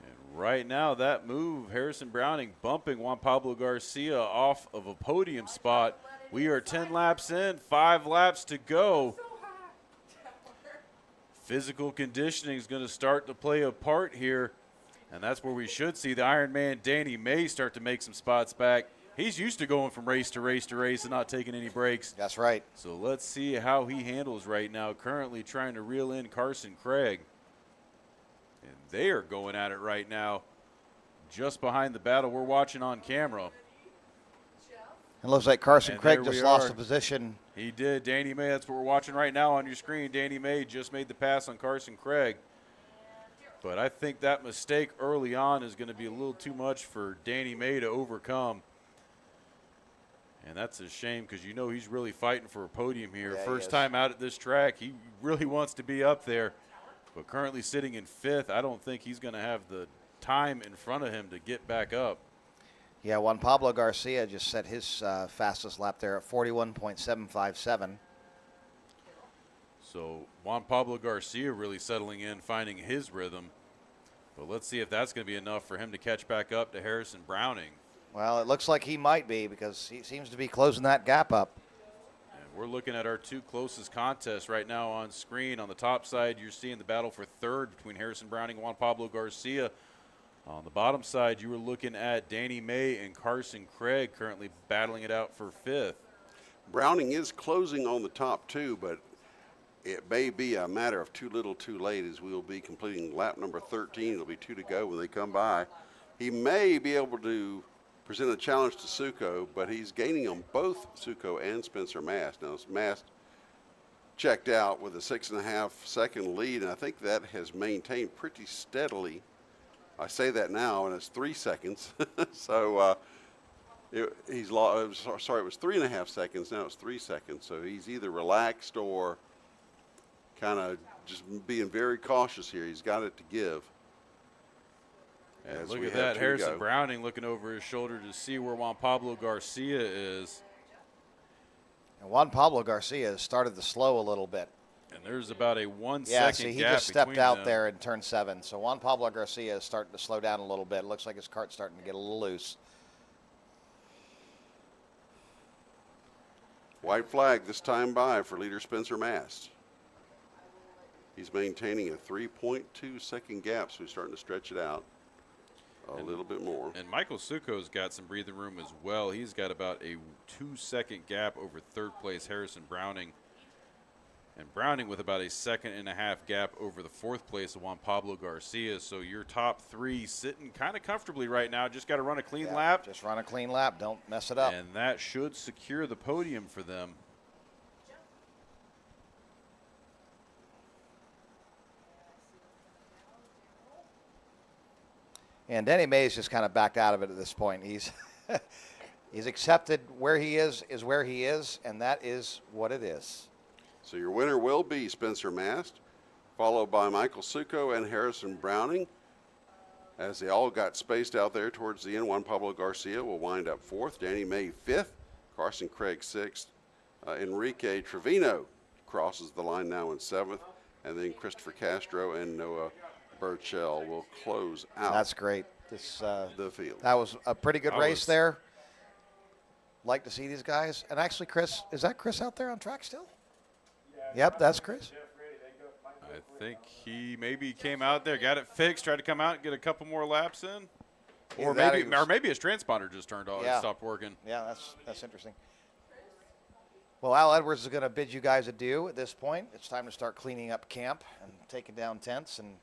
And right now, that move, Harrison Browning bumping Juan Pablo Garcia off of a podium spot. We are 10 laps in, 5 laps to go. Physical conditioning is going to start to play a part here, and that's where we should see the Ironman Danny May start to make some spots back. He's used to going from race to race to race and not taking any breaks. That's right. So let's see how he handles right now, currently trying to reel in Carson Craig. And they are going at it right now, just behind the battle we're watching on camera. It looks like Carson Craig just lost a position. He did. Danny May, that's what we're watching right now on your screen. Danny May just made the pass on Carson Craig. But I think that mistake early on is going to be a little too much for Danny May to overcome. And that's a shame because you know he's really fighting for a podium here. Yeah, First time out at this track, he really wants to be up there. But currently sitting in 5th, I don't think he's going to have the time in front of him to get back up. Yeah, Juan Pablo Garcia just set his fastest lap there at 41.757. So Juan Pablo Garcia really settling in, finding his rhythm. But let's see if that's going to be enough for him to catch back up to Harrison Browning. Well, it looks like he might be because he seems to be closing that gap up. And we're looking at our 2 closest contests right now on screen. On the top side, you're seeing the battle for 3rd between Harrison Browning and Juan Pablo Garcia. On the bottom side, you were looking at Danny May and Carson Craig currently battling it out for 5th. Browning is closing on the top 2, but it may be a matter of too little too late as we will be completing lap number 13. It'll be 2 to go when they come by. He may be able to present a challenge to Succo, but he's gaining on both Succo and Spencer Mast. Now, Mast checked out with a 6.5-second lead, and I think that has maintained pretty steadily. I say that now, and it's 3 seconds. So it was 3.5 seconds. Now it's 3 seconds. So he's either relaxed or kind of just being very cautious here. He's got it to give. And As look we at have that, two to Harrison go. Browning looking over his shoulder to see where Juan Pablo Garcia is. And Juan Pablo Garcia has started to slow a little bit. And there's about a 1 Yeah, second see, he gap just stepped between out them. there in turn 7. So Juan Pablo Garcia is starting to slow down a little bit. It looks like his kart's starting to get a little loose. White flag this time by for leader Spencer Mast. He's maintaining a 3.2 second gap, so he's starting to stretch it out a little bit more. And Michael Suko's got some breathing room as well. He's got about a 2 second gap over third place Harrison Browning. And Browning with about a 1.5 second gap over the fourth place of Juan Pablo Garcia. So your top 3 sitting kind of comfortably right now. Just got to run a clean lap. Just run a clean lap. Don't mess it up. And that should secure the podium for them. And Denny Mays just kind of backed out of it at this point. He's he's accepted where he is where he is, and that is what it is. So your winner will be Spencer Mast, followed by Michael Suko and Harrison Browning. As they all got spaced out there towards the end, Juan Pablo Garcia will wind up 4th, Danny May 5th, Carson Craig 6th, Enrique Trevino crosses the line now in 7th, and then Christopher Castro and Noah Burchell will close out. That's great. This the field. That was a pretty good That race was- there. Like to see these guys. And actually, Chris, is that Chris out there on track still? Yep, that's Chris. I think he maybe came out there, got it fixed, tried to come out and get a couple more laps in. Or Either that maybe, he was- or maybe his transponder just turned off, Yeah. stopped working. Yeah, that's interesting. Well, Al Edwards is going to bid you guys adieu at this point. It's time to start cleaning up camp and taking down tents, and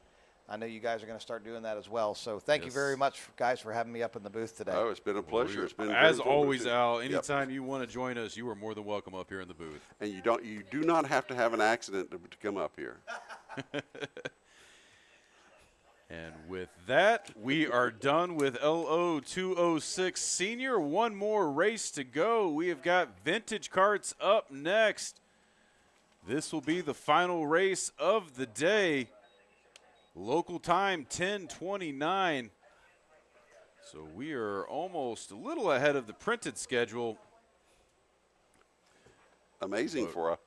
I know you guys are going to start doing that as well. So thank you Yes. very much, guys, for having me up in the booth today. Oh, it's been a pleasure. It's been As very always, informative. Al. Yep. Anytime you want to join us, you are more than welcome up here in the booth. And you do not have to have an accident to come up here. And with that, we are done with Lo206 Senior. One more race to go. We have got vintage karts up next. This will be the final race of the day. Local time 10:29. So we are almost a little ahead of the printed schedule. Amazing for a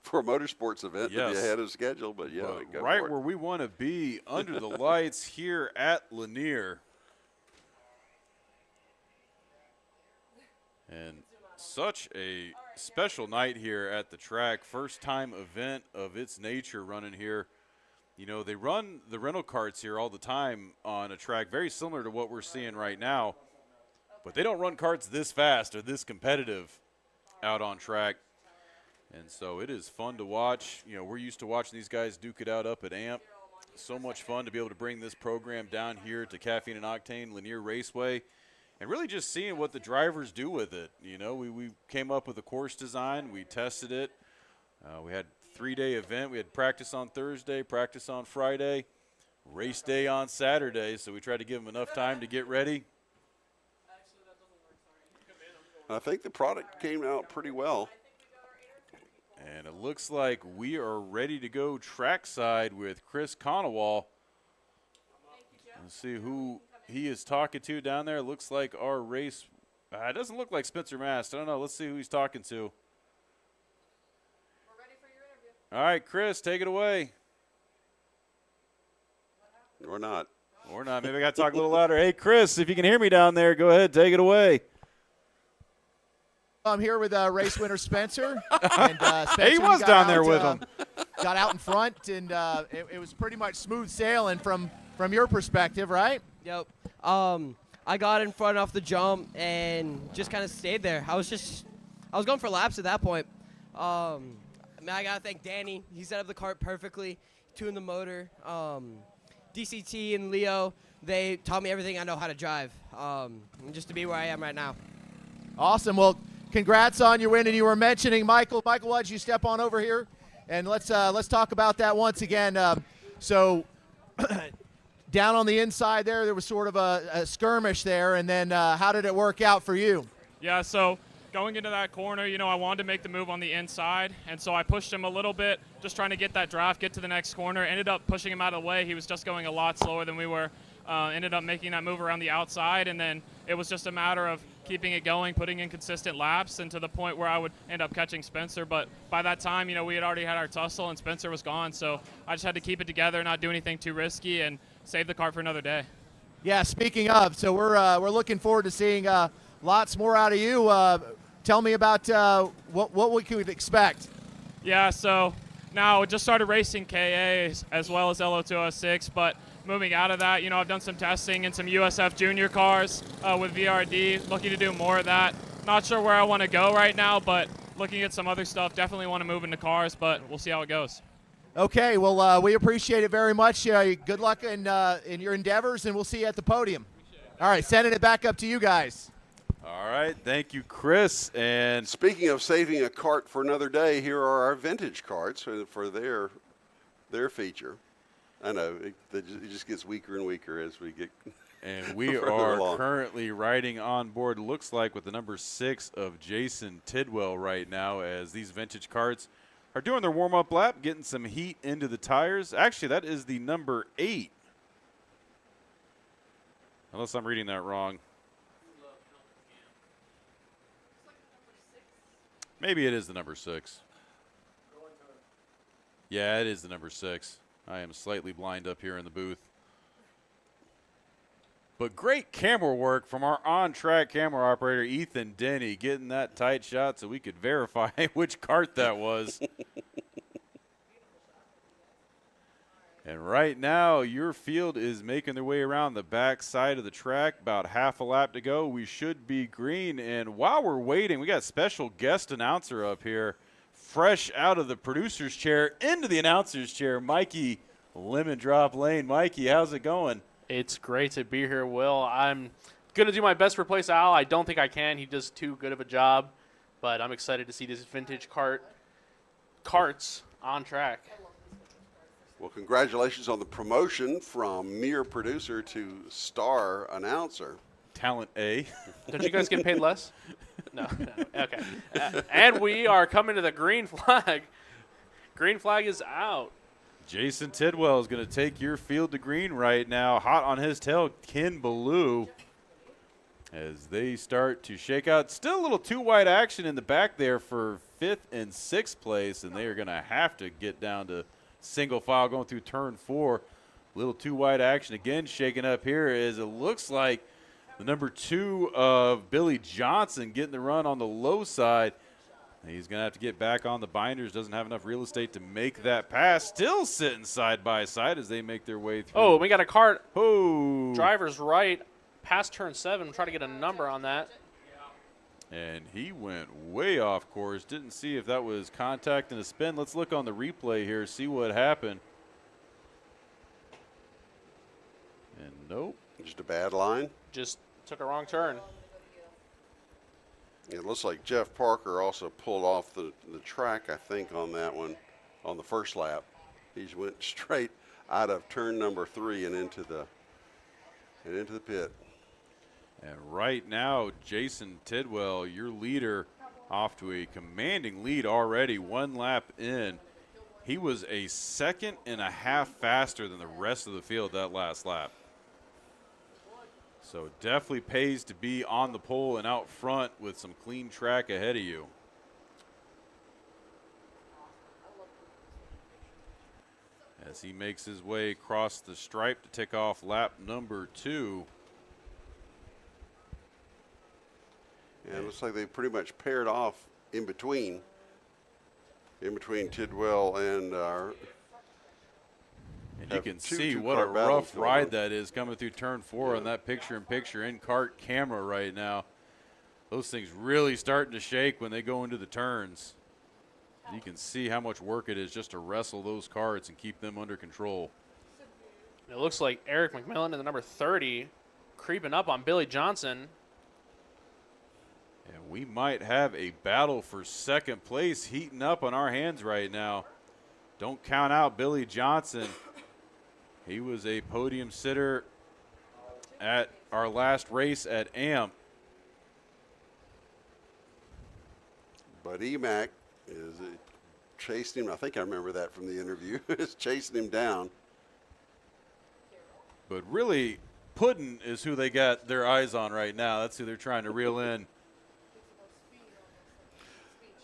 motorsports event to be Yes. ahead of schedule, but yeah, But go right for it. where we want to be, under the lights here at Lanier. And such a special night here at the track. First time event of its nature running here. You know, they run the rental karts here all the time on a track very similar to what we're seeing right now. But they don't run karts this fast or this competitive out on track. And so it is fun to watch. You know, we're used to watching these guys duke it out up at AMP. So much fun to be able to bring this program down here to Caffeine and Octane Lanier Raceway and really just seeing what the drivers do with it. You know, we came up with a course design. We tested it. We had a 3-day event. We had practice on Thursday, practice on Friday, race day on Saturday. So we tried to give them enough time to get ready. I think the product came out pretty well. And it looks like we are ready to go trackside with Chris Conowall. Let's see who he is talking to down there. Looks like our race. It doesn't look like Spencer Mast. I don't know. Let's see who he's talking to. All right, Chris, take it away. Or not. Or not. Maybe I got to talk a little louder. Hey, Chris, if you can hear me down there, go ahead, take it away. I'm here with race winner Spencer. And, Spencer, Hey, he you was got down there out, with him. Got out in front, and it was pretty much smooth sailing from your perspective, right? Yep. I got in front off the jump and just kind of stayed there. I was going for laps at that point. I got to thank Danny. He set up the kart perfectly, tuned the motor. DCT and Leo, they taught me everything I know how to drive, just to be where I am right now. Awesome. Well, congrats on your win. And you were mentioning Michael. Michael, why don't you step on over here, and let's talk about that once again. So down on the inside there was sort of a skirmish there, and then how did it work out for you? Yeah, so going into that corner, you know, I wanted to make the move on the inside, and so I pushed him a little bit, just trying to get that draft, get to the next corner. Ended up pushing him out of the way. He was just going a lot slower than we were. Ended up making that move around the outside, and then it was just a matter of keeping it going, putting in consistent laps, and to the point where I would end up catching Spencer. But by that time, you know, we had already had our tussle, and Spencer was gone, so I just had to keep it together, not do anything too risky, and save the car for another day. Yeah, speaking of, so we're looking forward to seeing lots more out of you. Tell me about what we could expect. Yeah, so now just started racing KA as well as Lo206, but moving out of that, you know, I've done some testing in some USF junior cars with VRD, looking to do more of that. Not sure where I want to go right now, but looking at some other stuff. Definitely want to move into cars, but we'll see how it goes. Okay, well, we appreciate it very much. Good luck in your endeavors, and we'll see you at the podium. All right, sending it back up to you guys. All right, thank you, Chris. And speaking of saving a cart for another day, here are our vintage carts for their feature. I know it just gets weaker and weaker as we get. And we are currently riding on board, looks like, with the number 6 of Jason Tidwell right now, as these vintage carts are doing their warm-up lap, getting some heat into the tires. Actually, that is the number 8. Unless I'm reading that wrong. Maybe it is the number 6. Yeah, it is the number 6. I am slightly blind up here in the booth. But great camera work from our on-track camera operator, Ethan Denny, getting that tight shot so we could verify which cart that was. And right now, your field is making their way around the back side of the track. About half a lap to go. We should be green. And while we're waiting, we got a special guest announcer up here, fresh out of the producer's chair into the announcer's chair, Mikey Lemon Drop Lane. Mikey, how's it going? It's great to be here, Will. I'm going to do my best to replace Al. I don't think I can. He does too good of a job. But I'm excited to see these vintage carts on track. Well, congratulations on the promotion from mere producer to star announcer. Talent A. Don't you guys get paid less? No. Okay. And we are coming to the green flag. Green flag is out. Jason Tidwell is going to take your field to green right now. Hot on his tail, Ken Ballou, as they start to shake out. Still a little too wide action in the back there for 5th and 6th place, and they are going to have to get down to single file going through turn 4. A little too wide action again shaking up here, as it looks like the number 2 of Billy Johnson getting the run on the low side. He's going to have to get back on the binders. Doesn't have enough real estate to make that pass. Still sitting side by side as they make their way through. Oh, we got a cart. Oh. Driver's right past turn 7. I'm trying to get a number on that. And he went way off course. Didn't see if that was contact and a spin. Let's look on the replay here, see what happened. And nope. Just a bad line. Just took a wrong turn. It looks like Jeff Parker also pulled off the track, I think, on that one, on the first lap. He just went straight out of turn number 3 and into the pit. And right now, Jason Tidwell, your leader, off to a commanding lead already, 1 lap in. He was a 2.5 seconds faster than the rest of the field that last lap. So definitely pays to be on the pole and out front with some clean track ahead of you. As he makes his way across the stripe to take off lap number 2. Yeah, it looks like they pretty much paired off in between Tidwell and our. And you can see what a rough ride that is coming through turn 4 on that picture-in-picture in-cart camera right now. Those things really starting to shake when they go into the turns. You can see how much work it is just to wrestle those carts and keep them under control. It looks like Eric McMillan in the number 30 creeping up on Billy Johnson. And we might have a battle for 2nd place heating up on our hands right now. Don't count out Billy Johnson. He was a podium sitter at our last race at AMP. But EMAC is chasing him. I think I remember that from the interview. Is chasing him down. But really, Puddin is who they got their eyes on right now. That's who they're trying to reel in.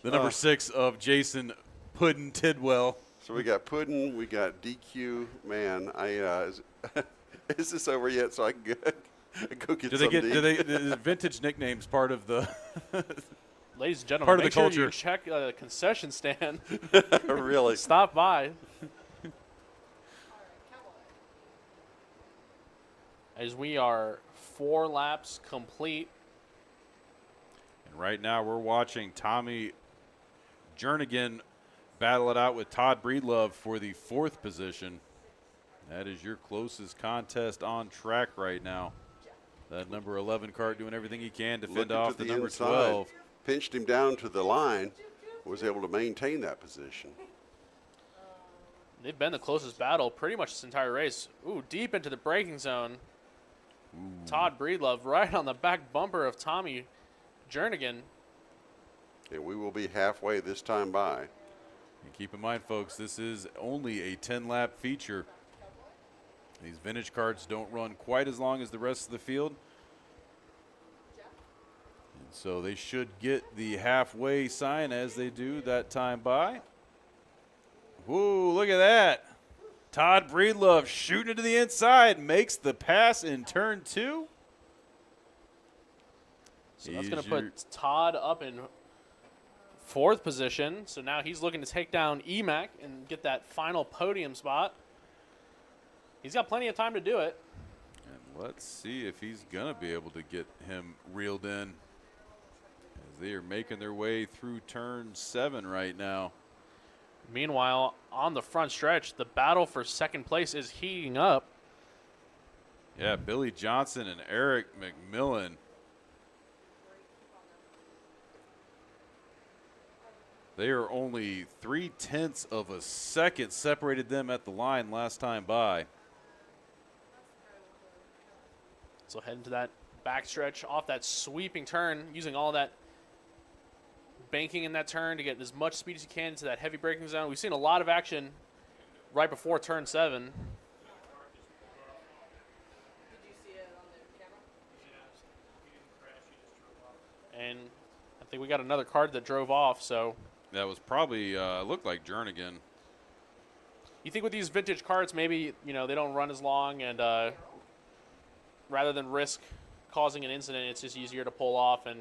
The number 6 of Jason Puddin Tidwell. So we got Puddin, we got DQ. Man, is this over yet? So I can go get some. Do vintage nicknames part of the? Ladies and gentlemen, part of make the culture. sure you check the concession stand. Really? Stop by. As we are 4 laps complete. And right now we're watching Tommy Jernigan battle it out with Todd Breedlove for the 4th position. That is your closest contest on track right now. That number 11 kart doing everything he can to fend off the number inside, 12. Pinched him down to the line, was able to maintain that position. They've been the closest battle pretty much this entire race. Ooh, deep into the braking zone. Todd Breedlove right on the back bumper of Tommy Jernigan. And we will be halfway this time by. And keep in mind, folks, this is only a 10-lap feature. These vintage karts don't run quite as long as the rest of the field. And so they should get the halfway sign as they do that time by. Whoa, look at that. Todd Breedlove shooting it to the inside, makes the pass in turn 2. So that's going to put Todd up in 4th position. So now he's looking to take down EMAC and get that final podium spot. He's got plenty of time to do it. And let's see if he's going to be able to get him reeled in as they are making their way through turn 7 right now. Meanwhile, on the front stretch, the battle for 2nd place is heating up. Yeah, Billy Johnson and Eric McMillan. They are only 0.3 of a second separated them at the line last time by. So heading to that backstretch off that sweeping turn, using all that banking in that turn to get as much speed as you can into that heavy braking zone. We've seen a lot of action right before turn 7. And I think we got another card that drove off, so. That was probably, looked like Jernigan. You think with these vintage carts, maybe, they don't run as long, and rather than risk causing an incident, it's just easier to pull off and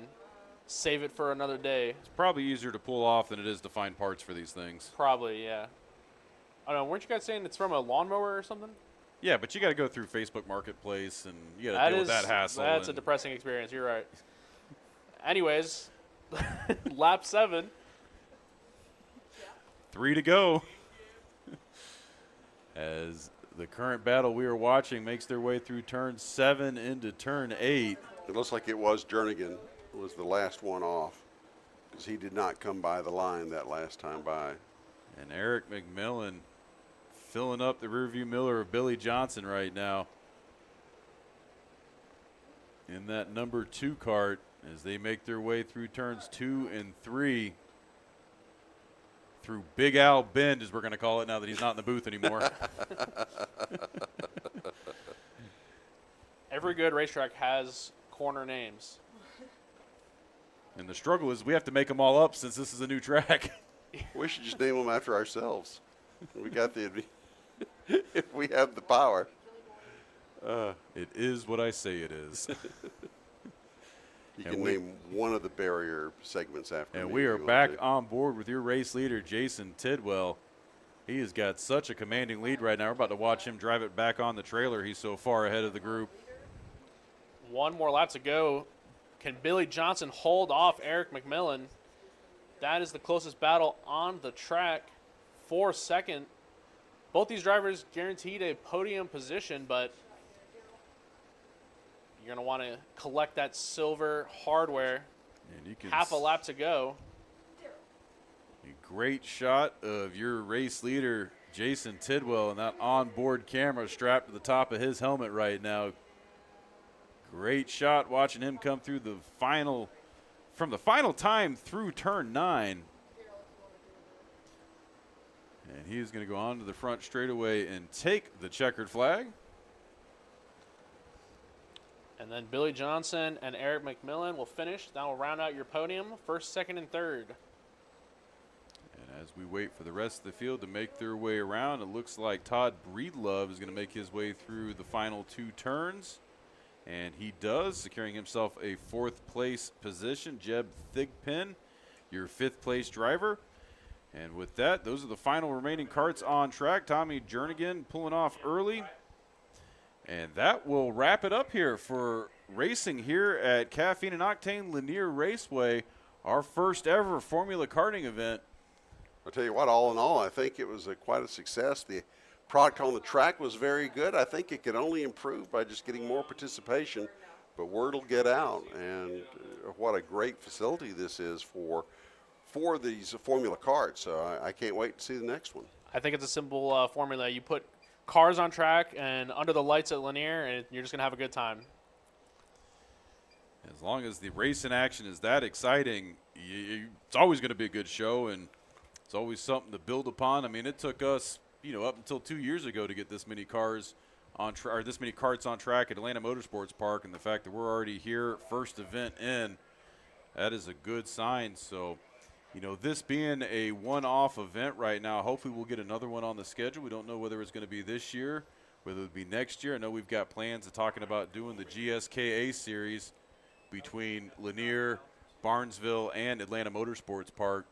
save it for another day. It's probably easier to pull off than it is to find parts for these things. Probably, yeah. I don't know, weren't you guys saying it's from a lawnmower or something? Yeah, but you got to go through Facebook Marketplace, and you got to deal with that hassle. That's a depressing experience, you're right. Anyways, lap 7. 3 to go. As the current battle we are watching makes their way through turn 7 into turn 8. It looks like it was Jernigan was the last one off because he did not come by the line that last time by. And Eric McMillan filling up the rearview mirror of Billy Johnson right now in that number 2 kart as they make their way through turns 2 and 3 through Big Al Bend, as we're going to call it now that he's not in the booth anymore. Every good racetrack has corner names. And the struggle is we have to make them all up since this is a new track. We should just name them after ourselves. We got the if we have the power. It is what I say it is. You can name one of the barrier segments after And me we if are you want back to. on board with your race leader, Jason Tidwell. He has got such a commanding lead right now. We're about to watch him drive it back on the trailer. He's so far ahead of the group. 1 more lap to go. Can Billy Johnson hold off Eric McMillan? That is the closest battle on the track for 2nd. Both these drivers guaranteed a podium position, but you're going to want to collect that silver hardware. And you can half a lap to go. A great shot of your race leader, Jason Tidwell, and that onboard camera strapped to the top of his helmet right now. Great shot watching him come through the final from the final time through turn 9. And he is going to go on to the front straightaway and take the checkered flag. And then Billy Johnson and Eric McMillan will finish. That will round out your podium, first, second, and third. And as we wait for the rest of the field to make their way around, it looks like Todd Breedlove is going to make his way through the final 2 turns. And he does, securing himself a 4th place position. Jeb Thigpen, your 5th place driver. And with that, those are the final remaining karts on track. Tommy Jernigan pulling off early. And that will wrap it up here for racing here at Caffeine and Octane Lanier Raceway, our first ever Formula Karting event. I'll tell you what, all in all, I think it was quite a success. The product on the track was very good. I think it could only improve by just getting more participation, but word will get out. And what a great facility this is for these Formula karts. So I can't wait to see the next one. I think it's a simple formula. You put cars on track and under the lights at Lanier, and you're just going to have a good time. As long as the racing action is that exciting, it's always going to be a good show, and it's always something to build upon. I mean, it took us, up until 2 years ago to get this many cars on or this many karts on track at Atlanta Motorsports Park, and the fact that we're already here, first event in, that is a good sign. So, this being a one-off event right now, hopefully we'll get another one on the schedule. We don't know whether it's going to be this year, whether it'll be next year. I know we've got plans of talking about doing the GSKA series between Lanier, Barnesville, and Atlanta Motorsports Park.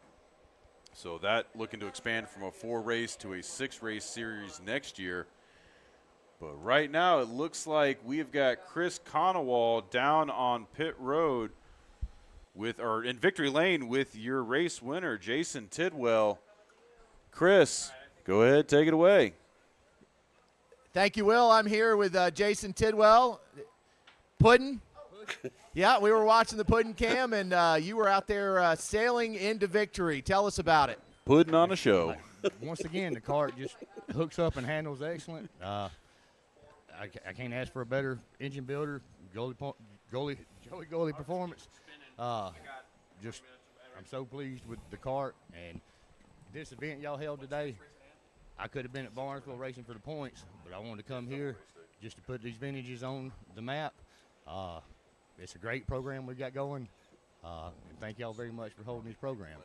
So that looking to expand from a 4-race to a 6-race series next year. But right now it looks like we've got Chris Conowall down on pit road in victory lane with your race winner, Jason Tidwell. Chris, go ahead, take it away. Thank you, Will. I'm here with Jason Tidwell. Puddin'. Yeah, we were watching the Puddin' Cam, and you were out there sailing into victory. Tell us about it. Putting on a show. Once again, the kart just hooks up and handles excellent. I can't ask for a better engine builder, goalie performance. I'm so pleased with the kart, and this event y'all held today, I could have been at Barnesville racing for the points, but I wanted to come here just to put these vintages on the map. It's a great program we got going, and thank y'all very much for holding this program.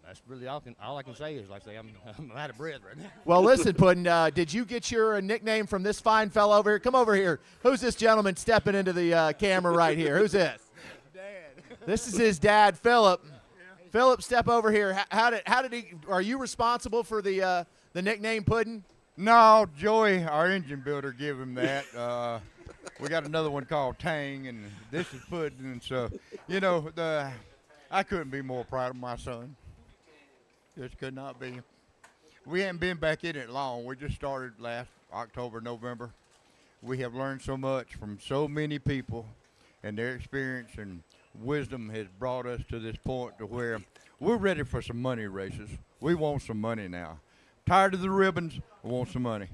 That's really all I can say is, like I say, I'm out of breath right now. Well, listen, Puddin', did you get your nickname from this fine fellow over here? Come over here. Who's this gentleman stepping into the camera right here? Who's this? Dad. This is his dad, Philip. Yeah. Philip, step over here. How did he? Are you responsible for the nickname Puddin'? No, Joey, our engine builder, gave him that. We got another one called Tang, and this is Puddin'. And so, I couldn't be more proud of my son. Just could not be. We haven't been back in it long. We just started last October, November. We have learned so much from so many people, and their experience and wisdom has brought us to this point to where we're ready for some money races. We want some money now. Tired of the ribbons, we want some money.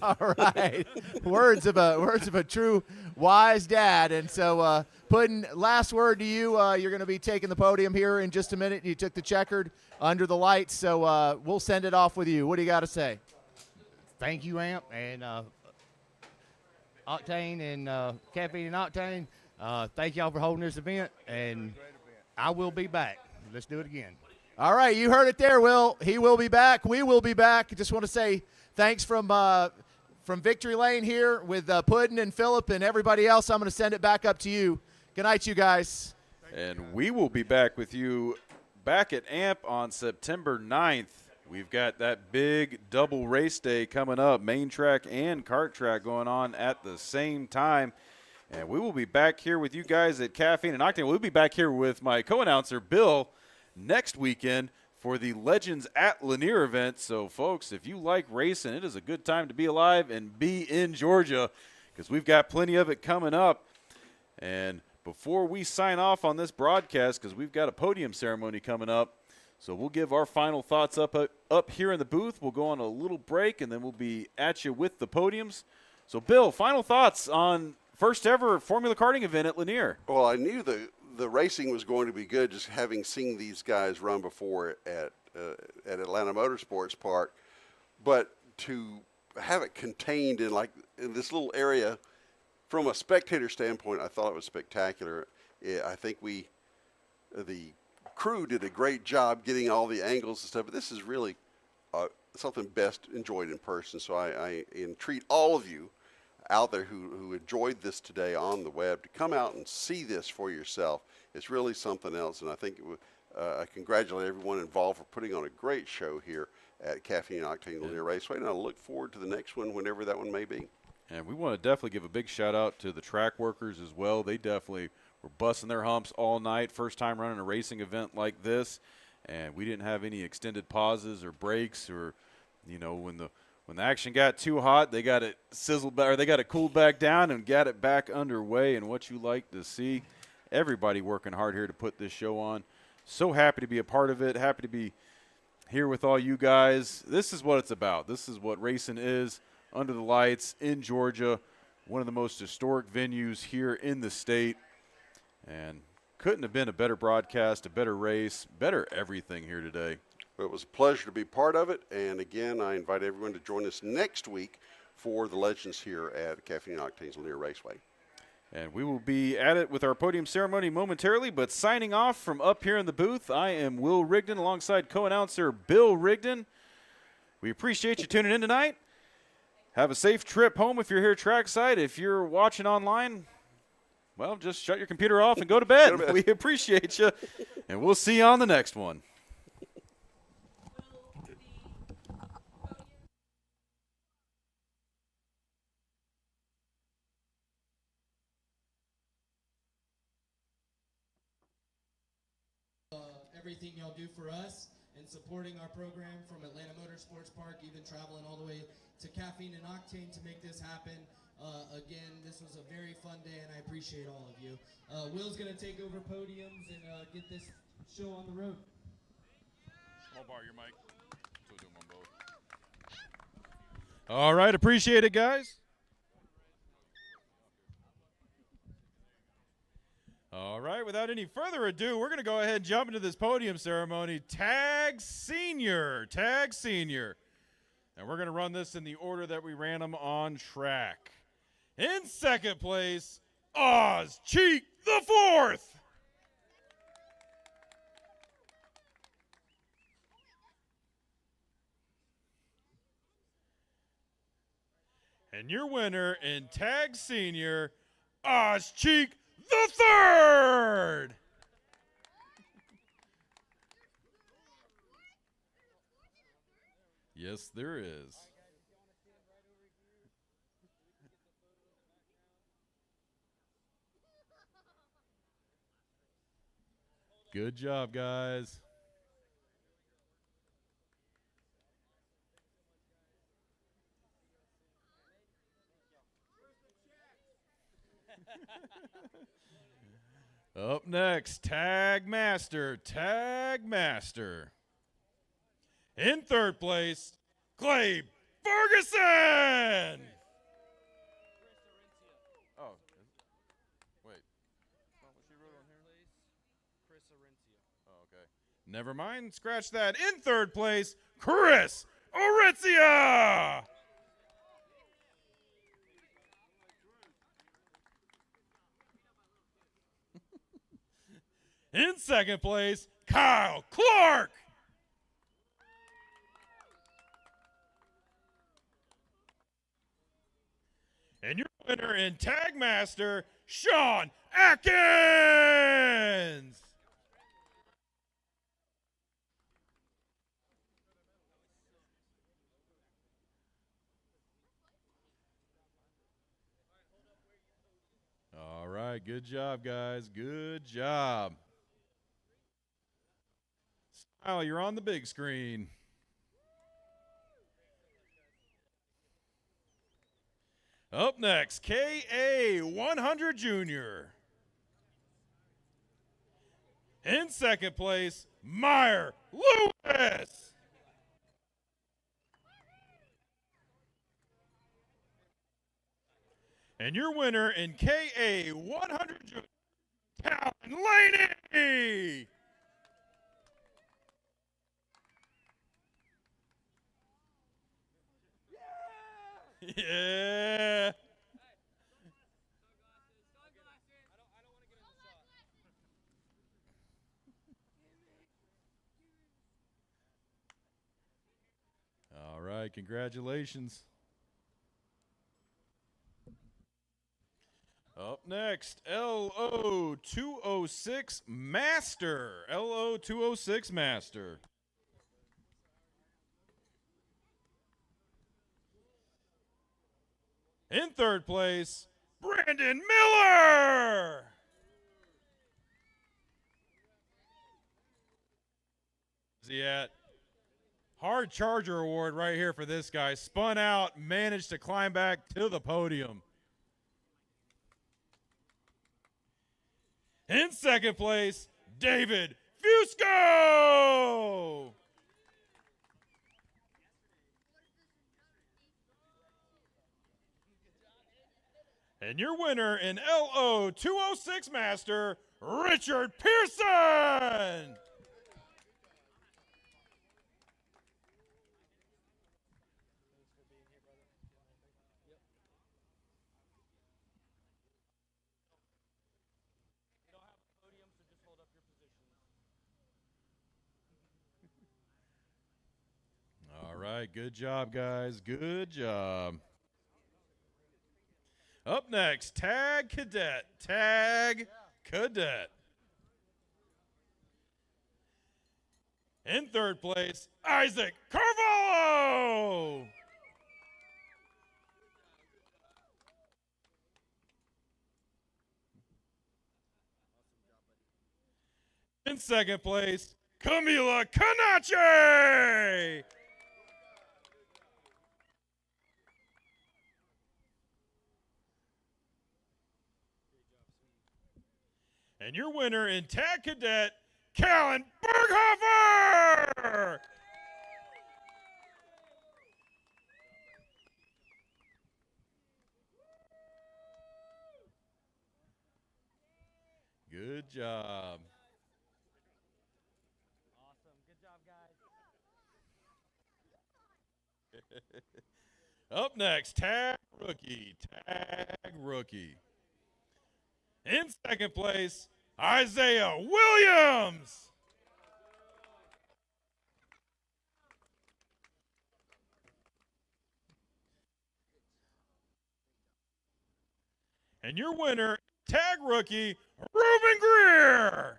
All right. words of a true wise dad. And so, Puddin', last word to you. You're going to be taking the podium here in just a minute. You took the checkered under the lights, so we'll send it off with you. What do you got to say? Thank you, Amp, and Octane and Caffeine and Octane. Thank y'all for holding this event, and I will be back. Let's do it again. All right, you heard it there, Will. He will be back. We will be back. Just want to say thanks from Victory Lane here with Puddin' and Philip and everybody else. I'm going to send it back up to you. Good night, you guys. And we will be back with you back at AMP on September 9th. We've got that big double race day coming up, main track and kart track going on at the same time. And we will be back here with you guys at Caffeine and Octane. We'll be back here with my co-announcer, Bill, next weekend for the Legends at Lanier event. So, folks, if you like racing, it is a good time to be alive and be in Georgia because we've got plenty of it coming up. And before we sign off on this broadcast, because we've got a podium ceremony coming up, so we'll give our final thoughts up here in the booth. We'll go on a little break, and then we'll be at you with the podiums. So, Bill, final thoughts on first ever Formula Karting event at Lanier. Well, I knew the the racing was going to be good, just having seen these guys run before at Atlanta Motorsports Park, but to have it contained in this little area, from a spectator standpoint, I thought it was spectacular. I think the crew did a great job getting all the angles and stuff, but this is really something best enjoyed in person. So I entreat all of you out there who enjoyed this today on the web to come out and see this for yourself. It's really something else, and I think I congratulate everyone involved for putting on a great show here at Caffeine Octane Lanier Raceway, and I look forward to the next one, whenever that one may be. And we want to definitely give a big shout out to the track workers as well. They definitely were busting their humps all night, first time running a racing event like this, and we didn't have any extended pauses or breaks, or when the action got too hot, they got it sizzled back, or they got it cooled back down and got it back underway. And what you like to see, everybody working hard here to put this show on. So happy to be a part of it. Happy to be here with all you guys. This is what it's about. This is what racing is, under the lights in Georgia, one of the most historic venues here in the state. And couldn't have been a better broadcast, a better race, better everything here today. But it was a pleasure to be part of it. And again, I invite everyone to join us next week for the Legends here at Caffeine Octane Lanier Raceway. And we will be at it with our podium ceremony momentarily, but signing off from up here in the booth, I am Will Rigdon alongside co-announcer Bill Rigdon. We appreciate you tuning in tonight. Have a safe trip home if you're here trackside. If you're watching online, well, just shut your computer off and go to bed. We appreciate you, and we'll see you on the next one. Everything y'all do for us and supporting our program from Atlanta Motorsports Park, even traveling all the way to Caffeine and Octane to make this happen. Again, this was a very fun day, and I appreciate all of you. Will's going to take over podiums and get this show on the road. I'll borrow your mic. So do them on both. All right, appreciate it, guys. All right, without any further ado, we're going to go ahead and jump into this podium ceremony. Tag Senior. And we're going to run this in the order that we ran them on track. In second place, Oz Cheek the Fourth. And your winner in Tag Senior, Oz Cheek the Third. Yes, there is. Good job, guys. Up next, Tag Master. In third place, Clay Ferguson. Oh, wait. Not what she wrote on here. Oh, okay. Never mind. Scratch that. In third place, Chris Aritzia. In second place, Kyle Clark. And your winner in Tag Master, Sean Atkins. All right, good job, guys. Good job. Smile, you're on the big screen. Up next, KA100 Jr. In second place, Meyer Lewis. And your winner in KA100 Jr., Talon Octane Lanier. Yeah. All right, congratulations. Up next, Lo206 Master. Lo206 Master. In third place, Brandon Miller. Where's he at? Hard Charger Award right here for this guy. Spun out, managed to climb back to the podium. In second place, David Fusco. And your winner in Lo206 Master, Richard Pearson. All right, good job, guys. Good job. Up next, Tag Cadet. Tag Cadet. In third place, Isaac Carvalho. In second place, Camila Canache. And your winner in Tag Cadet, Callan Berghofer. Good job. Awesome. Good job, guys. Up next, Tag Rookie. Tag Rookie. In second place, Isaiah Williams. And your winner, Tag Rookie, Ruben Greer.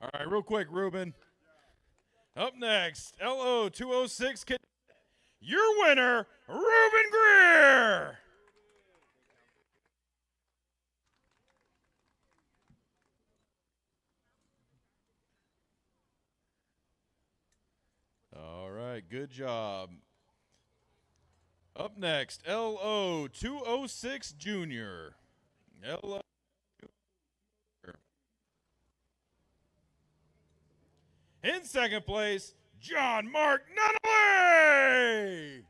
All right, real quick, Ruben. Up next, Lo206 Cadet. Your winner, Ruben Greer. All right, good job. Up next, Lo206 Junior. In second place, John Mark Nunnally.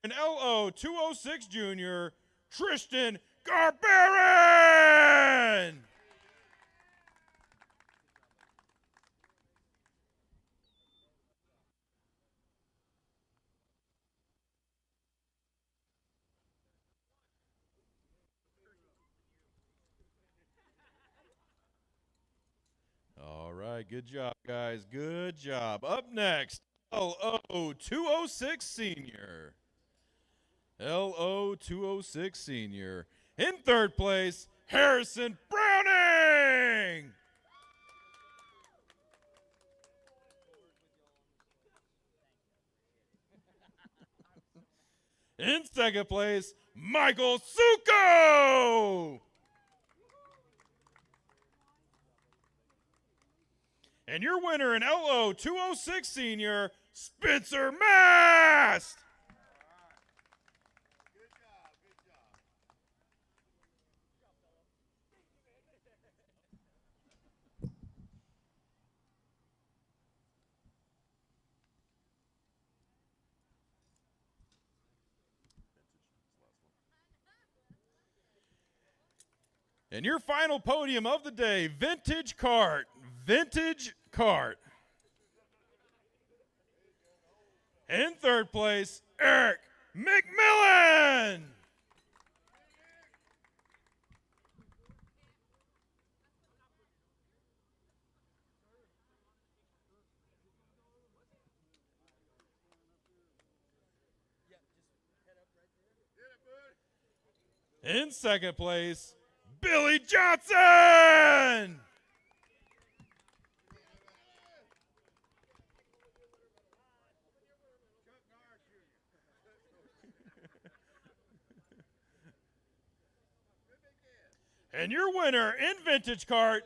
And Lo206 Junior, Tristan Garbarin. All right, good job, guys. Good job. Up next, Lo206 Senior. Lo206 Senior. In third place, Harrison Browning. In second place, Michael Suko. And your winner in Lo206 Senior, Spencer Mast. And your final podium of the day, Vintage Kart. Vintage Kart. In third place, Eric McMillan. In second place, Billy Johnson. And your winner in Vintage Kart,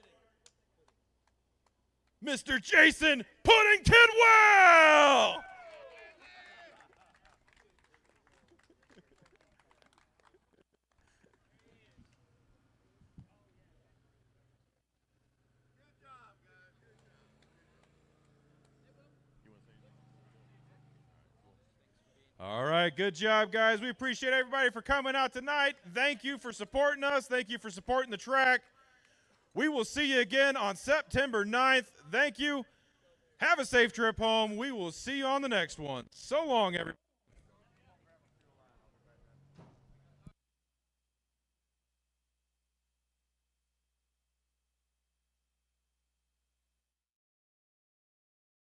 Mr. Jason Pudding Tidwell. All right, good job, guys. We appreciate everybody for coming out tonight. Thank you for supporting us. Thank you for supporting the track. We will see you again on September 9th. Thank you. Have a safe trip home. We will see you on the next one. So long, everybody.